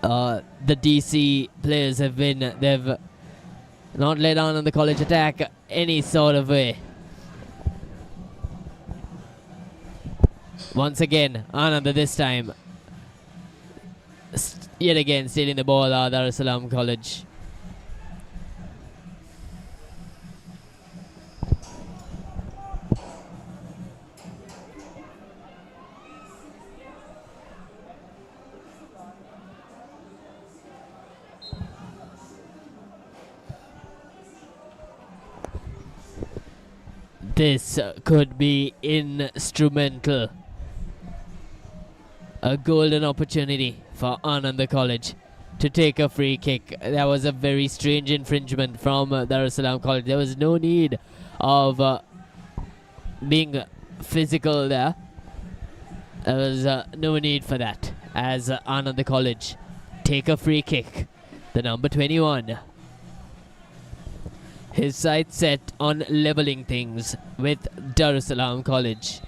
the DC players have been. They've not let on the college attack any sort of way. Once again, Anand this time. Yet again, stealing the ball, Dar es Salaam College. This could be instrumental. A golden opportunity for Anand College to take a free kick. That was a very strange infringement from Dar es Salaam College. There was no need of being physical there. There was no need for that, as Anand College take a free kick. The number 21. His sights set on leveling things with Dar es Salaam College,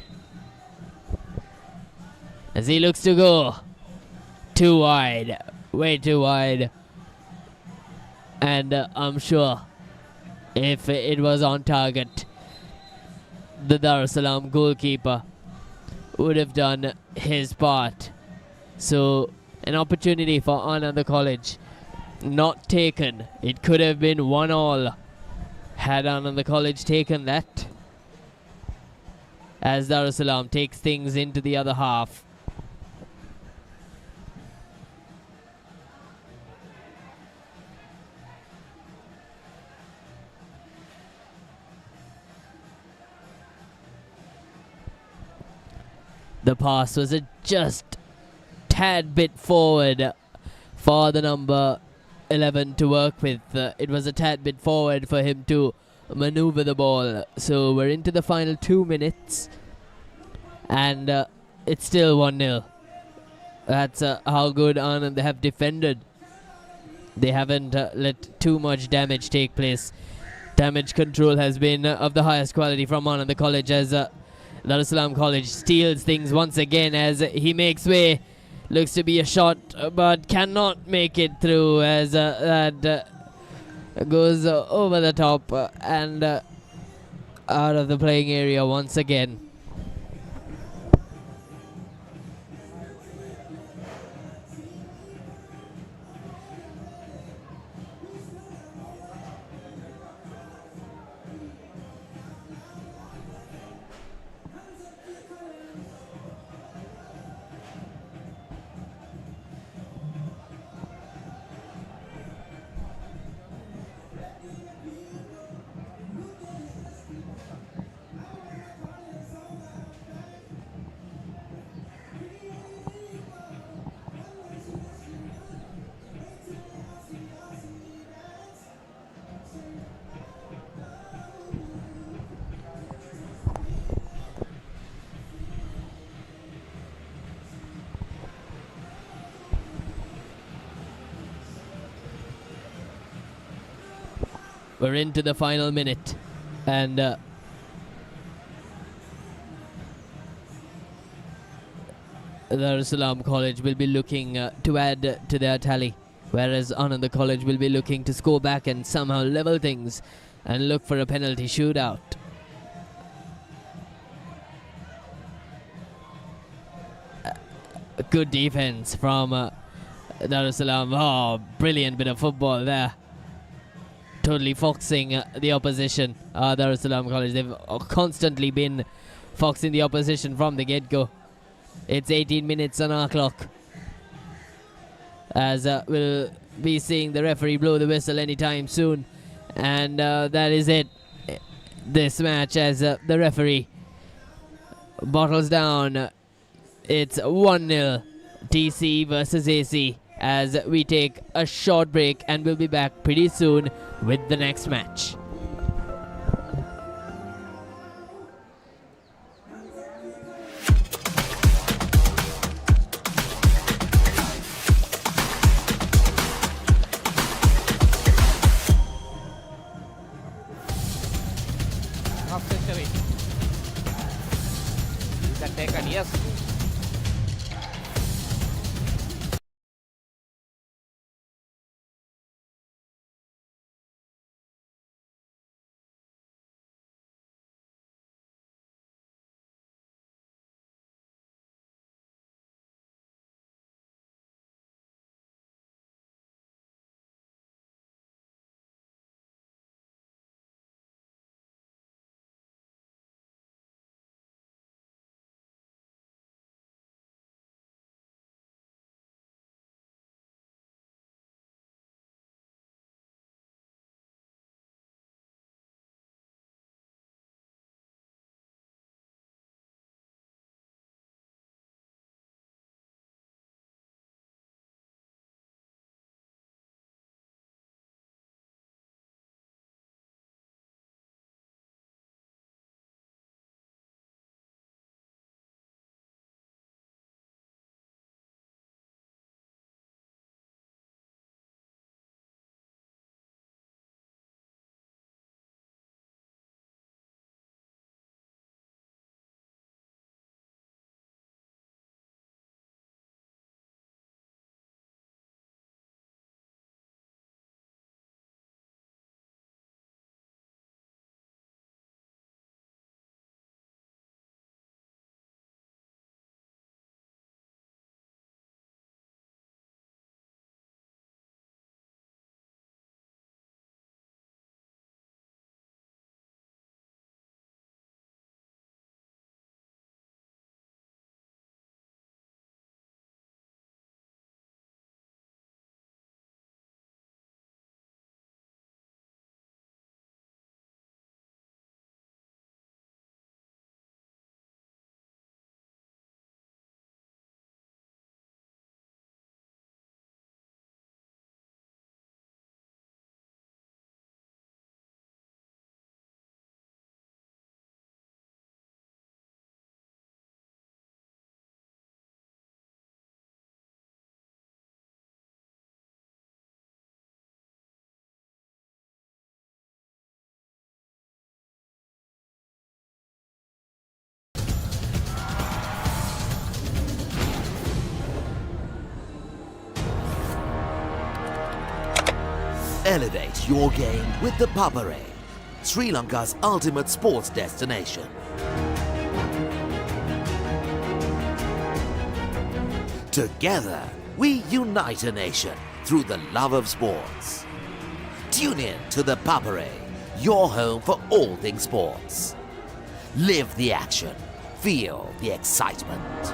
as he looks to go too wide, way too wide. And I'm sure if it was on target, the Dar es Salaam goalkeeper would have done his part. So an opportunity for Anand College not taken. It could have been 1-1 had Anand College taken that, as Dar es Salaam takes things into the other half. The pass was a just tad bit forward for the number 11 to work with. It was a tad bit forward for him to maneuver the ball. So we're into the final 2 minutes, and it's still 1-0. That's how good Anand have defended. They haven't let too much damage take place. Damage control has been of the highest quality from Anand College, as Dar es Salaam College steals things once again as he makes way. Looks to be a shot, but cannot make it through, as that goes over the top and out of the playing area once again. We're into the final minute, and Dar es Salaam College will be looking to add to their tally, whereas Anand College will be looking to score back and somehow level things and look for a penalty shootout. Good defense from Dar es Salaam. Oh, brilliant bit of football there. Totally foxing the opposition. Dar es Salaam College, they've constantly been foxing the opposition from the get-go. It's 18 minutes on our clock, as we'll be seeing the referee blow the whistle anytime soon. And that is it. This match, as the referee bottles down. It's 1-0 DC versus AC, as we take a short break, and we'll be back pretty soon with the next match. that taken? Yes. Elevate your game with the Papare, Sri Lanka's ultimate sports destination. Together, we unite a nation through the love of sports. Tune in to the Papare, your home for all things sports. Live the action, feel the excitement.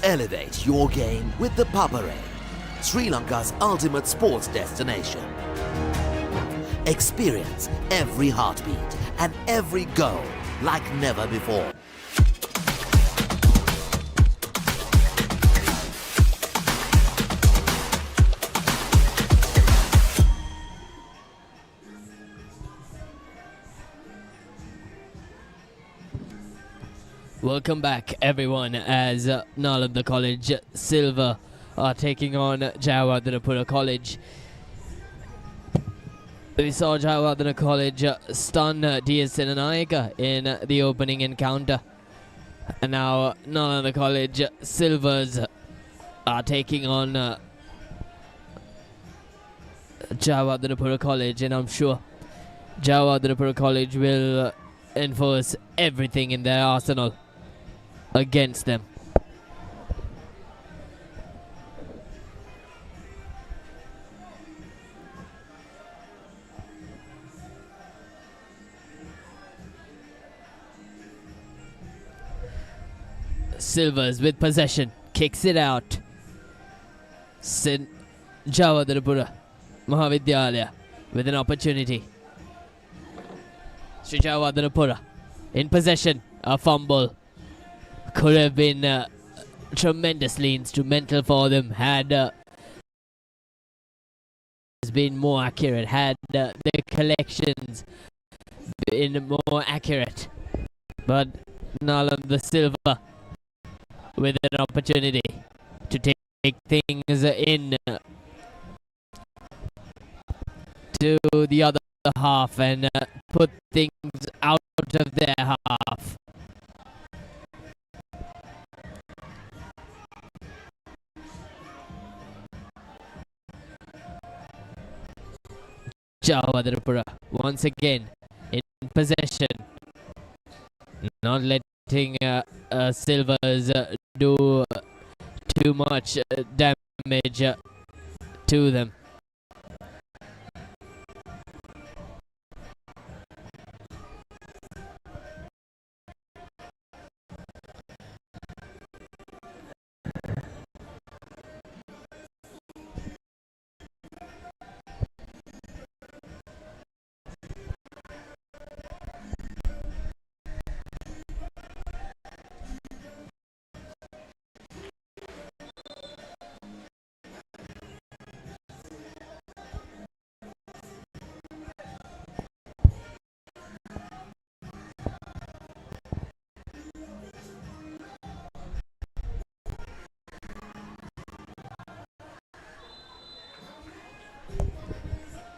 Elevate your game with the Papare, Sri Lanka's ultimate sports destination. Experience every heartbeat and every goal like never before. Welcome back, everyone, as Nalanda College Silver are taking on Jayawardenepura College. We saw Jayawardenepura College stun DS Senanayaka in the opening encounter. And now Nalanda College Silvers are taking on Jayawardenepura College, and I'm sure Jayawardenepura College will enforce everything in their arsenal against them. Silvers with possession, kicks it out. Jayawardenepura Mahavidyalaya with an opportunity. Sri Jayawardenepura in possession, a fumble. Could have been tremendously instrumental for them had been more accurate, had the collections been more accurate. But Nalanda Silva with an opportunity to take things in to the other the half and put things out of their half. Jawadharapura once again in possession, not letting Silvers do too much damage to them.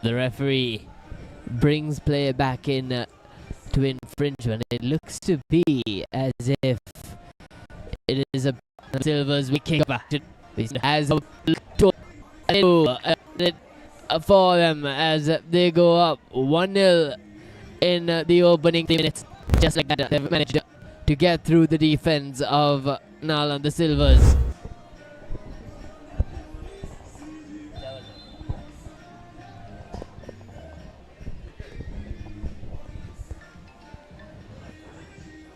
The referee brings player back in to infringement. It looks to be as if it is a Silver's wicket back as a for them as they go up 1-0 in the opening 3 minutes. Just like that, they've managed to get through the defense of Nalanda Silvers.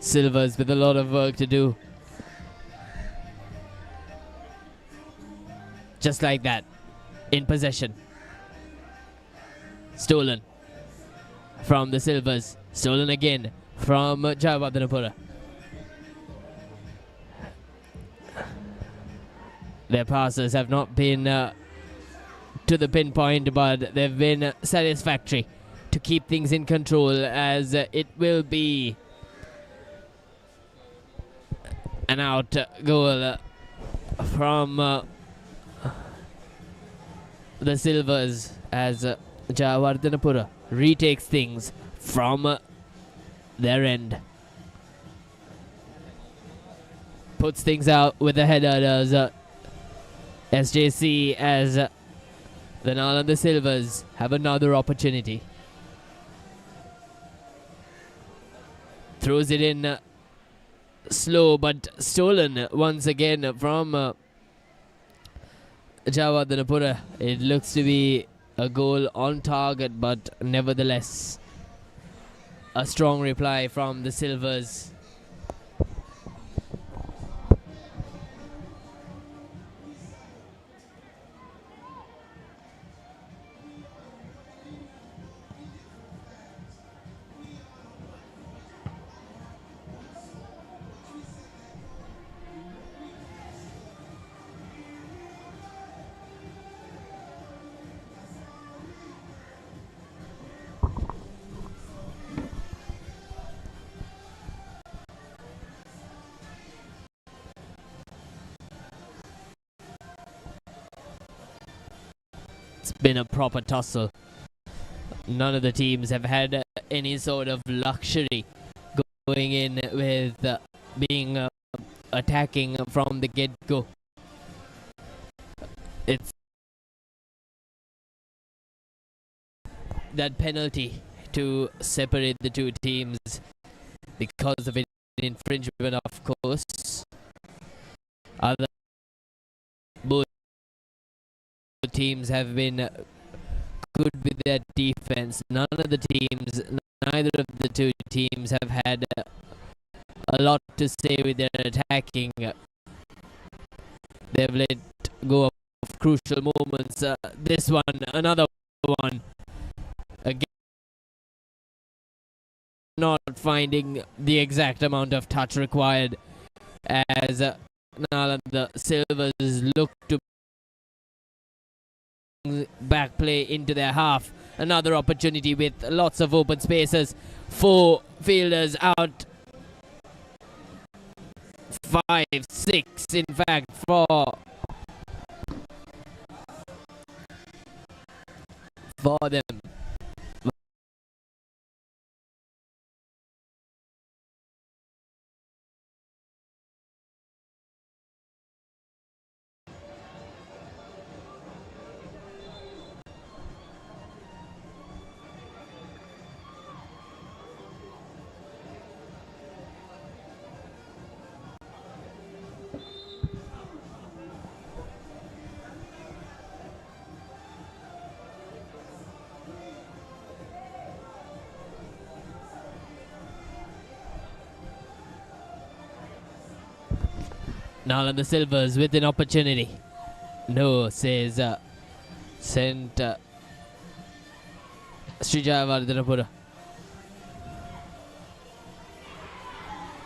Silvers with a lot of work to do. Just like that, in possession. Stolen from the Silvers. Stolen again from Jawadharapura. Their passes have not been to the pinpoint, but they've been satisfactory to keep things in control, as it will be an out goal from the Silvers as Jawadharapura retakes things from their end. Puts things out with a header, does SJC, as the Nalanda Silvers have another opportunity. Throws it in slow, but stolen once again from Jawadharapura. It looks to be a goal on target, but nevertheless a strong reply from the Silvers. It's been a proper tussle. None of the teams have had any sort of luxury going in with being attacking from the get-go. It's that penalty to separate the two teams because of an infringement, of course. Other both teams have been good with their defense. None of the teams, neither of the two teams have had a lot to say with their attacking. They've let go of crucial moments. This one, another one. Again, not finding the exact amount of touch required as Nalanda Silvers look to back play into their half. Another opportunity with lots of open spaces. 4 fielders out. 5, 6 in fact for them. Nalanda Silvers with an opportunity. No, says St. Srijavardhanapura.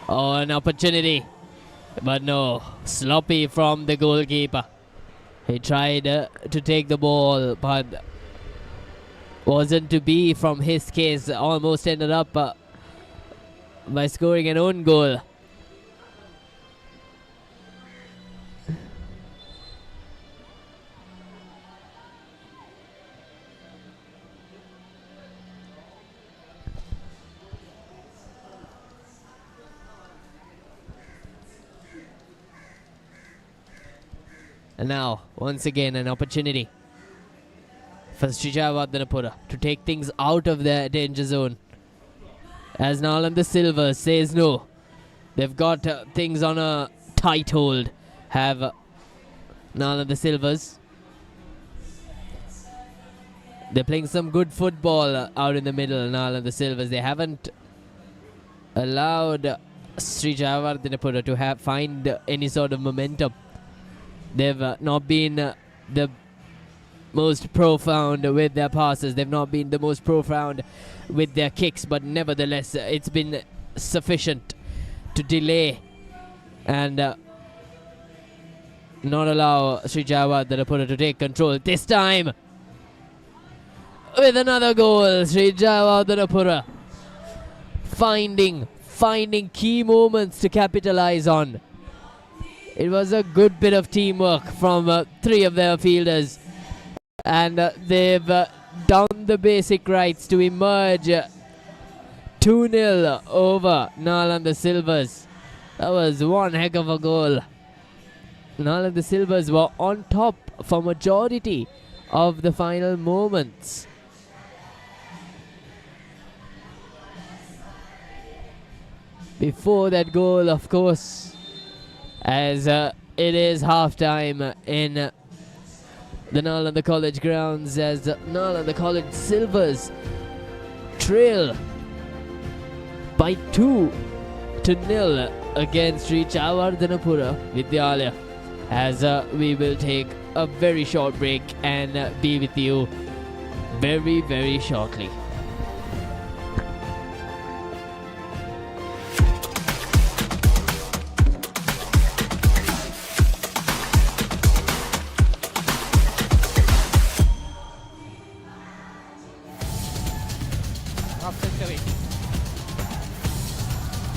Oh, an opportunity. But no, sloppy from the goalkeeper. He tried to take the ball, but wasn't to be from his case. Almost ended up by scoring an own goal. And now, once again, an opportunity for Srijavardhanapura to take things out of the danger zone. As Nalanda Silvers says no. They've got things on a tight hold. Have Nalanda Silvers. They're playing some good football out in the middle, Nalanda Silvers. They haven't allowed Srijavardhanapura to find any sort of momentum. They've not been the most profound with their passes. They've not been the most profound with their kicks. But nevertheless, it's been sufficient to delay and not allow Srijavardhanapura to take control. This time, with another goal, Srijavardhanapura finding key moments to capitalize on. It was a good bit of teamwork from three of their fielders, and they've done the basic rights to emerge 2-0 over Nalanda Silvers. That was one heck of a goal. Nalanda Silvers were on top for majority of the final moments. Before that goal, of course, as it is half-time in the Nalanda College grounds, as Nalanda College Silvers trail by 2-0 against Srijavardhanapura Vidyalaya. As we will take a very short break and be with you very, very shortly. Half century.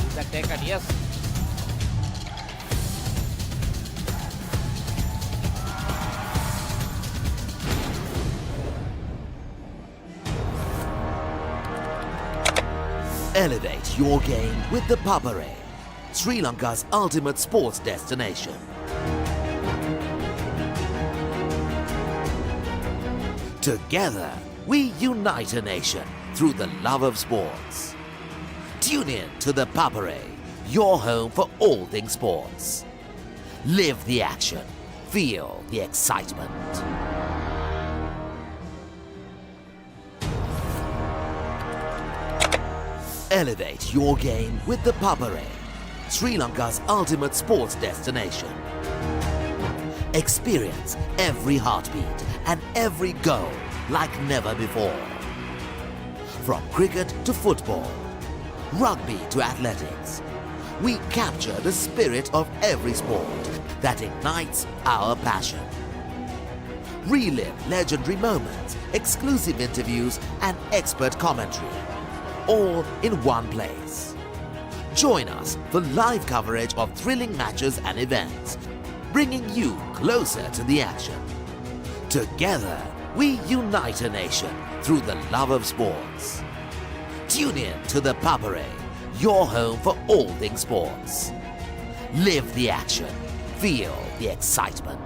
Is that taken? Yes. Elevate your game with the Papare, Sri Lanka's ultimate sports destination. Together, we unite a nation through the love of sports. Tune in to the Papare, your home for all things sports. Live the action, feel the excitement. Elevate your game with the Papare, Sri Lanka's ultimate sports destination. Experience every heartbeat and every goal like never before. From cricket to football, rugby to athletics, we capture the spirit of every sport that ignites our passion. Relive legendary moments, exclusive interviews, and expert commentary, all in one place. Join us for live coverage of thrilling matches and events, bringing you closer to the action. Together, we unite a nation through the love of sports. Tune in to the Papare, your home for all things sports. Live the action, feel the excitement.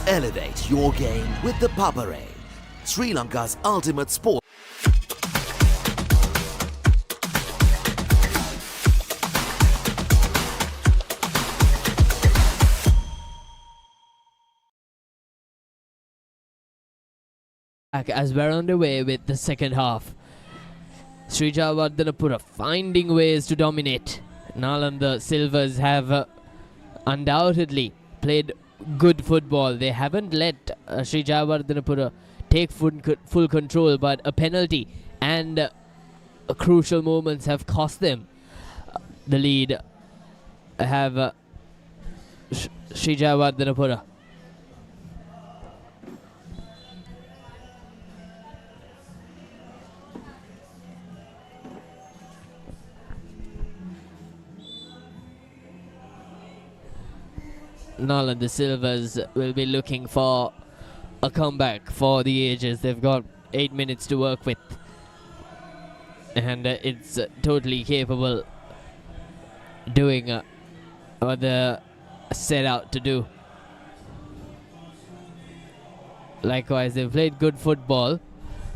Elevate your game with the Papare, Sri Lanka's ultimate sport. as we're on the way with the second half. Sri Jayawardhanapura finding ways to dominate. Nalanda Silvers have undoubtedly played good football. They haven't let Sri Jayawardhanapura take full control, but a penalty and crucial moments have cost them the lead. Have Sri Jayawardhanapura. Nalanda Silvers will be looking for a comeback for the ages. They've got 8 minutes to work with, and it's totally capable doing what they set out to do. Likewise, they've played good football.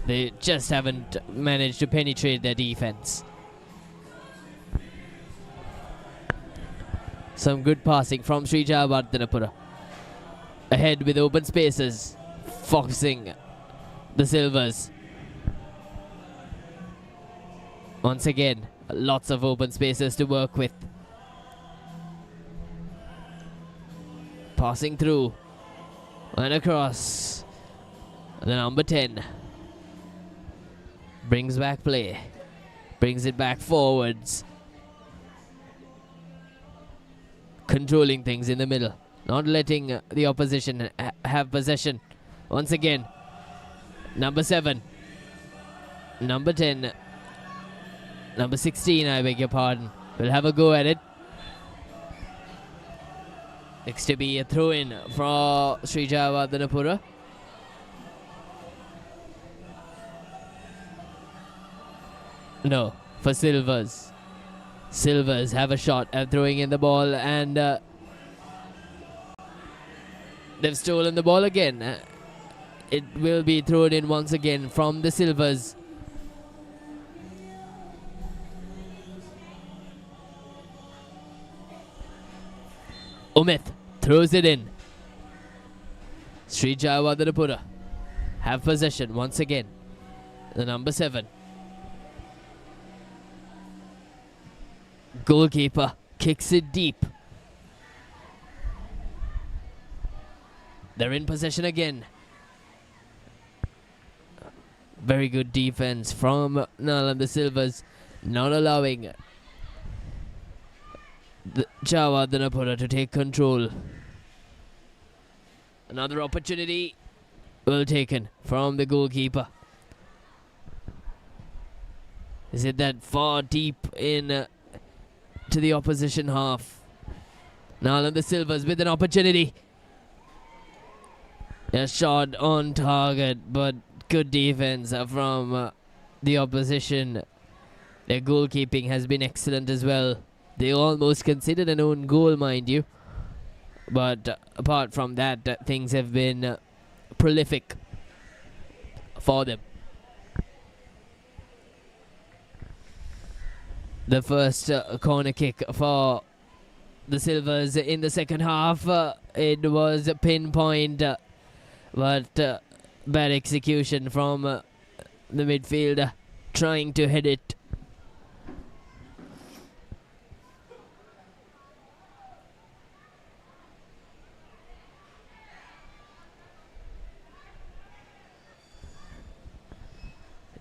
They just haven't managed to penetrate their defense. Some good passing from Sri Jayawardhanapura. Ahead with open spaces, focusing the Silvers. Once again, lots of open spaces to work with. Passing through and across. The number 10 brings back play, brings it back forwards. Controlling things in the middle, not letting the opposition have possession. Once again, number 7, number 10, number 16, I beg your pardon, will have a go at it. Next to be a throw-in for Sri Jayawardhanapura. No, for Silvers. Silvers have a shot at throwing in the ball, and they've stolen the ball again. It will be thrown in once again from the Silvers. Umith throws it in. Sri Jayawardhanapura have possession once again. The number 7. Goalkeeper kicks it deep. They're in possession again. Very good defense from Nalanda Silvers, not allowing the Jayawardhanapura to take control. Another opportunity well taken from the goalkeeper. Is it that far deep in to the opposition half? Nalanda Silvers with an opportunity. A shot on target, but good defense from the opposition. Their goalkeeping has been excellent as well. They almost considered an own goal, mind you. But apart from that, things have been prolific for them. The first corner kick for the Silvers in the second half. It was a pinpoint, but bad execution from the midfielder trying to head it.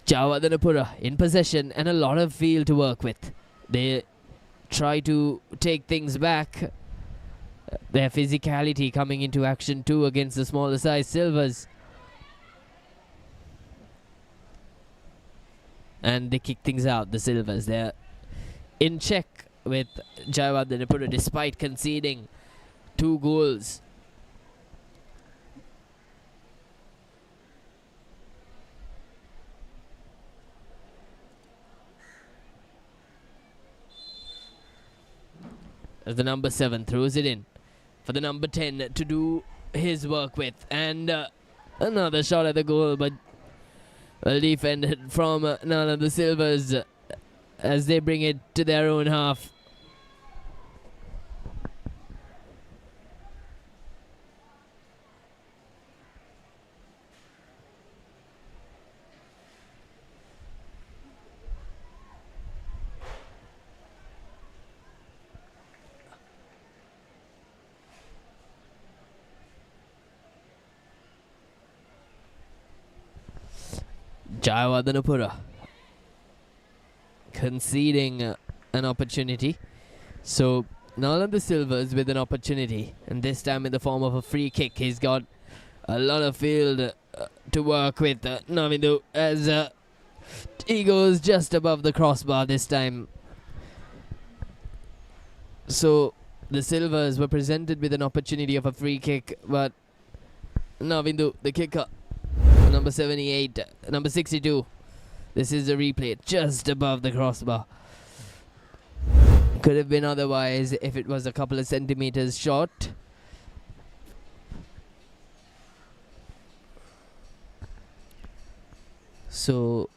Jayawardhanapura in possession and a lot of field to work with. They try to take things back. Their physicality coming into action too against the smaller size Silvers. And they kick things out, the Silvers. They're in check with Jayawardhanapura despite conceding 2 goals. As the number 7 throws it in for the number 10 to do his work with. And another shot at the goal, but well defended from Nalanda Silvers as they bring it to their own half. Jayawardenepura conceding an opportunity. So Nalanda Silvers with an opportunity, and this time in the form of a free kick. He's got a lot of field to work with, Navindu, as he goes just above the crossbar this time. So the Silvers were presented with an opportunity of a free kick, but Navindu, the kicker, number 62. This is a replay just above the crossbar. Could have been otherwise if it was a couple of centimeters short. So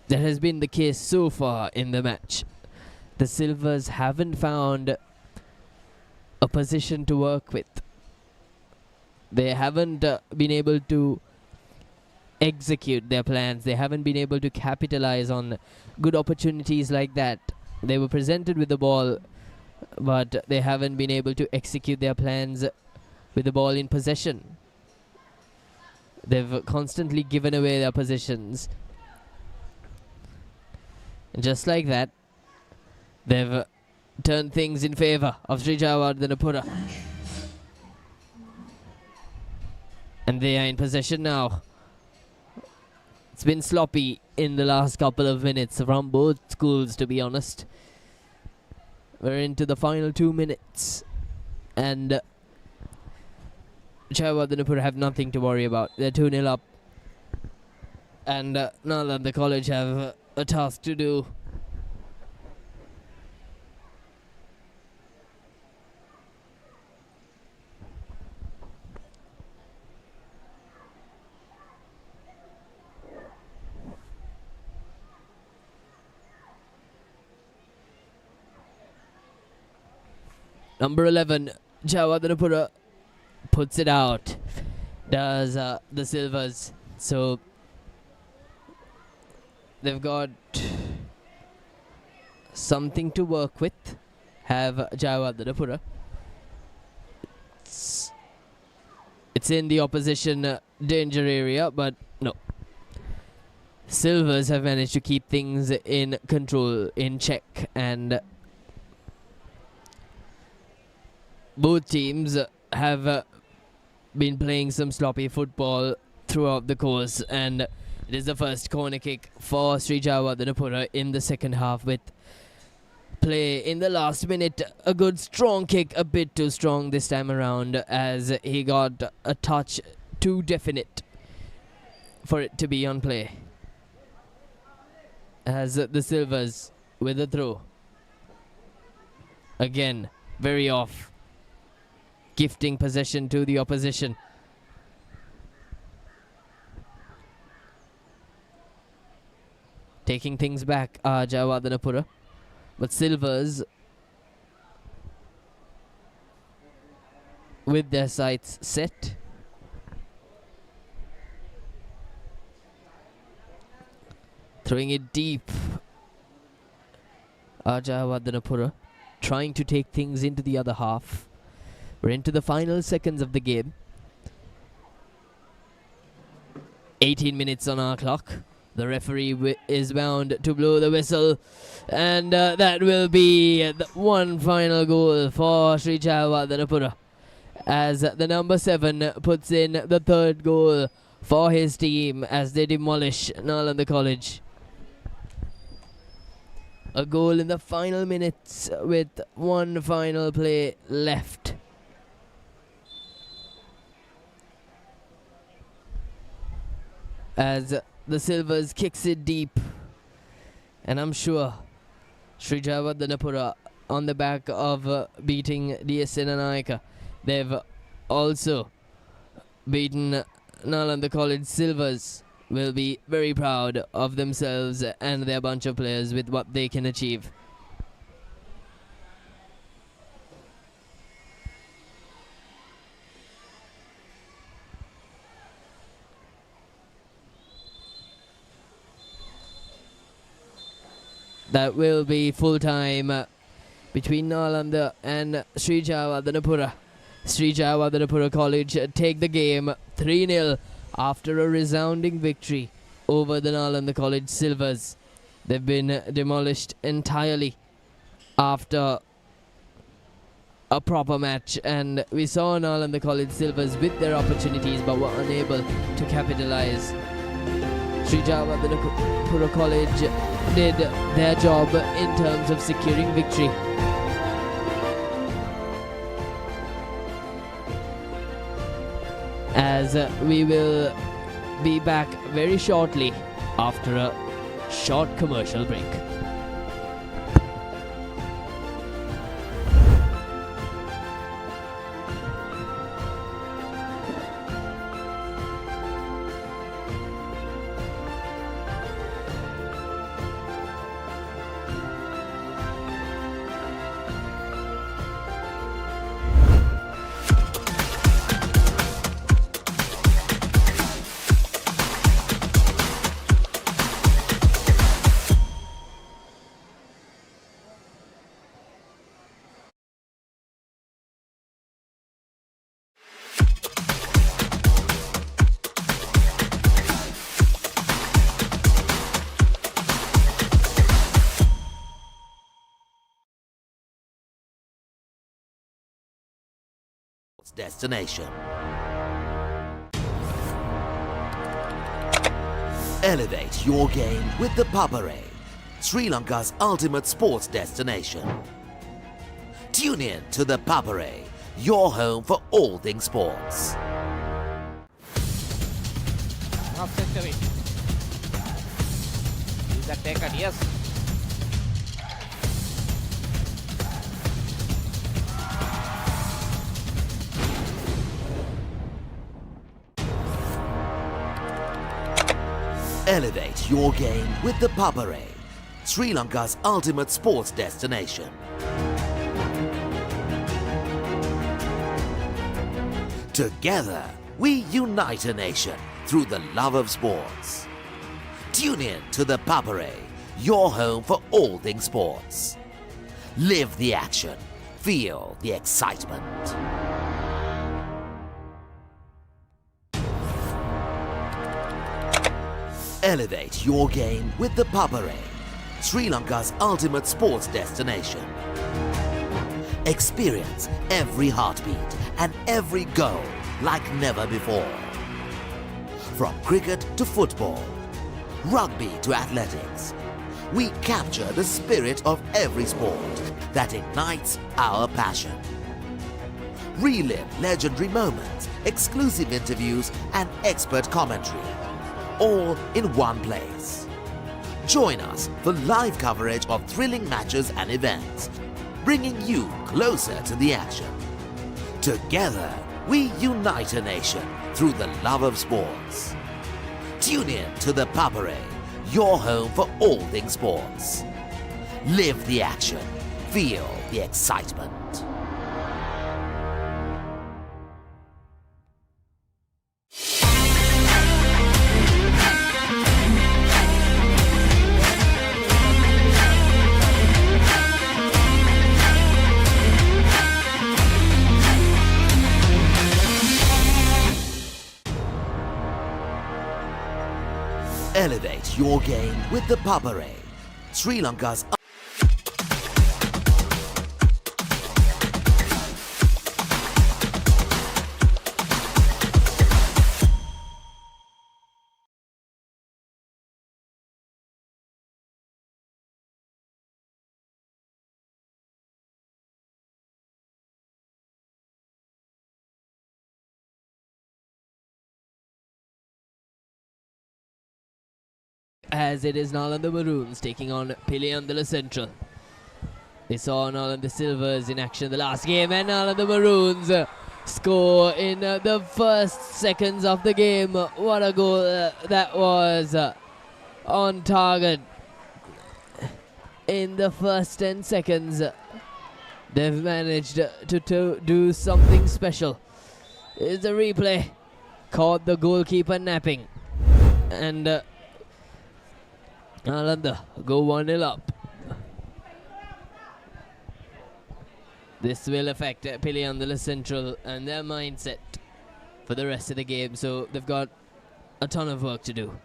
that has been the case so far in the match. The Silvers haven't found a position to work with. They haven't been able to execute their plans. They haven't been able to capitalize on good opportunities like that. They were presented with the ball, but they haven't been able to execute their plans with the ball in possession. They've constantly given away their positions. And just like that, they've turned things in favour of Sri Jayawardenepura. And they are in possession now. It's been sloppy in the last couple of minutes from both schools, to be honest. We're into the final 2 minutes, and Jayawardenepura have nothing to worry about. They're 2-0 up, and Nalanda College have a task to do. Number 11, Jayawardenepura puts it out. Does the Silvers. So they've got something to work with. Have Jayawardenepura. It's in the opposition danger area, but no. Silvers have managed to keep things in control, in check, and both teams have been playing some sloppy football throughout the course, and it is the first corner kick for Sri Jayawardenepura in the second half, with play in the last minute. A good strong kick, a bit too strong this time around, as he got a touch too definite for it to be on play. As the Silvers with a throw. Again, very off. Gifting possession to the opposition. Taking things back are Jayawardenepura, but Silvers with their sights set. Throwing it deep. Jayawardenepura trying to take things into the other half. We're into the final seconds of the game. 18 minutes on our clock. The referee is bound to blow the whistle, and that will be the one final goal for Sri Jayawardenepura, as the number 7 puts in the third goal for his team as they demolish Nalanda College. A goal in the final minutes with one final play left. As the Silvers kicks it deep, and I'm sure Sri Jayawardenepura, on the back of beating DSN Anayaka, they've also beaten Nalanda College Silvers, will be very proud of themselves and their bunch of players with what they can achieve. That will be full time between Nalanda and Sri Jayawardenepura. Sri Jayawardenepura College take the game 3-0 after a resounding victory over the Nalanda College Silvers. They've been demolished entirely after a proper match, and we saw Nalanda College Silvers with their opportunities but were unable to capitalize. Sri Jawadhanapura College did their job in terms of securing victory. As we will be back very shortly after a short commercial break. Destination. Elevate your game with the Papare, Sri Lanka's ultimate sports destination. Tune in to the Papare, your home for all things sports. Half century. Is that taken? Yes. Elevate your game with the Papare, Sri Lanka's ultimate sports destination. Together, we unite a nation through the love of sports. Tune in to the Papare, your home for all things sports. Live the action, feel the excitement. Elevate your game with the Papare, Sri Lanka's ultimate sports destination. Experience every heartbeat and every goal like never before. From cricket to football, rugby to athletics, we capture the spirit of every sport that ignites our passion. Relive legendary moments, exclusive interviews and expert commentary, all in one place. Join us for live coverage of thrilling matches and events, bringing you closer to the action. Together, we unite a nation through the love of sports. Tune in to the Papare, your home for all things sports. Live the action, feel the excitement. Elevate your game with the Papare, Sri Lanka's as it is Nalanda Maroons taking on Nalanda Central. They saw Nalanda Silvers in action the last game, and Nalanda Maroons score in the first seconds of the game. What a goal that was, on target in the first 10 seconds. They've managed to do something special. Here's the replay. Caught the goalkeeper napping, and Nalanda go 1-0 up. This will affect Nalanda Central and their mindset for the rest of the game, so they've got a ton of work to do.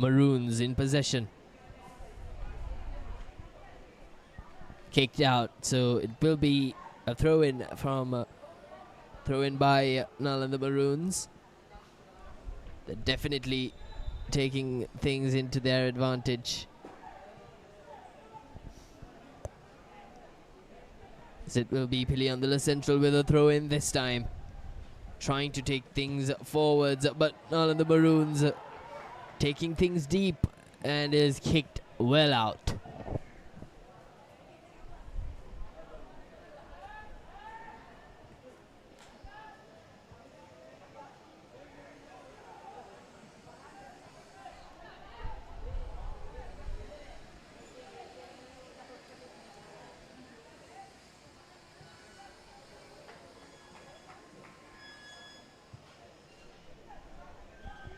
Maroons in possession. Kicked out, so it will be a throw-in by Nalanda Maroons. They're definitely taking things into their advantage. So it will be Piliandala Central with a throw-in this time. Trying to take things forwards, but Nalanda Maroons taking things deep and is kicked well out.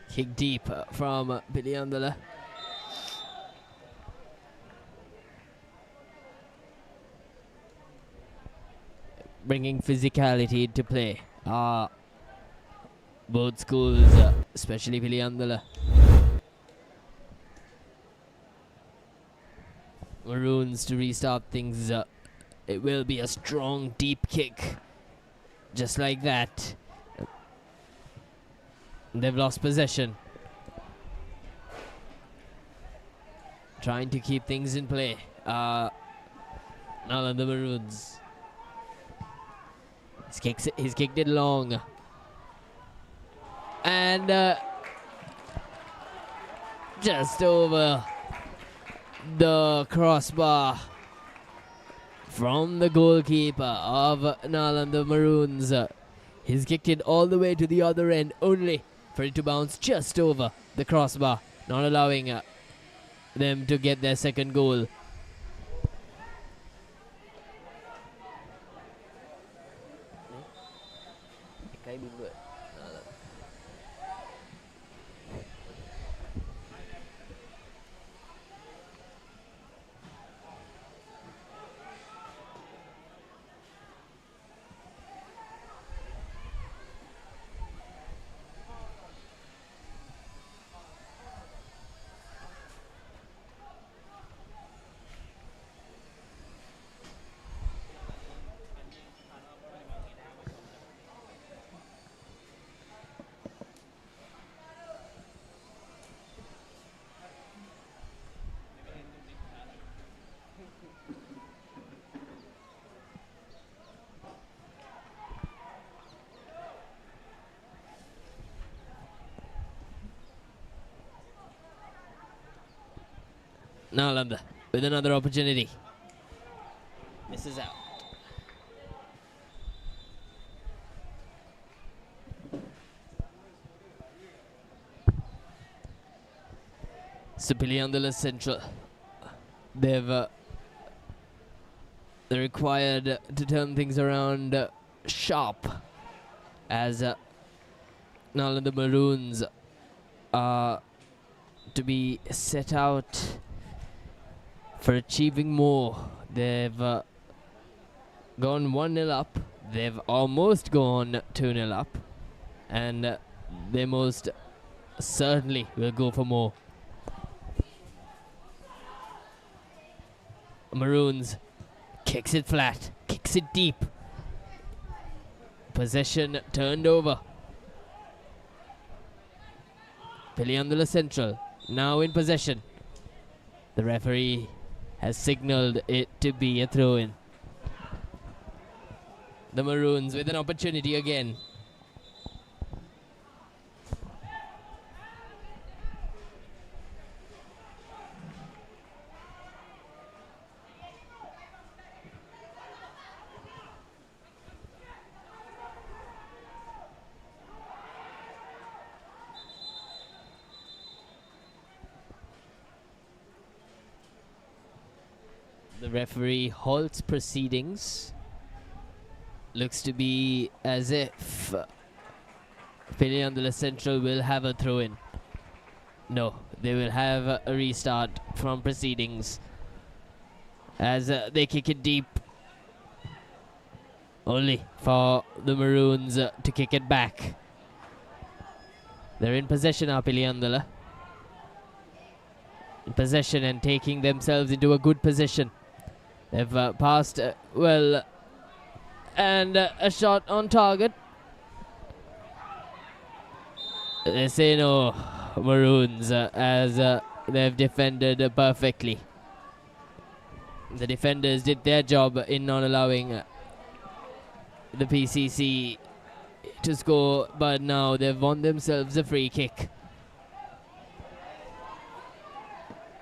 Kick deep from Piliandala. Bringing physicality into play. Both schools, especially Piliandala. Maroons to restart things. It will be a strong, deep kick. Just like that. They've lost possession. Trying to keep things in play. Nalanda Maroons. He's kicked it long. And just over the crossbar from the goalkeeper of Nalanda Maroons. He's kicked it all the way to the other end, only for it to bounce just over the crossbar, not allowing them to get their second goal. Nalanda with another opportunity. Misses out. So Piliandala Central. They're required to turn things around sharp as Nalanda Maroons are to be set out for achieving more. They've gone 1-0 up. They've almost gone 2-0 up. And they most certainly will go for more. Maroons kicks it flat, kicks it deep. Possession turned over. Piliandala Central now in possession. The referee has signalled it to be a throw-in. The Maroons with an opportunity again. The referee halts proceedings. Looks to be as if Piliandala Central will have a throw-in. No, they will have a restart from proceedings as they kick it deep. Only for the Maroons to kick it back. They're in possession now, Piliandala. possession and taking themselves into a good position. They've passed well, and a shot on target. They say no, Maroons, as they've defended perfectly. The defenders did their job in not allowing the PCC to score, but now they've won themselves a free kick.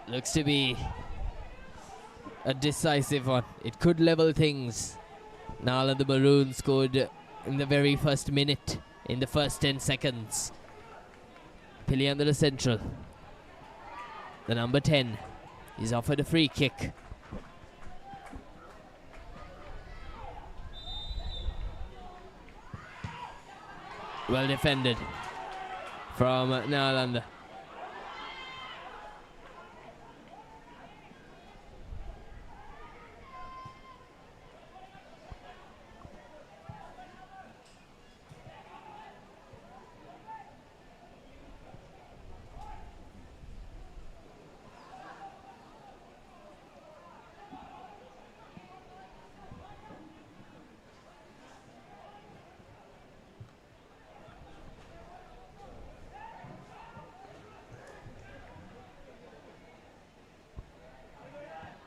Looks to be a decisive one. It could level things. Nalanda the Maroons scored in the very first minute, in the first 10 seconds. Nalanda Central, the number 10, is offered a free kick. Well defended from Nalanda.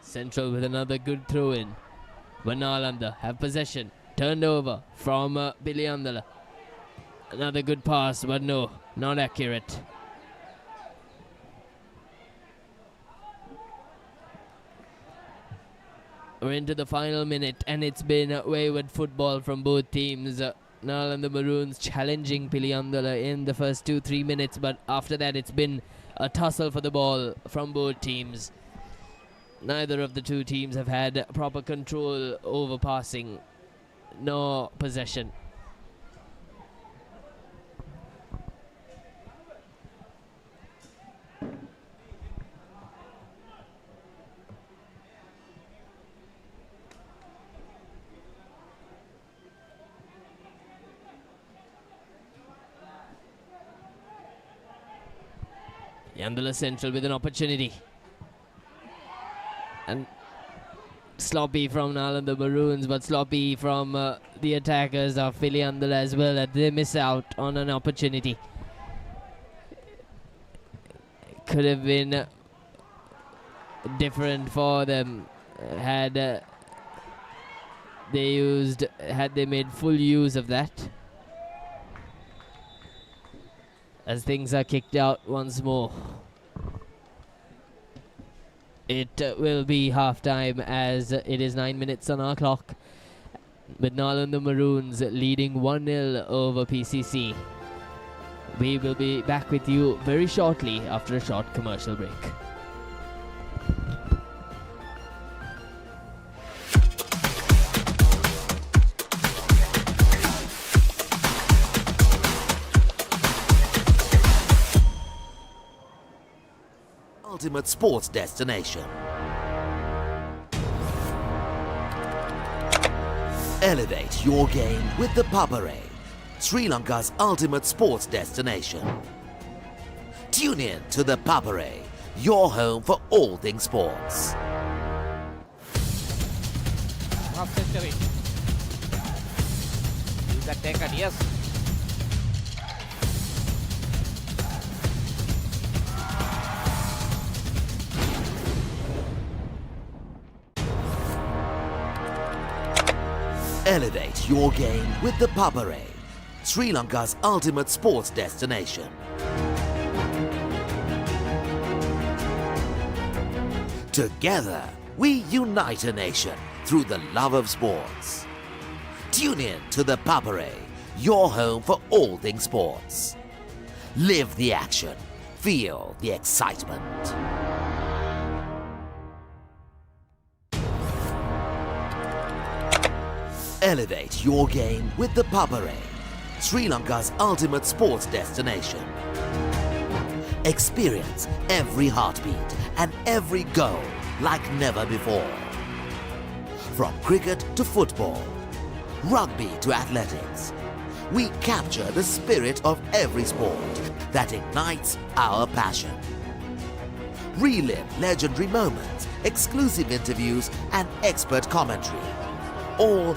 Central with another good throw in. But Nalanda have possession. Turned over from Biliandala. Another good pass, but no, not accurate. We're into the final minute, and it's been wayward football from both teams. Nalanda Maroons challenging Biliandala in the first 2-3 minutes, but after that it's been a tussle for the ball from both teams. Neither of the two teams have had proper control over passing nor possession. Nalanda Central with an opportunity. And sloppy from Nalanda Maroons, but sloppy from the attackers of Biliandala as well, that they miss out on an opportunity. Could have been different for them had they made full use of that. As things are kicked out once more. It will be half-time as it is 9 minutes on our clock, with Nalanda Maroons leading 1-0 over PCC. We will be back with you very shortly after a short commercial break. Ultimate sports destination. Elevate your game with the Papare, Sri Lanka's ultimate sports destination. Tune in to the Papare, your home for all things sports. Half century. Is that taken? Yes. Elevate your game with the Papare, Sri Lanka's ultimate sports destination. Together, we unite a nation through the love of sports. Tune in to the Papare, your home for all things sports. Live the action, feel the excitement. Elevate your game with the Papare, Sri Lanka's ultimate sports destination. Experience every heartbeat and every goal like never before. From cricket to football, rugby to athletics, we capture the spirit of every sport that ignites our passion. Relive legendary moments, exclusive interviews, and expert commentary. All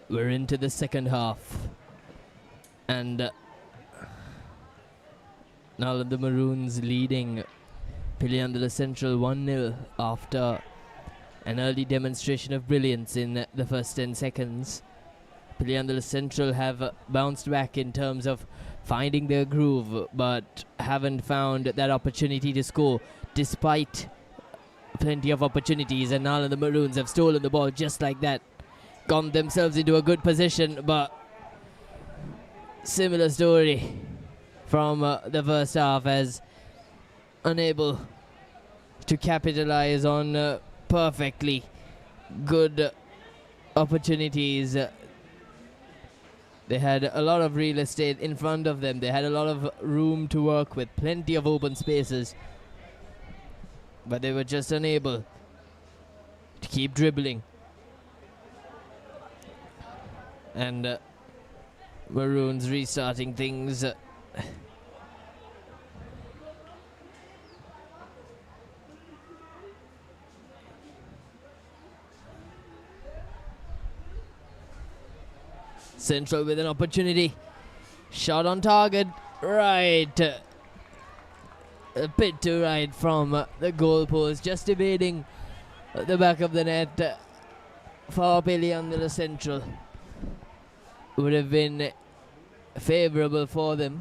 We're into the second half, and Nalanda Maroons leading Nalanda Central 1-0 after an early demonstration of brilliance in the first 10 seconds. Nalanda Central have bounced back in terms of finding their groove, but haven't found that opportunity to score despite plenty of opportunities, and Nalanda Maroons have stolen the ball just like that. Gone themselves into a good position, but similar story from the first half, as unable to capitalize on perfectly good opportunities. They had a lot of real estate in front of them. They had a lot of room to work with, plenty of open spaces, but they were just unable to keep dribbling. And Maroons restarting things. Central with an opportunity. Shot on target. Right. A bit too right from the goalpost. Just evading the back of the net for Nalanda Central. Would have been favourable for them.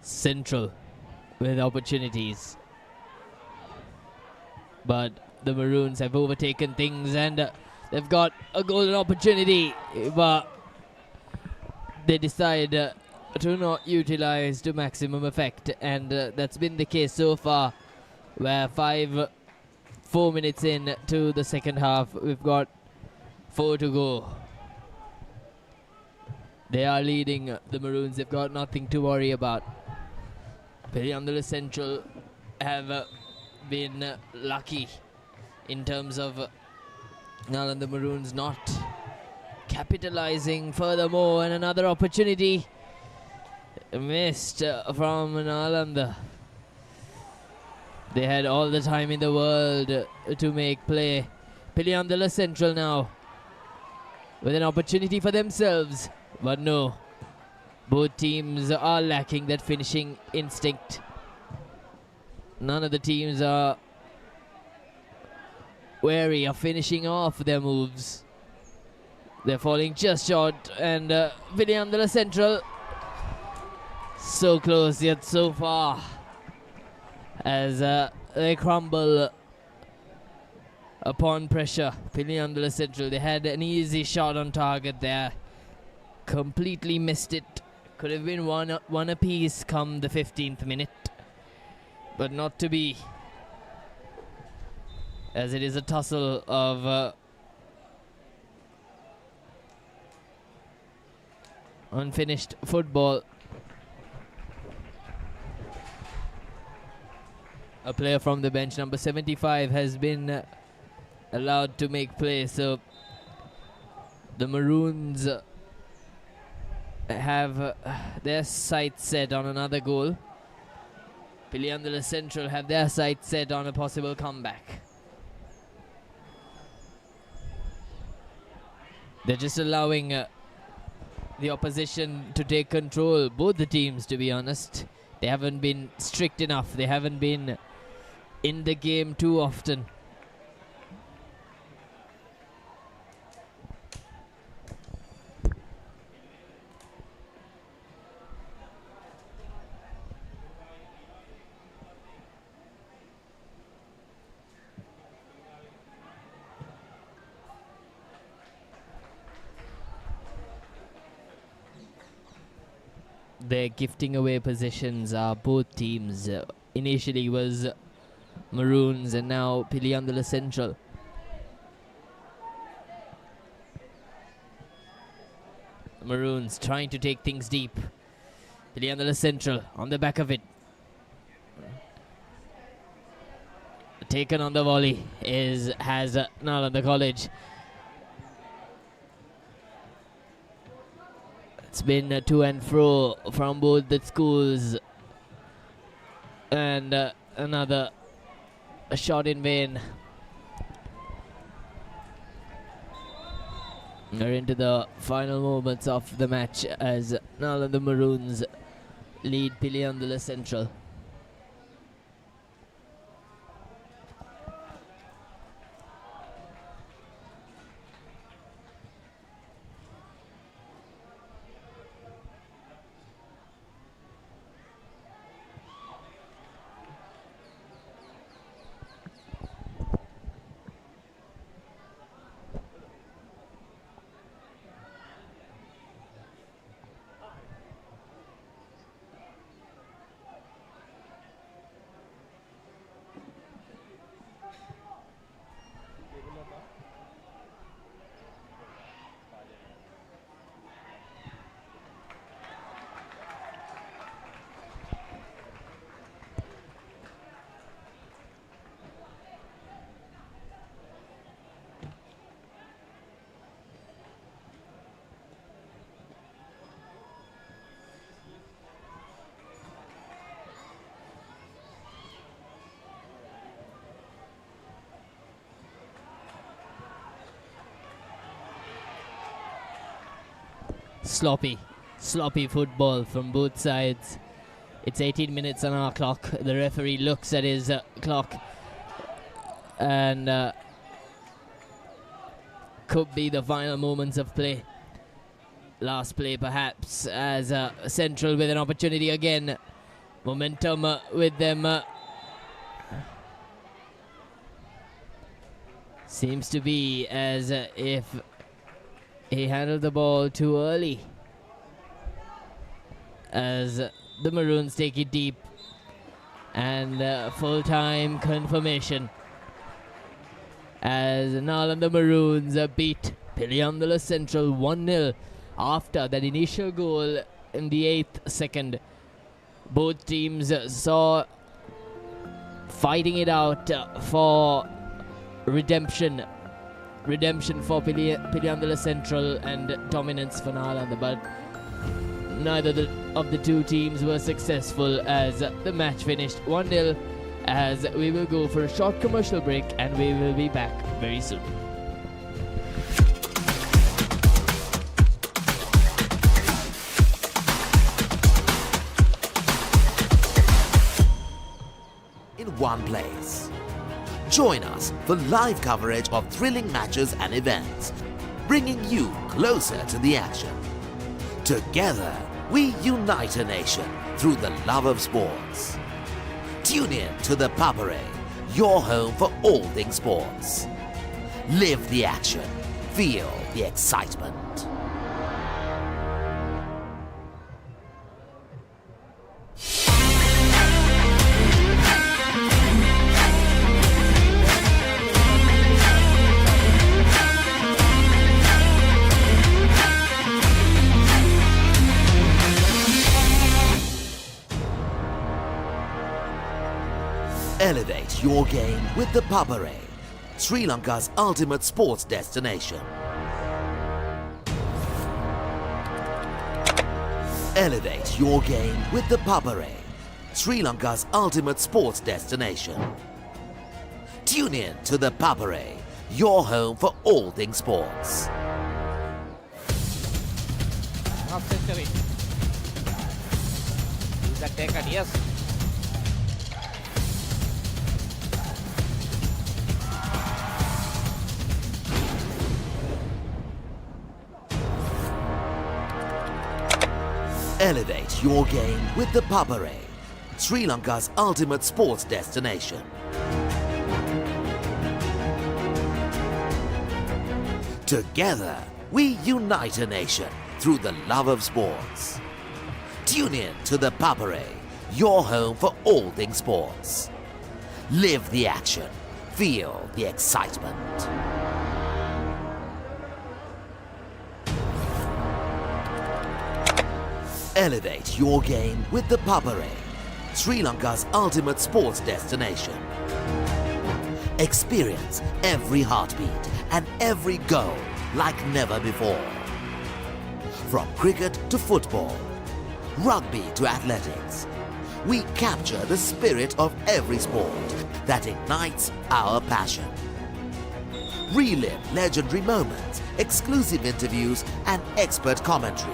Central with opportunities, but the Maroons have overtaken things, and they've got a golden opportunity, but they decide to not utilize to maximum effect, and that's been the case so far, where 4 minutes in to the second half, we've got 4 to go. They are leading the Maroons. They've got nothing to worry about. Nalanda Central have been lucky in terms of Nalanda Maroons not capitalizing furthermore, and another opportunity missed from Nalanda. They had all the time in the world to make play. Piliandala Central now with an opportunity for themselves, but no, both teams are lacking that finishing instinct. None of the teams are wary of finishing off their moves. They're falling just short, and Piliandala Central so close yet so far as they crumble upon pressure. Piliandala Central, they had an easy shot on target there, completely missed it. Could have been one apiece come the 15th minute, but not to be, as it is a tussle of unfinished football. A player from the bench, number 75, has been allowed to make play, so the Maroons have their sights set on another goal. Piliandala Central have their sights set on a possible comeback. They're just allowing the opposition to take control, both the teams, to be honest. They haven't been strict enough. They haven't been in the game too often. They're gifting away positions, both teams. Initially was Maroons and now Piliandala Central. Maroons trying to take things deep. Piliandala Central on the back of it. Taken on the volley has Nalanda College. It's been to and fro from both the schools, and another shot in vain. We're into the final moments of the match as Nalanda Maroons lead Piliandala Central. Sloppy football from both sides. It's 18 minutes on our clock. The referee looks at his clock and could be the final moments of play. Last play perhaps, as Central with an opportunity again. Momentum with them. Seems to be as if he handled the ball too early, as the Maroons take it deep, and full-time confirmation as Nalanda Maroons beat Piliandala Central 1-0 after that initial goal in the 8th second. Both teams saw fighting it out for redemption. Redemption for Piliandala Central and dominance for Nalanda, but neither of the two teams were successful as the match finished 1-0, as we will go for a short commercial break and we will be back very soon. In one place. Join us for live coverage of thrilling matches and events, bringing you closer to the action. Together, we unite a nation through the love of sports. Tune in to the Papare, your home for all things sports. Live the action, feel the excitement. Elevate your game with the Papare, Sri Lanka's ultimate sports destination. Elevate your game with the Papare, Sri Lanka's ultimate sports destination. Tune in to the Papare, your home for all things sports. Half century. Is that taken? Yes. Elevate your game with the Papare, Sri Lanka's ultimate sports destination. Together, we unite a nation through the love of sports. Tune in to the Papare, your home for all things sports. Live the action, feel the excitement. Elevate your game with the Papare, Sri Lanka's ultimate sports destination. Experience every heartbeat and every goal like never before. From cricket to football, rugby to athletics, we capture the spirit of every sport that ignites our passion. Relive legendary moments, exclusive interviews, and expert commentary.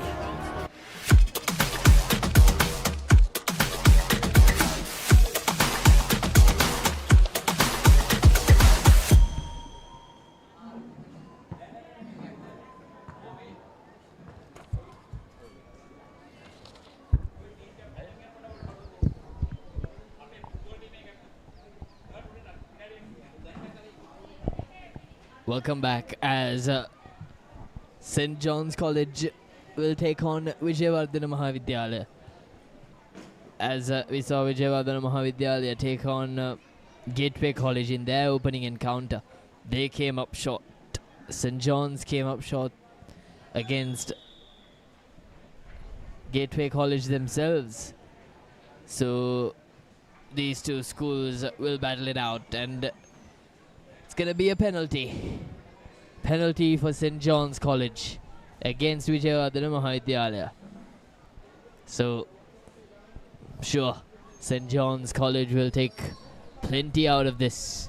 Welcome back as St. John's College will take on Vijayawardhana Mahavidyalaya. As we saw Vijayawardhana Mahavidyalaya take on Gateway College in their opening encounter. They came up short. St. John's came up short against Gateway College themselves. So these two schools will battle it out, and it's going to be a penalty. Penalty for St. John's College against Vijayawardhana Mahavidyalaya. So, sure, St. John's College will take plenty out of this.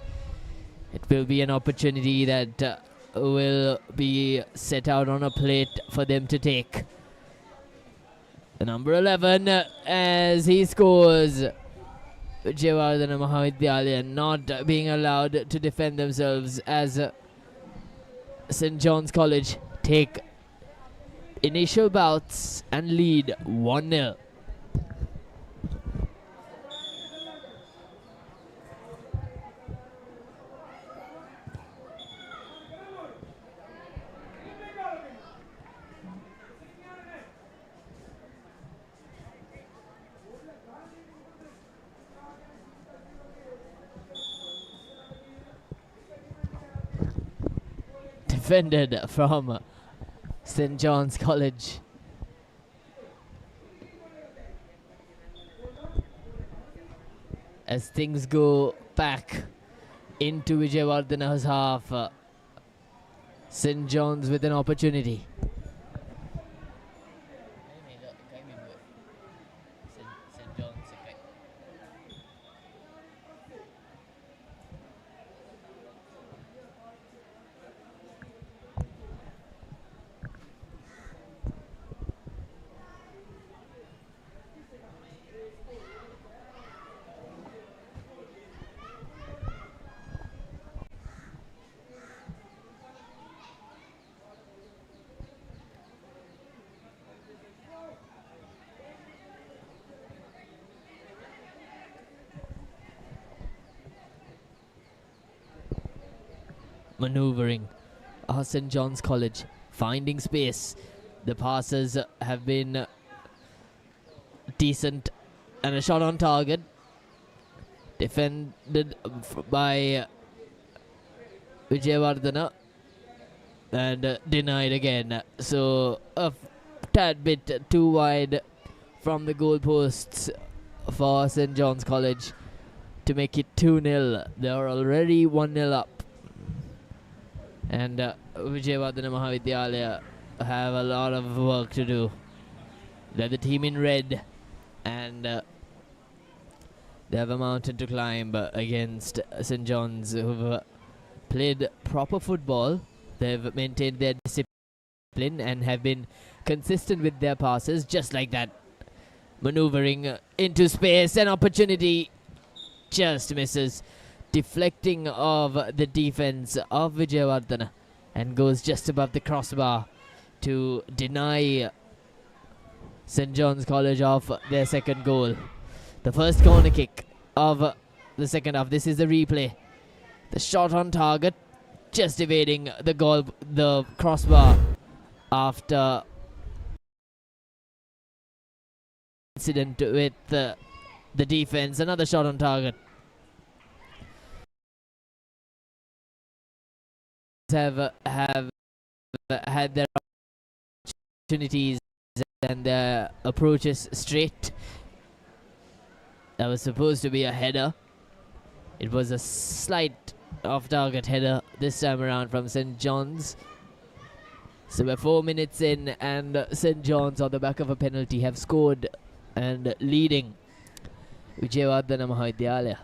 It will be an opportunity that will be set out on a plate for them to take. The number 11, as he scores. Vijayawardhana Mahavidyalaya not being allowed to defend themselves as St. John's College take initial bouts and lead 1-0. Defended from St. John's College. As things go back into Vijayawardhana's half. St. John's with an opportunity. Maneuvering St. John's College, finding space. The passes have been decent and a shot on target. Defended by Vijayawardhana and denied again. So a tad bit too wide from the goalposts for St. John's College to make it 2-0. They are already 1-0 up. And Vijayawardhana Mahavidyalaya have a lot of work to do. They're the team in red, and they have a mountain to climb against St. John's, who've played proper football. They've maintained their discipline and have been consistent with their passes, just like that. Maneuvering into space, an opportunity just misses. Deflecting of the defense of Vijayawardhana and goes just above the crossbar to deny St. John's College of their second goal. The first corner kick of the second half. This is the replay. The shot on target, just evading the crossbar after incident with the defense. Another shot on target. Have had their opportunities and their approaches straight. That was supposed to be a header. It was a slight off-target header this time around from St. John's. So we're 4 minutes in, and St. John's, on the back of a penalty, have scored and leading Vijayawardhana Mahavidyalaya.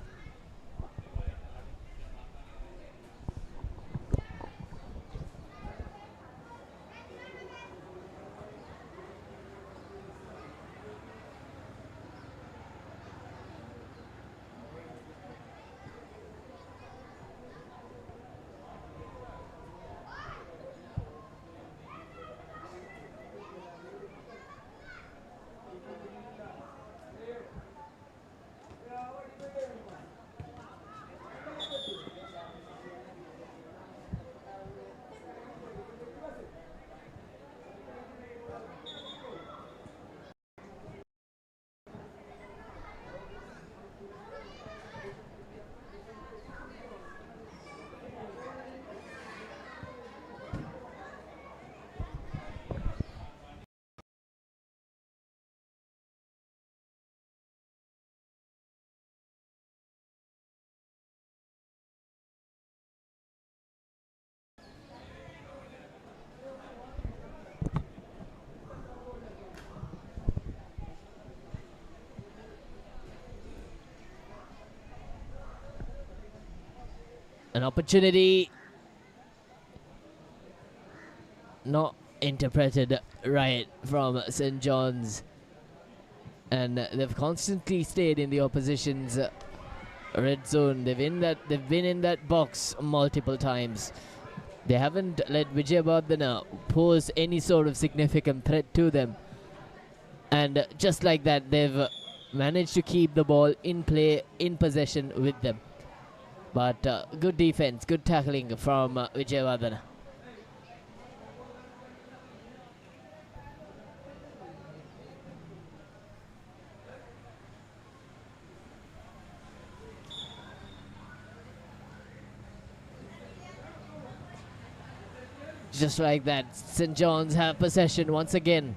An opportunity not interpreted right from St. John's, and they've constantly stayed in the opposition's red zone. They've been in that box multiple times. They haven't let Vijayawardhana pose any sort of significant threat to them, and just like that, they've managed to keep the ball in play, in possession with them. But good defense, good tackling from Vijayawardhana. Just like that, St. John's have possession once again.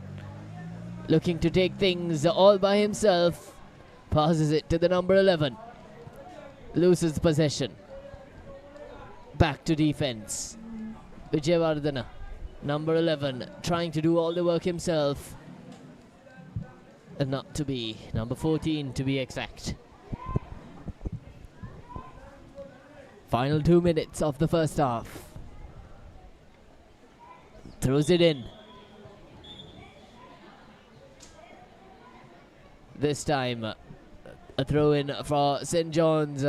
Looking to take things all by himself. Passes it to the number 11. loses possession. Back to defense. Vijayawardena, number 11, trying to do all the work himself. And not to be, number 14 to be exact. Final 2 minutes of the first half. Throws it in. This time, a throw in for St. John's.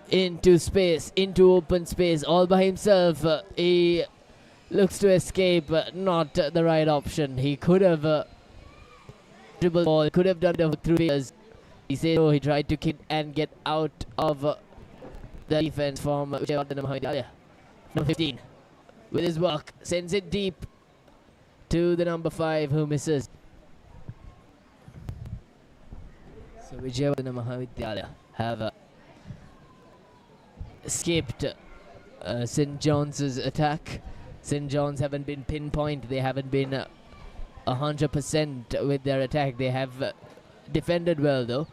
Into space, into open space, all by himself. He looks to escape, not the right option. He could have dribbled the ball, could have done it through fingers. He said no, he tried to kick and get out of the defense from number 15. With his work, sends it deep to the number 5 who misses. So Vijayawardena Mahavidyalaya have escaped St. John's attack. St. John's haven't been pinpoint. They haven't been 100% with their attack. They have defended well though,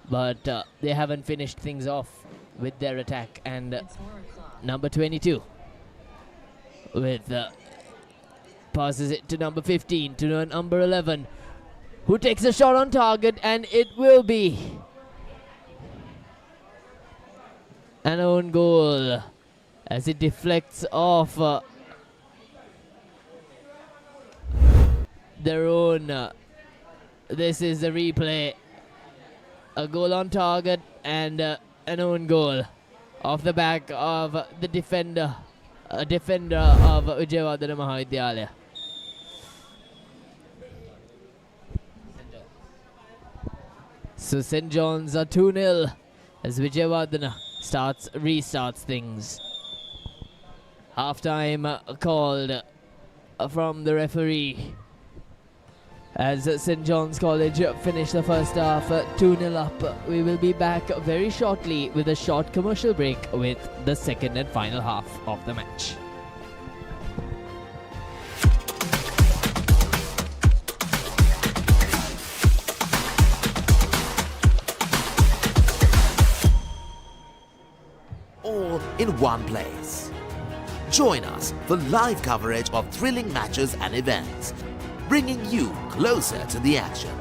but they haven't finished things off with their attack. And number 22 with passes it to number 15 to number 11, who takes a shot on target, and it will be an own goal as it deflects off their own. This is the replay. A goal on target and an own goal off the back of the defender, a defender of Vijayawardena Mahavidyalaya. So St. John's are 2-0 as Vijayawardena restarts things. Half-time called from the referee as St. John's College finished the first half 2-0 up. We will be back very shortly with a short commercial break with the second and final half of the match. All in one place. Join us for live coverage of thrilling matches and events, bringing you closer to the action.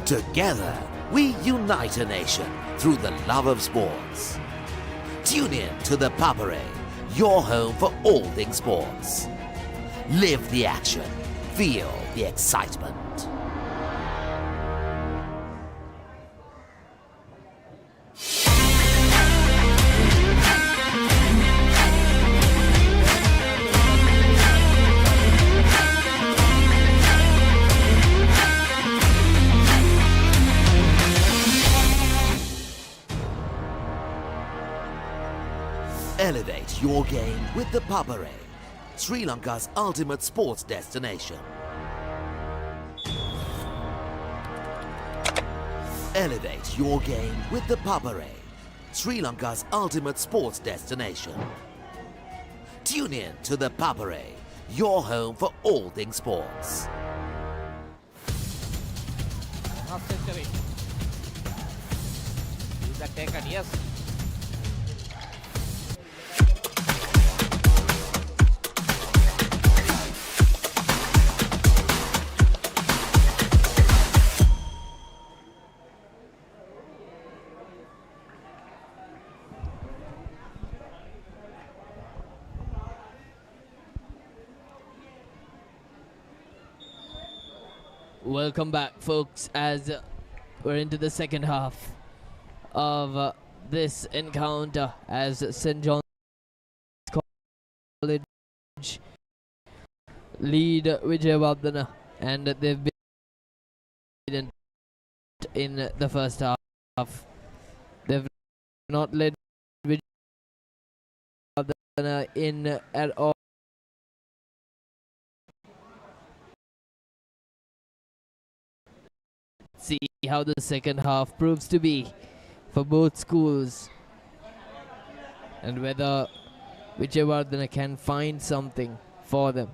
Together, we unite a nation through the love of sports. Tune in to the Papare, your home for all things sports. Live the action, feel the excitement. Elevate your game with the Papare, Sri Lanka's ultimate sports destination. Elevate your game with the Papare, Sri Lanka's ultimate sports destination. Tune in to the Papare, your home for all things sports. Half century. Is that taken? Yes. Welcome back, folks, as we're into the second half of this encounter as St. John's College lead Vijayawardena, and they've been in the first half. They've not led Vijayawardena in at all. See how the second half proves to be for both schools, and whether Vijayawardena can find something for them.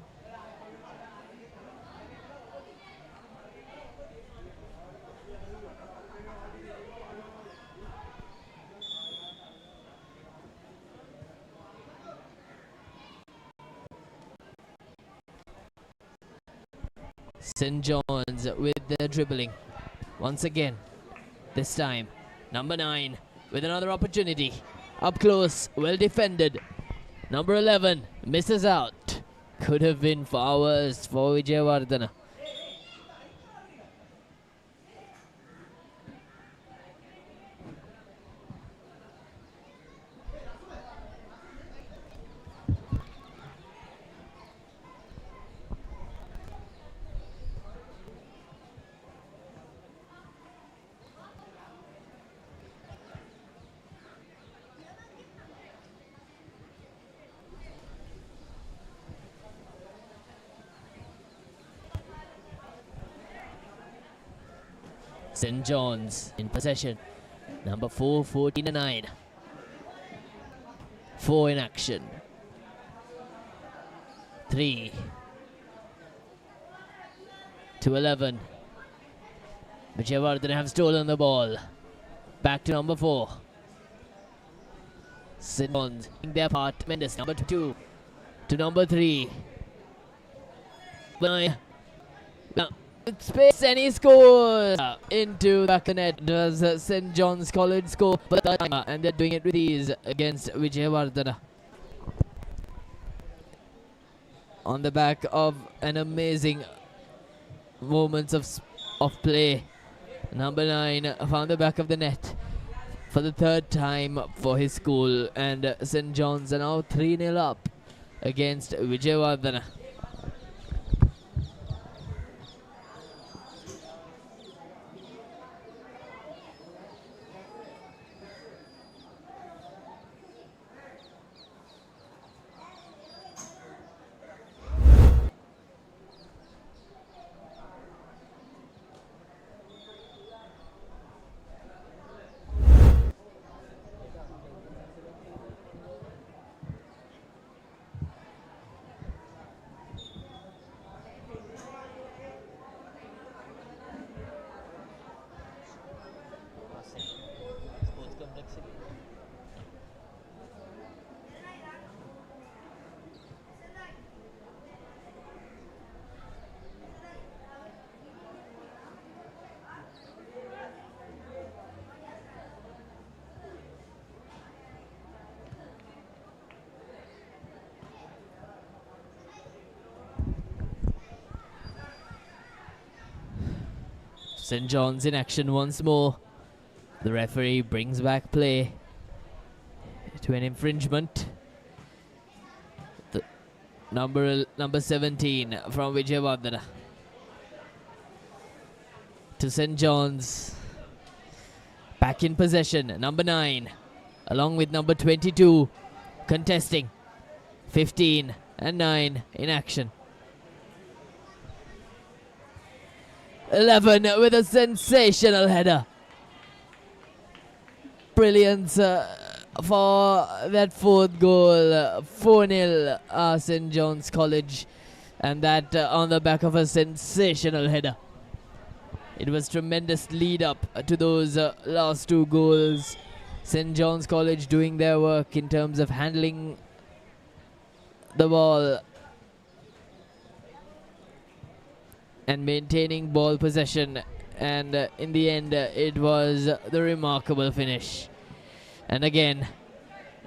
St. John's with their dribbling. Once again, this time, number 9 with another opportunity. Up close, well defended. Number 11 misses out. Could have been far worse for Vijayawardena. St. John's in possession. Number 4, 14 and 9. 4 in action. 3 to 11. Vijayawardena have stolen the ball. Back to number 4. St. John's doing their part. Mendes, number 2 to number 3. Now, with space, and he scores into the back of the net. Does St. John's College score for the third time, and they're doing it with ease against Vijayawardena. On the back of an amazing moments of play, number 9 found the back of the net for the third time for his school, and St. John's are now 3-0 up against Vijayawardena. St. John's in action once more. The referee brings back play to an infringement. The number 17 from Vijayawardena to St. John's. Back in possession, number 9 along with number 22 contesting. 15 and 9 in action. 11 with a sensational header. Brilliance for that fourth goal. 4-0 St. John's College, and that on the back of a sensational header. It was tremendous lead up to those last 2 goals. St. John's College doing their work in terms of handling the ball and maintaining ball possession, and in the end it was the remarkable finish. And again,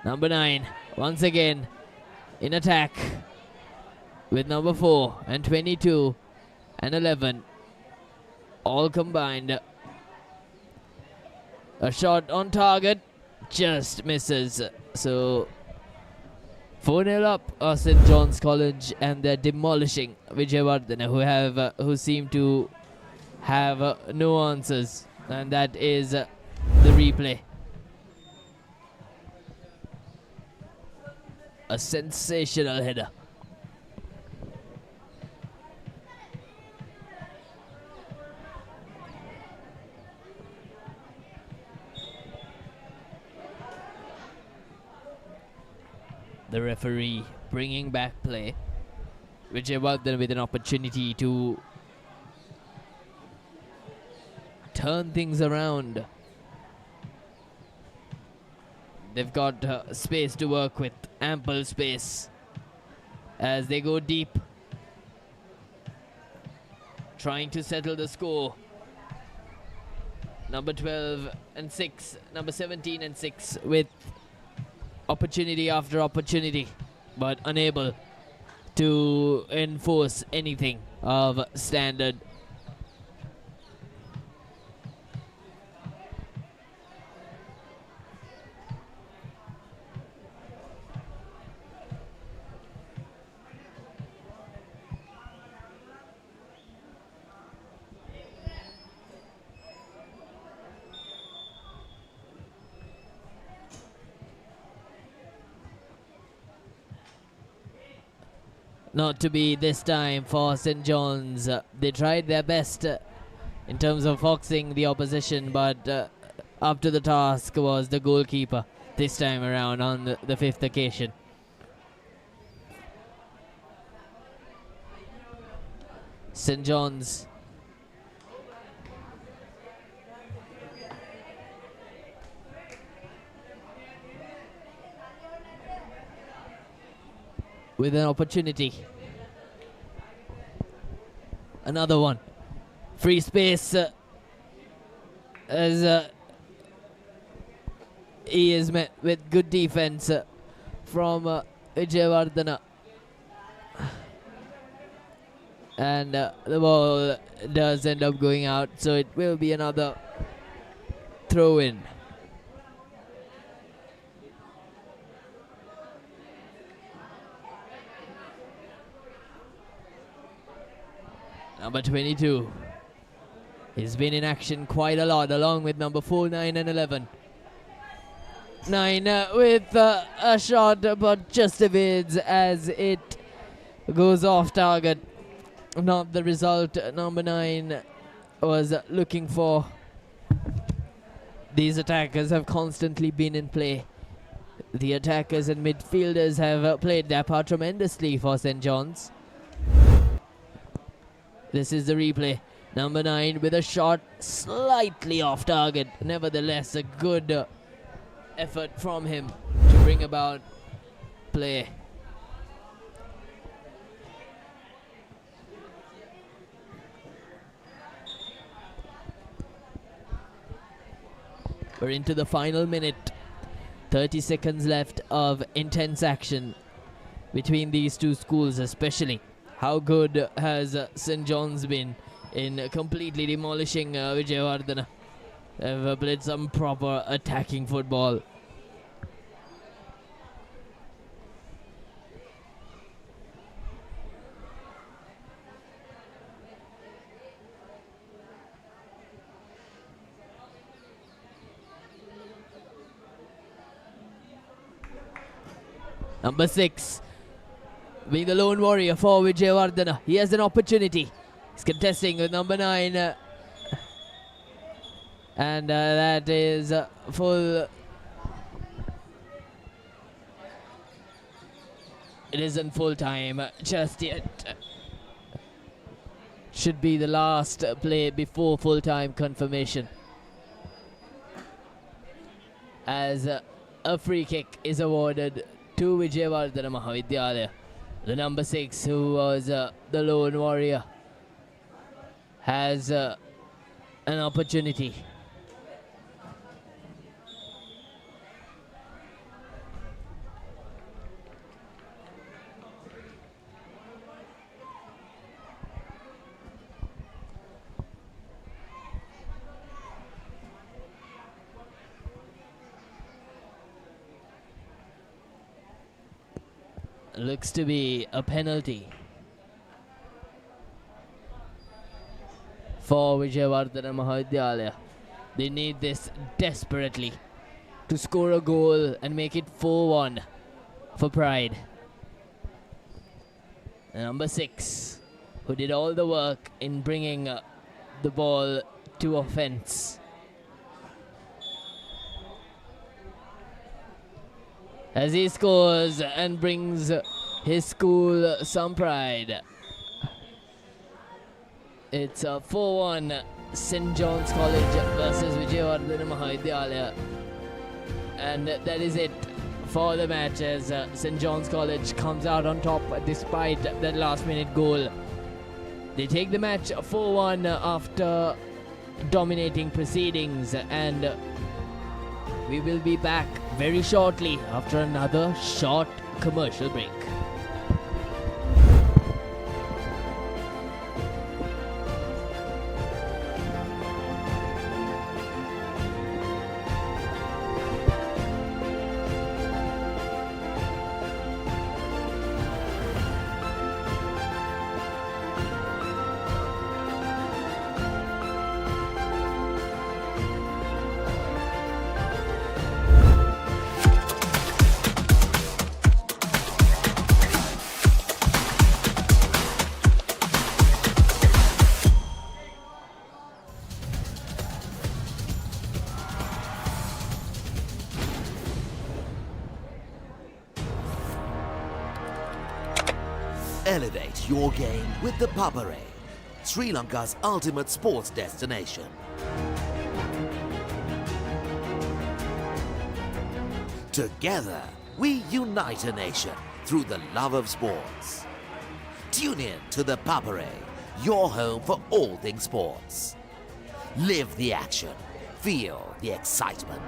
number 9 once again in attack with number 4 and 22 and 11 all combined. A shot on target just misses. So 4-0 up St. John's College, and they're demolishing Vijayawardena, who seem to have no answers, and that is the replay. A sensational header. The referee bringing back play. Vijayawardena with an opportunity to turn things around. They've got space to work with, ample space as they go deep. trying to settle the score. Number 12 and 6, number 17 and 6 with opportunity after opportunity, but unable to enforce anything of standard. Not to be this time for St. John's. They tried their best in terms of foxing the opposition, but up to the task was the goalkeeper this time around on the fifth occasion. St. John's with an opportunity. Another one. Free space as he is met with good defense from Vijayawardena. And the ball does end up going out, so it will be another throw in. Number 22. He's been in action quite a lot, along with number 4, 9 and 11. 9 with a shot, but just evades as it goes off target. Not the result number 9 was looking for. These attackers have constantly been in play. The attackers and midfielders have played their part tremendously for St. John's. This is the replay. Number 9 with a shot slightly off target. Nevertheless, a good effort from him to bring about play. We're into the final minute. 30 seconds left of intense action between these two schools, especially. How good has St. John's been in completely demolishing Vijayawardena? They've played some proper attacking football. Number 6. Being the lone warrior for Vijayawardena. He has an opportunity. He's contesting with number 9. And that is full. It isn't full time just yet. Should be the last play before full time confirmation. As a free kick is awarded to Vijayawardena Mahavidyalaya. The number 6, who was the lone warrior, has an opportunity. Looks to be a penalty for Vijayawardena Mahavidyalaya. They need this desperately to score a goal and make it 4-1 for Pride. Number 6, who did all the work in bringing the ball to offense. As he scores and brings his school some pride. It's a 4-1 St. John's College versus Vijayawardena Mahavidyalaya. And that is it for the match, as St. John's College comes out on top despite that last minute goal. They take the match 4-1 after dominating proceedings, and we will be back very shortly after another short commercial break. Elevate your game with the Papare, Sri Lanka's ultimate sports destination. Together, we unite a nation through the love of sports. Tune in to the Papare, your home for all things sports. Live the action, feel the excitement.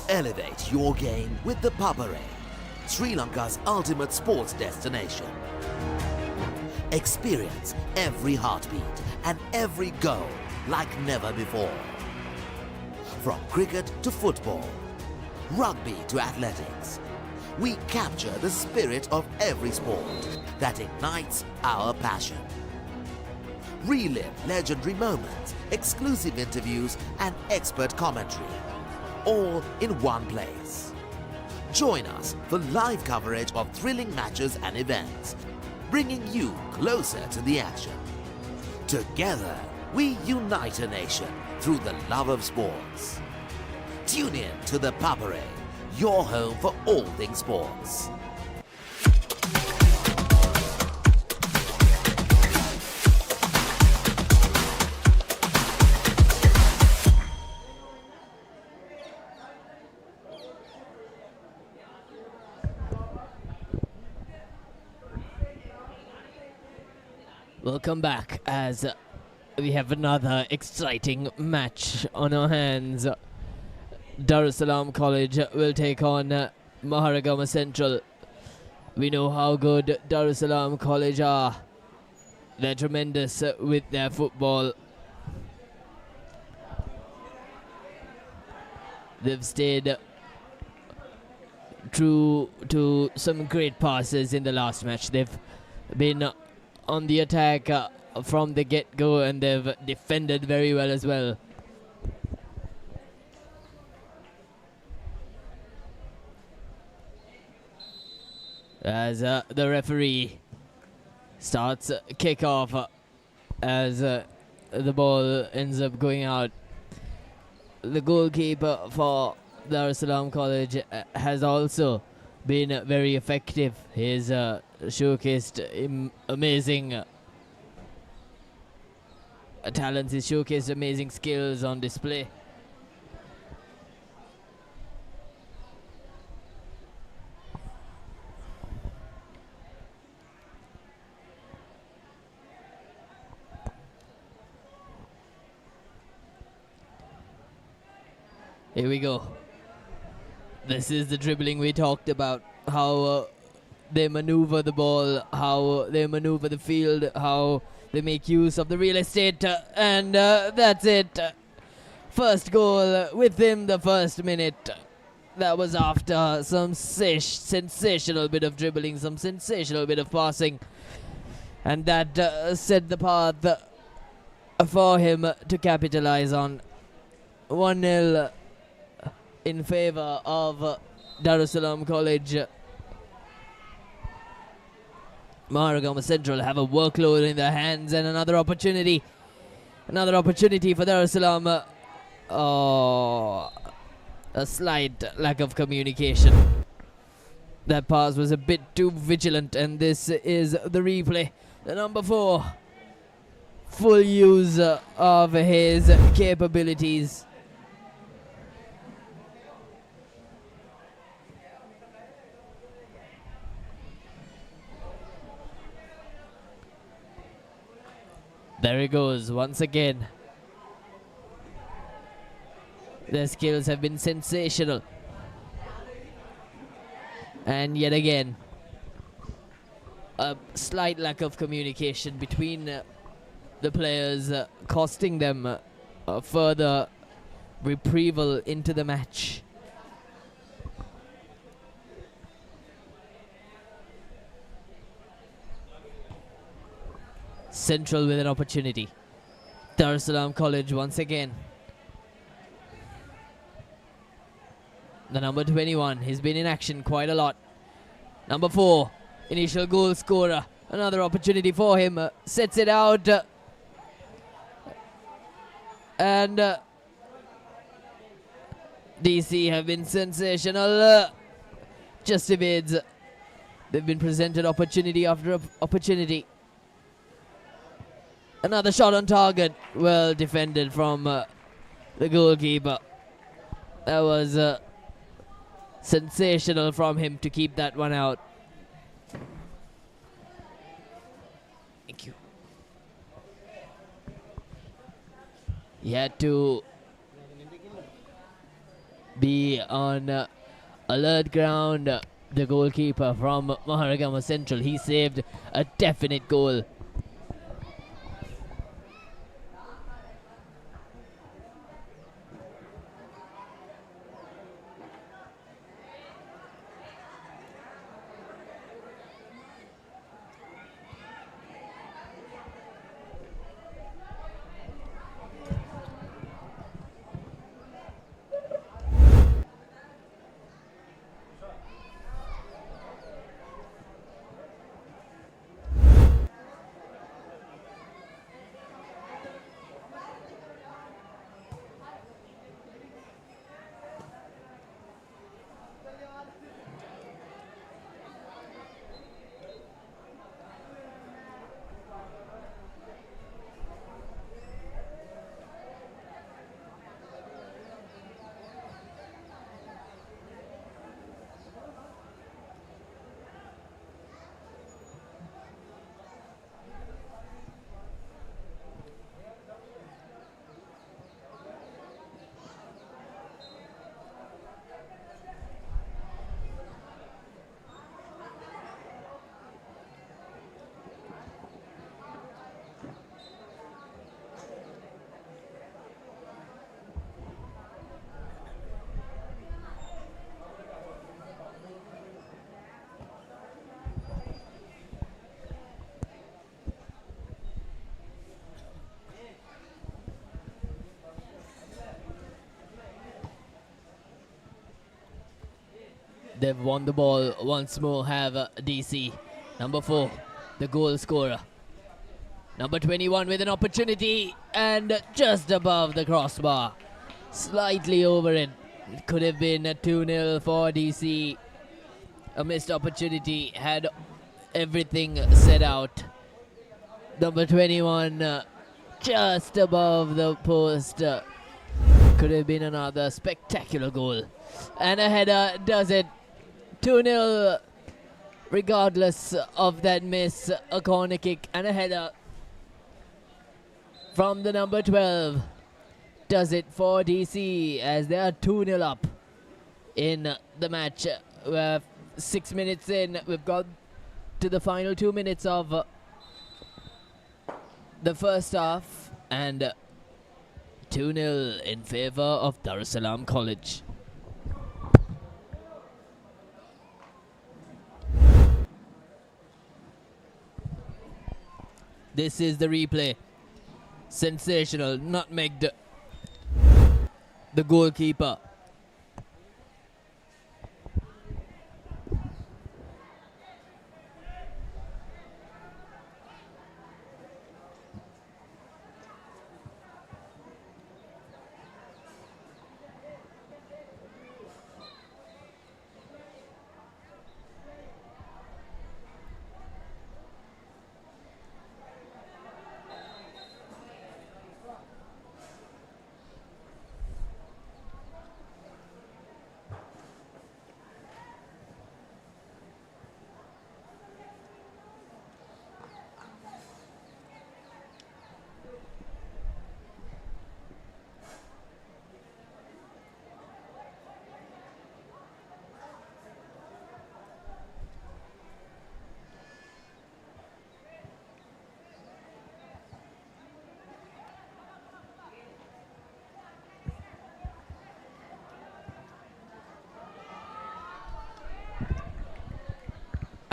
Elevate your game with the Papare, Sri Lanka's ultimate sports destination. Experience every heartbeat and every goal like never before. From cricket to football, rugby to athletics, we capture the spirit of every sport that ignites our passion. Relive legendary moments, exclusive interviews, and expert commentary, all in one place. Join us for live coverage of thrilling matches and events, bringing you closer to the action. Together, we unite a nation through the love of sports. Tune in to the Papare, your home for all things sports. Welcome back as we have another exciting match on our hands. Darussalam College will take on Maharagama Central. We know how good Darussalam College are. They're tremendous with their football. They've stayed true to some great passes in the last match. They've been on the attack from the get-go, and they've defended very well as well. As the referee starts kick-off, as the ball ends up going out. The goalkeeper for Darussalam College has also been very effective. He's showcased amazing talents. He's showcased amazing skills on display. Here we go. This is the dribbling we talked about. How they maneuver the ball, how they maneuver the field, how they make use of the real estate, and that's it. First goal within the first minute. That was after some sensational bit of dribbling, some sensational bit of passing, and that set the path for him to capitalize on. 1-0 in favor of Darussalam College. Maharagama Central have a workload in their hands, and another opportunity for Darussalam. Oh, a slight lack of communication. That pass was a bit too vigilant, and this is the replay. The number 4, full use of his capabilities. There he goes once again. Their skills have been sensational. And yet again, a slight lack of communication between the players, costing them a further reprieval into the match. Central with an opportunity. Dar es Salaam College once again. The number 21, he's been in action quite a lot. Number 4, initial goal scorer. Another opportunity for him. Sets it out. And DC have been sensational. Just evades. They've been presented opportunity after opportunity. Another shot on target. Well defended from the goalkeeper. That was sensational from him to keep that one out. Thank you. He had to be on alert ground. The goalkeeper from Maharagama Central. He saved a definite goal. They've won the ball once more, have DC. Number 4, the goal scorer. Number 21 with an opportunity and just above the crossbar. Slightly over it. It could have been a 2-0 for DC. A missed opportunity, had everything set out. Number 21 just above the post. Could have been another spectacular goal. And a header does it. 2-0 regardless of that miss. A corner kick and a header from the number 12 does it for DC as they are 2-0 up in the match. 6 minutes in, we've got to the final 2 minutes of the first half, and 2-0 in favor of Dar es Salaam College. This is the replay. Sensational, nutmegged the goalkeeper.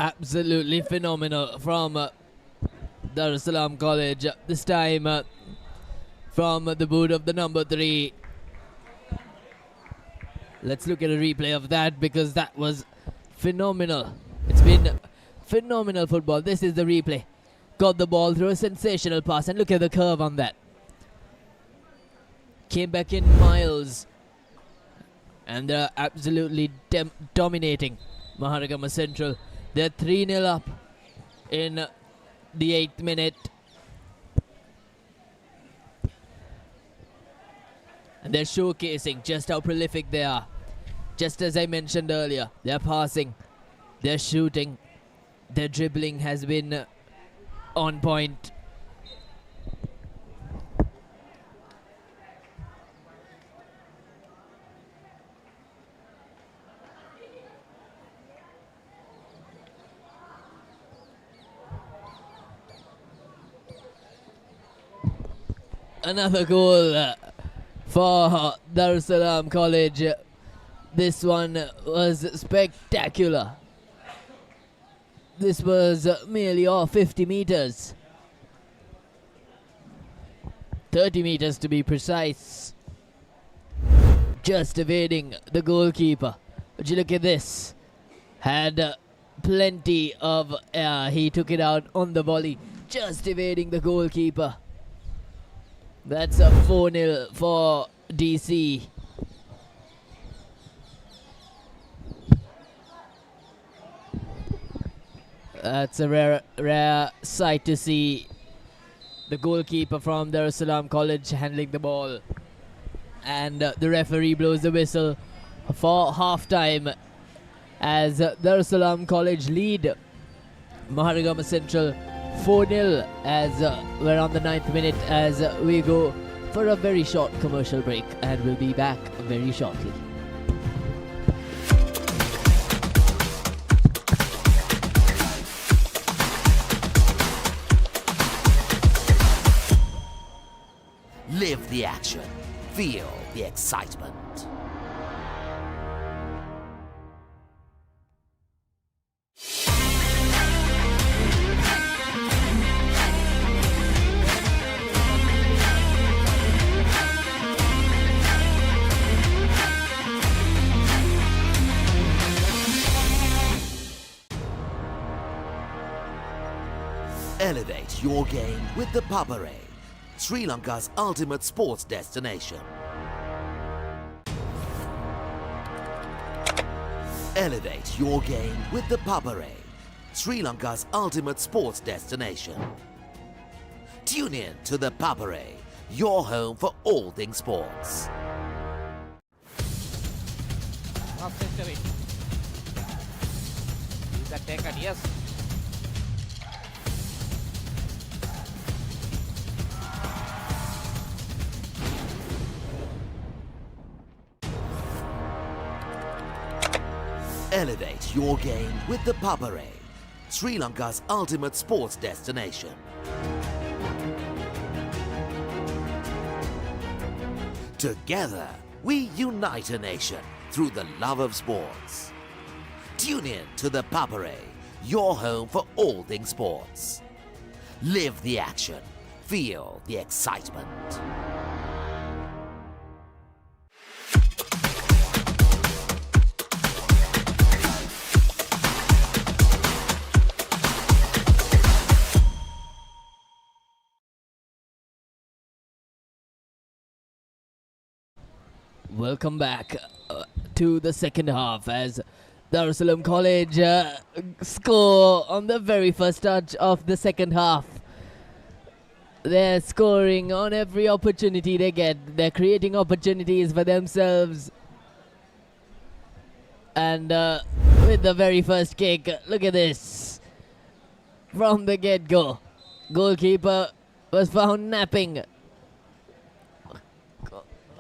Absolutely phenomenal from Dar es Salaam College. This time from the boot of the number 3. Let's look at a replay of that because that was phenomenal. It's been phenomenal football. This is the replay. Got the ball through a sensational pass and look at the curve on that. Came back in miles. And they're absolutely dominating Maharagama Central. They're 3-0 up in the 8th minute. And they're showcasing just how prolific they are. Just as I mentioned earlier, they're passing, they're shooting, their dribbling has been on point. Another goal for Dar es Salaam College. This one was spectacular. This was merely off 50 meters. 30 meters to be precise. Just evading the goalkeeper. But you look at this. Had plenty of air. He took it out on the volley. Just evading the goalkeeper. That's a 4-0 for DC. That's a rare sight to see. The goalkeeper from Dar es Salaam College handling the ball. And the referee blows the whistle for half-time as Dar es Salaam College lead Maharagama Central 4-0 as we're on the 9th minute as we go for a very short commercial break, and we'll be back very shortly. Live the action. Feel the excitement. Elevate your game with the Papare, Sri Lanka's ultimate sports destination. Elevate your game with the Papare, Sri Lanka's ultimate sports destination. Tune in to the Papare, your home for all things sports. Half century. Is that taken? Yes. Elevate your game with the Papare, Sri Lanka's ultimate sports destination. Together, we unite a nation through the love of sports. Tune in to the Papare, your home for all things sports. Live the action. Feel the excitement. Welcome back to the second half as Dar es Salaam College score on the very first touch of the second half. They're scoring on every opportunity they get. They're creating opportunities for themselves. And with the very first kick, look at this. From the get-go, goalkeeper was found napping.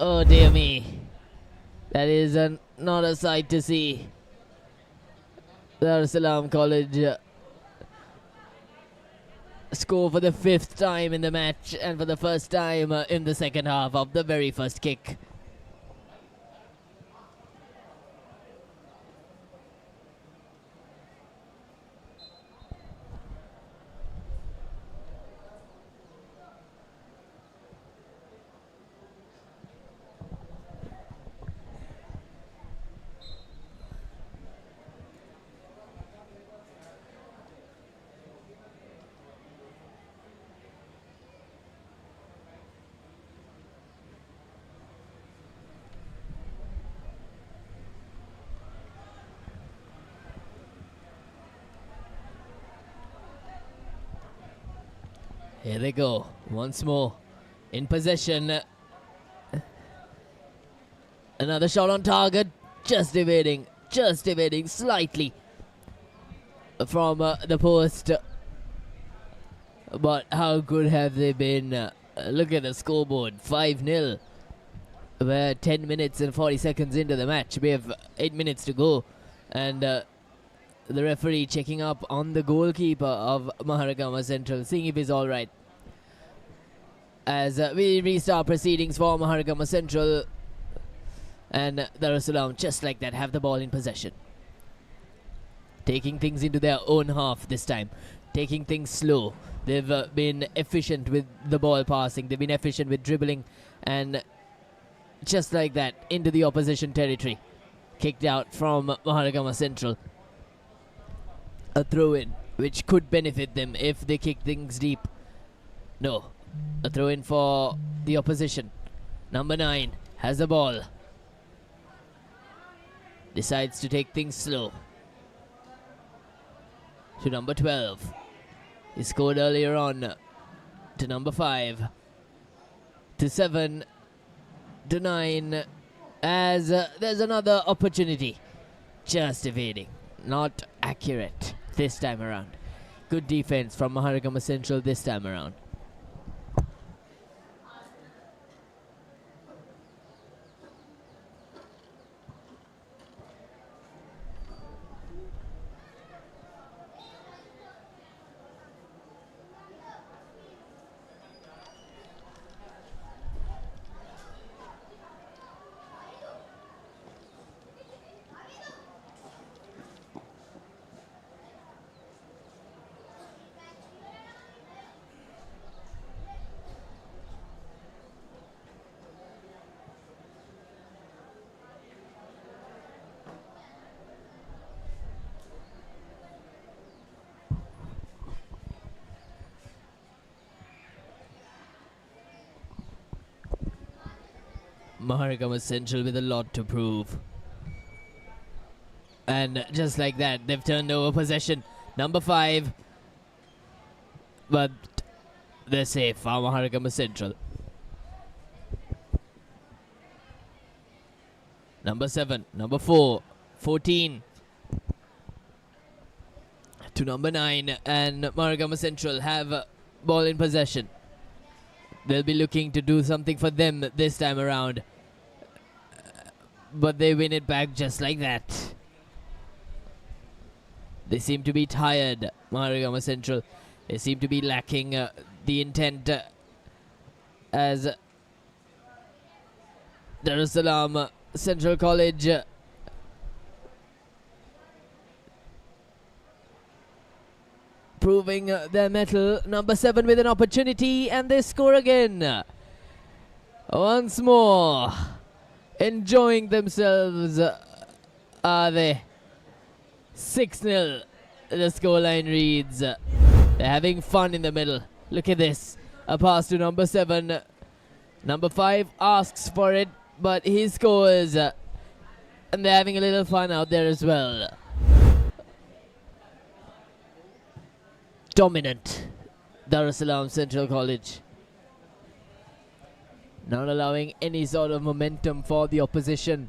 Oh dear me. That is not a sight to see. Dar es Salaam College score for the 5th time in the match and for the first time in the second half of the very first kick. Here they go. Once more. In possession. Another shot on target. Just evading slightly from the post. But how good have they been? Look at the scoreboard. 5-0. We're 10 minutes and 40 seconds into the match. We have 8 minutes to go. And the referee checking up on the goalkeeper of Maharagama Central, seeing if he's alright. As we restart proceedings for Maharagama Central. And Darussalam, just like that, have the ball in possession. Taking things into their own half this time. Taking things slow. They've been efficient with the ball passing. They've been efficient with dribbling. And just like that, into the opposition territory. Kicked out from Maharagama Central. A throw-in, which could benefit them if they kick things deep. No. A throw-in for the opposition. Number 9 has the ball. Decides to take things slow. To number 12. He scored earlier on. To number 5. To 7. To 9. As there's another opportunity. Just evading. Not accurate this time around. Good defense from Maharagama Central this time around. Maharagama Central with a lot to prove. And just like that, they've turned over possession. Number 5. But they're safe for Maharagama Central. Number 7. Number 4. 14. To number 9. And Maharagama Central have ball in possession. They'll be looking to do something for them this time around. But they win it back just like that. They seem to be tired, Maharagama Central. They seem to be lacking the intent as Darussalam Central College proving their mettle. Number 7 with an opportunity, and they score again. Once more. Enjoying themselves, are they? 6-0, the scoreline reads. They're having fun in the middle. Look at this. A pass to number 7. Number 5 asks for it, but he scores. And they're having a little fun out there as well. Dominant, Darussalam Central College. Not allowing any sort of momentum for the opposition.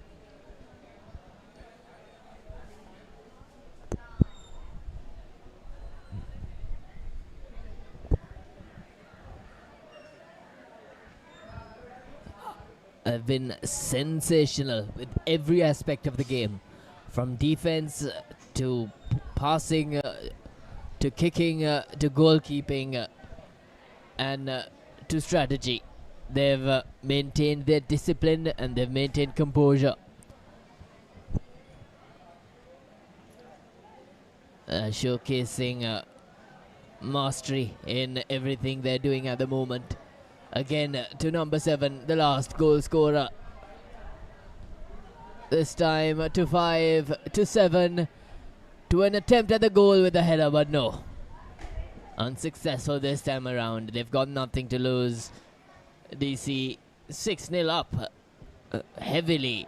Have been sensational with every aspect of the game, from defense to passing to kicking to goalkeeping and to strategy. They've maintained their discipline and they've maintained composure. Showcasing mastery in everything they're doing at the moment. Again to number 7, the last goal scorer. This time to 5, to 7, to an attempt at the goal with a header, but no. Unsuccessful this time around. They've got nothing to lose. DC 6-0 up, heavily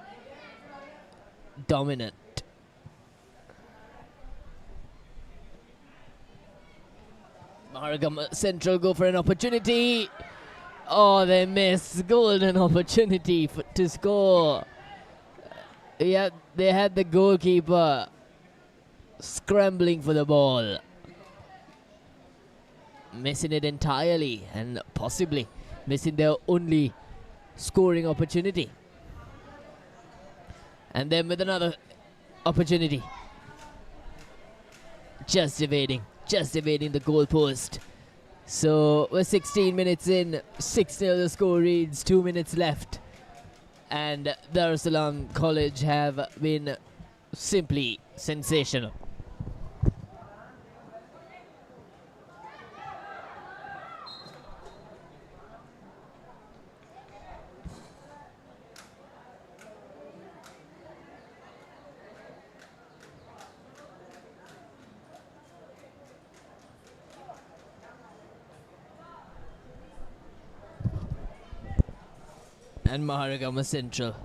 dominant. Maragam Central go for an opportunity. Oh, they miss. Golden opportunity to score. Yeah, they had the goalkeeper scrambling for the ball. Missing it entirely and possibly missing their only scoring opportunity. And then with another opportunity. Just evading the goal post. So we're 16 minutes in, 6-0 the score reads, 2 minutes left. And Dar es Salaam College have been simply sensational. And Maharagama Central,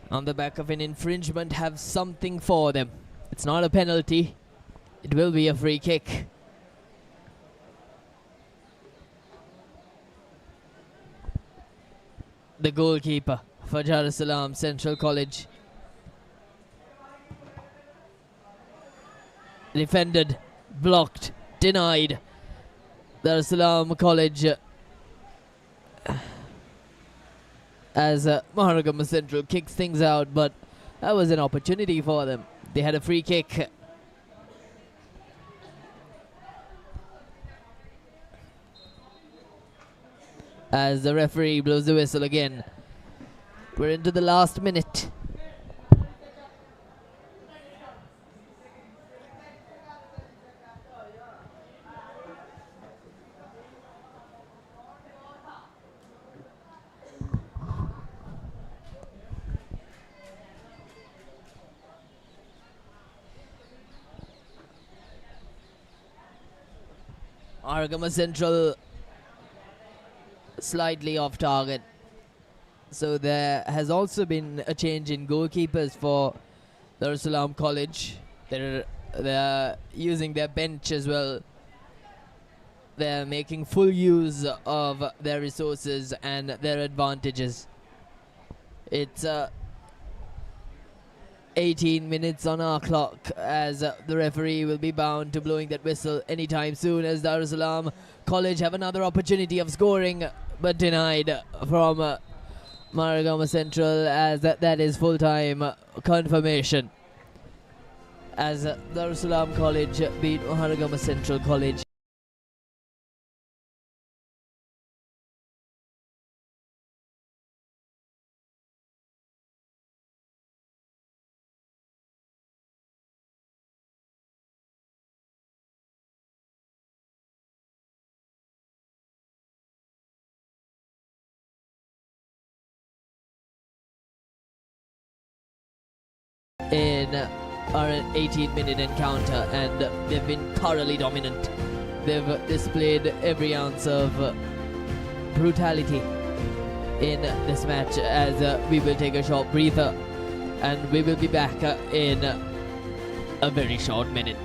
on the back of an infringement, have something for them. It's not a penalty. It will be a free kick. The goalkeeper for Dar es Salaam Central College defended, blocked, denied. Dar es Salaam College as Maharagama Central kicks things out, but that was an opportunity for them. They had a free kick. As the referee blows the whistle again. We're into the last minute. Maharagama Central slightly off target. So there has also been a change in goalkeepers for Dar es Salaam College. They're using their bench as well. They're making full use of their resources and their advantages. It's 18 minutes on our clock as the referee will be bound to blowing that whistle anytime soon, as Dar es Salaam College have another opportunity of scoring but denied from Maharagama Central, as that is full-time confirmation, as Dar es Salaam College beat Maharagama Central College. In our 18-minute encounter, and they've been thoroughly dominant. They've displayed every ounce of brutality in this match, as we will take a short breather and we will be back in a very short minute.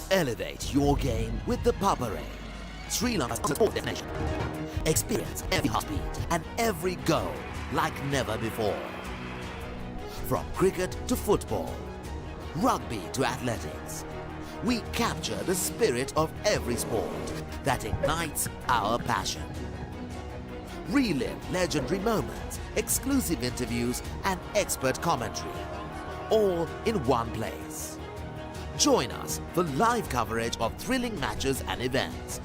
Elevate your game with the Papare, Sri Lanka's sport destination. Experience every heartbeat and every goal like never before. From cricket to football, rugby to athletics, we capture the spirit of every sport that ignites our passion. Relive legendary moments, exclusive interviews and expert commentary, all in one place. Join us for live coverage of thrilling matches and events,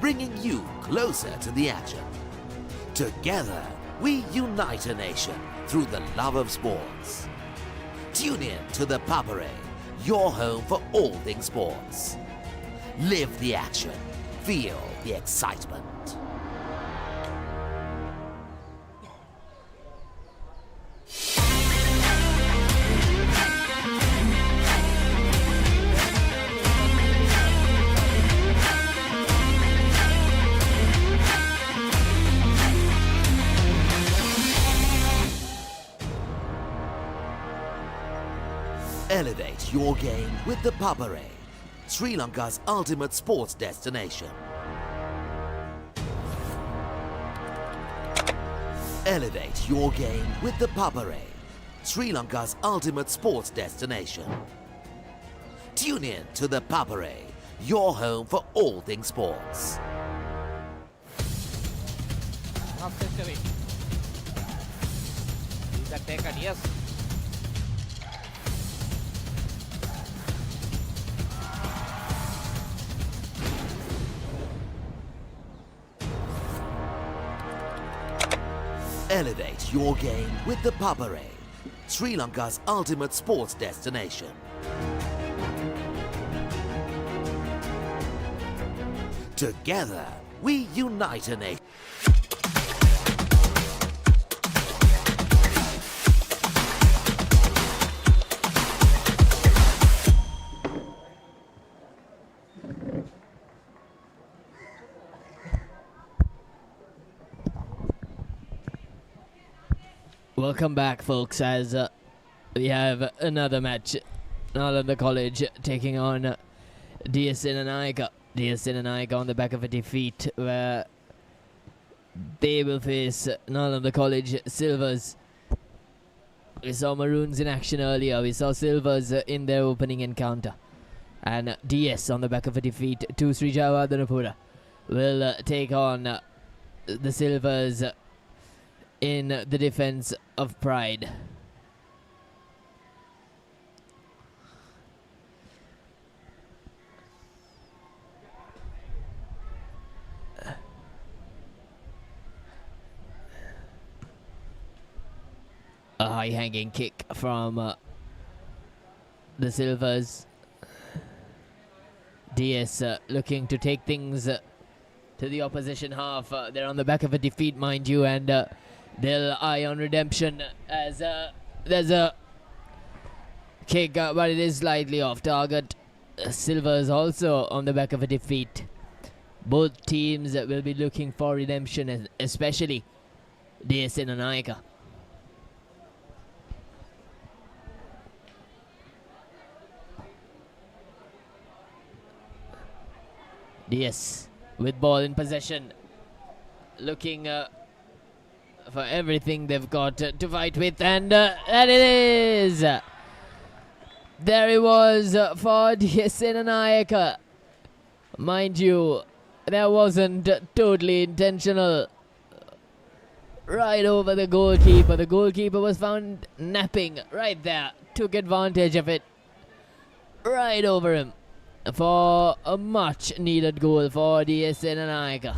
bringing you closer to the action. Together, we unite a nation through the love of sports. Tune in to the Papare, your home for all things sports. Live the action. Feel the excitement. Elevate your game with the Papare, Sri Lanka's ultimate sports destination. Elevate your game with the Papare, Sri Lanka's ultimate sports destination. Tune in to the Papare, your home for all things sports. Half century. Is that taken? Yes. Elevate your game with the Papare, Sri Lanka's ultimate sports destination. Together, we unite a nation. Welcome back, folks, as we have another match. Nalanda College taking on DS Senanaika. DS Senanaika on the back of a defeat where they will face Nalanda College Silvers. We saw Maroons in action earlier. We saw Silvers in their opening encounter. And DS on the back of a defeat to Sri Jayawardenapura will take on the Silvers in the defense of pride. A high-hanging kick from the Silvers. DS looking to take things to the opposition half. They're on the back of a defeat, mind you, and they'll eye on redemption as there's a kick, but it is slightly off target. Silvers also on the back of a defeat. Both teams will be looking for redemption, especially DS Senanaika. DS with ball in possession, looking for everything they've got to fight with, and that it is! There it was for DS Senanaika. Mind you, that wasn't totally intentional. Right over the goalkeeper. The goalkeeper was found napping right there. Took advantage of it. Right over him for a much needed goal for DS Senanaika.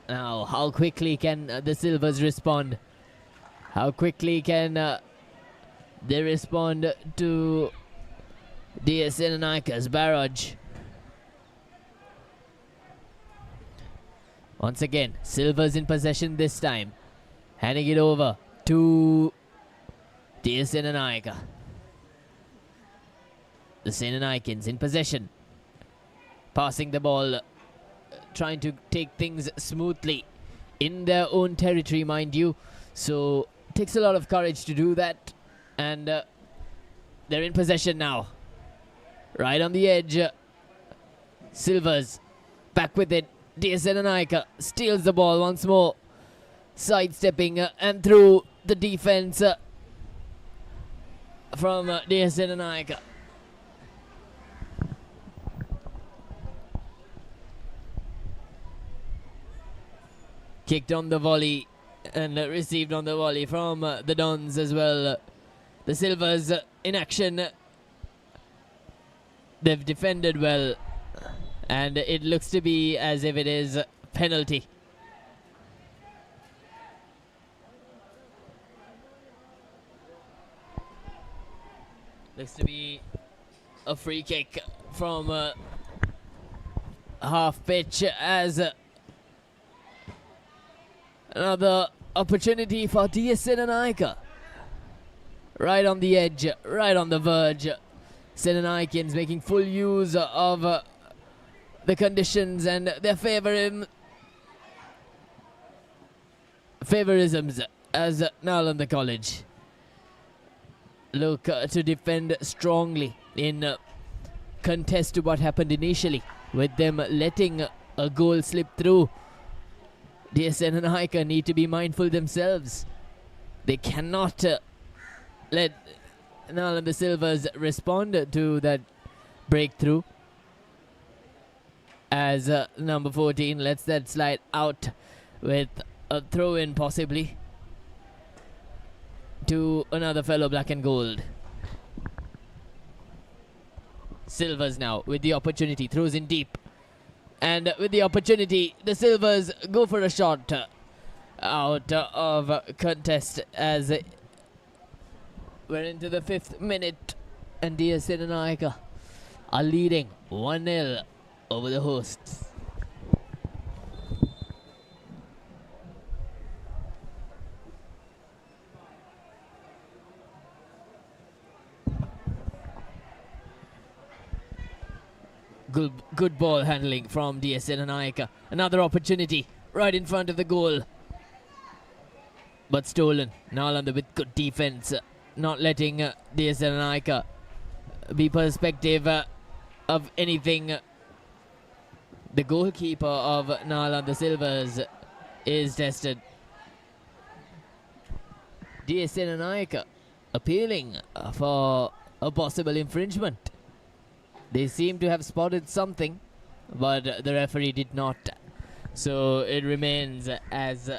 Now, how quickly can the Silvers respond? How quickly can they respond to DS Senanaika's barrage? Once again, Silvers in possession this time. Handing it over to DS Senanaika. The Senanaikans in possession. Passing the ball, trying to take things smoothly in their own territory, mind you. So, takes a lot of courage to do that. And they're in possession now. Right on the edge. Silvers back with it. DS Senanaika steals the ball once more. Sidestepping and through the defense from DS Senanaika. Kicked on the volley and received on the volley from the Dons as well. The Silvers in action. They've defended well, and it looks to be as if it is a penalty. Looks to be a free kick from half pitch as another opportunity for Senanaika. Right on the edge, right on the verge. Senanaikans making full use of the conditions and their favorisms as Nalanda College look to defend strongly in contest to what happened initially, with them letting a goal slip through. DSN and Haika need to be mindful themselves. They cannot let Nalanda Silvers respond to that breakthrough, as number 14 lets that slide out with a throw-in possibly to another fellow black and gold. Silvers now with the opportunity, throws in deep, and with the opportunity the Silvers go for a shot out of contest as we're into the 5th minute, and DSN and Aika are leading 1-0 over the hosts. Good ball handling from DSN and Aika. Another opportunity right in front of the goal, but stolen. Nalanda with good defense, not letting DSN and Aika be perspective of anything. The goalkeeper of Nalanda Silvers is tested. DSN and Aika appealing for a possible infringement. They seem to have spotted something, but the referee did not. So it remains as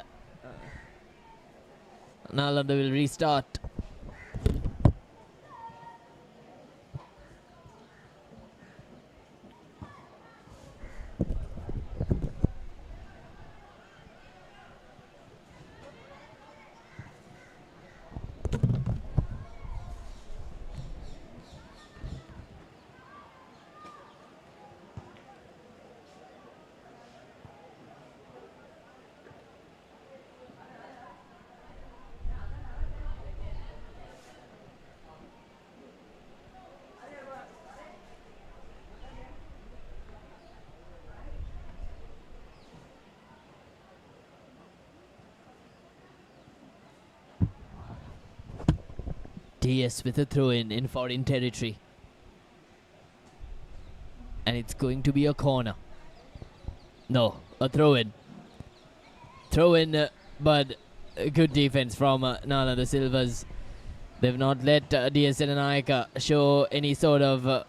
Nalanda will restart. DS with a throw-in in foreign territory. And it's going to be a corner. No, a throw-in. Throw-in, but good defense from Nalanda Silvers. They've not let DSN and Aika show any sort of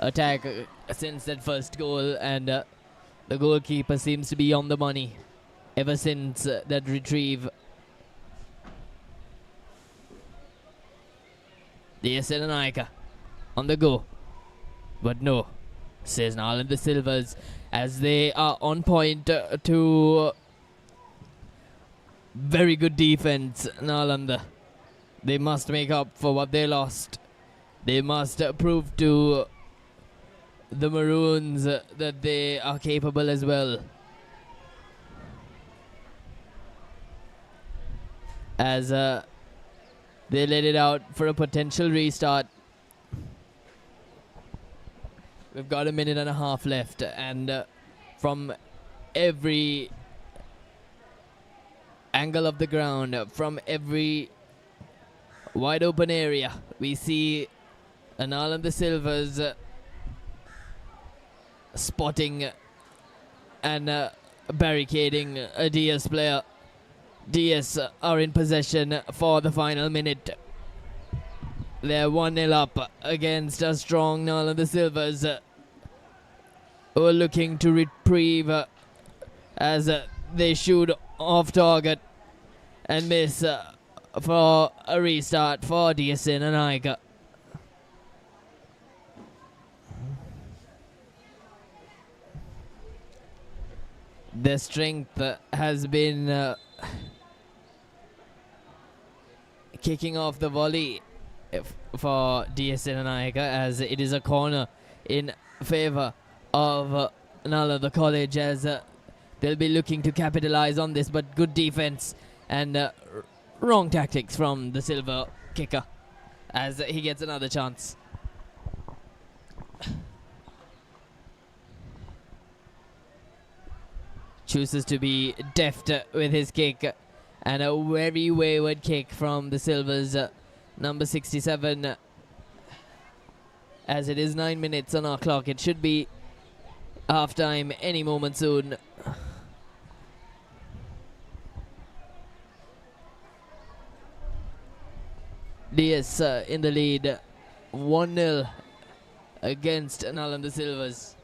attack since that first goal, and the goalkeeper seems to be on the money ever since that retrieve. DSN and Aika on the go, but no, says Nalanda Silvers, as they are on point to very good defense. Nalanda, they must make up for what they lost. They must prove to the Maroons that they are capable as well. As they let it out for a potential restart. We've got a minute and a half left, and from every angle of the ground, from every wide open area, we see Nalanda Silvers spotting and barricading a DS player. DS are in possession for the final minute. They're 1-0 up against a strong Nalanda Silvers, who are looking to reprieve as they shoot off target and miss for a restart for DSN and Aika. their strength has been kicking off the volley for DSN Anayaka, as it is a corner in favour of Nalanda College, as they'll be looking to capitalize on this, but good defense and wrong tactics from the silver kicker as he gets another chance. Chooses to be deft with his kick, and a very wayward kick from the Silvers, number 67. As it is 9 minutes on our clock, it should be half time any moment soon. DS in the lead, 1-0 against Nalanda Silvers.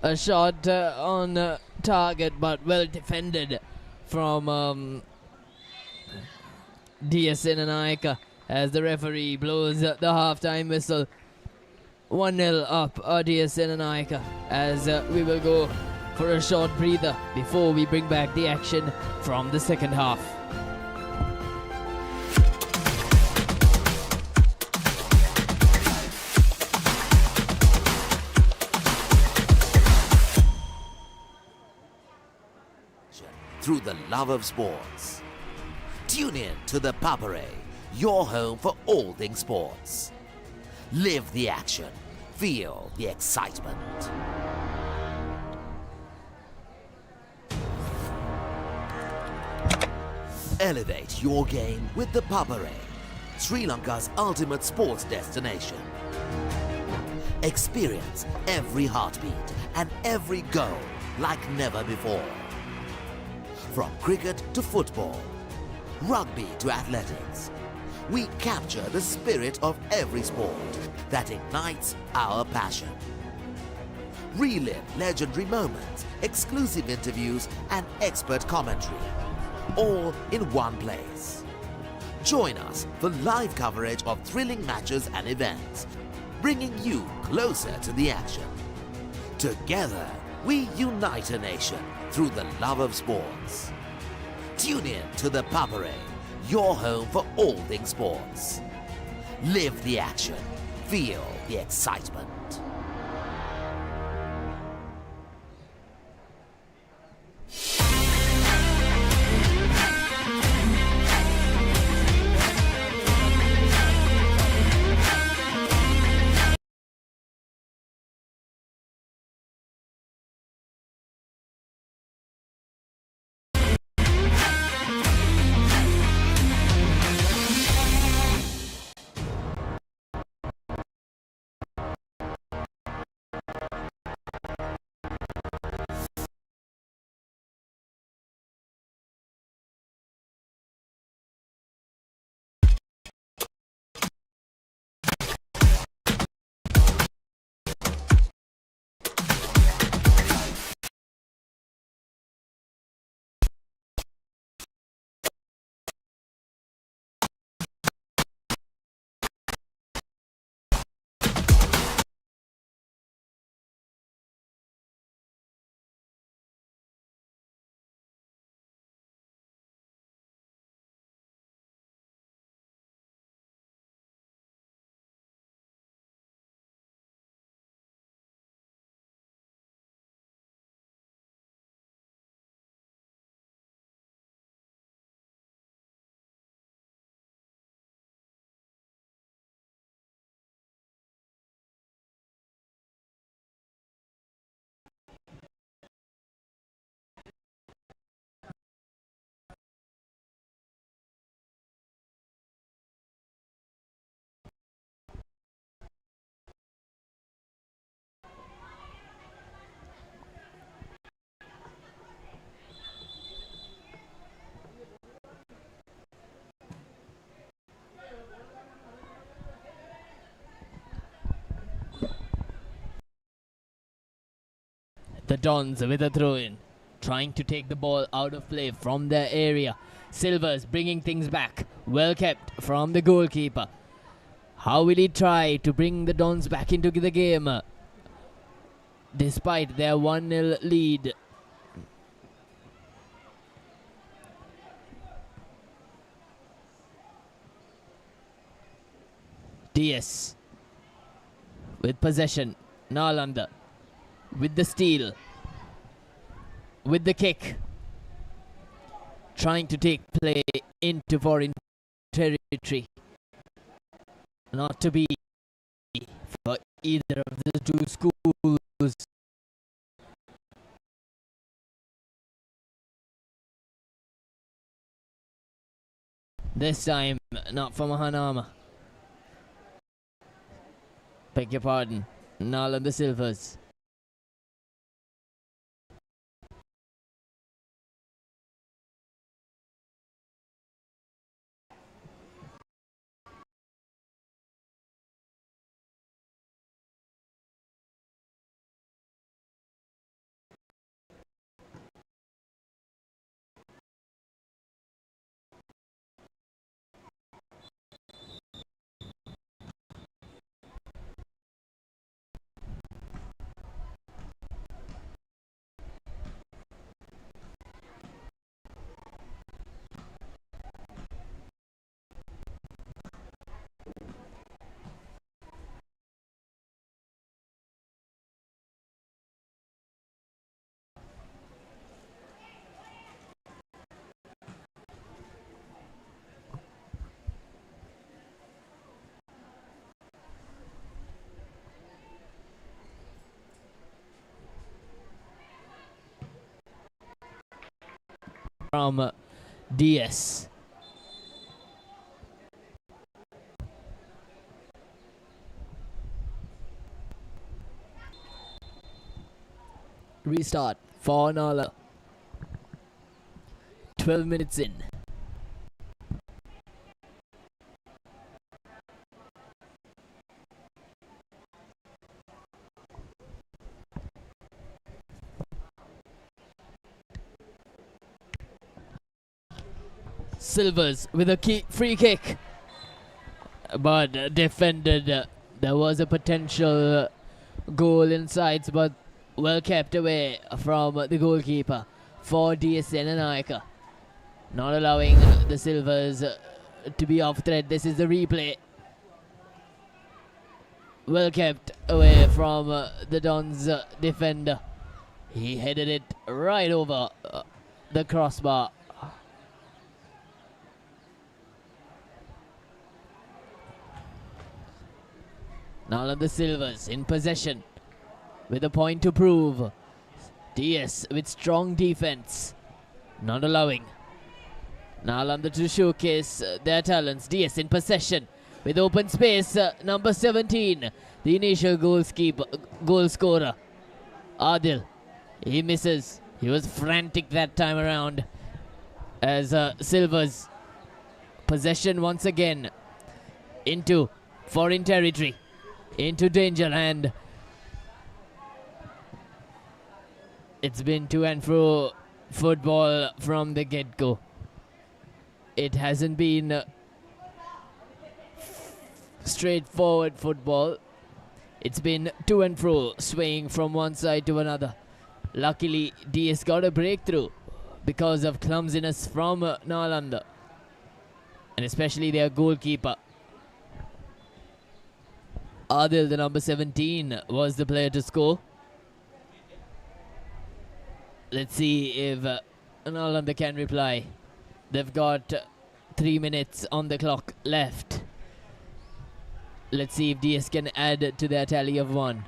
A shot on target, but well defended from DSN Anayaka as the referee blows the half-time whistle. 1-0 up DSN Anayaka, as we will go for a short breather before we bring back the action from the second half. Through the love of sports. Tune in to the Papare, your home for all things sports. Live the action, feel the excitement. Elevate your game with the Papare, Sri Lanka's ultimate sports destination. Experience every heartbeat and every goal like never before. From cricket to football, rugby to athletics, we capture the spirit of every sport that ignites our passion. Relive legendary moments, exclusive interviews, and expert commentary, all in one place. Join us for live coverage of thrilling matches and events, bringing you closer to the action. Together, we unite a nation through the love of sports. Tune in to the Papare, your home for all things sports. Live the action, feel the excitement. The Dons with a throw-in, trying to take the ball out of play from their area. Silvers bringing things back. Well kept from the goalkeeper. How will he try to bring the Dons back into the game? Despite their 1-0 lead. DS with possession. Nalanda with the steal. With the kick. Trying to take play into foreign territory. Not to be for either of the two schools. This time, not for Mahanama. Beg your pardon. Nalanda Silvers. From DS. Restart for Nala. 12 minutes in. Silvers with a free kick, but defended. There was a potential goal inside, but well kept away from the goalkeeper for DSN and Aika. Not allowing the Silvers to be off thread. This is the replay. Well kept away from the Dons defender. He headed it right over the crossbar. Nalanda Silvers in possession with a point to prove. DS with strong defense. Not allowing Nalanda to showcase their talents. DS in possession with open space. Number 17, the initial goal scorer. Adil. He misses. He was frantic that time around. As Silvers possession once again into foreign territory. Into danger, and it's been to and fro football from the get-go. It hasn't been straightforward football. It's been to and fro, swaying from one side to another. Luckily, DS got a breakthrough because of clumsiness from Nalanda, and especially their goalkeeper. Adil, the number 17, was the player to score. Let's see if Nalanda can reply. They've got 3 minutes on the clock left. Let's see if DS can add to their tally of 1.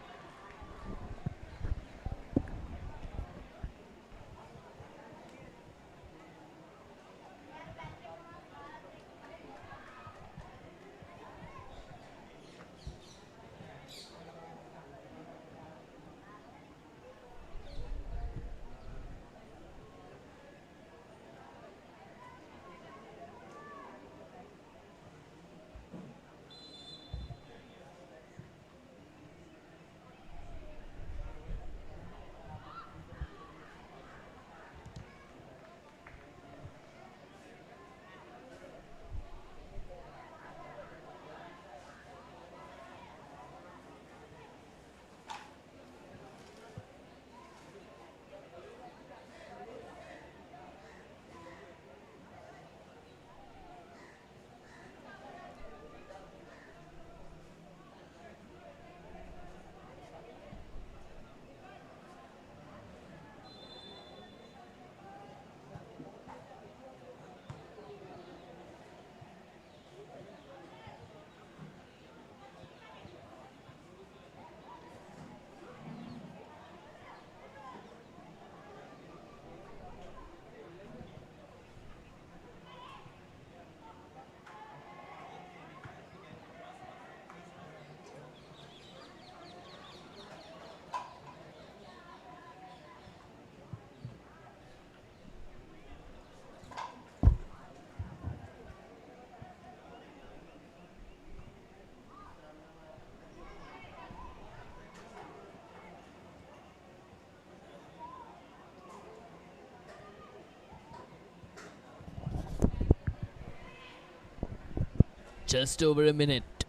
just over a minute.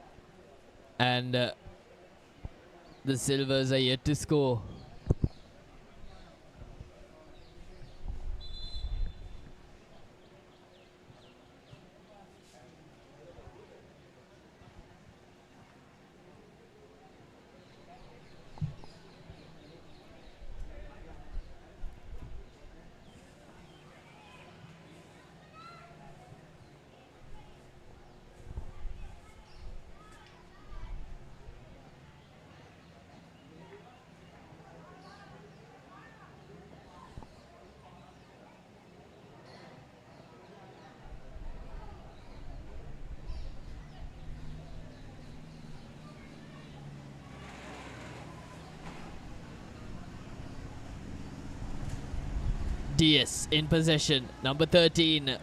And the Silvers are yet to score. Diaz in possession. Number 13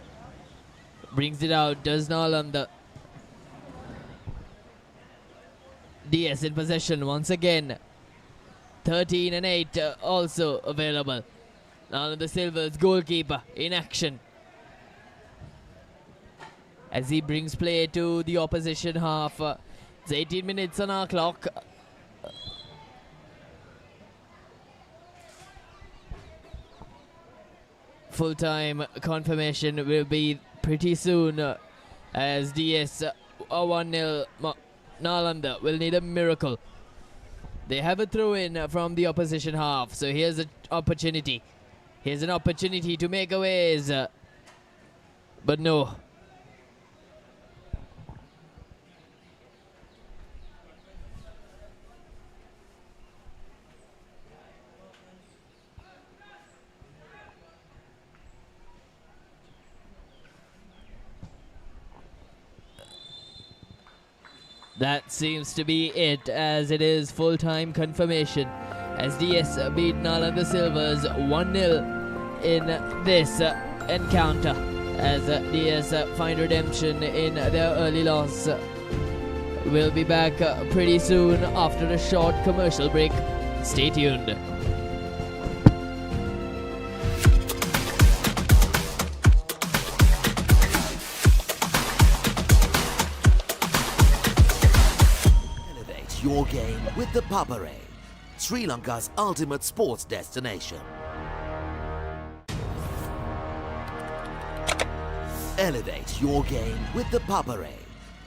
brings it out. Does Nalanda. Diaz in possession once again. 13 and 8 also available. Nalanda Silvers goalkeeper in action as he brings play to the opposition half. It's 18 minutes on our clock. Full-time confirmation will be pretty soon as DS 1-0. Nalanda will need a miracle. They have a throw-in from the opposition half, so here's an opportunity. Here's an opportunity to make a ways, but no. That seems to be it, as it is full-time confirmation as DS beat Nalanda Silvers 1-0 in this encounter as DS find redemption in their early loss. We'll be back pretty soon after a short commercial break. Stay tuned. Your game with the Papare, Sri Lanka's ultimate sports destination. Elevate your game with the Papare,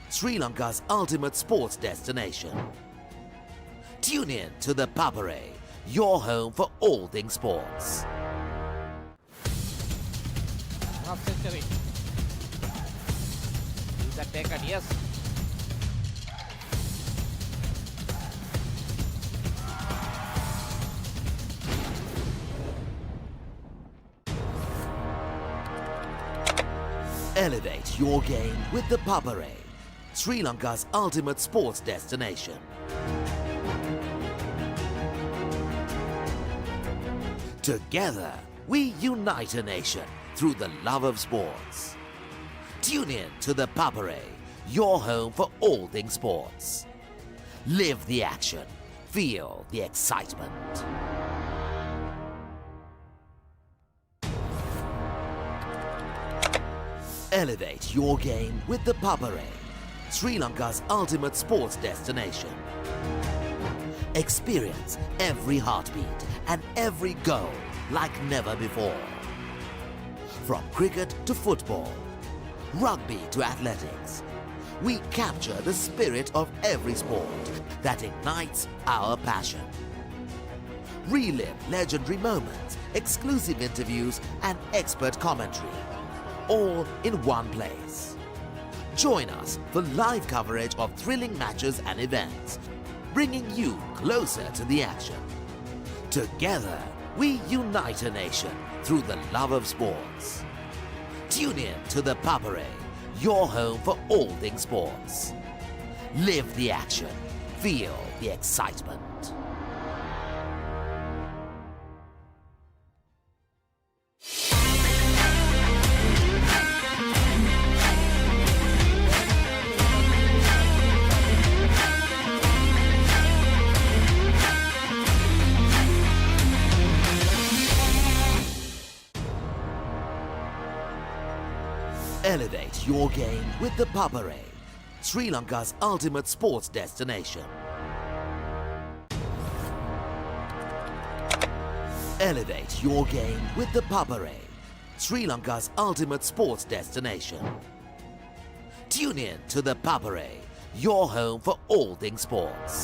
Sri Lanka's ultimate sports destination. Tune in to the Papare, your home for all things sports. Half century. Is that taken? Yes. Elevate your game with the Papare, Sri Lanka's ultimate sports destination. Together, we unite a nation through the love of sports. Tune in to the Papare, your home for all things sports. Live the action, feel the excitement. Elevate your game with the Papare, Sri Lanka's ultimate sports destination. Experience every heartbeat and every goal like never before. From cricket to football, rugby to athletics, we capture the spirit of every sport that ignites our passion. Relive legendary moments, exclusive interviews, and expert commentary, all in one place. Join us for live coverage of thrilling matches and events, bringing you closer to the action. Together, we unite a nation through the love of sports. Tune in to the Papare, your home for all things sports. Live the action, feel the excitement. Elevate your game with the Papare, Sri Lanka's ultimate sports destination. Elevate your game with the Papare, Sri Lanka's ultimate sports destination. Tune in to the Papare, your home for all things sports.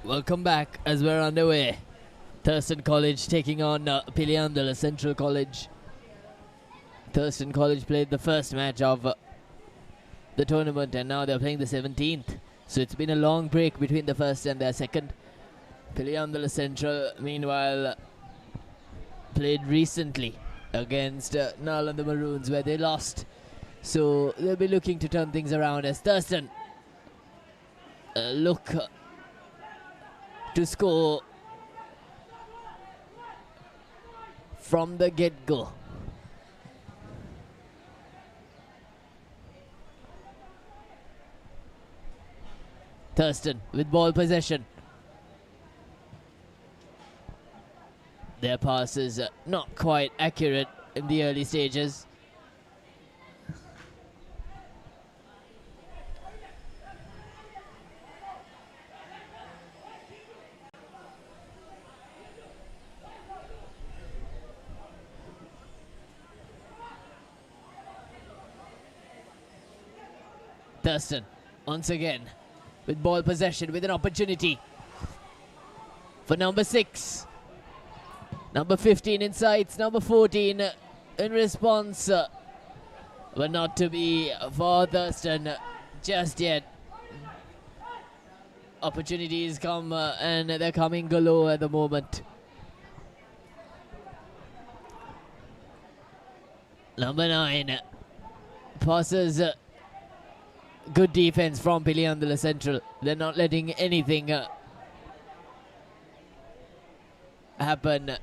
Welcome back as we're underway. Thurston College taking on Piliandala Central College. Thurston College played the first match of the tournament and now they're playing the 17th. So it's been a long break between the first and their second. Piliandala Central, meanwhile, played recently against Nalanda Maroons where they lost. So they'll be looking to turn things around as Thurston look to score from the get-go. Thurston with ball possession. Their pass is not quite accurate in the early stages. Thurston once again with ball possession with an opportunity for number 6. Number 15 in sights, number 14 in response, but not to be for Thurston just yet. Opportunities come and they're coming galore at the moment. Number 9 passes. Good defense from Piliandala Central. They're not letting anything happen.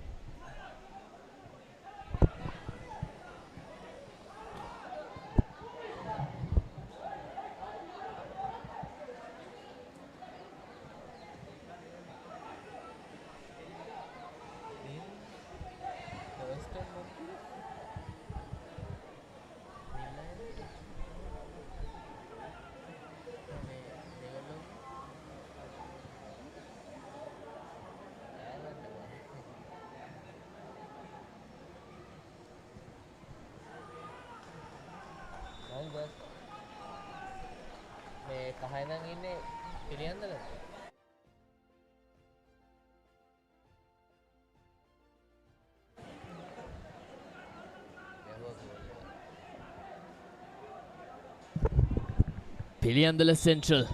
Piliandala Central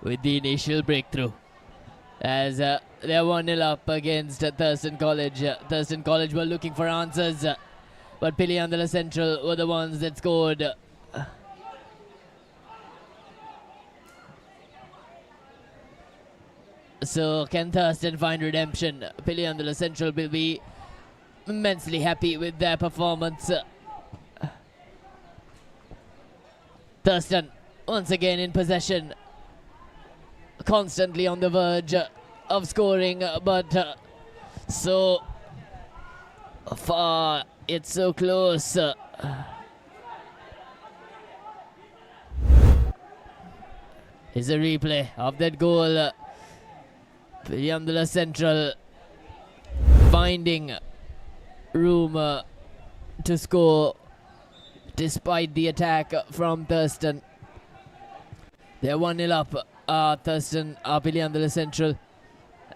with the initial breakthrough as they're 1-0 up against Thurston College. Thurston College were looking for answers, but Piliandala Central were the ones that scored. So can Thurston find redemption? Nalanda Central will be immensely happy with their performance. Thurston once again in possession, constantly on the verge of scoring, but so far it's so close. Here's a replay of that goal. Nalanda Central finding room to score despite the attack from Thurston. They're 1-0 up. Thurston are Nalanda Central,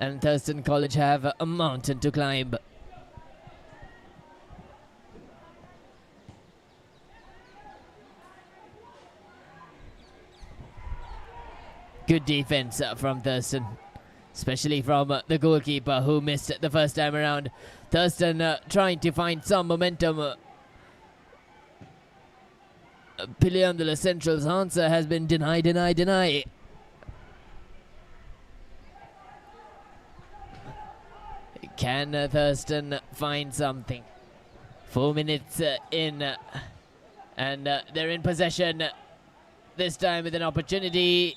and Thurston College have a mountain to climb. Good defense from Thurston, especially from the goalkeeper who missed the first time around. Thurston trying to find some momentum. Nalanda Central's answer has been deny. Can Thurston find something? 4 minutes in, and they're in possession, this time with an opportunity.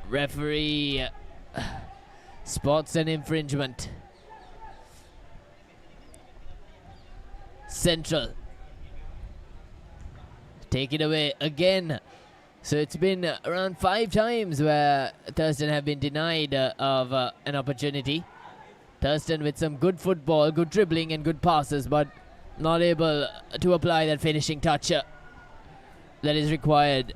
Referee spots an infringement. Central take it away again. So it's been around 5 times where Thurston have been denied of an opportunity. Thurston with some good football, good dribbling and good passes, but not able to apply that finishing touch that is required.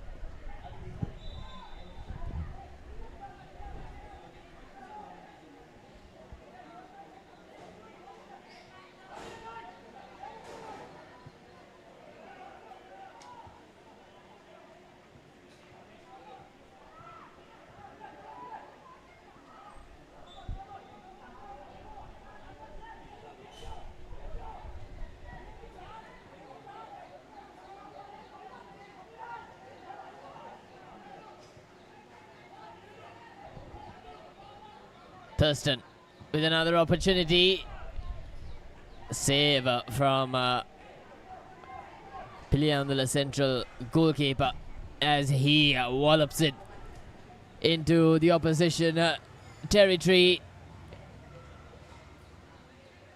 Thurston with another opportunity. Save from Nalanda Central goalkeeper as he wallops it into the opposition territory.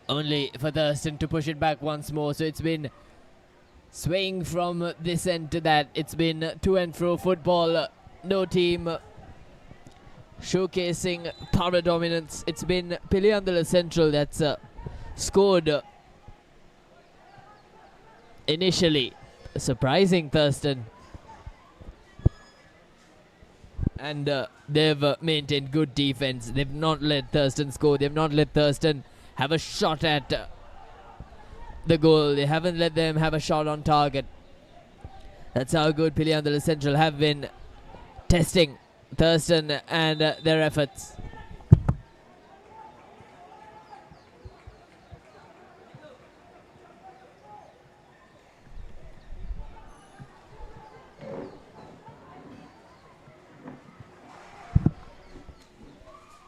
Only for Thurston to push it back once more. So it's been swaying from this end to that. It's been to and fro football. No team showcasing power dominance. It's been Nalanda Central that's scored initially, surprising Thurston, and they've maintained good defense. They've not let Thurston score. They've not let Thurston have a shot at the goal. They haven't let them have a shot on target. That's how good Nalanda Central have been testing Thurston and their efforts.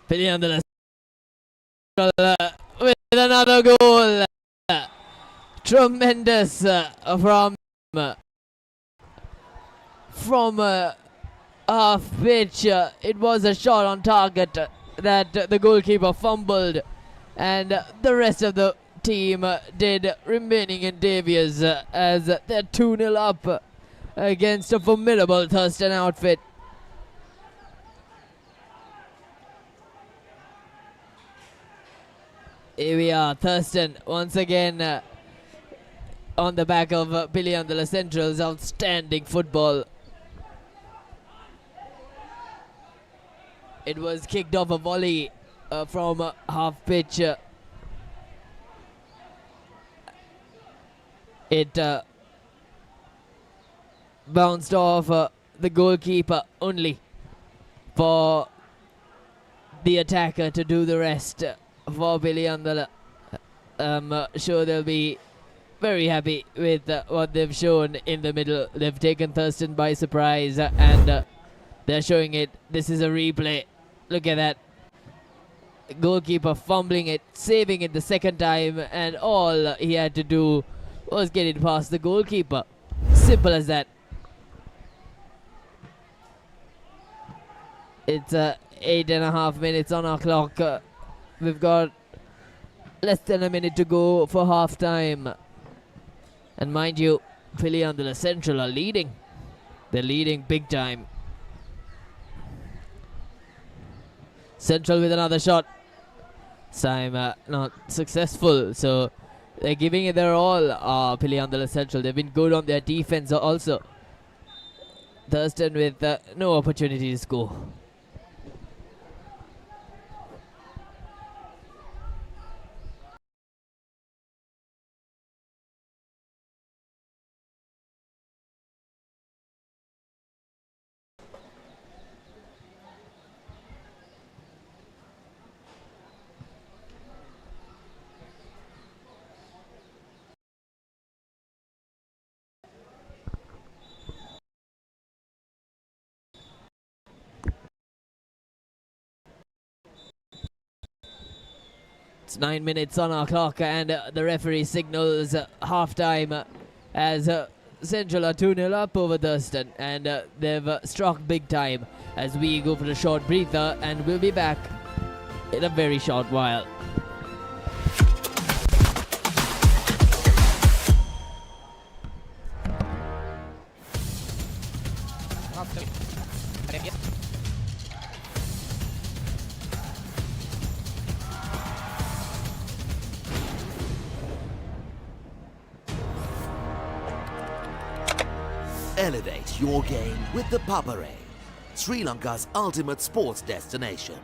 Nalanda Central with another goal. Tremendous from half pitch. It was a shot on target that the goalkeeper fumbled, and the rest of the team did remaining endeavours as they're 2-0 up against a formidable Thurston outfit. Here we are, Thurston once again on the back of Nalanda Central's outstanding football. It was kicked off a volley from half pitch. It bounced off the goalkeeper only for the attacker to do the rest for Nalanda. I'm sure they'll be very happy with what they've shown in the middle. They've taken Thurston by surprise, and They're showing it. This is a replay. Look at that. Goalkeeper fumbling it, saving it the second time, and all he had to do was get it past the goalkeeper. Simple as that. It's 8.5 minutes on our clock. We've got less than a minute to go for half time. And mind you, Nalanda Central are leading. They're leading big time. Central with another shot. This time not successful. So they're giving it their all. Nalanda Central. They've been good on their defense also. Thurston with no opportunity to score. It's 9 minutes on our clock, and the referee signals half-time as Central are 2-0 up over Thurston, and they've struck big time as we go for a short breather, and we'll be back in a very short while. Elevate your game with the Papare, Sri Lanka's ultimate sports destination.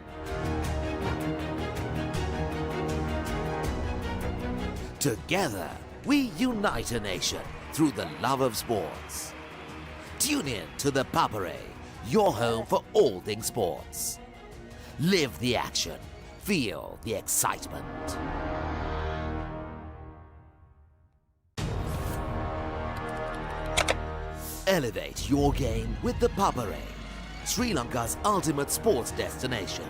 Together, we unite a nation through the love of sports. Tune in to the Papare, your home for all things sports. Live the action, feel the excitement. Elevate your game with the Papare, Sri Lanka's ultimate sports destination.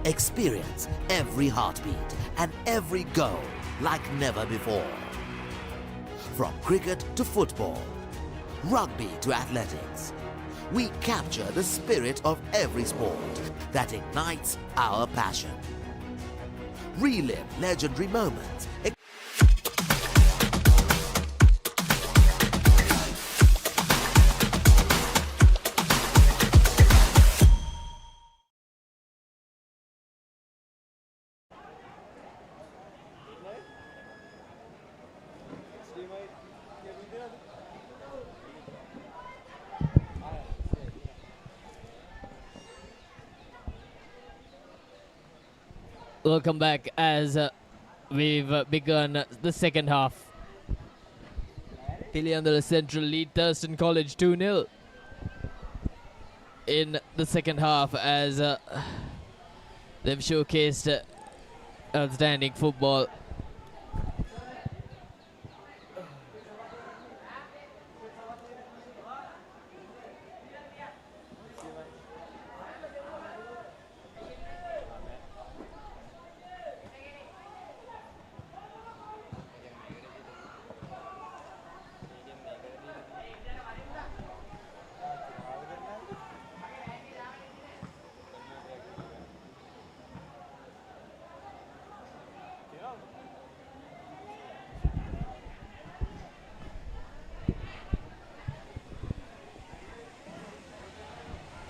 Experience every heartbeat and every goal like never before. From cricket to football, rugby to athletics, we capture the spirit of every sport that ignites our passion. Relive legendary moments. Welcome back as we've begun the second half. Nalanda Central lead Thurston College 2-0 in the second half as they've showcased outstanding football.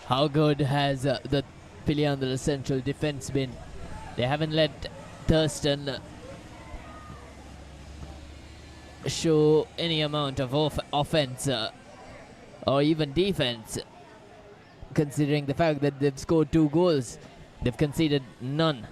How good has the Nalanda Central defense been? They haven't let Thurston show any amount of offense or even defense, considering the fact that they've scored 2 goals. They've conceded none.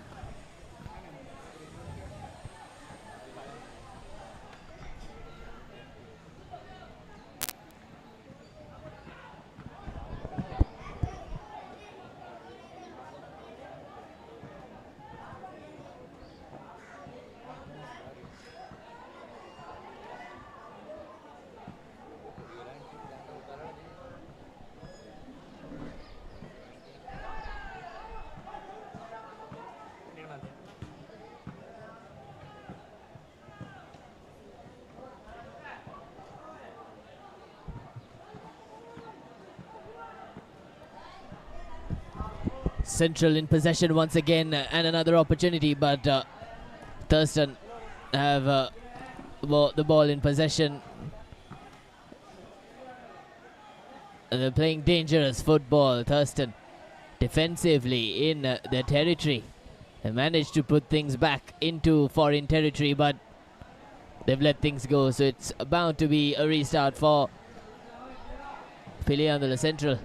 Central in possession once again, and another opportunity, but Thurston have the ball in possession. They're playing dangerous football. Thurston defensively in their territory. They managed to put things back into foreign territory, but they've let things go, so it's bound to be a restart for Nalanda Central.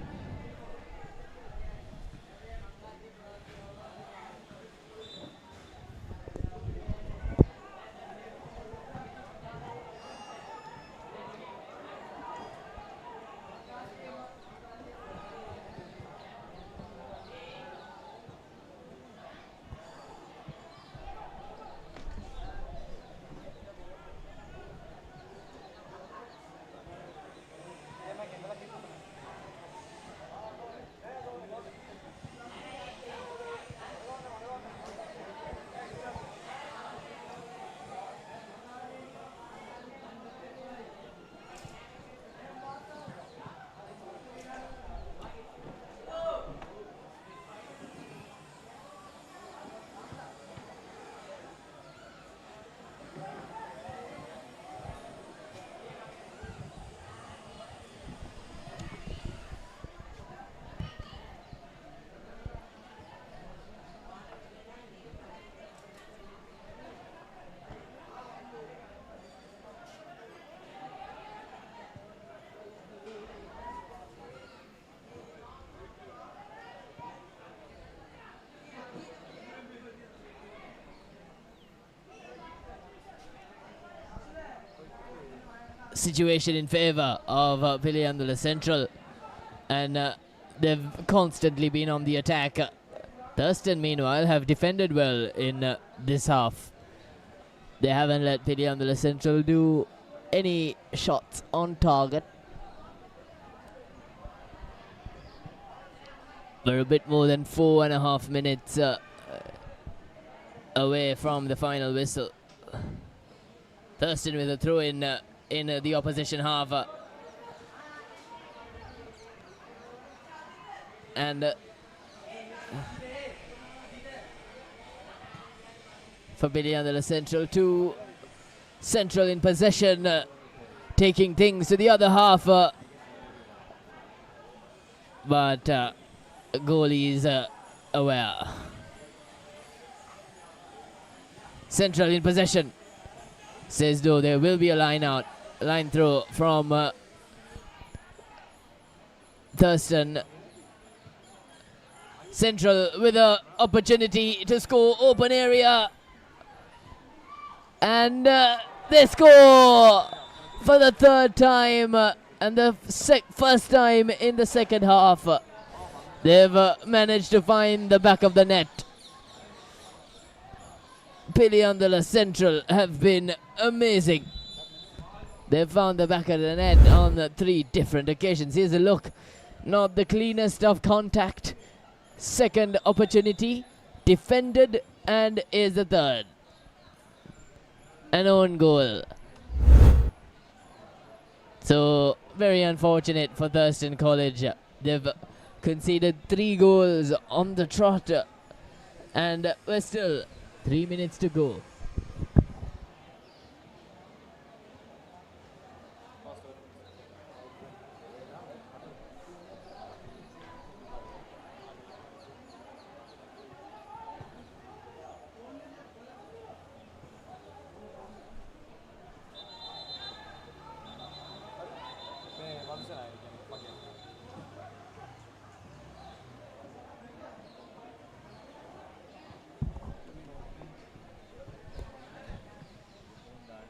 Situation in favor of Nalanda Central, and they've constantly been on the attack. Thurston, meanwhile, have defended well in this half. They haven't let Nalanda Central do any shots on target. We're a bit more than 4.5 minutes away from the final whistle. Thurston with a throw in the opposition half, and for Nalanda Central, to Central in possession, taking things to the other half, but goalie is aware. Central in possession, says though there will be a line throw from Thurston. Central with an opportunity to score, open area, and they score for the third time and the first time in the second half. They've managed to find the back of the net. Nalanda Central have been amazing. They found the back of the net on 3 different occasions. Here's a look. Not the cleanest of contact. Second opportunity, defended, and is the third. An own goal. So, very unfortunate for Thurston College. They've conceded 3 goals on the trot, and we're still 3 minutes to go.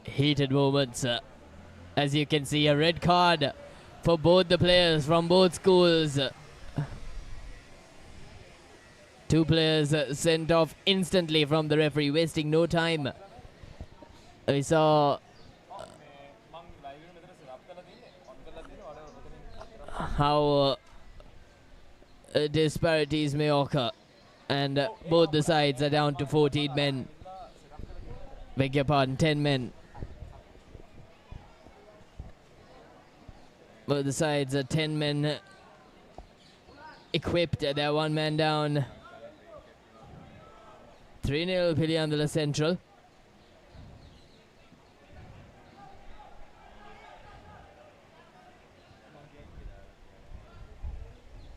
Heated moments. As you can see, a red card for both the players from both schools. 2 players sent off instantly from the referee, wasting no time. We saw how disparities may occur, and both the sides are down to 14 men. Beg your pardon, 10 men. Both the sides are 10 men equipped. They're 1 man down. 3-0 Nalanda Central.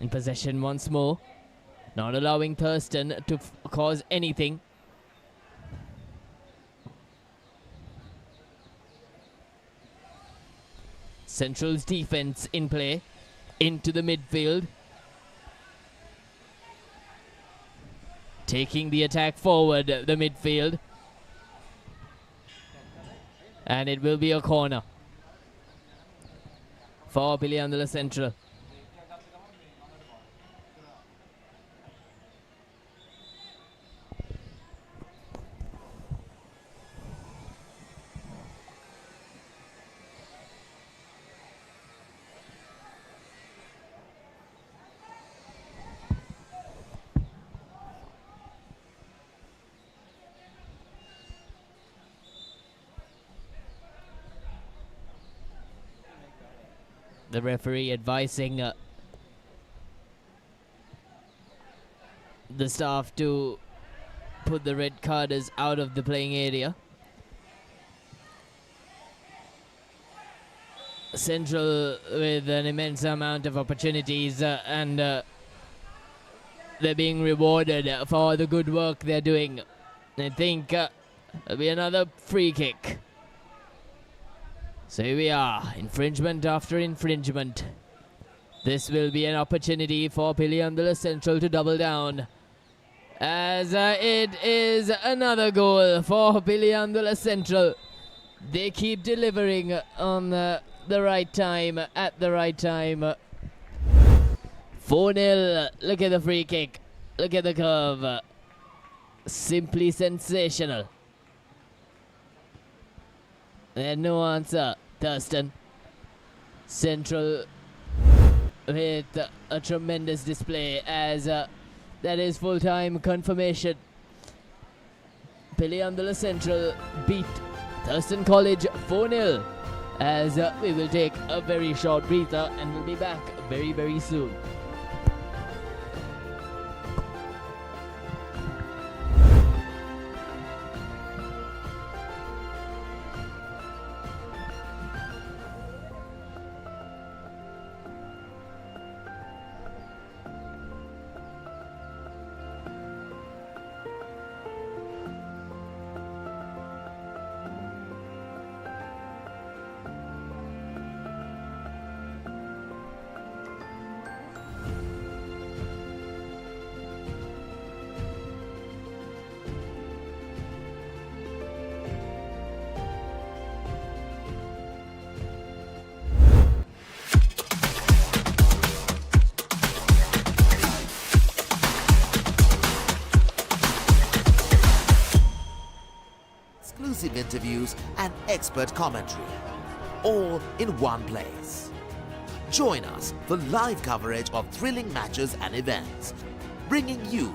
In possession once more. Not allowing Thurston to cause anything. Central's defense in play. Into the midfield. Taking the attack forward, the midfield. And it will be a corner for Nalanda Central. The referee advising the staff to put the red carders out of the playing area. Central with an immense amount of opportunities and they're being rewarded for the good work they're doing. I think there'll be another free kick. So here we are, infringement after infringement. This will be an opportunity for Nalanda Central to double down. As it is another goal for Nalanda Central. They keep delivering on the right time, at the right time. 4-0, look at the free kick, look at the curve. Simply sensational. And no answer, Thurston. Central with a tremendous display as that is full-time confirmation. Nalanda Central beat Thurston College 4-0 as we will take a very short breather and we'll be back very, very soon. Exclusive interviews and expert commentary, all in one place. Join us for live coverage of thrilling matches and events, bringing you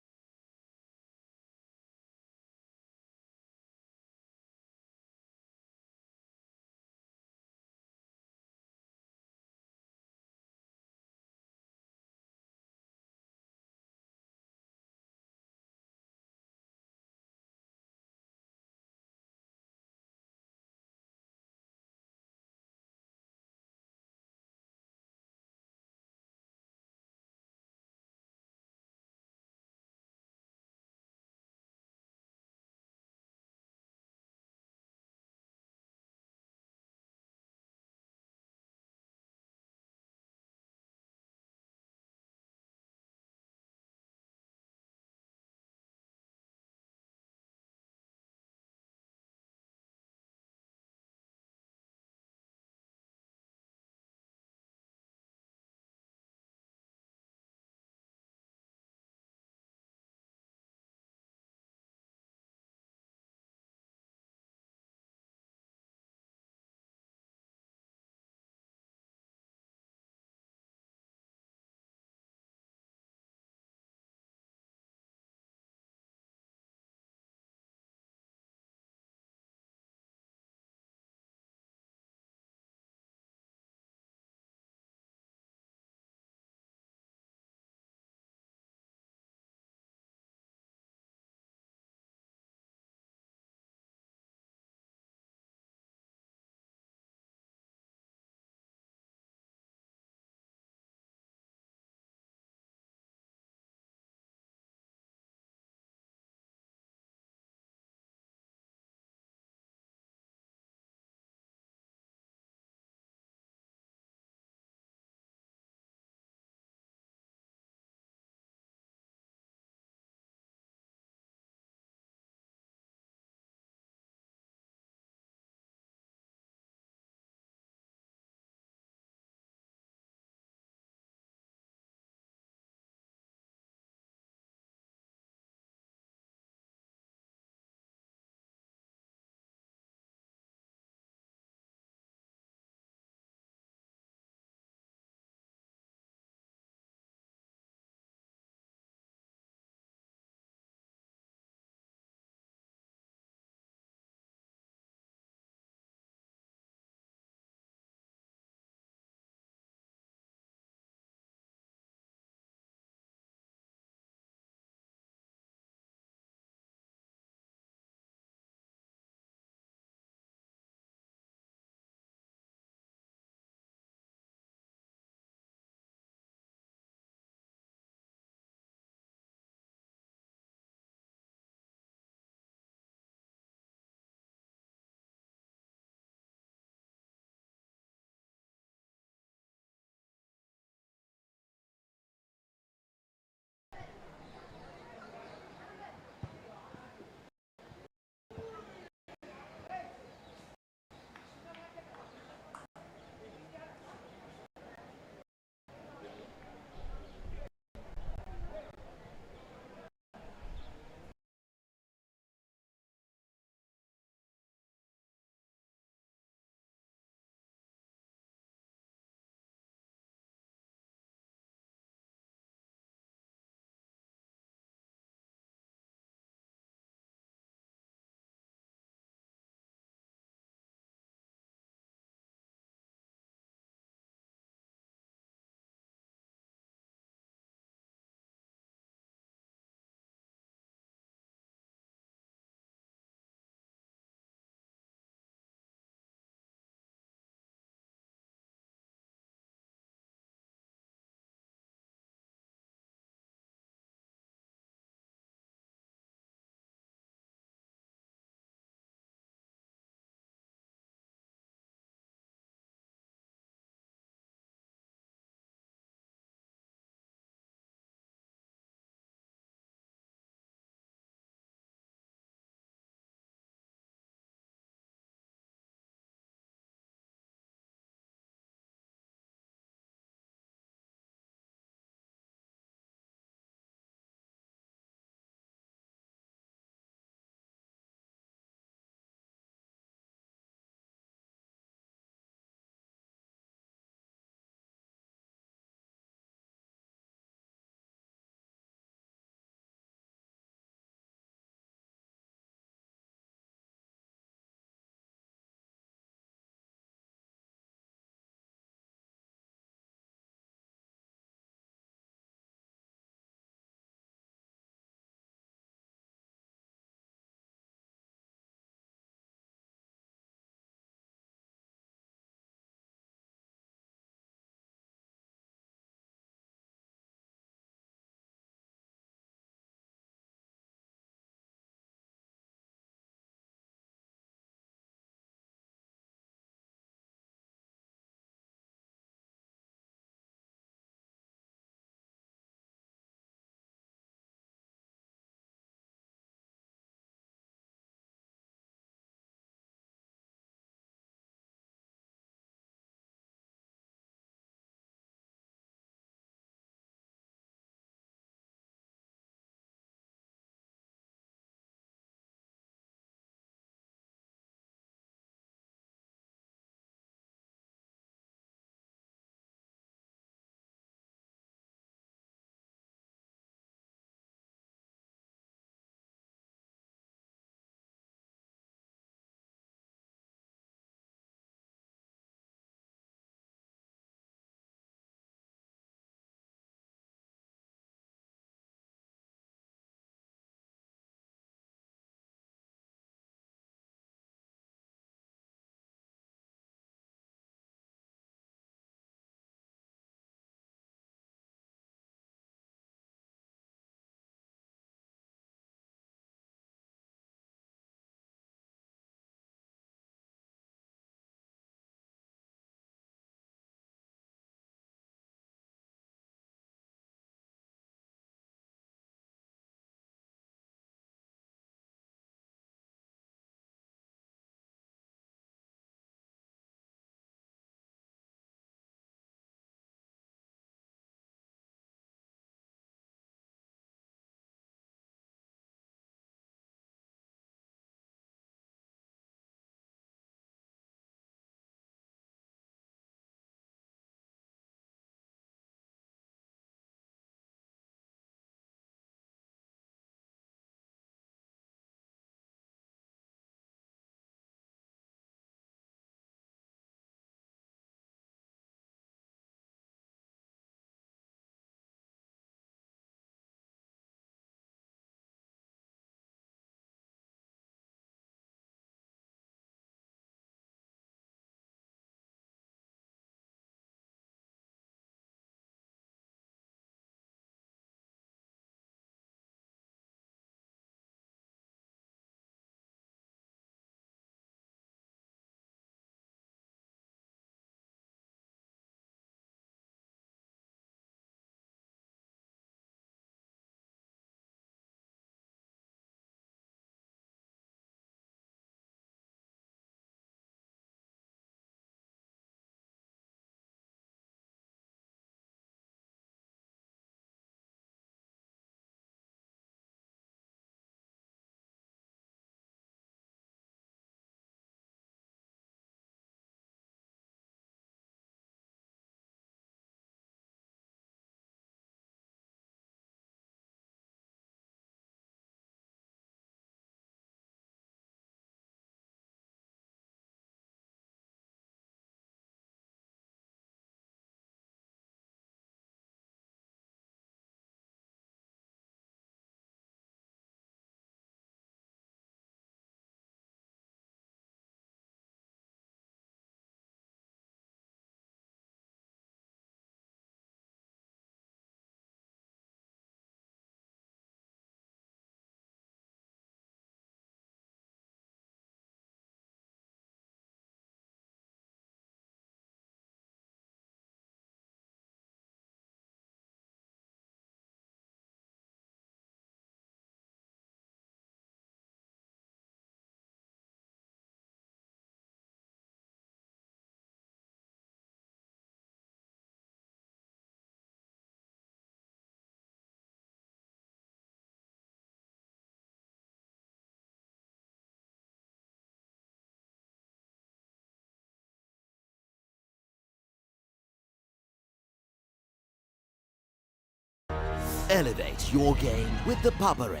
Elevate your game with the Papare,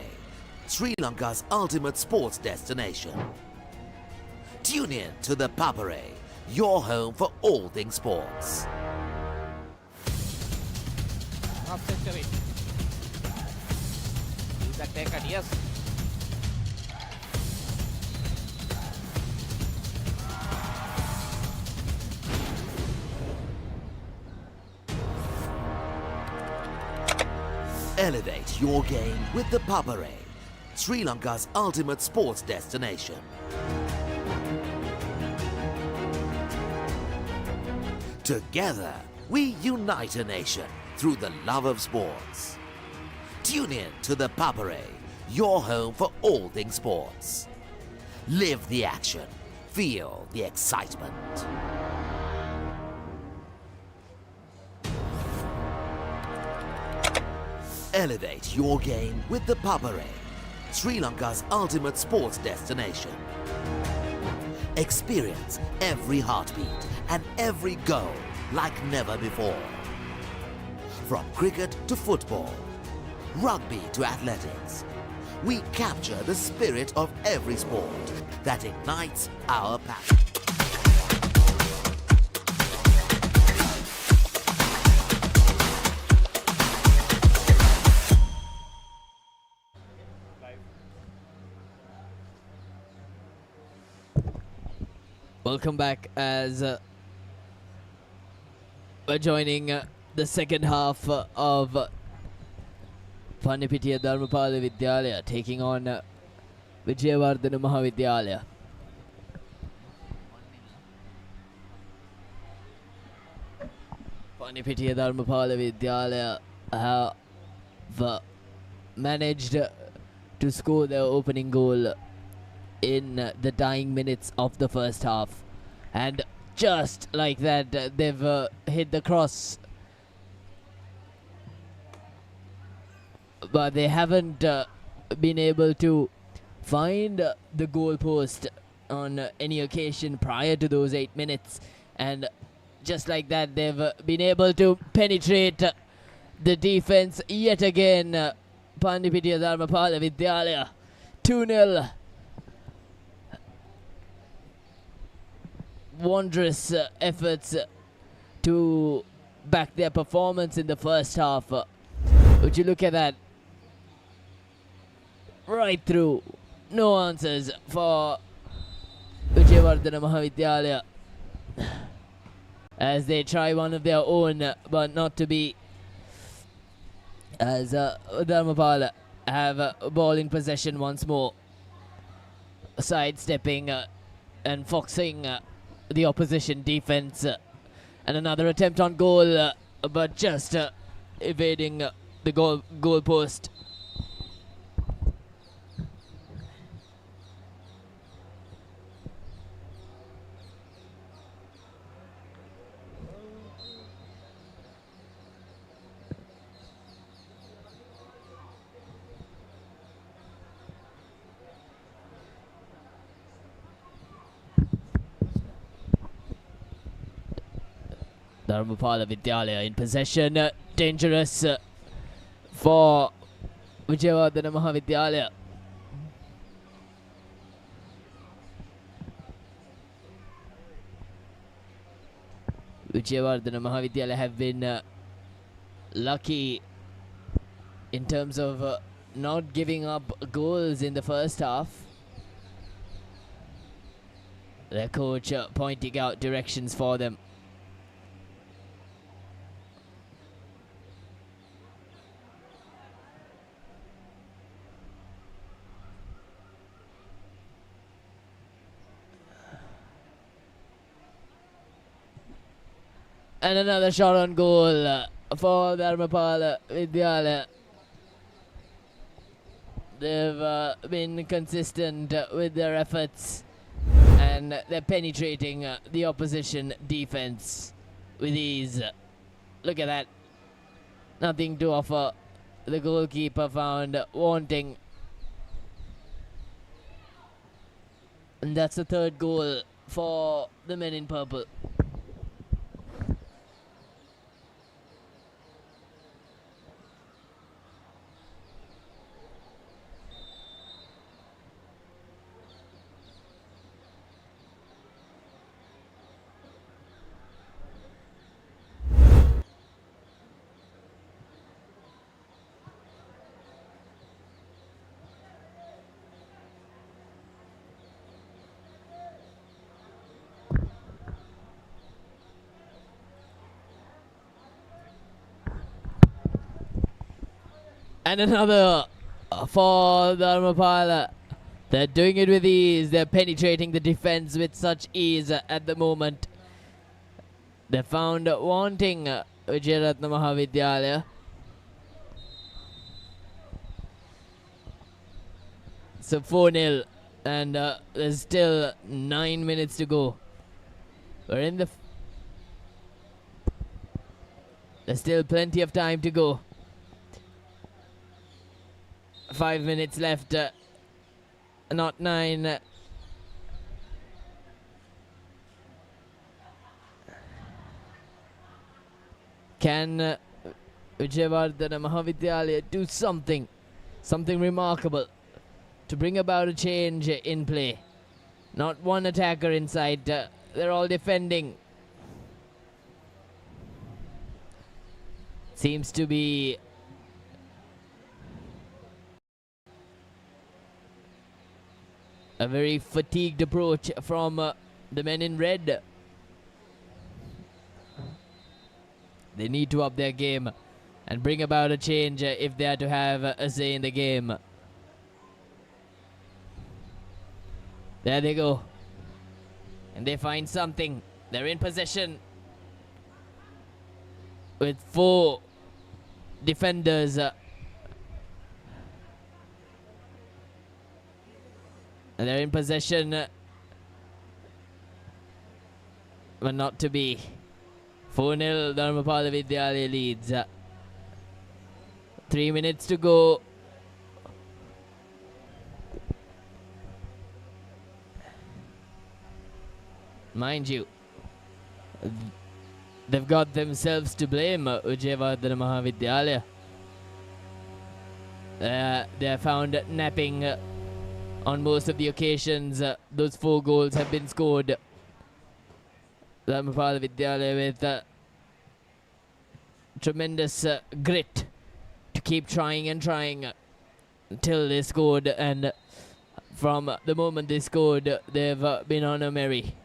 Sri Lanka's ultimate sports destination. Tune in to the Papare, your home for all things sports. Half century. Is that taken? Yes. Elevate your game with the Papare, Sri Lanka's ultimate sports destination. Together, we unite a nation through the love of sports. Tune in to the Papare, your home for all things sports. Live the action, feel the excitement. Elevate your game with the Papare, Sri Lanka's ultimate sports destination. Experience every heartbeat and every goal like never before. From cricket to football, rugby to athletics, we capture the spirit of every sport that ignites our passion. Welcome back as we're joining the second half of Panipitiya Dharmapala Vidyalaya taking on Vijayawardhana Mahavidyalaya. Panipitiya Dharmapala Vidyalaya have managed to score their opening goal in the dying minutes of the first half, and just like that they've hit the cross, but they haven't been able to find the goal post on any occasion prior to those 8 minutes, and just like that they've been able to penetrate the defense yet again. Pandipitiya Dharmapala Vidyalaya 2-0. Wondrous efforts to back their performance in the first half. Would you look at that? Right through. No answers for Vijayawardhana Mahavidyalaya as they try one of their own, but not to be, as Dharmapala have ball in possession once more, sidestepping and foxing the opposition defense, and another attempt on goal, but just evading the goal post. Dharmapala Vidyalaya in possession, dangerous for Vijayawardhana Mahavidyalaya. Vijayawardhana Mahavidyalaya have been lucky in terms of not giving up goals in the first half. Their coach pointing out directions for them. And another shot on goal for Dharmapala Vidyalaya. They've been consistent with their efforts, and they're penetrating the opposition defense with ease. Look at that. Nothing to offer. The goalkeeper found wanting. And that's the third goal for the men in purple. And another for Dharmapala. They're doing it with ease. They're penetrating the defense with such ease at the moment. They found wanting Vijayaratna Mahavidyalaya. So 4-0, and there's still 9 minutes to go. We're in the... There's still plenty of time to go. 5 minutes left, not 9. Can Vijayavardhana Mahavidyalaya do something remarkable to bring about a change in play? Not one attacker inside, they're all defending. Seems to be a very fatigued approach from the men in red. They need to up their game and bring about a change if they are to have a say in the game. There they go. And they find something. They're in possession with 4 defenders. And they're in possession, but not to be. 4-0, Dharmapala Vidyalaya leads. 3 minutes to go. Mind you, they've got themselves to blame, Vijayavardhana Mahavidyalaya. They're found napping on most of the occasions. Those 4 goals have been scored. Dharmapala Vidyalaya with tremendous grit to keep trying and trying until they scored, and from the moment they scored, they've been on a merry.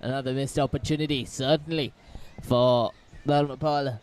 Another missed opportunity, certainly, for Dharmapala.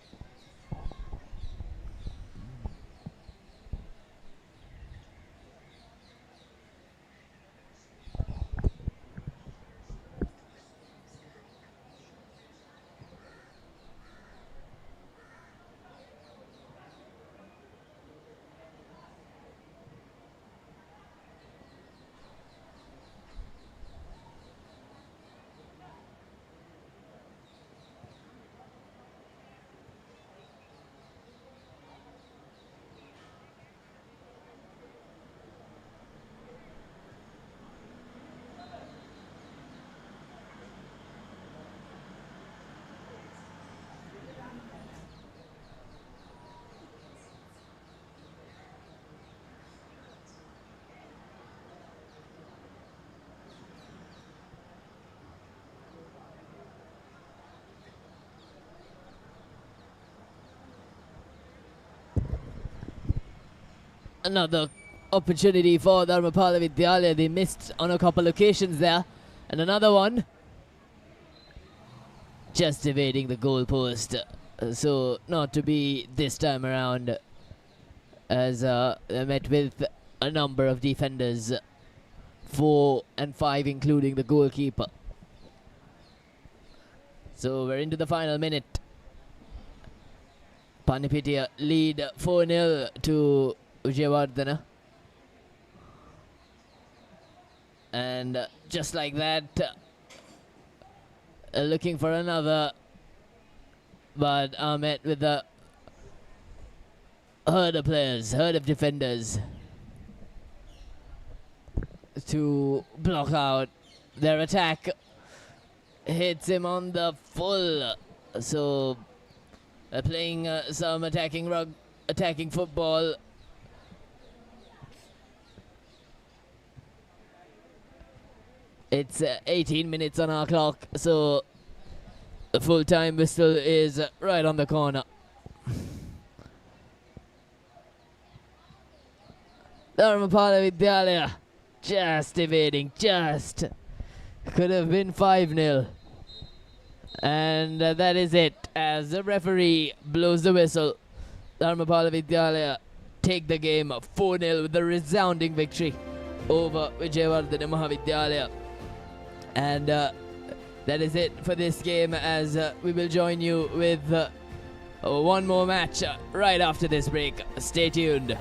Another opportunity for Dharmapala Vidyalaya. They missed on a couple occasions there. And another one. Just evading the goalpost. So not to be this time around, as they met with a number of defenders. 4 and 5 including the goalkeeper. So we're into the final minute. Panipitia lead 4-0 to Vijayavardhana. And just like that, looking for another, but are met with a herd of players, herd of defenders to block out their attack. Hits him on the full. So playing some attacking football. It's 18 minutes on our clock, so the full-time whistle is right on the corner. Dharmapala Vidyalaya just evading, just. Could have been 5-0. And that is it. As the referee blows the whistle, Dharmapala Vidyalaya take the game 4-0 with a resounding victory over Vijayawardhana Mahavidyalaya. And that is it for this game, as we will join you with one more match right after this break. Stay tuned.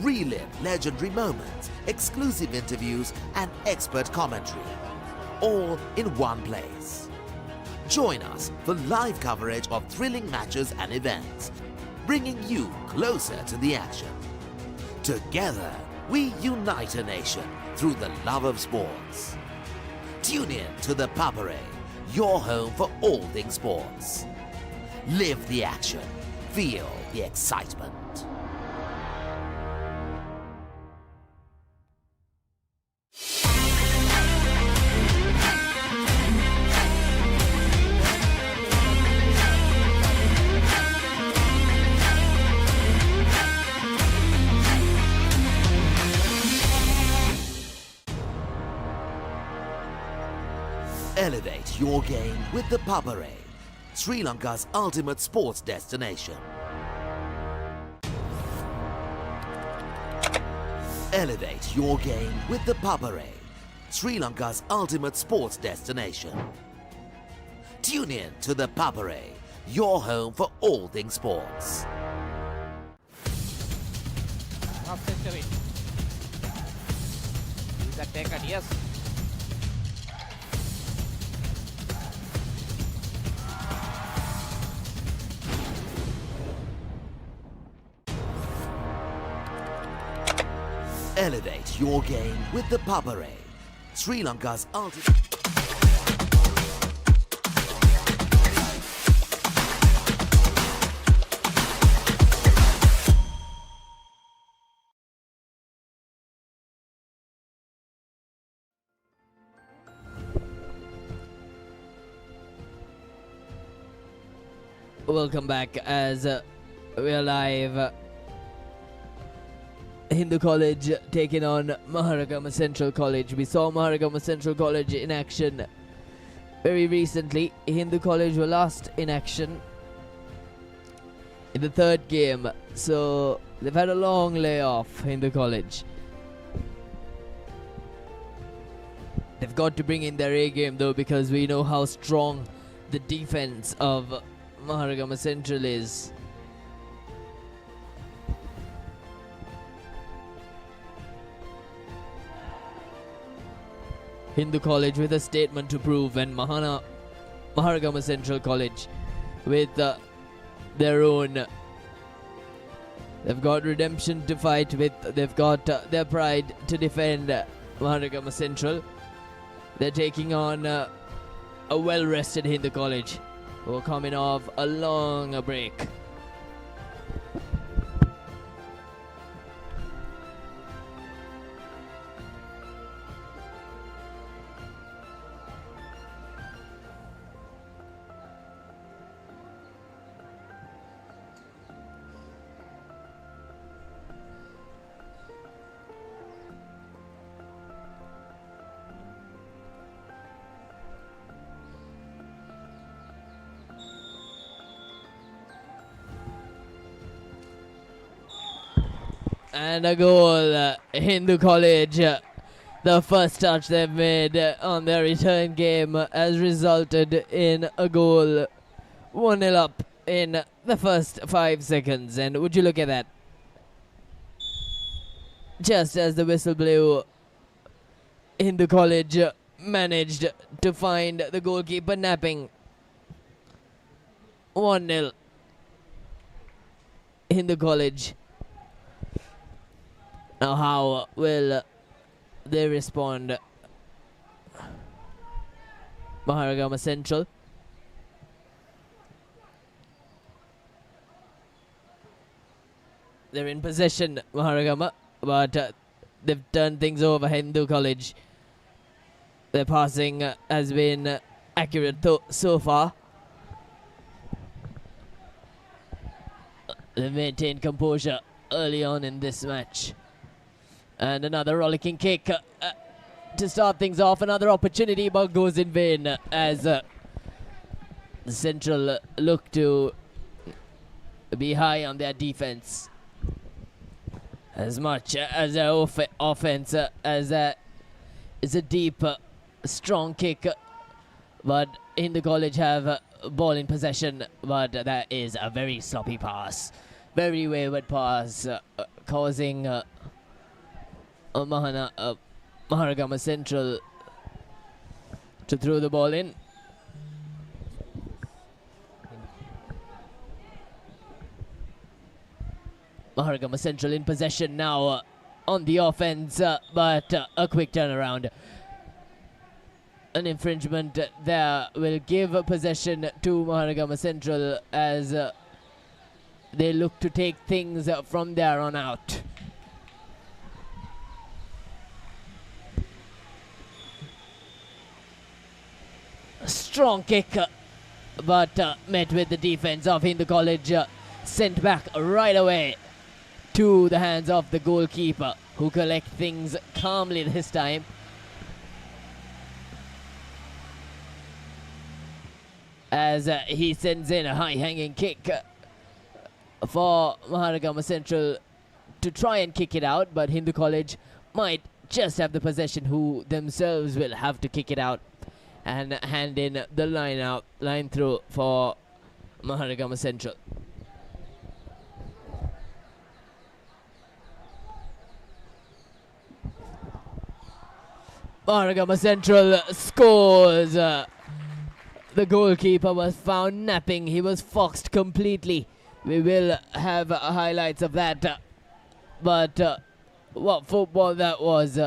Relive legendary moments, exclusive interviews, and expert commentary, all in one place. Join us for live coverage of thrilling matches and events, bringing you closer to the action. Together, we unite a nation through the love of sports. Tune in to the Papare, your home for all things sports. Live the action, feel the excitement. Elevate your game with the Papare, Sri Lanka's ultimate sports destination. Elevate your game with the Papare, Sri Lanka's ultimate sports destination. Tune in to the Papare, your home for all things sports. Half century. Is that taken? Yes. Elevate your game with the Papare, Sri Lanka's ultimate. Welcome back, as we are live. Hindu College taking on Maharagama Central College. We saw Maharagama Central College in action very recently. Hindu College were last in action in the third game, so they've had a long layoff. Hindu College, they've got to bring in their A game though, because we know how strong the defense of Maharagama Central is. Hindu College with a statement to prove, and Maharagama Central College with their own. They've got redemption to fight with. They've got their pride to defend. Maharagama Central. They're taking on a well-rested Hindu College, who are coming off a long break. And a goal. Hindu College the first touch they've made on their return game has resulted in a goal. 1-0 up in the first 5 seconds. And would you look at that? Just as the whistle blew, Hindu College managed to find the goalkeeper napping. 1-0 Hindu College. Now how will they respond? Maharagama Central. They're in possession, Maharagama, but they've turned things over. Hindu College. Their passing has been accurate so far. They've maintained composure early on in this match. And another rollicking kick to start things off. Another opportunity, but goes in vain as the Central look to be high on their defense. As much as their offense as is a deep, strong kick. But in the College have ball in possession, but that is a very sloppy pass. Very wayward pass, causing Maharagama Central to throw the ball in. Maharagama Central in possession now on the offense, but a quick turnaround. An infringement there will give possession to Maharagama Central as they look to take things from there on out. A strong kick, but met with the defense of Hindu College, sent back right away to the hands of the goalkeeper, who collect things calmly this time. As he sends in a high-hanging kick for Maharagama Central to try and kick it out, but Hindu College might just have the possession, who themselves will have to kick it out and hand in the line through for Maharagama Central. Maharagama Central scores. The goalkeeper was found napping. He was foxed completely. We will have highlights of that. But what football that was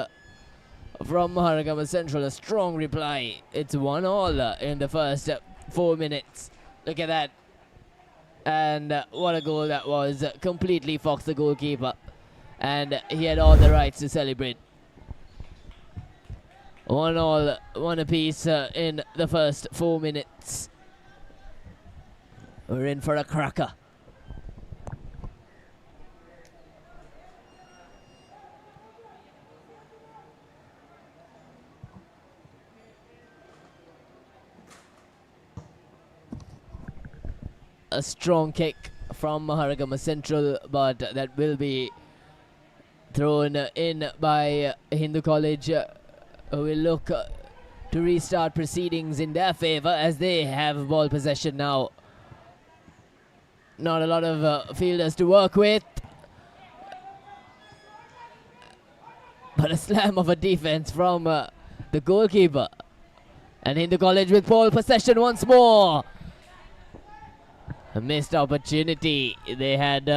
from Maharagama Central. A strong reply. It's 1-1 in the first 4 minutes. Look at that. And what a goal that was. Completely foxed the goalkeeper. And he had all the rights to celebrate. 1-1, one apiece in the first 4 minutes. We're in for a cracker. A strong kick from Maharagama Central, but that will be thrown in by Hindu College. Will look to restart proceedings in their favor as they have ball possession now. Not a lot of fielders to work with, but a slam of a defense from the goalkeeper. And Hindu College with ball possession once more. A missed opportunity. They had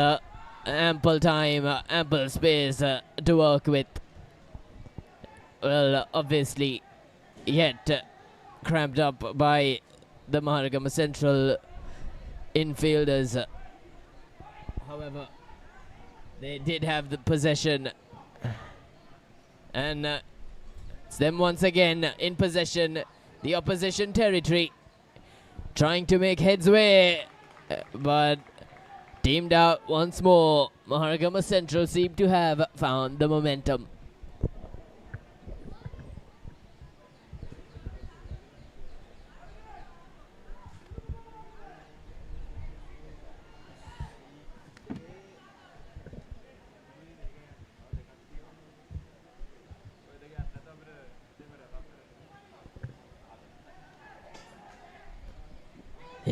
ample time, ample space to work with. Well, obviously, yet cramped up by the Maharagama Central infielders. However, they did have the possession. And it's them once again in possession, the opposition territory, trying to make headway, but teamed out once more. Maharagama Central seem to have found the momentum.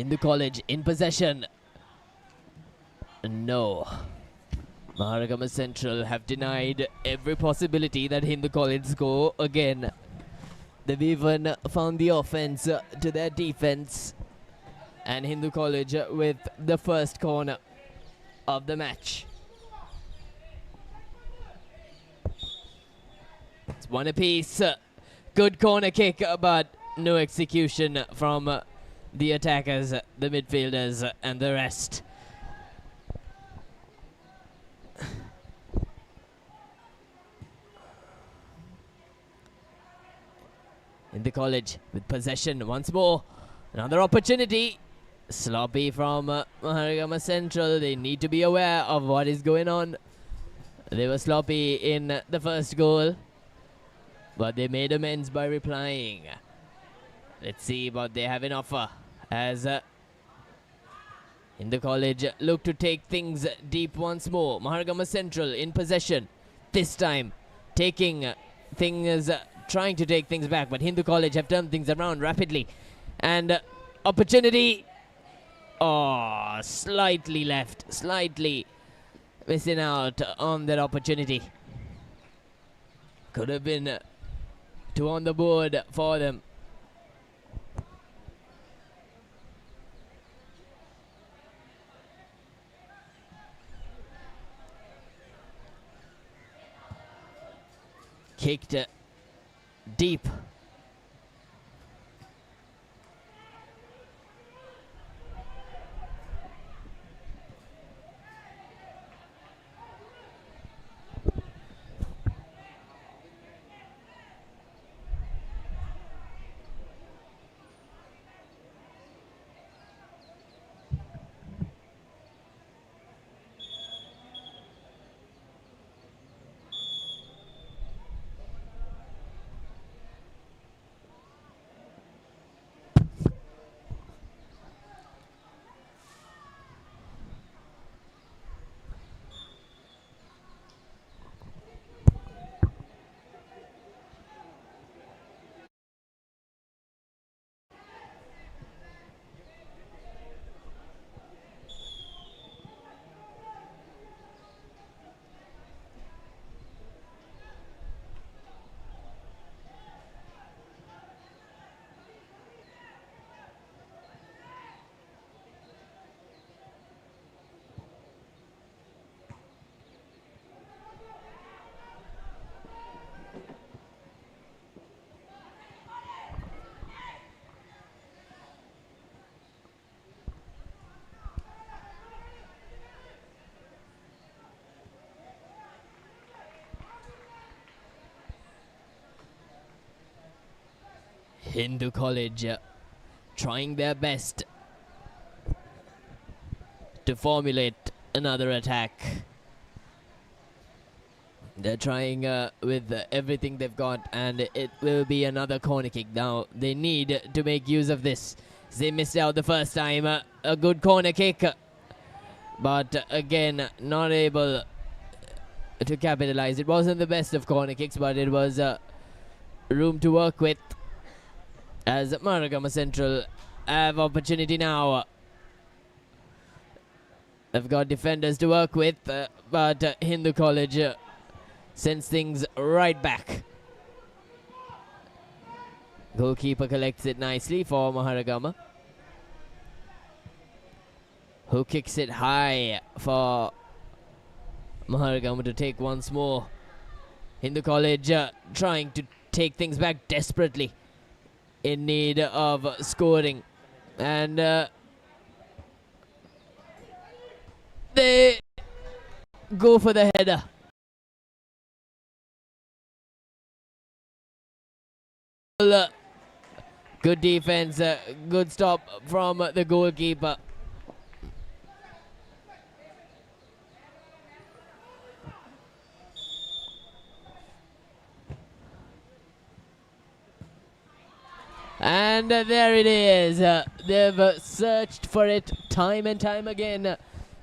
Hindu College in possession. No. Maharagama Central have denied every possibility that Hindu College score again. They've even found the offense to their defense. And Hindu College with the first corner of the match. It's one apiece. Good corner kick, but no execution from the attackers, the midfielders, and the rest. Hindu College with possession once more. Another opportunity. Sloppy from Maharagama Central. They need to be aware of what is going on. They were sloppy in the first goal, but they made amends by replying. Let's see what they have in offer as Hindu College look to take things deep once more. Maharagama Central in possession. This time taking things, trying to take things back, but Hindu College have turned things around rapidly. And opportunity. Oh, slightly left, slightly missing out on that opportunity. Could have been two on the board for them. Kicked deep. Hindu College trying their best to formulate another attack. They're trying with everything they've got, and it will be another corner kick. Now they need to make use of this. They missed out the first time. A good corner kick, but again not able to capitalize. It wasn't the best of corner kicks, but it was room to work with, as Maharagama Central have opportunity now. They've got defenders to work with, but Hindu College sends things right back. Goalkeeper collects it nicely for Maharagama, who kicks it high for Maharagama to take once more. Hindu College trying to take things back desperately, in need of scoring, and they go for the header. Good defense, good stop from the goalkeeper. And there it is. They've searched for it time and time again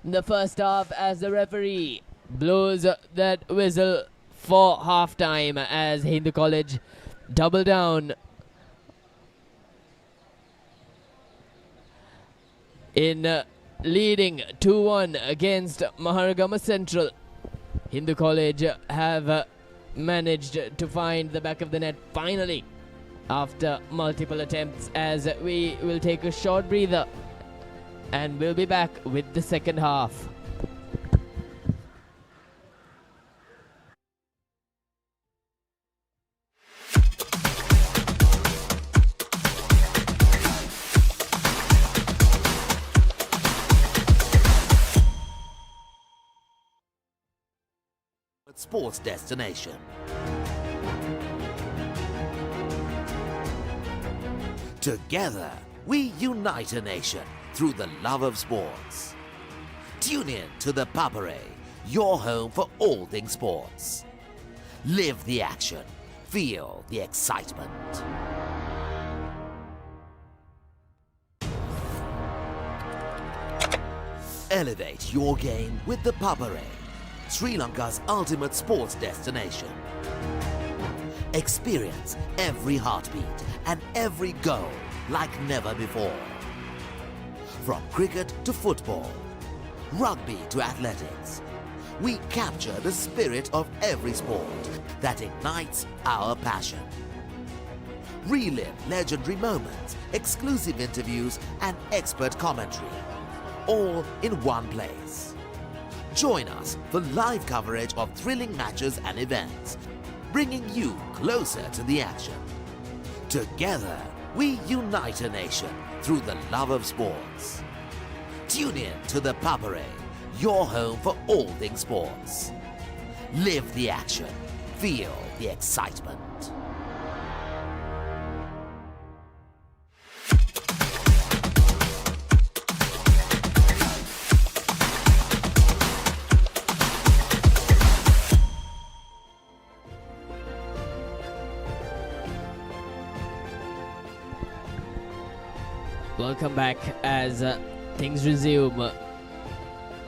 in the first half, as the referee blows that whistle for half-time as Hindu College double down in leading 2-1 against Maharagama Central. Hindu College have managed to find the back of the net finally after multiple attempts, as we will take a short breather and we'll be back with the second half. Sports destination. Together, we unite a nation through the love of sports. Tune in to the Papare, your home for all things sports. Live the action, feel the excitement. Elevate your game with the Papare, Sri Lanka's ultimate sports destination. Experience every heartbeat and every goal like never before. From cricket to football, rugby to athletics, we capture the spirit of every sport that ignites our passion. Relive legendary moments, exclusive interviews, and expert commentary, all in one place. Join us for live coverage of thrilling matches and events, bringing you closer to the action. Together, we unite a nation through the love of sports. Tune in to the Papare, your home for all things sports. Live the action, feel the excitement. Welcome back as things resume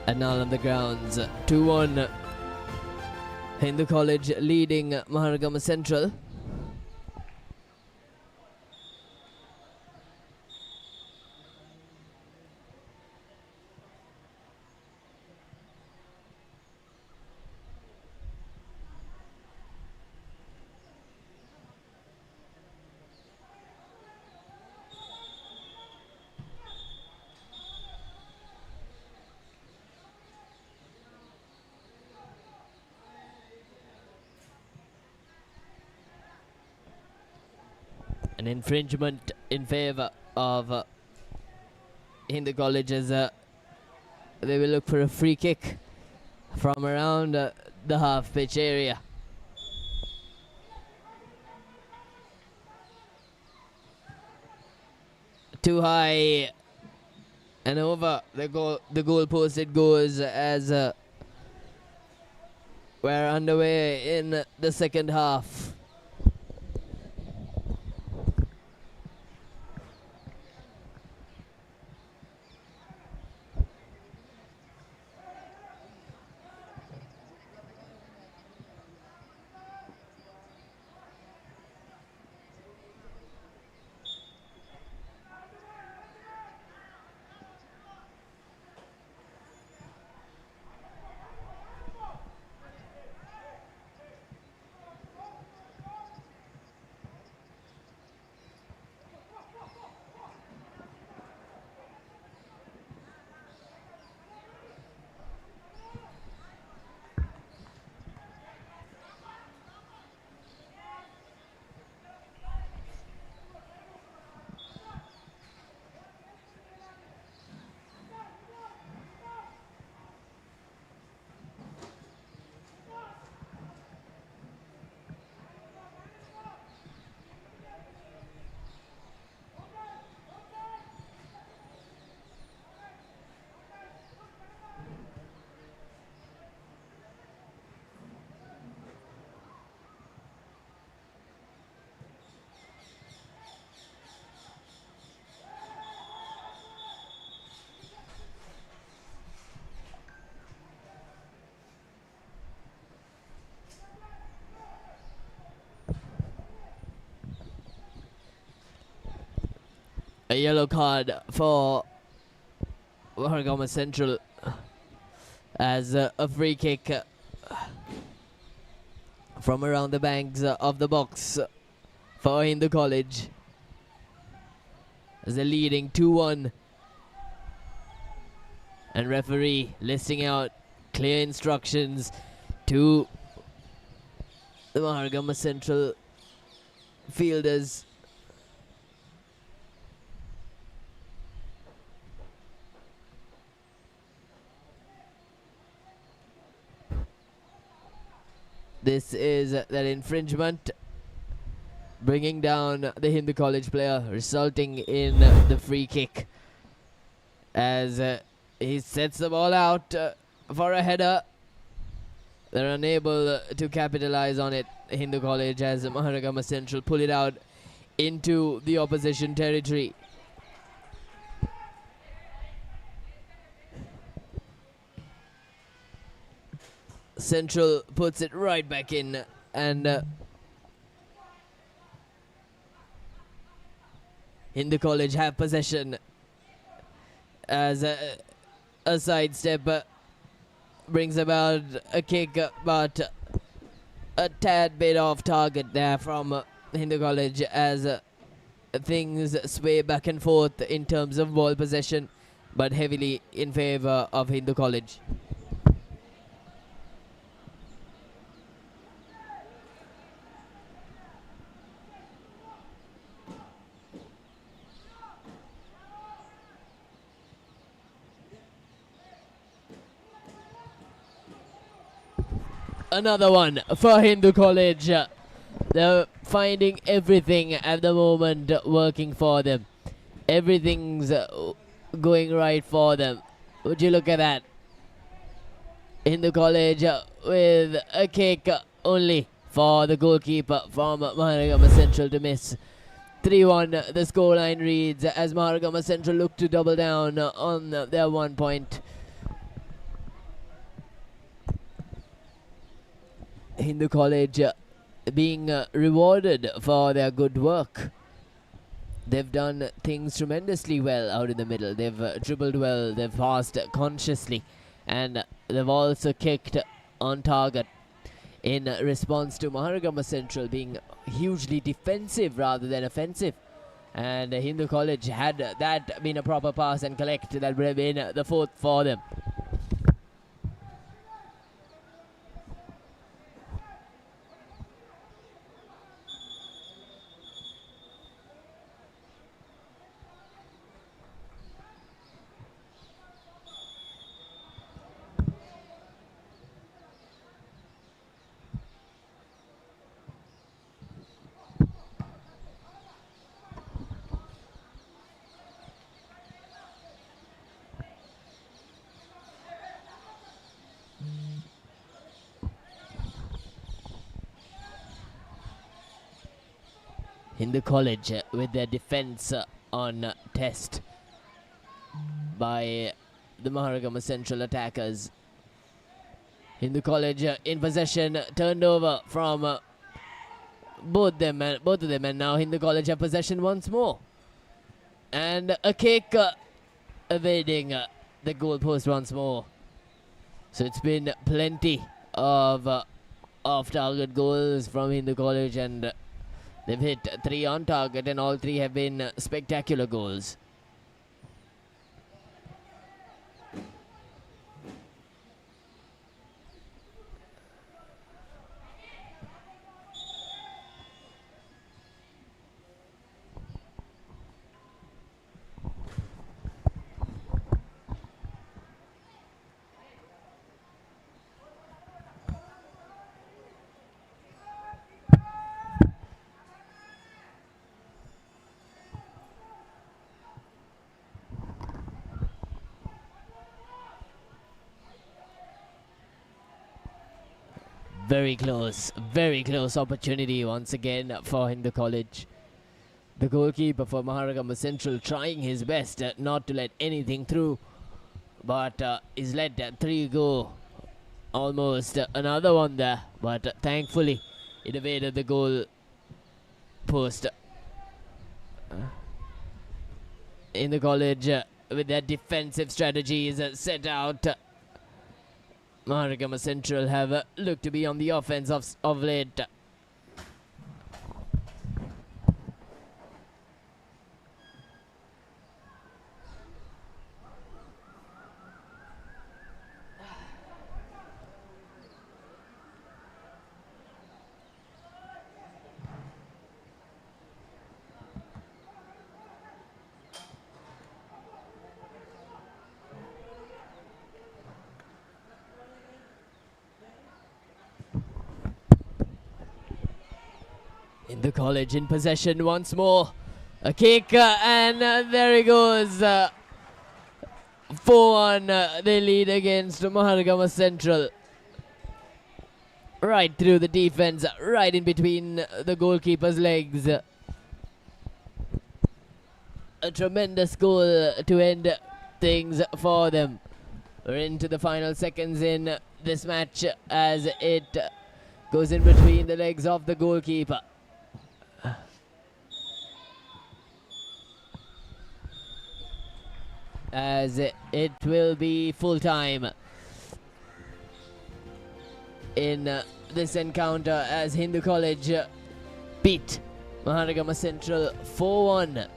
at Nalanda grounds. 2-1 Hindu College leading Maharagama Central. An infringement in favor of Hindu College as they will look for a free kick from around the half pitch area. Too high and over the goal post it goes, as we're underway in the second half. A yellow card for Vargama Central as a free kick from around the banks of the box for Hindu College as they're leading 2-1, and referee listing out clear instructions to the Vargama Central fielders. This is that infringement, bringing down the Hindu College player, resulting in the free kick as he sets the ball out for a header. They're unable to capitalize on it, Hindu College, as Maharagama Central pull it out into the opposition territory. Central puts it right back in, and Hindu College have possession as a sidestep brings about a kick, but a tad bit off target there from Hindu College as things sway back and forth in terms of ball possession, but heavily in favor of Hindu College. Another one for Hindu College. They're finding everything at the moment working for them. Everything's going right for them. Would you look at that? Hindu College with a kick only for the goalkeeper from Maharagama Central to miss. 3-1 the scoreline reads as Maharagama Central look to double down on their 1 point. Hindu College being rewarded for their good work. They've done things tremendously well out in the middle. They've dribbled well, they've passed consciously, and they've also kicked on target in response to Maharagama Central being hugely defensive rather than offensive. And Hindu College, had that been a proper pass and collect, that would have been the fourth for them. Hindu College with their defense on test by the Maharagama Central attackers. Hindu College in possession, turned over from both of them, and now Hindu College have possession once more. And a kick evading the goalpost once more. So it's been plenty of off-target goals from Hindu College, and they've hit 3 on target, and all 3 have been spectacular goals. Very close opportunity once again for Hindu College. The goalkeeper for Maharagama Central trying his best not to let anything through, but he's let 3 go. Almost another one there, but thankfully it evaded the goal post. Hindu College with their defensive strategies set out. Maharagama Central have looked to be on the offense of late. In the college in possession once more. A kick and there he goes. 4-1 they lead against Maharagama Central. Right through the defense, right in between the goalkeeper's legs. A tremendous goal to end things for them. We're into the final seconds in this match as it goes in between the legs of the goalkeeper. As it will be full time in this encounter as Hindu College beat Maharagama Central 4-1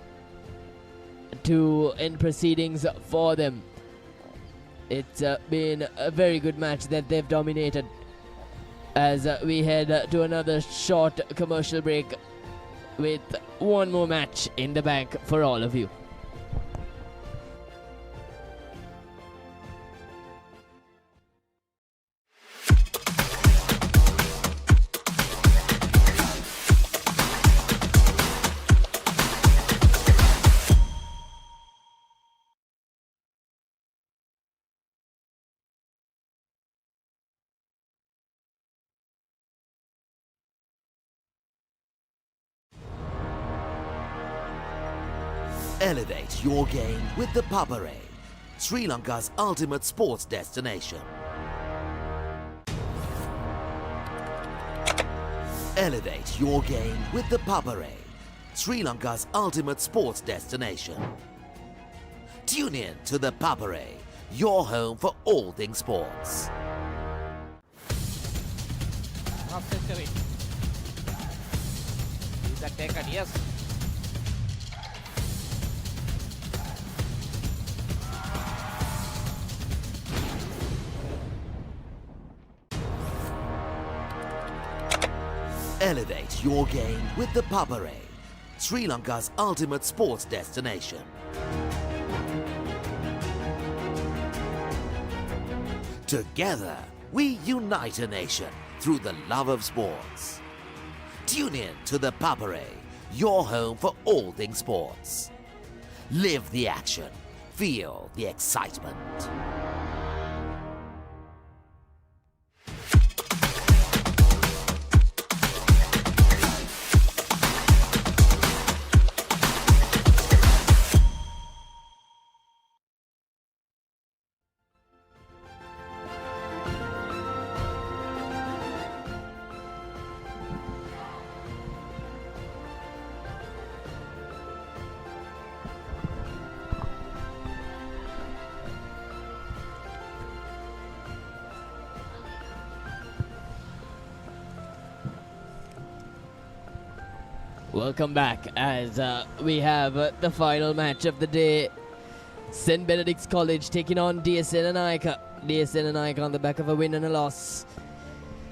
to end proceedings for them. It's been a very good match that they've dominated as we head to another short commercial break with one more match in the bank for all of you. Elevate your game with the Papare, Sri Lanka's ultimate sports destination. Elevate your game with the Papare, Sri Lanka's ultimate sports destination. Tune in to the Papare, your home for all things sports. Half century. Is that taken? Yes. Elevate your game with the Papare, Sri Lanka's ultimate sports destination. Together, we unite a nation through the love of sports. Tune in to the Papare, your home for all things sports. Live the action, feel the excitement. Welcome back as we have the final match of the day. St. Benedict's College taking on DSN and Ika. DSN and Ika on the back of a win and a loss.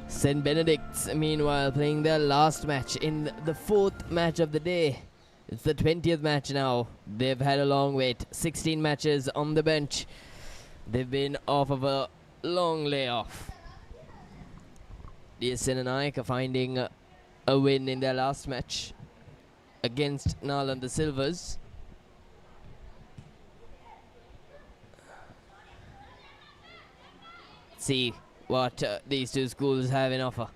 St. Benedict's, meanwhile, playing their last match in the fourth match of the day. It's the 20th match now. They've had a long wait. 16 matches on the bench. They've been off of a long layoff. DSN and Ika finding a win in their last match against Nalanda Silvers. See what these two schools have in offer.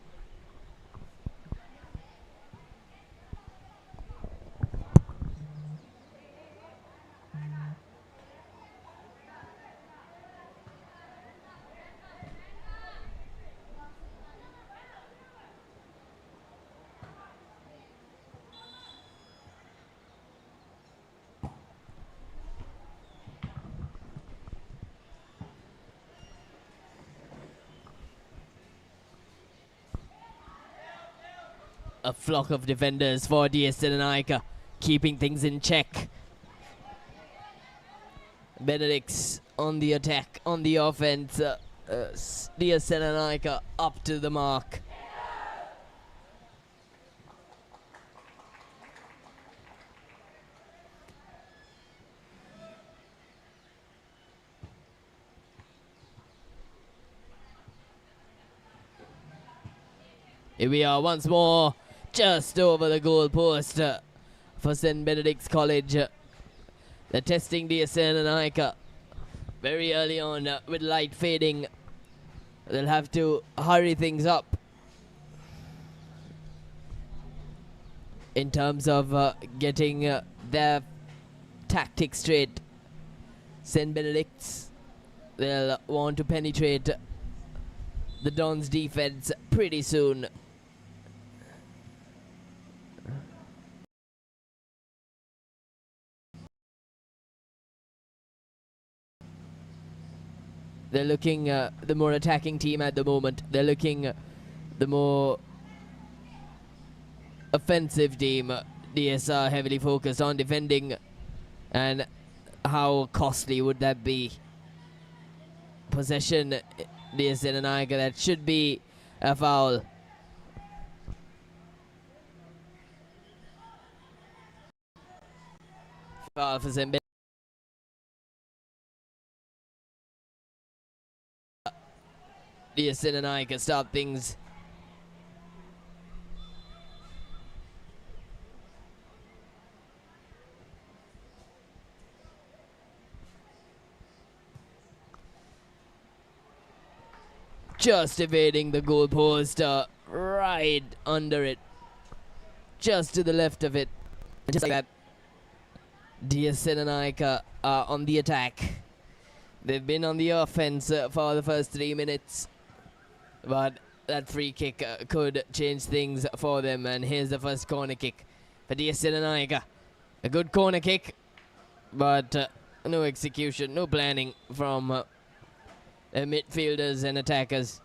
a flock of defenders for DS Seneca, keeping things in check. Benedict's on the attack, on the offense. DS Seneca up to the mark. Here we are once more, just over the goal post for St. Benedict's College. They're testing DSN and Aika very early on with light fading. They'll have to hurry things up in terms of getting their tactics straight. St. Benedict's, they'll want to penetrate the Dons' defense pretty soon. They're looking the more attacking team at the moment. They're looking the more offensive team. DS are heavily focused on defending, and how costly would that be? Possession, DS and Naika, that should be a foul. Foul for Zembe. DS and Naika start things. Just evading the goalpost, right under it, just to the left of it, just like that. DS and Naika are on the attack. They've been on the offense for the first 3 minutes, but that free kick could change things for them. And here's the first corner kick for DS and Naika. A good corner kick, but no execution, no planning from midfielders and attackers.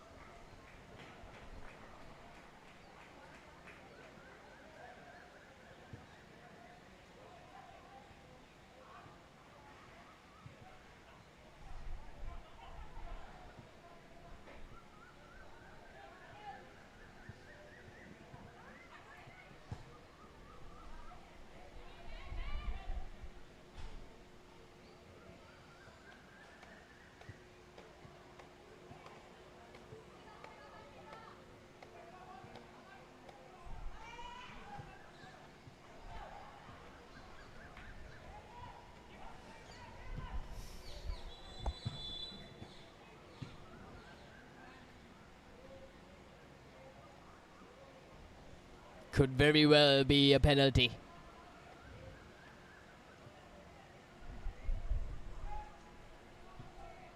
Could very well be a penalty.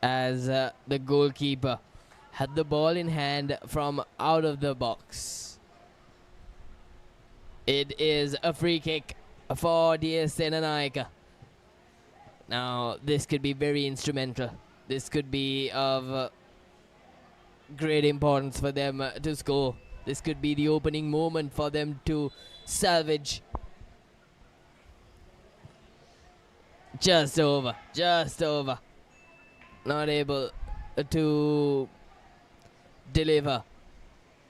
As the goalkeeper had the ball in hand from out of the box. It is a free kick for DS Seneca. Now, this could be very instrumental. This could be of great importance for them to score. This could be the opening moment for them to salvage. Just over. Not able to deliver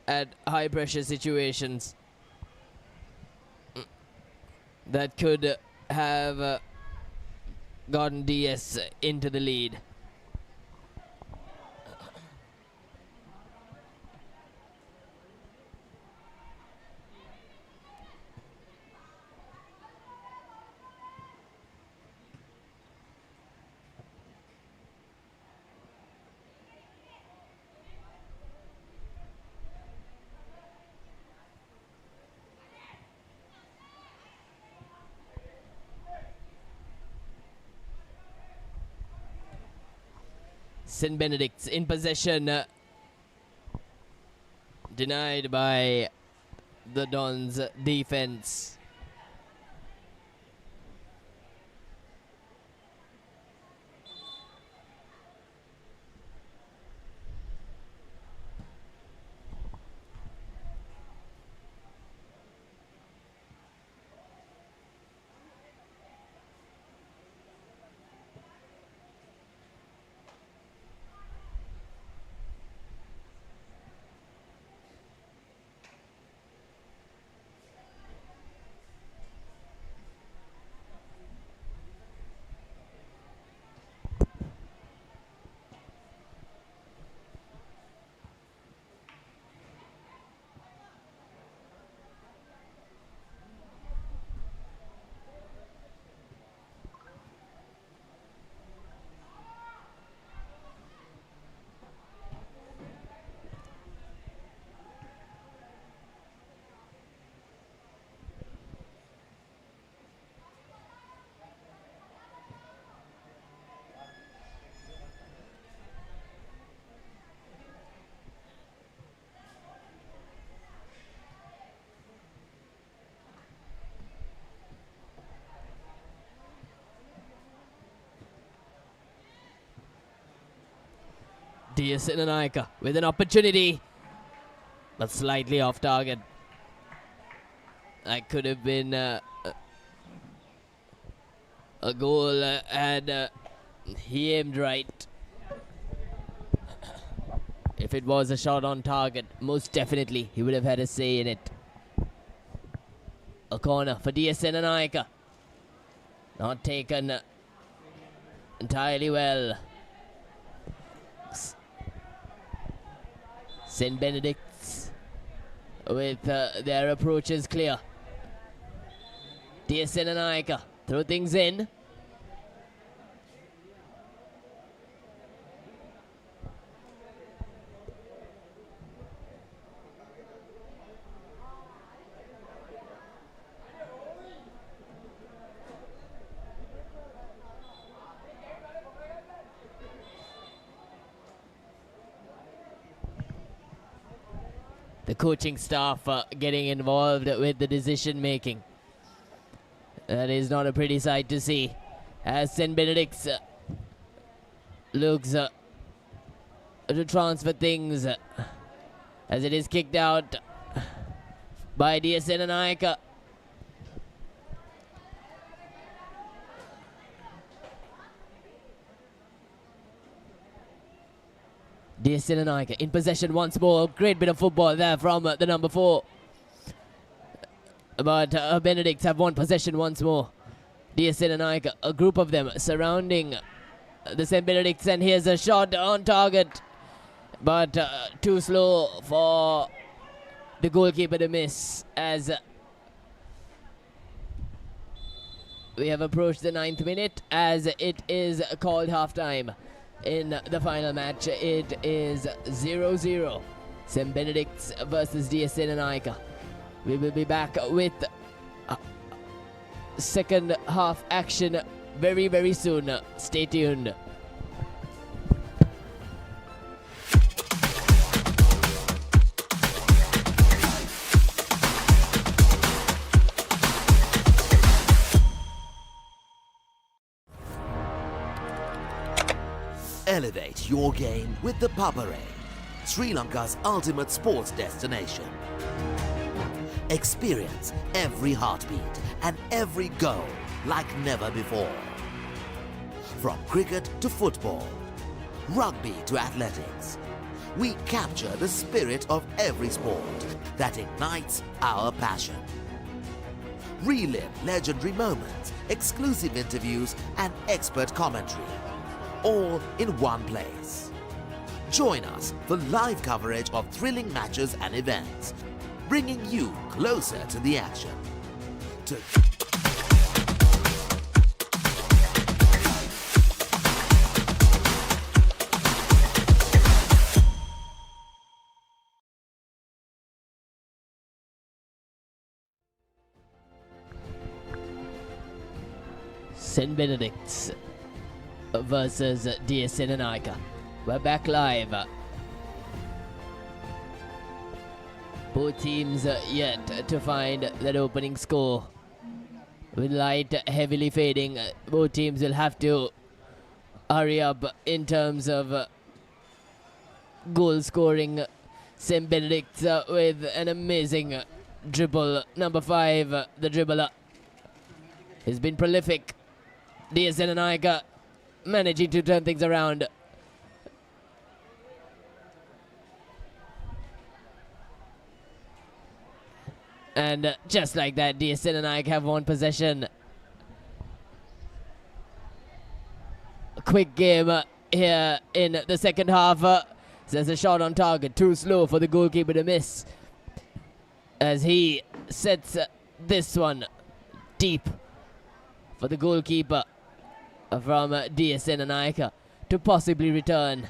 at high pressure situations. That could have gotten DS into the lead. St. Benedict's in possession, denied by the Dons' defense. Diasinanaika with an opportunity, but slightly off target. That could have been a goal had he aimed right. If it was a shot on target, most definitely he would have had a say in it. A corner for Diasinanaika. Not taken entirely well. St. Benedict's with their approaches clear. Diasinanaika throw things in. The coaching staff getting involved with the decision making. That is not a pretty sight to see, as St. Benedict's looks to transfer things as it is kicked out by Diasinanaika. Diasinanaika in possession once more. Great bit of football there from the number 4. But Benedicts have won possession once more. Diasinanaika, a group of them surrounding the St. Benedicts, and here's a shot on target, but too slow for the goalkeeper to miss, as we have approached the 9th minute, as it is called half-time in the final match. It is 0-0. St. Benedict's versus Diasinanaika. We will be back with second half action very, very soon. Stay tuned. Elevate your game with the Papare, Sri Lanka's ultimate sports destination. Experience every heartbeat and every goal like never before. From cricket to football, rugby to athletics, we capture the spirit of every sport that ignites our passion. Relive legendary moments, exclusive interviews, and expert commentary, all in one place. Join us for live coverage of thrilling matches and events, bringing you closer to the action. St. Benedict's versus Diasinanaika. We're back live. Both teams yet to find that opening score. With light heavily fading, both teams will have to hurry up in terms of goal scoring. St. Benedict's with an amazing dribble. Number 5, the dribbler, has been prolific. Diasinanaika managing to turn things around. And just like that, Diasinanaika have won possession. A quick game here in the second half. There's a shot on target, too slow for the goalkeeper to miss, as he sets this one deep for the goalkeeper from Diasinanaika to possibly return.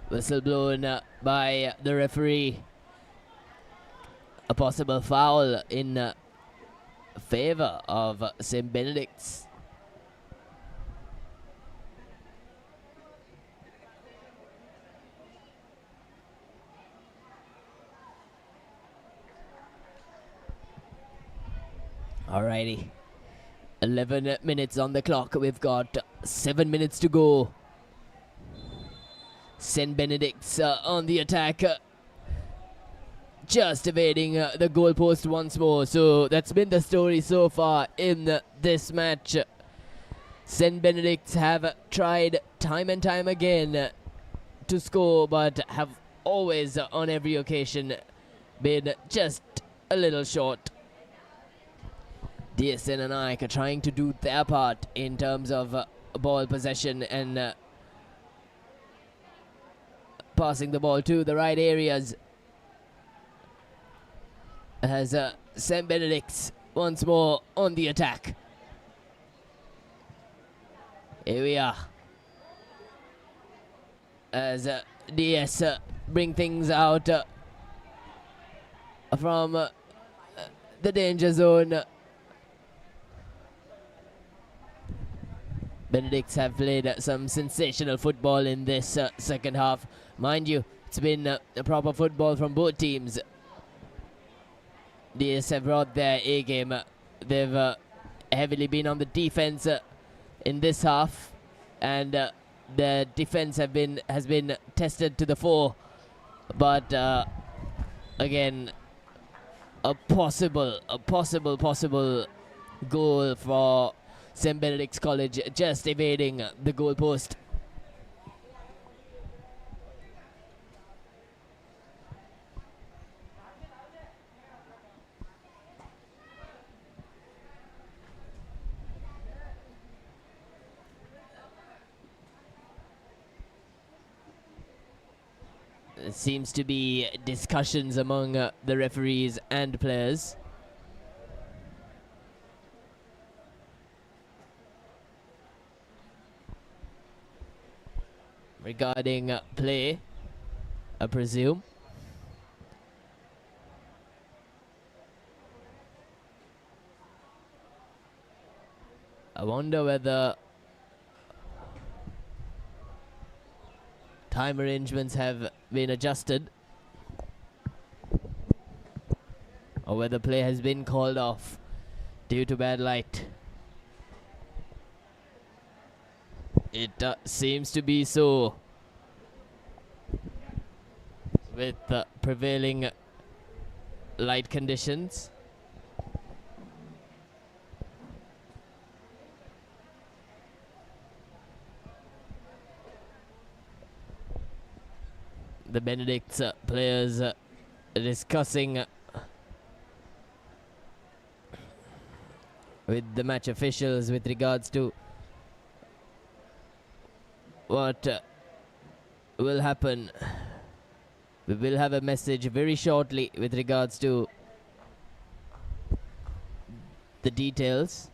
Whistle blown by the referee. a possible foul in favor of St. Benedict's. Alrighty. 11 minutes on the clock. We've got 7 minutes to go. St. Benedict's on the attack. Just evading the goalpost once more. So that's been the story so far in this match. St. Benedict's have tried time and time again to score, but have always on every occasion been just a little short. DSN and Ike are trying to do their part in terms of ball possession and passing the ball to the right areas. As St. Benedict's once more on the attack. Here we are. As DS bring things out from the danger zone. Benedicts have played some sensational football in this second half. Mind you, it's been a proper football from both teams. DS have brought their A-game. They've heavily been on the defense in this half, and the defense has been tested to the fore. But again, a possible goal for St. Benedict's College, just evading the goalpost. There seems to be discussions among the referees and players. Regarding play, I presume. I wonder whether time arrangements have been adjusted, or whether play has been called off due to bad light. It seems to be so, with the prevailing light conditions. The Benedict's players discussing with the match officials with regards to what will happen. We will have a message very shortly with regards to the details.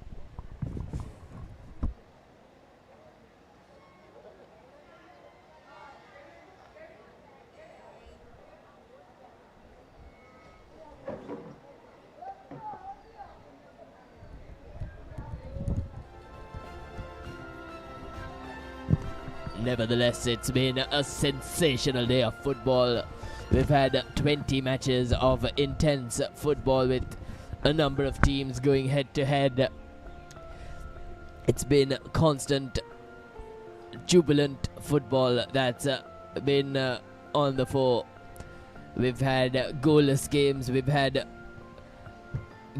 Nevertheless, it's been a sensational day of football. We've had 20 matches of intense football with a number of teams going head to head. It's been constant, jubilant football that's been on the fore. We've had goalless games, we've had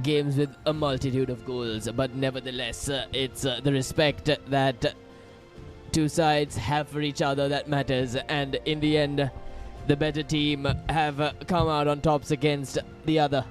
games with a multitude of goals, but nevertheless, it's the respect that two sides have for each other that matters, and in the end, the better team have come out on tops against the other.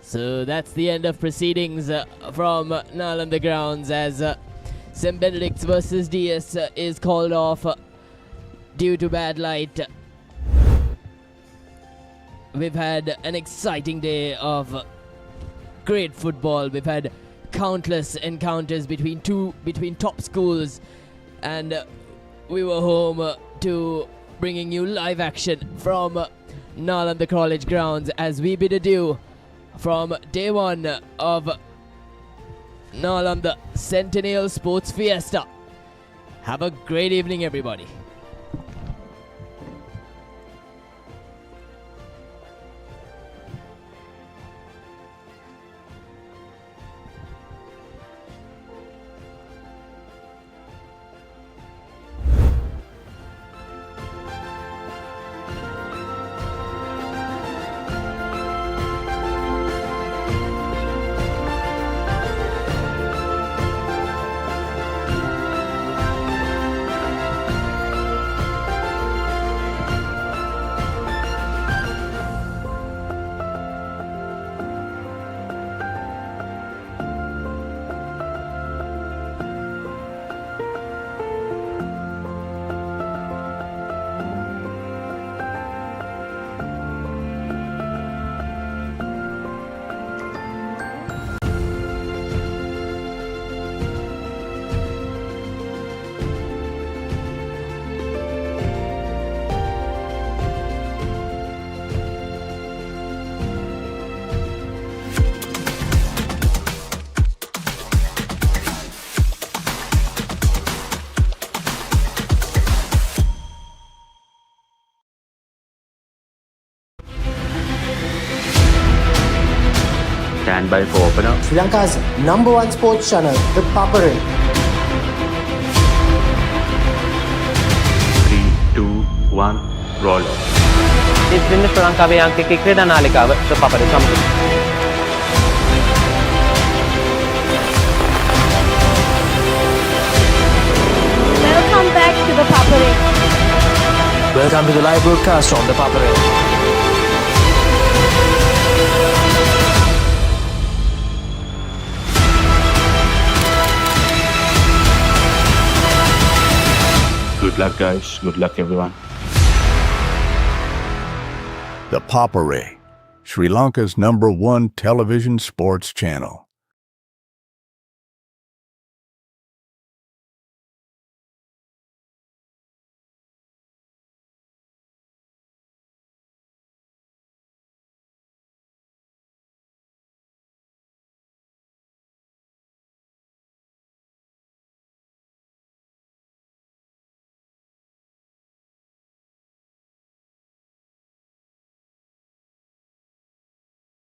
So that's the end of proceedings from Nalanda grounds as St. Benedict's versus DS is called off due to bad light. We've had an exciting day of great football. We've had countless encounters between top schools, and we were home to bringing you live action from Nalanda College grounds as we bid adieu from day one of Nalanda Centennial Sports Fiesta. Have a great evening, everybody. Stand by for opener. Sri Lanka's #1 sports channel, the Papare. 3, 2, 1, roll. ඉතින් ශ්‍රී ලංකාවේ අංකික ක්‍රීඩා නාලිකාව Papare සමග. Welcome back to the Papare. Welcome to the live broadcast on the Papare. Good luck, guys. Good luck, everyone. The Papare, Sri Lanka's #1 television sports channel.